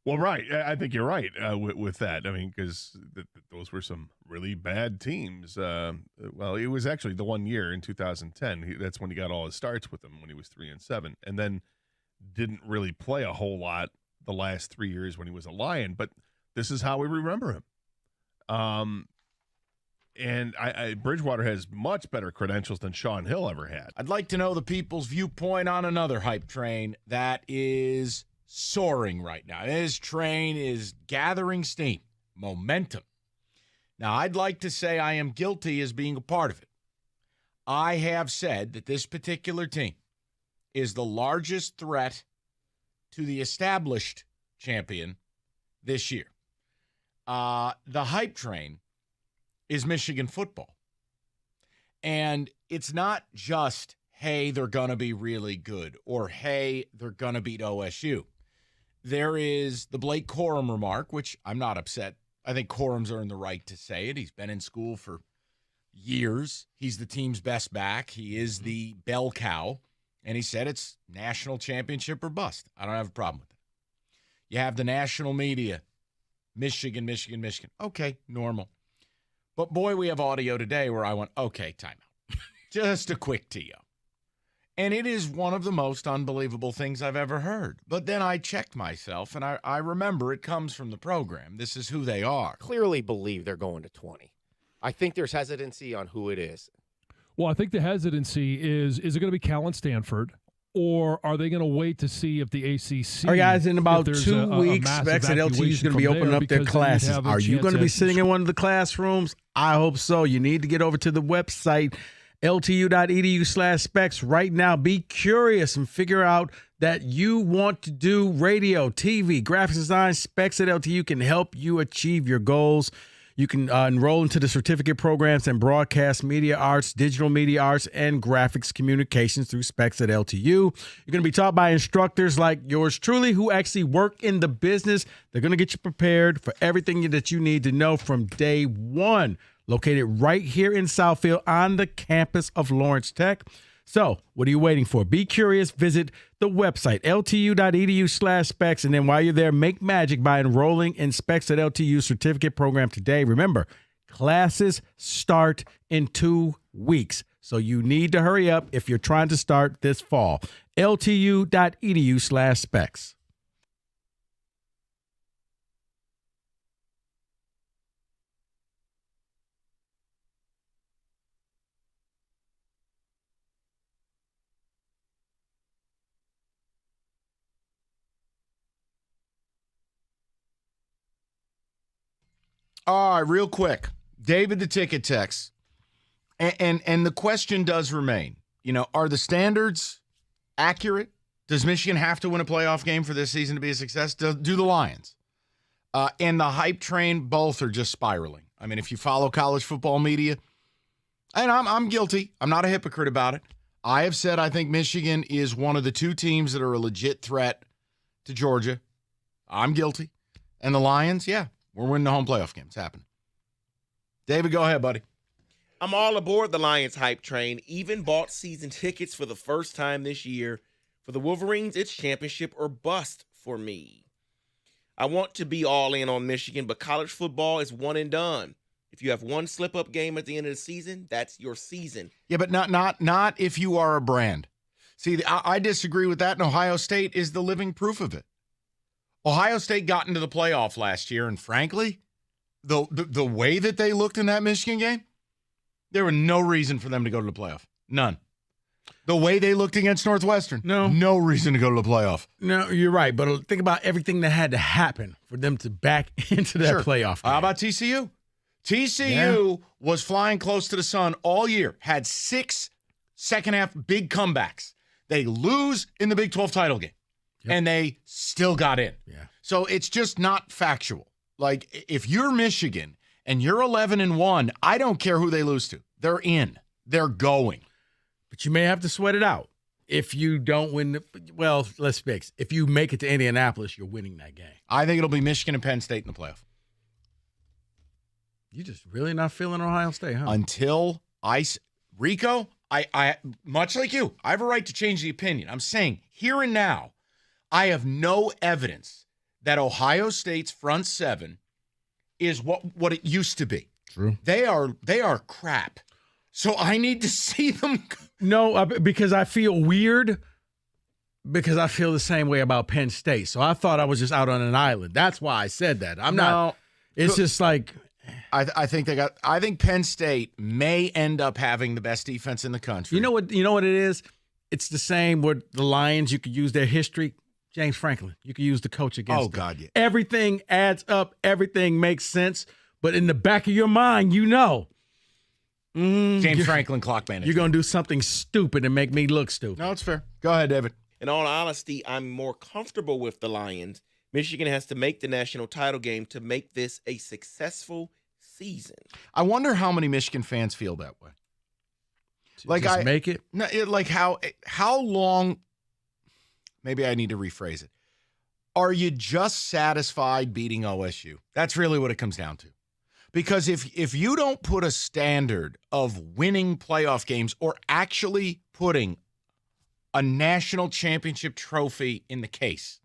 Well, right. I think you're right with that. I mean, because those were some really bad teams. Well, it was actually the one year in 2010. That's when he got all his starts with them, when he was 3-7. And then didn't really play a whole lot the last 3 years when he was a Lion, but this is how we remember him. And Bridgewater has much better credentials than Sean Hill ever had. I'd like to know the people's viewpoint on another hype train that is soaring right now. This train is gathering steam, momentum. Now, I'd like to say I am guilty as being a part of it. I have said that this particular team is the largest threat to the established champion this year. The hype train is Michigan football. And it's not just, hey, they're going to be really good, or hey, they're going to beat OSU. There is the Blake Corum remark, which I'm not upset. I think Corum's earned the right to say it. He's been in school for years. He's the team's best back. He is the bell cow. And he said it's national championship or bust. I don't have a problem with it. You have the national media. Michigan, Michigan, Michigan. Okay, normal. But boy, we have audio today where I went, okay, timeout. Just a quick TO. And it is one of the most unbelievable things I've ever heard. But then I checked myself, and I remember it comes from the program. This is who they are. Clearly believe they're going to 20. I think there's hesitancy on who it is. Well, I think the hesitancy is it going to be Cal and Stanford, or are they going to wait to see if the ACC... All right, guys, in about 2 weeks, Specs at LTU is going to be opening up their classes. Are you going to be sitting in one of the classrooms? I hope so. You need to get over to the website, ltu.edu/specs right now. Be curious and figure out that you want to do radio, TV, graphics design. Specs at LTU can help you achieve your goals. You can enroll into the certificate programs in broadcast media arts, digital media arts, and graphics communications through Specs at LTU. You're going to be taught by instructors like yours truly who actually work in the business. They're going to get you prepared for everything that you need to know from day one. Located right here in Southfield on the campus of Lawrence Tech. So what are you waiting for? Be curious. Visit the website, ltu.edu/specs. And then while you're there, make magic by enrolling in Specs at LTU certificate program today. Remember, classes start in 2 weeks. So you need to hurry up if you're trying to start this fall. ltu.edu/specs. All right, real quick. David, the ticket text. And the question does remain, are the standards accurate? Does Michigan have to win a playoff game for this season to be a success? Do the Lions? And the hype train, both are just spiraling. I mean, if you follow college football media, and I'm guilty. I'm not a hypocrite about it. I have said I think Michigan is one of the 2 teams that are a legit threat to Georgia. I'm guilty. And the Lions, yeah. We're winning the home playoff game. It's happening. David, go ahead, buddy. I'm all aboard the Lions hype train. Even bought season tickets for the first time this year. For the Wolverines, it's championship or bust for me. I want to be all in on Michigan, but college football is one and done. If you have one slip-up game at the end of the season, that's your season. Yeah, but not if you are a brand. See, I disagree with that, and Ohio State is the living proof of it. Ohio State got into the playoff last year, and frankly, the way that they looked in that Michigan game, there was no reason for them to go to the playoff. None. The way they looked against Northwestern, no reason to go to the playoff. No, you're right, but think about everything that had to happen for them to back into that playoff game. How about TCU? TCU was flying close to the sun all year, had 6 second-half big comebacks. They lose in the Big 12 title game. Yep. And they still got in. Yeah. So it's just not factual. Like, if you're Michigan and you're 11-1, I don't care who they lose to. They're in. They're going. But you may have to sweat it out. If you don't win, let's fix. If you make it to Indianapolis, you're winning that game. I think it'll be Michigan and Penn State in the playoff. You just really not feeling Ohio State, huh? Until Rico, I much like you, I have a right to change the opinion. I'm saying here and now, I have no evidence that Ohio State's front seven is what it used to be. True. They are crap. So I need to see them. No, because I feel weird. Because I feel the same way about Penn State. So I thought I was just out on an island. That's why I said that. I'm not. It's just like. I think Penn State may end up having the best defense in the country. You know what it is? It's the same with the Lions. You could use their history. James Franklin. You could use the coach against them. God, yeah. Everything adds up. Everything makes sense. But in the back of your mind, James Franklin clock manager. You're going to do something stupid and make me look stupid. No, it's fair. Go ahead, David. In all honesty, I'm more comfortable with the Lions. Michigan has to make the national title game to make this a successful season. I wonder how many Michigan fans feel that way. Like Just make it. No, like how long? Maybe I need to rephrase it. Are you just satisfied beating OSU? That's really what it comes down to. Because if you don't put a standard of winning playoff games or actually putting a national championship trophy in the case,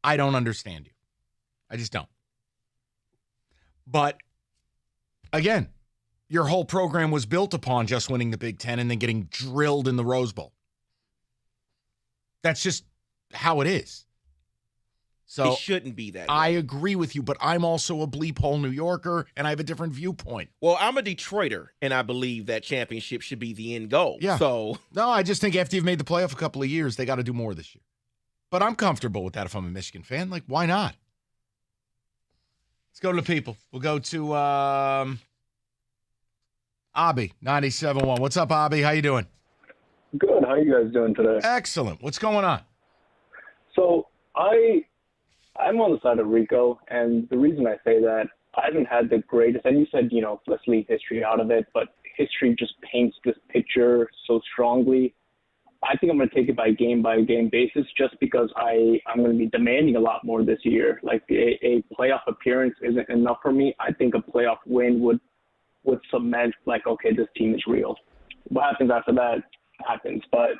I don't understand you. I just don't. But again, your whole program was built upon just winning the Big Ten and then getting drilled in the Rose Bowl. That's just how it is. So it shouldn't be that way. I agree with you, but I'm also a bleep hole New Yorker, and I have a different viewpoint. Well, I'm a Detroiter, and I believe that championship should be the end goal. Yeah. So no, I just think after you've made the playoff a couple of years, they got to do more this year. But I'm comfortable with that if I'm a Michigan fan. Like, why not? Let's go to the people. We'll go to Abby, 97.1. What's up, Abby? How you doing? Good. How you guys doing today? Excellent. What's going on? So I'm on the side of Rico, and the reason I say that, I haven't had the greatest, and you said, let's leave history out of it, but history just paints this picture so strongly. I think I'm going to take it by game basis just because I'm going to be demanding a lot more this year. Like a playoff appearance isn't enough for me. I think a playoff win would cement like, okay, this team is real. What happens after that happens, but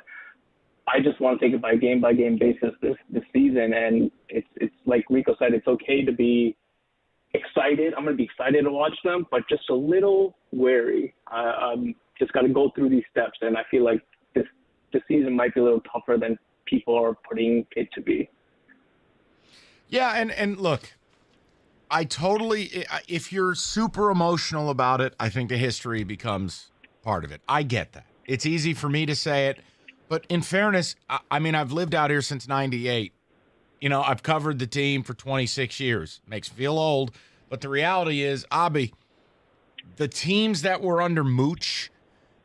I just want to take it by game basis this season. And it's like Rico said, it's okay to be excited. I'm going to be excited to watch them, but just a little wary. Just got to go through these steps. And I feel like this season might be a little tougher than people are putting it to be. Yeah. And look, if you're super emotional about it, I think the history becomes part of it. I get that. It's easy for me to say it. But in fairness, I mean, I've lived out here since 98. I've covered the team for 26 years. Makes me feel old. But the reality is, Abby, the teams that were under Mooch,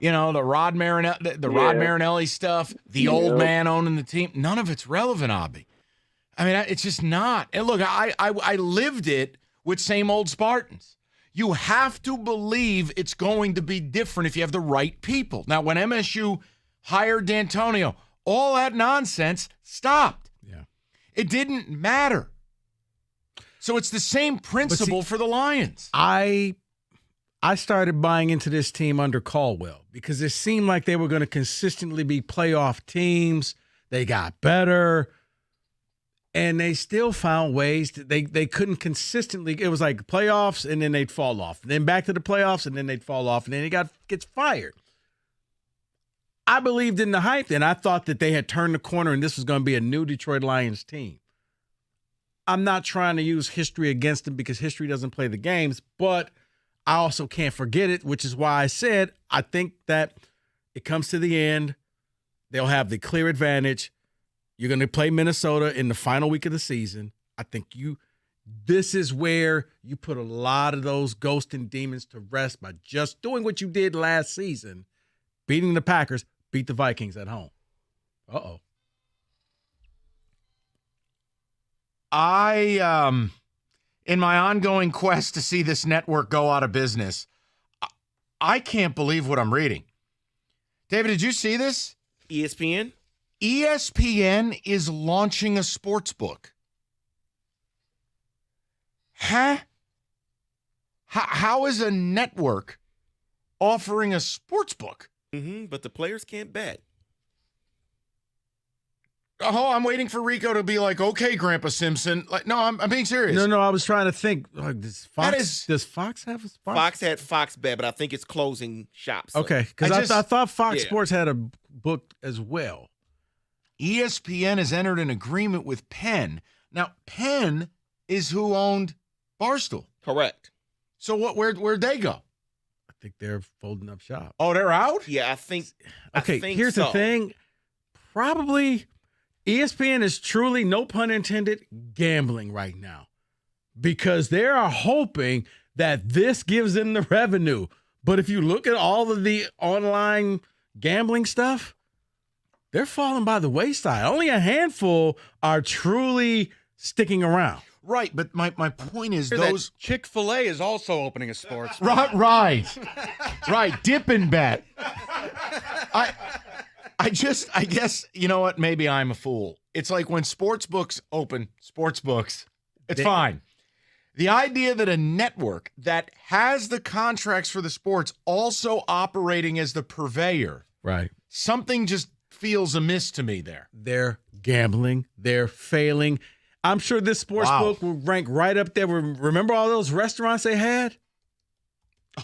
the Rod Marinelli stuff, the old man owning the team, none of it's relevant, Abby. I mean, it's just not. And look, I lived it with same old Spartans. You have to believe it's going to be different if you have the right people. Now, when MSU hired D'Antonio, all that nonsense stopped. Yeah. It didn't matter. So it's the same principle for the Lions. I started buying into this team under Caldwell because it seemed like they were going to consistently be playoff teams. They got better, and they still found ways they couldn't consistently. It was like playoffs, and then they'd fall off. And then back to the playoffs, and then they'd fall off, and then he gets fired. I believed in the hype, and I thought that they had turned the corner and this was going to be a new Detroit Lions team. I'm not trying to use history against them because history doesn't play the games, but I also can't forget it, which is why I said I think that it comes to the end. They'll have the clear advantage. You're going to play Minnesota in the final week of the season. I think this is where you put a lot of those ghosts and demons to rest by just doing what you did last season, beating the Packers, beat the Vikings at home. Uh-oh. In my ongoing quest to see this network go out of business, I can't believe what I'm reading. David, did you see this? ESPN? ESPN is launching a sports book. Huh? How is a network offering a sports book? But the players can't bet. Oh, I'm waiting for Rico to be like, okay, Grandpa Simpson. Like, no, I'm being serious. No, I was trying to think. Does Fox have a sports? Fox had Fox Bet, but I think it's closing shop. So. Okay, because I thought Fox Sports had a book as well. ESPN has entered an agreement with Penn. Now, Penn is who owned Barstool. Correct. So where'd they go? I think they're folding up shop. Oh, they're out? Yeah, I think. Okay, here's the thing. Probably ESPN is truly, no pun intended, gambling right now because they are hoping that this gives them the revenue. But if you look at all of the online gambling stuff, they're falling by the wayside. Only a handful are truly sticking around. Right, but my point is Chick-fil-A is also opening a sports. Right. Dip and bet. I guess, you know what? Maybe I'm a fool. It's like when sports books open, it's fine. The idea that a network that has the contracts for the sports also operating as the purveyor, right? Something just feels amiss to me there. They're gambling. They're failing. I'm sure this sports book will rank right up there. Remember all those restaurants they had?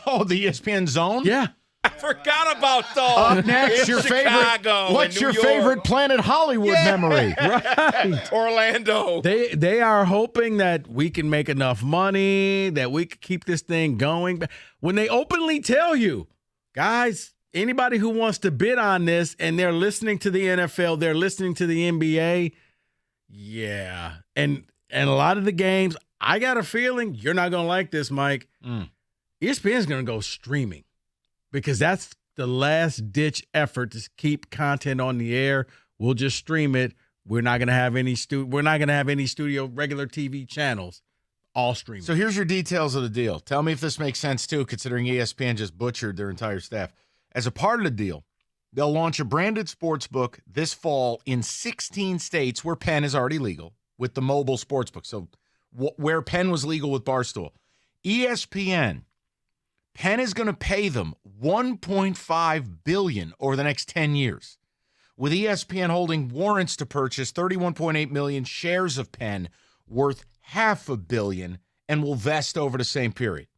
Oh, the ESPN Zone? Yeah. I forgot about those. Up next, your Chicago, favorite. What's your York. favorite Planet Hollywood memory? Right. Orlando. They are hoping that we can make enough money, that we can keep this thing going. When they openly tell you, guys, anybody who wants to bid on this and they're listening to the NFL, they're listening to the NBA, yeah. And a lot of the games, I got a feeling you're not going to like this, Mike. ESPN's going to go streaming. Because that's the last-ditch effort to keep content on the air. We'll just stream it. We're not going to have any studio regular TV channels. All streaming. So here's your details of the deal. Tell me if this makes sense too, considering ESPN just butchered their entire staff. As a part of the deal, they'll launch a branded sports book this fall in 16 states where Penn is already legal with the mobile sports book. So where Penn was legal with Barstool, ESPN. Penn is going to pay them $1.5 billion over the next 10 years, with ESPN holding warrants to purchase 31.8 million shares of Penn worth $500 million and will vest over the same period.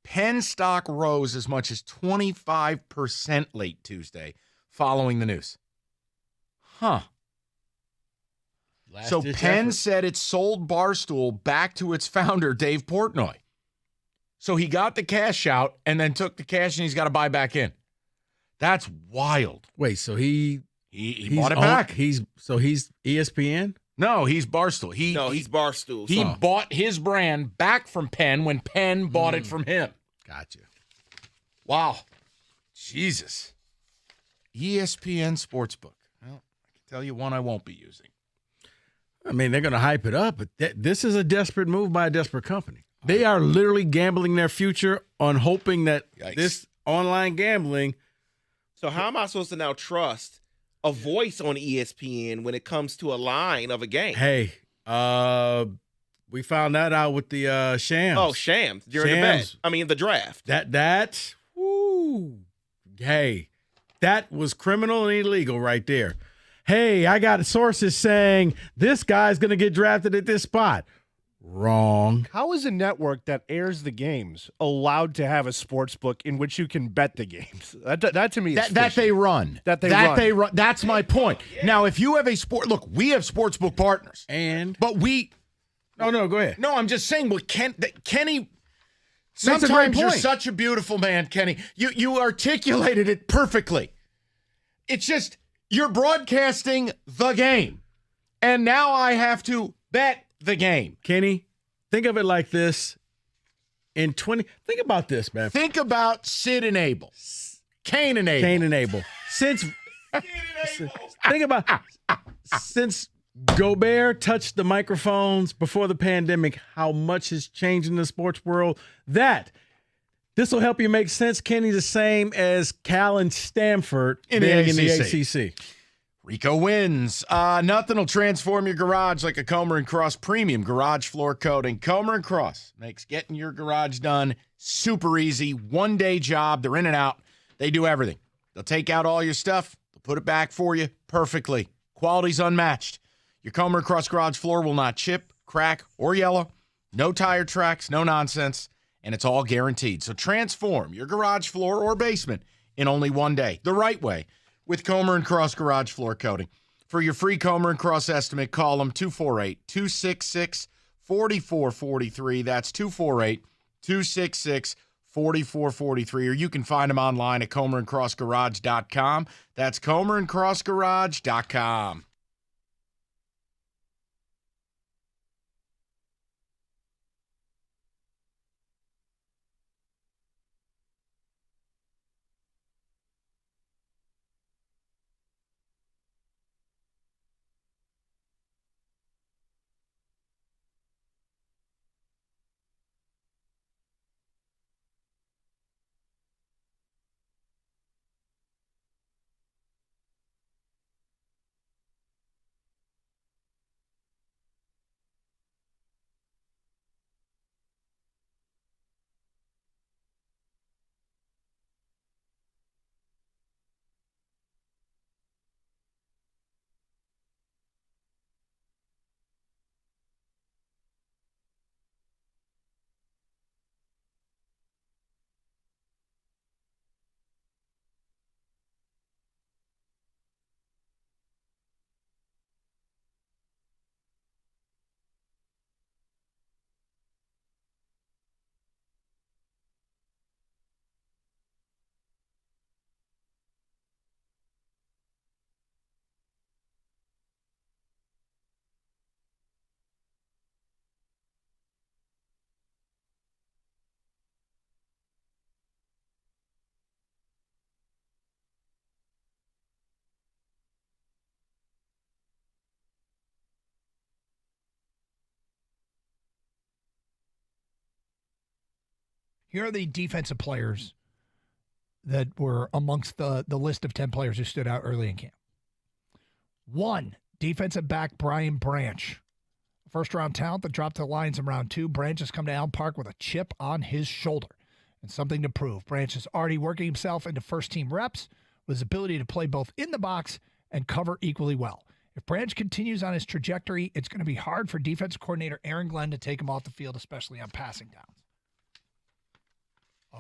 Penn stock rose as much as 25% late Tuesday following the news. So Penn said it sold Barstool back to its founder, Dave Portnoy. So he got the cash out and then took the cash and he's got to buy back in. That's wild. Wait, so he bought it back. He's ESPN? No, he's Barstool. He's Barstool. He bought his brand back from Penn when Penn bought it from him. Gotcha. Wow. Jesus. ESPN Sportsbook. Well, I can tell you one I won't be using. I mean, they're going to hype it up, but this is a desperate move by a desperate company. They are literally gambling their future on hoping that this online gambling. So how am I supposed to now trust a voice on ESPN when it comes to a line of a game? Hey, we found that out with the Shams. Oh, Shams during the bet. I mean, the draft. Hey, that was criminal and illegal right there. Hey, I got sources saying this guy's going to get drafted at this spot. Wrong. How is a network that airs the games allowed to have a sports book in which you can bet the games? That to me is that they run. That they run. That's my point. Now, if you have a look, we have sports book partners, but we. No, go ahead. No, I'm just saying. Well, Kenny. That's a great Sometimes you're point. such a beautiful man, Kenny. You articulated it perfectly. It's just you're broadcasting the game, and now I have to bet the game. Kenny, think of it like this. Think about this, man. Think about Sid and Abel. Cain and Abel. Think about since Gobert touched the microphones before the pandemic, how much has changed in the sports world. This will help you make sense, Kenny, the same as Cal and Stanford in the ACC. Rico wins. Nothing will transform your garage like a Comer & Cross premium garage floor coating. Comer & Cross makes getting your garage done super easy. One-day job. They're in and out. They do everything. They'll take out all your stuff. They'll put it back for you perfectly. Quality's unmatched. Your Comer & Cross garage floor will not chip, crack, or yellow. No tire tracks, no nonsense, and it's all guaranteed. So transform your garage floor or basement in only one day, the right way, with Comer & Cross Garage Floor Coating. For your free Comer & Cross estimate, call them 248-266-4443. That's 248-266-4443. Or you can find them online at comerandcrossgarage.com. That's comerandcrossgarage.com. Here are the defensive players that were amongst the list of 10 players who stood out early in camp. 1, defensive back Brian Branch. First-round talent that dropped to the Lions in round 2. Branch has come to Allen Park with a chip on his shoulder and something to prove. Branch is already working himself into first-team reps with his ability to play both in the box and cover equally well. If Branch continues on his trajectory, it's going to be hard for defensive coordinator Aaron Glenn to take him off the field, especially on passing downs.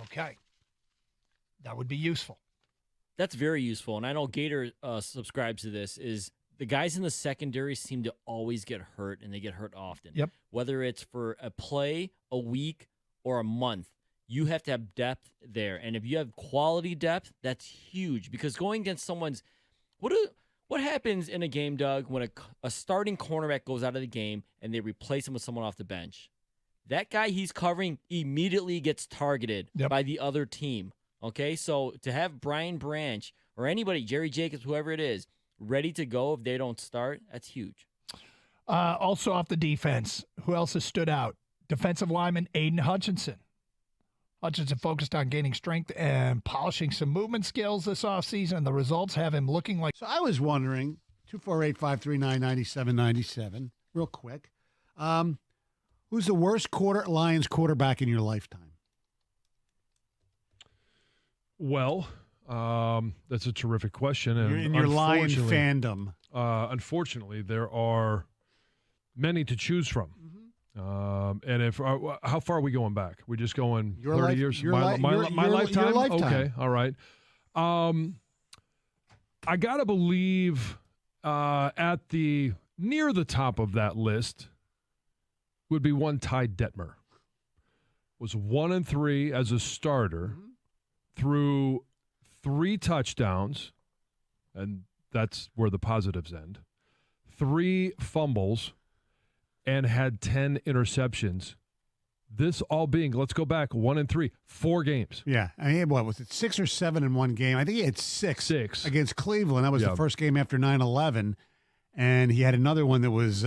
Okay. That would be useful. That's very useful. And I know Gator subscribes to this, is the guys in the secondary seem to always get hurt, and they get hurt often. Yep. Whether it's for a play, a week, or a month, you have to have depth there. And if you have quality depth, that's huge. Because going against someone's what happens in a game, Doug, when a starting cornerback goes out of the game and they replace him with someone off the bench? That guy he's covering immediately gets targeted by the other team. Okay, so to have Brian Branch or anybody, Jerry Jacobs, whoever it is, ready to go if they don't start, that's huge. Also off the defense, who else has stood out? Defensive lineman Aiden Hutchinson. Hutchinson focused on gaining strength and polishing some movement skills this offseason. The results have him looking like... So I was wondering, 248-539-9797, real quick, who's the worst Lions quarterback in your lifetime? Well, that's a terrific question. And in your Lion fandom. Unfortunately, there are many to choose from. And if how far are we going back? We're just going 30 years? My lifetime? Your lifetime. Okay, all right. I got to believe at the near the top of that list would be one Ty Detmer. Was 1-3 as a starter. Threw 3 touchdowns, and that's where the positives end, 3 fumbles, and had 10 interceptions. This all being, let's go back, 1-3, 4 games. Yeah. I mean, what was it, 6 or 7 in one game? I think he had 6 against Cleveland. That was the first game after 9/11. And he had another one that was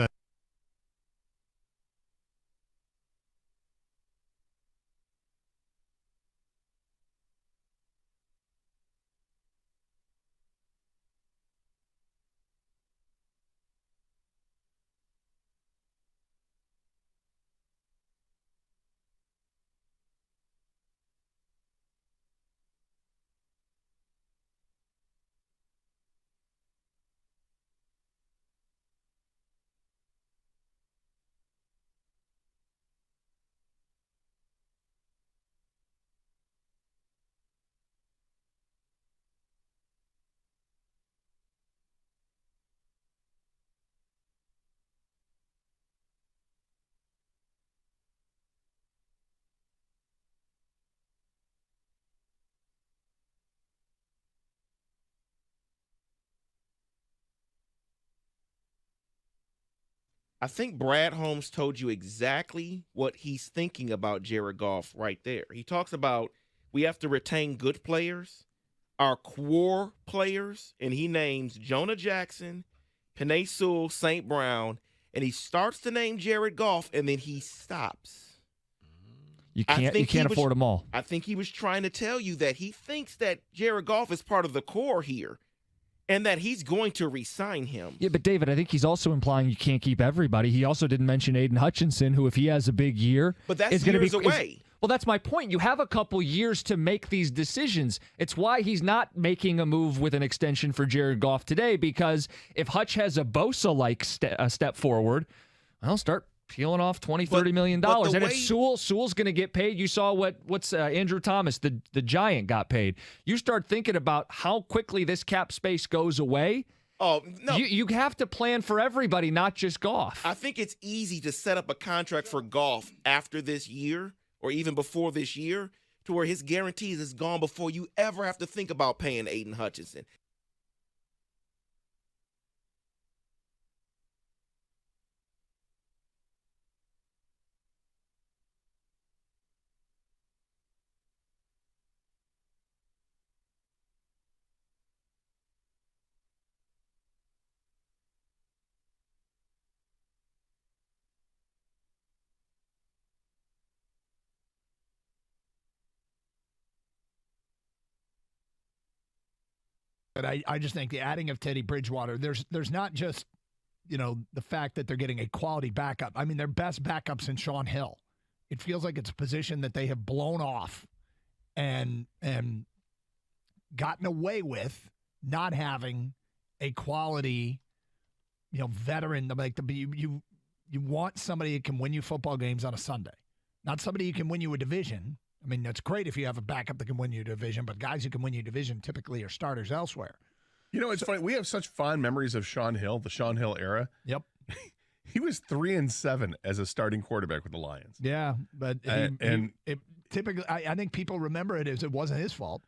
I think Brad Holmes told you exactly what he's thinking about Jared Goff right there. He talks about we have to retain good players, our core players, and he names Jonah Jackson, Penei Sewell, St. Brown, and he starts to name Jared Goff, and then he stops. You can't afford them all. I think he was trying to tell you that he thinks that Jared Goff is part of the core here, and that he's going to re-sign him. Yeah, but David, I think he's also implying you can't keep everybody. He also didn't mention Aiden Hutchinson, who, if he has a big year, but that's is going to be away. Well, that's my point. You have a couple years to make these decisions. It's why he's not making a move with an extension for Jared Goff today, because if Hutch has a Bosa-like step forward, I'll start peeling off $20-30 million. And if Sewell's going to get paid, you saw what's Andrew Thomas, the Giant, got paid. You start thinking about how quickly this cap space goes away. Oh, no. You have to plan for everybody, not just Goff. I think it's easy to set up a contract for Goff after this year or even before this year to where his guarantees is gone before you ever have to think about paying Aiden Hutchinson. But I just think the adding of Teddy Bridgewater, there's not just, the fact that they're getting a quality backup. I mean, their best backup's in Sean Hill. It feels like it's a position that they have blown off and gotten away with not having a quality, veteran. Like you want somebody who can win you football games on a Sunday, not somebody who can win you a division. I mean, that's great if you have a backup that can win you a division, but guys who can win you a division typically are starters elsewhere. It's funny. We have such fond memories of Sean Hill, the Sean Hill era. Yep. He was 3-7 as a starting quarterback with the Lions. Yeah, but typically, I think people remember it as it wasn't his fault.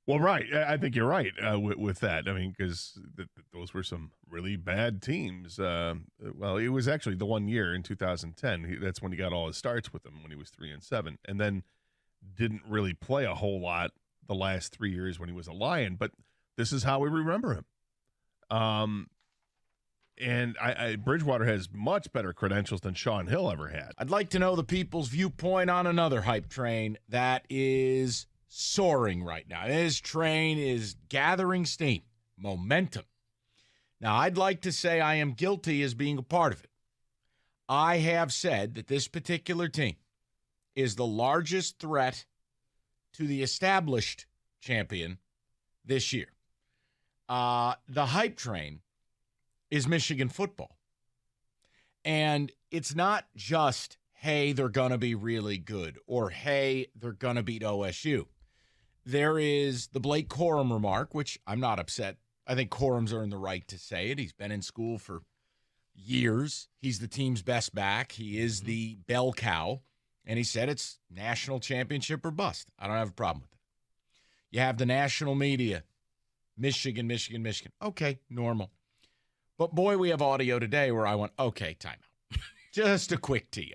Well, right. I think you're right with that. I mean, because those were some really bad teams. Well, it was actually the one year in 2010. That's when he got all his starts with them when he was 3-7, and then didn't really play a whole lot the last 3 years when he was a Lion. But this is how we remember him. And Bridgewater has much better credentials than Sean Hill ever had. I'd like to know the people's viewpoint on another hype train that is soaring right now. This train is gathering steam, momentum. Now, I'd like to say I am guilty as being a part of it. I have said that this particular team is the largest threat to the established champion this year. The hype train is Michigan football. And it's not just, hey, they're going to be really good, or hey, they're going to beat OSU. There is the Blake Corum remark, which I'm not upset. I think Corum's earned the right to say it. He's been in school for years. He's the team's best back. He is the bell cow. And he said it's national championship or bust. I don't have a problem with it. You have the national media. Michigan, Michigan, Michigan. Okay, normal. But boy, we have audio today where I went, okay, timeout. Just a quick TO.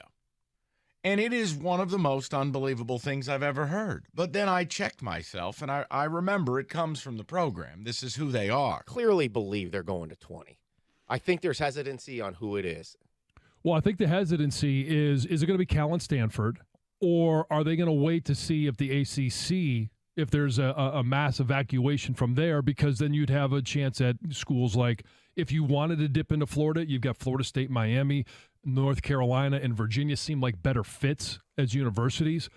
And it is one of the most unbelievable things I've ever heard. But then I checked myself, and I remember it comes from the program. This is who they are. Clearly believe they're going to 20. I think there's hesitancy on who it is. Well, I think the hesitancy is it going to be Cal and Stanford, or are they going to wait to see if the ACC, if there's a mass evacuation from there, because then you'd have a chance at schools like, if you wanted to dip into Florida, you've got Florida State, Miami, North Carolina, and Virginia seem like better fits as universities.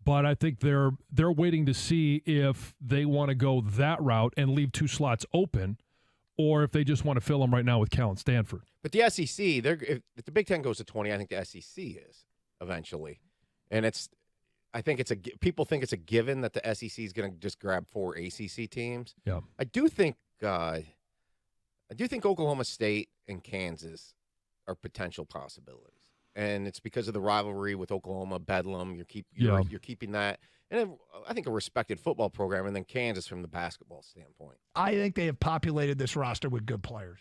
But I think they're waiting to see if they want to go that route and leave 2 slots open, or if they just want to fill them right now with Cal and Stanford. But the SEC, if the Big Ten goes to 20, I think the SEC is eventually. And people think it's a given that the SEC is going to just grab 4 ACC teams. Yeah. I do think Oklahoma State and Kansas are potential possibilities. And it's because of the rivalry with Oklahoma, Bedlam. You're keeping that. And I think a respected football program, and then Kansas from the basketball standpoint. I think they have populated this roster with good players.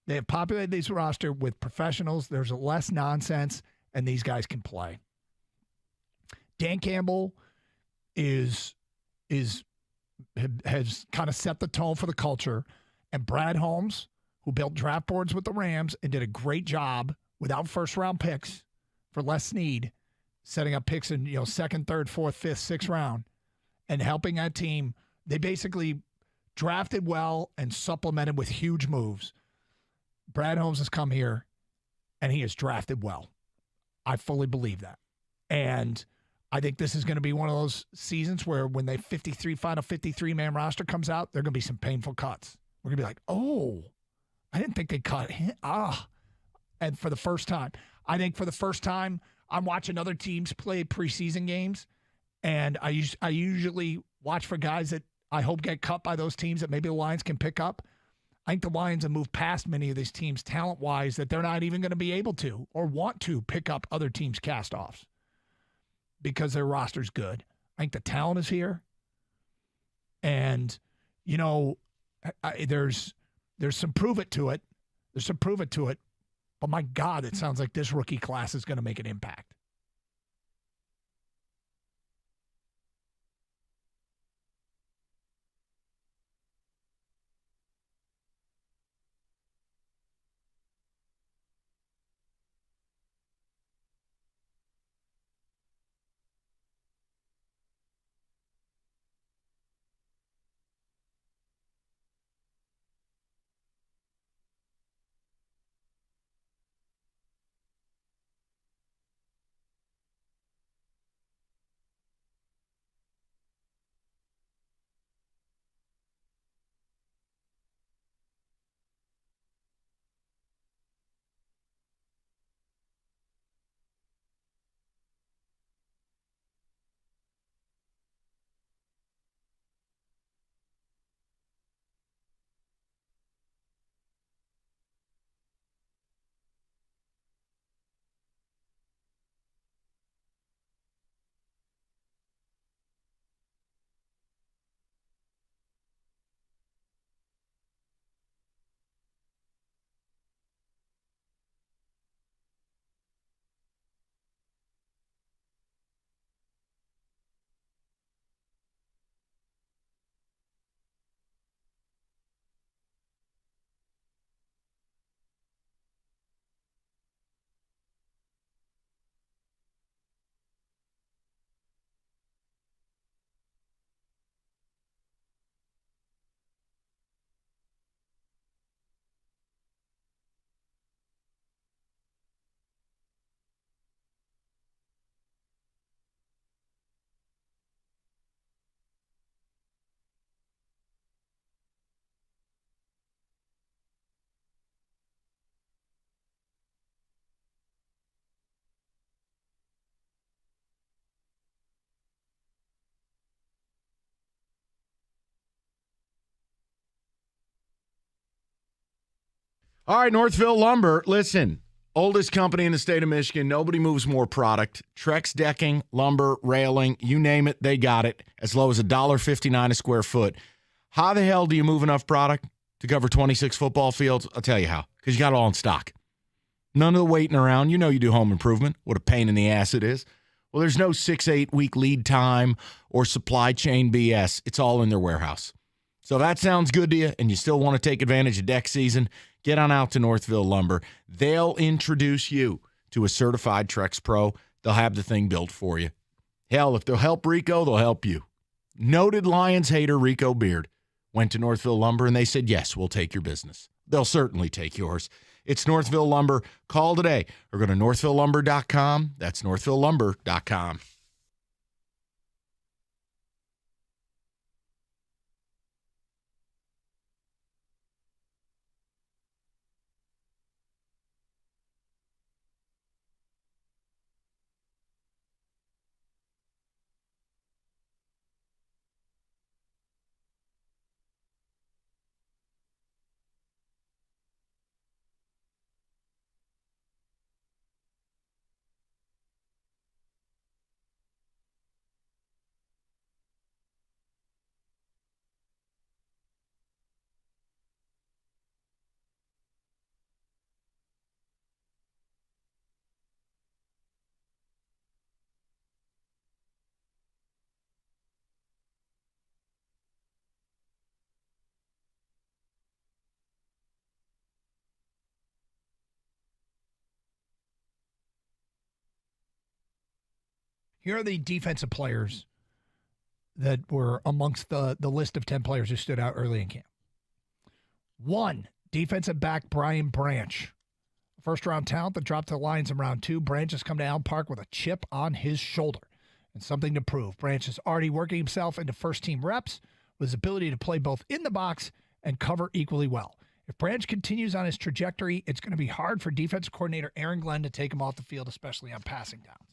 They have populated this roster with professionals. There's less nonsense, and these guys can play. Dan Campbell has kind of set the tone for the culture, and Brad Holmes, who built draft boards with the Rams and did a great job without first-round picks for Les Snead, setting up picks in second, third, fourth, fifth, sixth round, and helping that team. They basically drafted well and supplemented with huge moves. Brad Holmes has come here, and he has drafted well. I fully believe that. And I think this is going to be one of those seasons where when they final 53-man roster comes out, there are going to be some painful cuts. We're going to be like, oh, I didn't think they cut him. And for the first time, I'm watching other teams play preseason games, and I usually watch for guys that I hope get cut by those teams that maybe the Lions can pick up. I think the Lions have moved past many of these teams talent-wise that they're not even going to be able to or want to pick up other teams' cast-offs because their roster's good. I think the talent is here. And, there's some prove it to it. But my God, it sounds like this rookie class is going to make an impact. All right, Northville Lumber. Listen, oldest company in the state of Michigan. Nobody moves more product. Trex decking, lumber, railing, you name it, they got it. As low as $1.59 a square foot. How the hell do you move enough product to cover 26 football fields? I'll tell you how. Because you got it all in stock. None of the waiting around. You know you do home improvement. What a pain in the ass it is. Well, there's no 6-8 week lead time or supply chain BS. It's all in their warehouse. So if that sounds good to you and you still want to take advantage of deck season, get on out to Northville Lumber. They'll introduce you to a certified Trex Pro. They'll have the thing built for you. Hell, if they'll help Rico, they'll help you. Noted Lions hater Rico Beard went to Northville Lumber and they said, yes, we'll take your business. They'll certainly take yours. It's Northville Lumber. Call today or go to northvillelumber.com. That's northvillelumber.com. Here are the defensive players that were amongst the list of 10 players who stood out early in camp. 1, defensive back Brian Branch. First-round talent that dropped to the Lions in round 2. Branch has come to Allen Park with a chip on his shoulder and something to prove. Branch is already working himself into first-team reps with his ability to play both in the box and cover equally well. If Branch continues on his trajectory, it's going to be hard for defensive coordinator Aaron Glenn to take him off the field, especially on passing downs.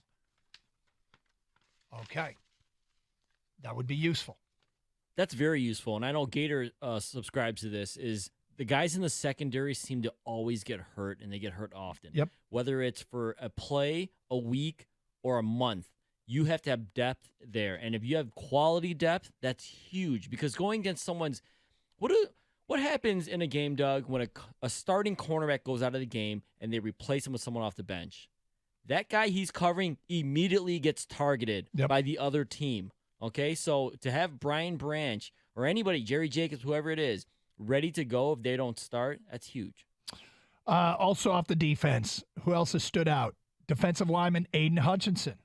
Okay. That would be useful. That's very useful. And I know Gator subscribes to this, is the guys in the secondary seem to always get hurt, and they get hurt often. Yep. Whether it's for a play, a week, or a month, you have to have depth there. And if you have quality depth, that's huge. Because going against someone's – what happens in a game, Doug, when a starting cornerback goes out of the game and they replace him with someone off the bench? That guy he's covering immediately gets targeted by the other team. Okay, so to have Brian Branch or anybody, Jerry Jacobs, whoever it is, ready to go if they don't start, that's huge. Also off the defense, who else has stood out? Defensive lineman Aiden Hutchinson.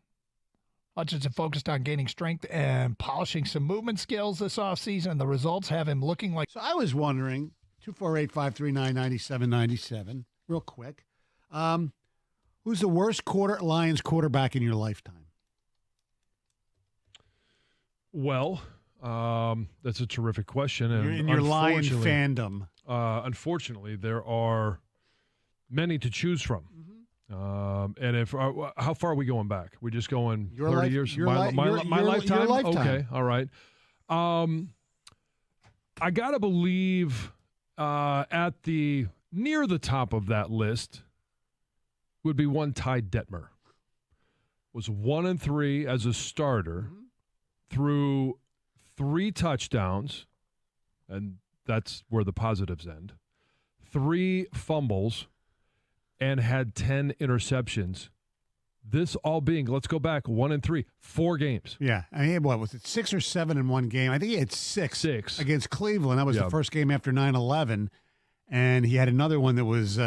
Hutchinson focused on gaining strength and polishing some movement skills this offseason, and the results have him looking like... So I was wondering, 248-539-9797, real quick, who's the worst Lions quarterback in your lifetime? Well, that's a terrific question. And in your Lion fandom. Unfortunately, there are many to choose from. And if how far are we going back? We just going 30 years? My lifetime? Your lifetime. Okay, all right. I got to believe at the near the top of that list would be one Ty Detmer. Was 1-3 as a starter. Threw 3 touchdowns, and that's where the positives end. 3 fumbles, and had 10 interceptions. This all being, let's go back, 1-3, 4 games. Yeah, I mean, what was it, 6 or 7 in one game? I think he had 6 against Cleveland. That was the first game after 9/11, and he had another one that was.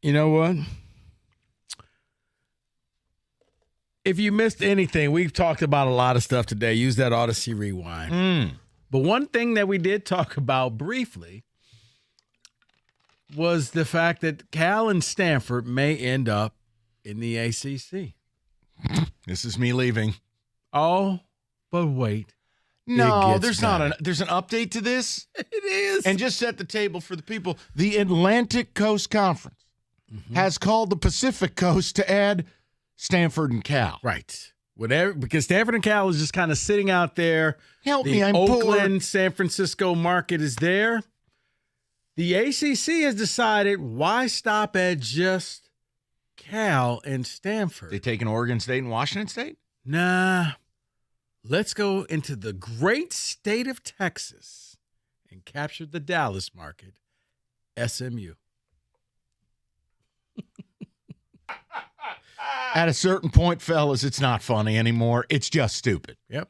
You know what? If you missed anything, we've talked about a lot of stuff today. Use that Odyssey Rewind. But one thing that we did talk about briefly was the fact that Cal and Stanford may end up in the ACC. This is me leaving. Oh, but wait. No, there's not. There's an update to this. It is. And just set the table for the people. The Atlantic Coast Conference has called the Pacific Coast to add Stanford and Cal. Right. Whatever, because Stanford and Cal is just kind of sitting out there. Help the me, I'm Oakland, poor. San Francisco market is there. The ACC has decided, why stop at just Cal and Stanford? They taking Oregon State and Washington State? Nah. Let's go into the great state of Texas and capture the Dallas market, SMU. At a certain point, fellas, it's not funny anymore. It's just stupid. Yep.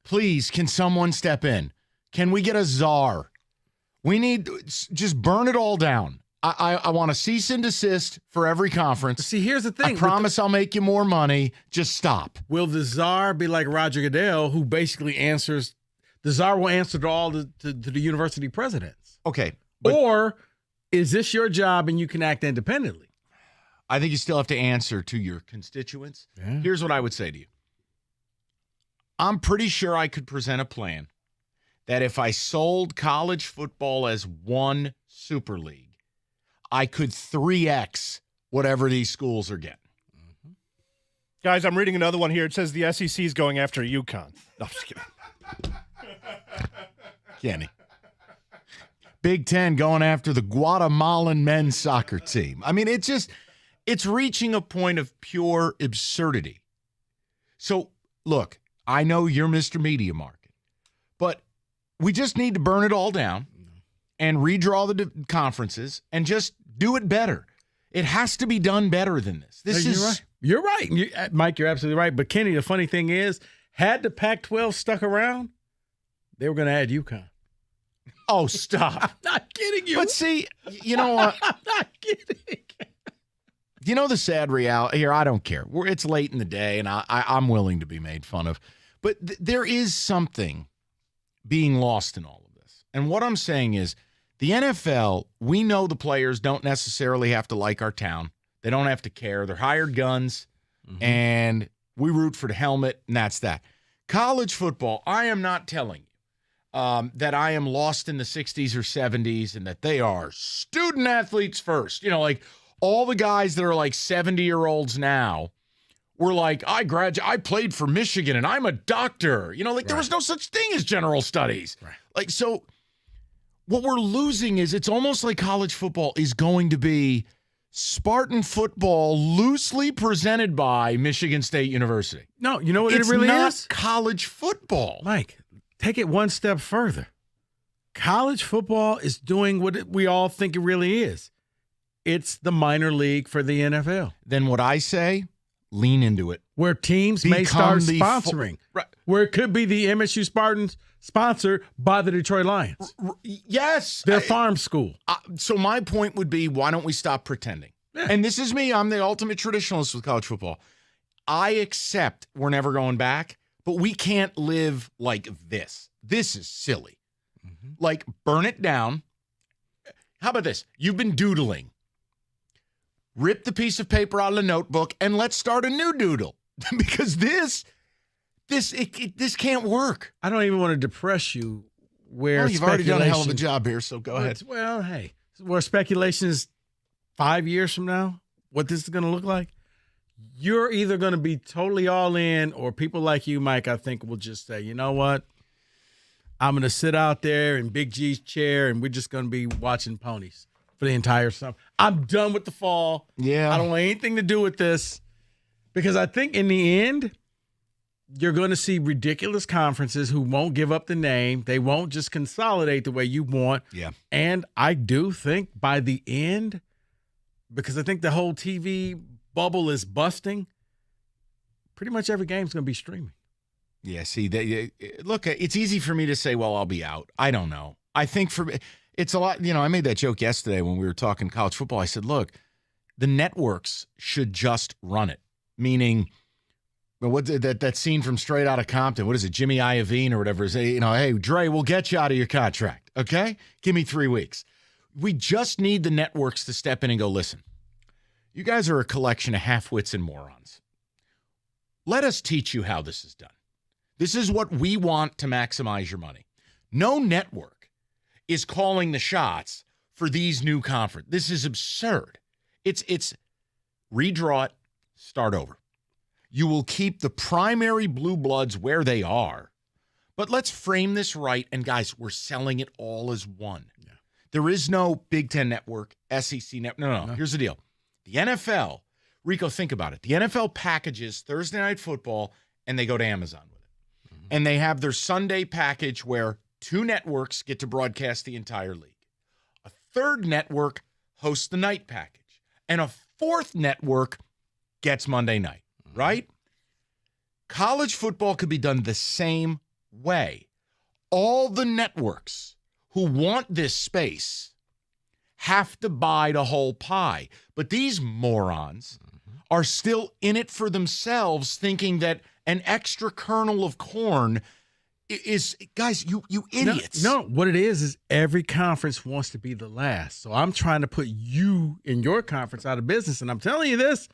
Please, can someone step in? Can we get a czar? We need, just burn it all down. I want to cease and desist for every conference. See, here's the thing. I promise I'll make you more money. Just stop. Will the czar be like Roger Goodell, who basically answers, the czar will answer to all to the university presidents? Okay. Or is this your job and you can act independently? I think you still have to answer to your constituents. Yeah. Here's what I would say to you. I'm pretty sure I could present a plan that if I sold college football as one super league, I could 3X whatever these schools are getting. Guys, I'm reading another one here. It says the SEC is going after UConn. No, I'm just kidding. Kenny. Big Ten going after the Guatemalan men's soccer team. I mean, it's reaching a point of pure absurdity. So, look, I know you're Mr. Media Market, but we just need to burn it all down and redraw the conferences and just do it better. It has to be done better than this. You're right. Mike, you're absolutely right. But Kenny, the funny thing is, had the Pac-12 stuck around, they were going to add UConn. Oh, stop. I'm not kidding you. But see, you know what? I'm not kidding. You know the sad reality here? I don't care. It's late in the day, and I'm willing to be made fun of. But there is something being lost in all of this. And what I'm saying is, the NFL, we know the players don't necessarily have to like our town. They don't have to care. They're hired guns, and we root for the helmet, and that's that. College football, I am not telling you that I am lost in the 60s or 70s and that they are student athletes first. You know, like all the guys that are like 70-year-olds now were like, I played for Michigan and I'm a doctor. You know, like there was no such thing as general studies. Right. Like, so what we're losing is it's almost like college football is going to be Spartan football loosely presented by Michigan State University. No, you know what It's it really not is? college football. Mike, take it one step further. College football is doing what we all think it really is. It's the minor league for the NFL. Then what I say, lean into it. Where teams may start sponsoring. Where it could be the MSU Spartans sponsored by the Detroit Lions. Yes. Their farm school. So my point would be, why don't we stop pretending? Yeah. And this is me. I'm the ultimate traditionalist with college football. I accept we're never going back, but we can't live like this. This is silly. Like, burn it down. How about this? You've been doodling. Rip the piece of paper out of the notebook and let's start a new doodle. Because this can't work. I don't even want to depress you where you've already done a hell of a job here, so go ahead. Well, hey, where speculation is 5 years from now, what this is going to look like, you're either going to be totally all in, or people like you, Mike, I think will just say, you know what? I'm going to sit out there in Big G's chair, and we're just going to be watching ponies for the entire summer. I'm done with the fall. Yeah. I don't want anything to do with this, because I think in the end, you're going to see ridiculous conferences who won't give up the name. They won't just consolidate the way you want. Yeah. And I do think by the end, because I think the whole TV bubble is busting, pretty much every game's going to be streaming. Yeah, see, look, it's easy for me to say, well, I'll be out. I don't know. I think It's a lot. I made that joke yesterday when we were talking college football. I said, look, the networks should just run it. Meaning, what that scene from Straight Outta Compton, what is it, Jimmy Iovine or whatever, is, hey, Dre, we'll get you out of your contract, okay? Give me 3 weeks. We just need the networks to step in and go, listen, you guys are a collection of half-wits and morons. Let us teach you how this is done. This is what we want to maximize your money. No network is calling the shots for these new conference. This is absurd. It's redraw it, start over. You will keep the primary blue bloods where they are, but let's frame this right. And guys, we're selling it all as one. Yeah. There is no Big Ten network, SEC network. No. Here's the deal. The NFL, Rico, think about it. The NFL packages Thursday Night Football and they go to Amazon with it. Mm-hmm. And they have their Sunday package where 2 networks get to broadcast the entire league. A third network hosts the night package. And a fourth network gets Monday night. Right? College football could be done the same way. All the networks who want this space have to buy the whole pie. But these morons are still in it for themselves, thinking that an extra kernel of corn is, guys, you idiots. No, what it is every conference wants to be the last. So I'm trying to put you in your conference out of business. And I'm telling you this.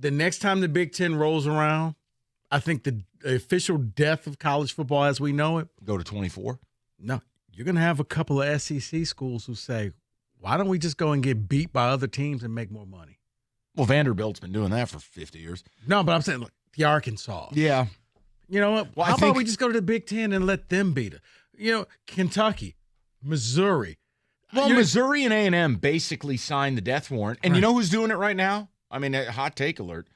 The next time the Big Ten rolls around, I think the official death of college football as we know it. Go to 24? No. You're going to have a couple of SEC schools who say, why don't we just go and get beat by other teams and make more money? Well, Vanderbilt's been doing that for 50 years. No, but I'm saying, look, the Arkansas. Yeah. You know what? Well, how about we just go to the Big Ten and let them beat it? Kentucky, Missouri. Well, Missouri and A&M basically signed the death warrant. And you know who's doing it right now? I mean, hot take alert.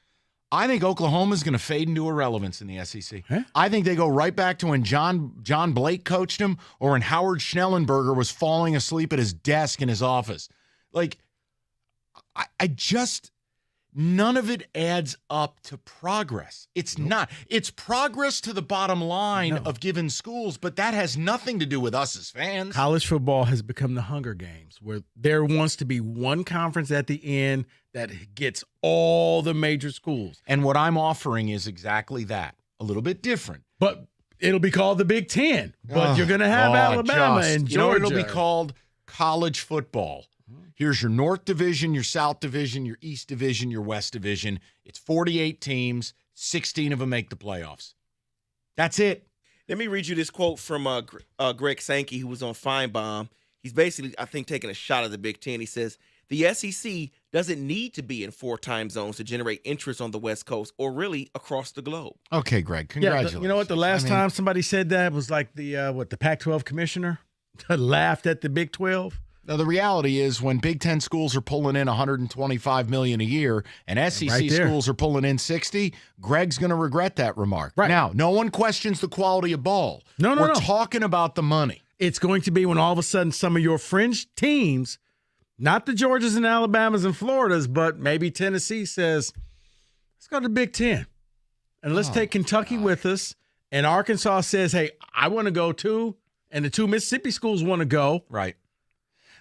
I think Oklahoma's going to fade into irrelevance in the SEC. Huh? I think they go right back to when John Blake coached him or when Howard Schnellenberger was falling asleep at his desk in his office. Like, I just, none of it adds up to progress. It's not. It's progress to the bottom line of given schools, but that has nothing to do with us as fans. College football has become the Hunger Games, where there wants to be one conference at the end that gets all the major schools. And what I'm offering is exactly that. A little bit different. But it'll be called the Big Ten. But you're going to have Alabama and Georgia. You know what it'll be called? College football. Here's your North Division, your South Division, your East Division, your West Division. It's 48 teams. 16 of them make the playoffs. That's it. Let me read you this quote from Greg Sankey, who was on Feinbaum. He's basically, I think, taking a shot at the Big Ten. He says, the SEC doesn't need to be in 4 time zones to generate interest on the West Coast or really across the globe. Okay, Greg, congratulations. Yeah, you know what? The last time somebody said that was like the Pac-12 commissioner laughed at the Big 12. Now, the reality is when Big Ten schools are pulling in $125 million a year and SEC schools are pulling in $60, Greg's going to regret that remark. Right. Now, no one questions the quality of ball. No. We're talking about the money. It's going to be when all of a sudden some of your fringe teams, not the Georgias and Alabamas and Floridas, but maybe Tennessee says, let's go to the Big Ten. And let's take Kentucky with us. And Arkansas says, hey, I want to go too. And the 2 Mississippi schools want to go. Right.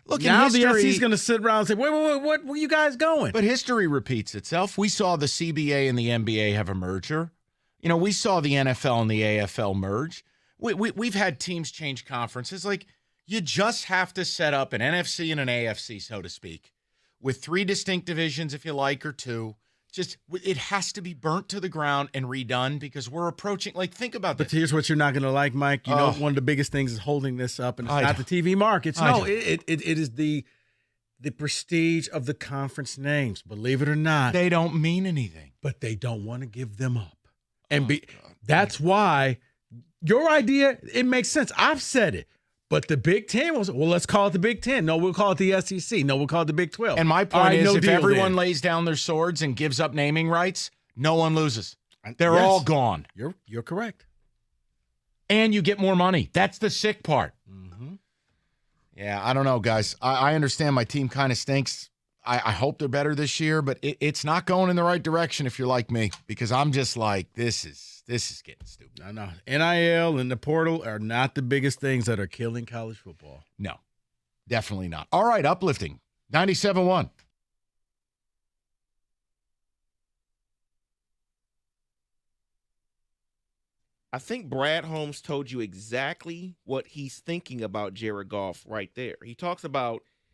Look, now the SEC's going to sit around and say, wait, what, where you guys going? But history repeats itself. We saw the CBA and the NBA have a merger. You know, we saw the NFL and the AFL merge. We've had teams change conferences. Like, you just have to set up an NFC and an AFC, so to speak, with 3 distinct divisions, if you like, or 2. Just, it has to be burnt to the ground and redone because we're approaching, like, think about this. But here's what you're not going to like, Mike. You know, one of the biggest things is holding this up, and it's not the TV markets. No, it is the prestige of the conference names. Believe it or not. They don't mean anything. But they don't want to give them up. And that's why your idea, it makes sense. I've said it. But the Big Ten was, well, let's call it the Big Ten. No, we'll call it the SEC. No, we'll call it the Big 12. And my point is, if everyone lays down their swords and gives up naming rights, no one loses. They're all gone. You're correct. And you get more money. That's the sick part. Mm-hmm. Yeah, I don't know, guys. I understand my team kind of stinks. I hope they're better this year, but it's not going in the right direction if you're like me, because I'm just like, this is getting stupid. I know. NIL and the portal are not the biggest things that are killing college football. No, definitely not. All right, uplifting. 97.1. I think Brad Holmes told you exactly what he's thinking about Jared Goff right there. He talks about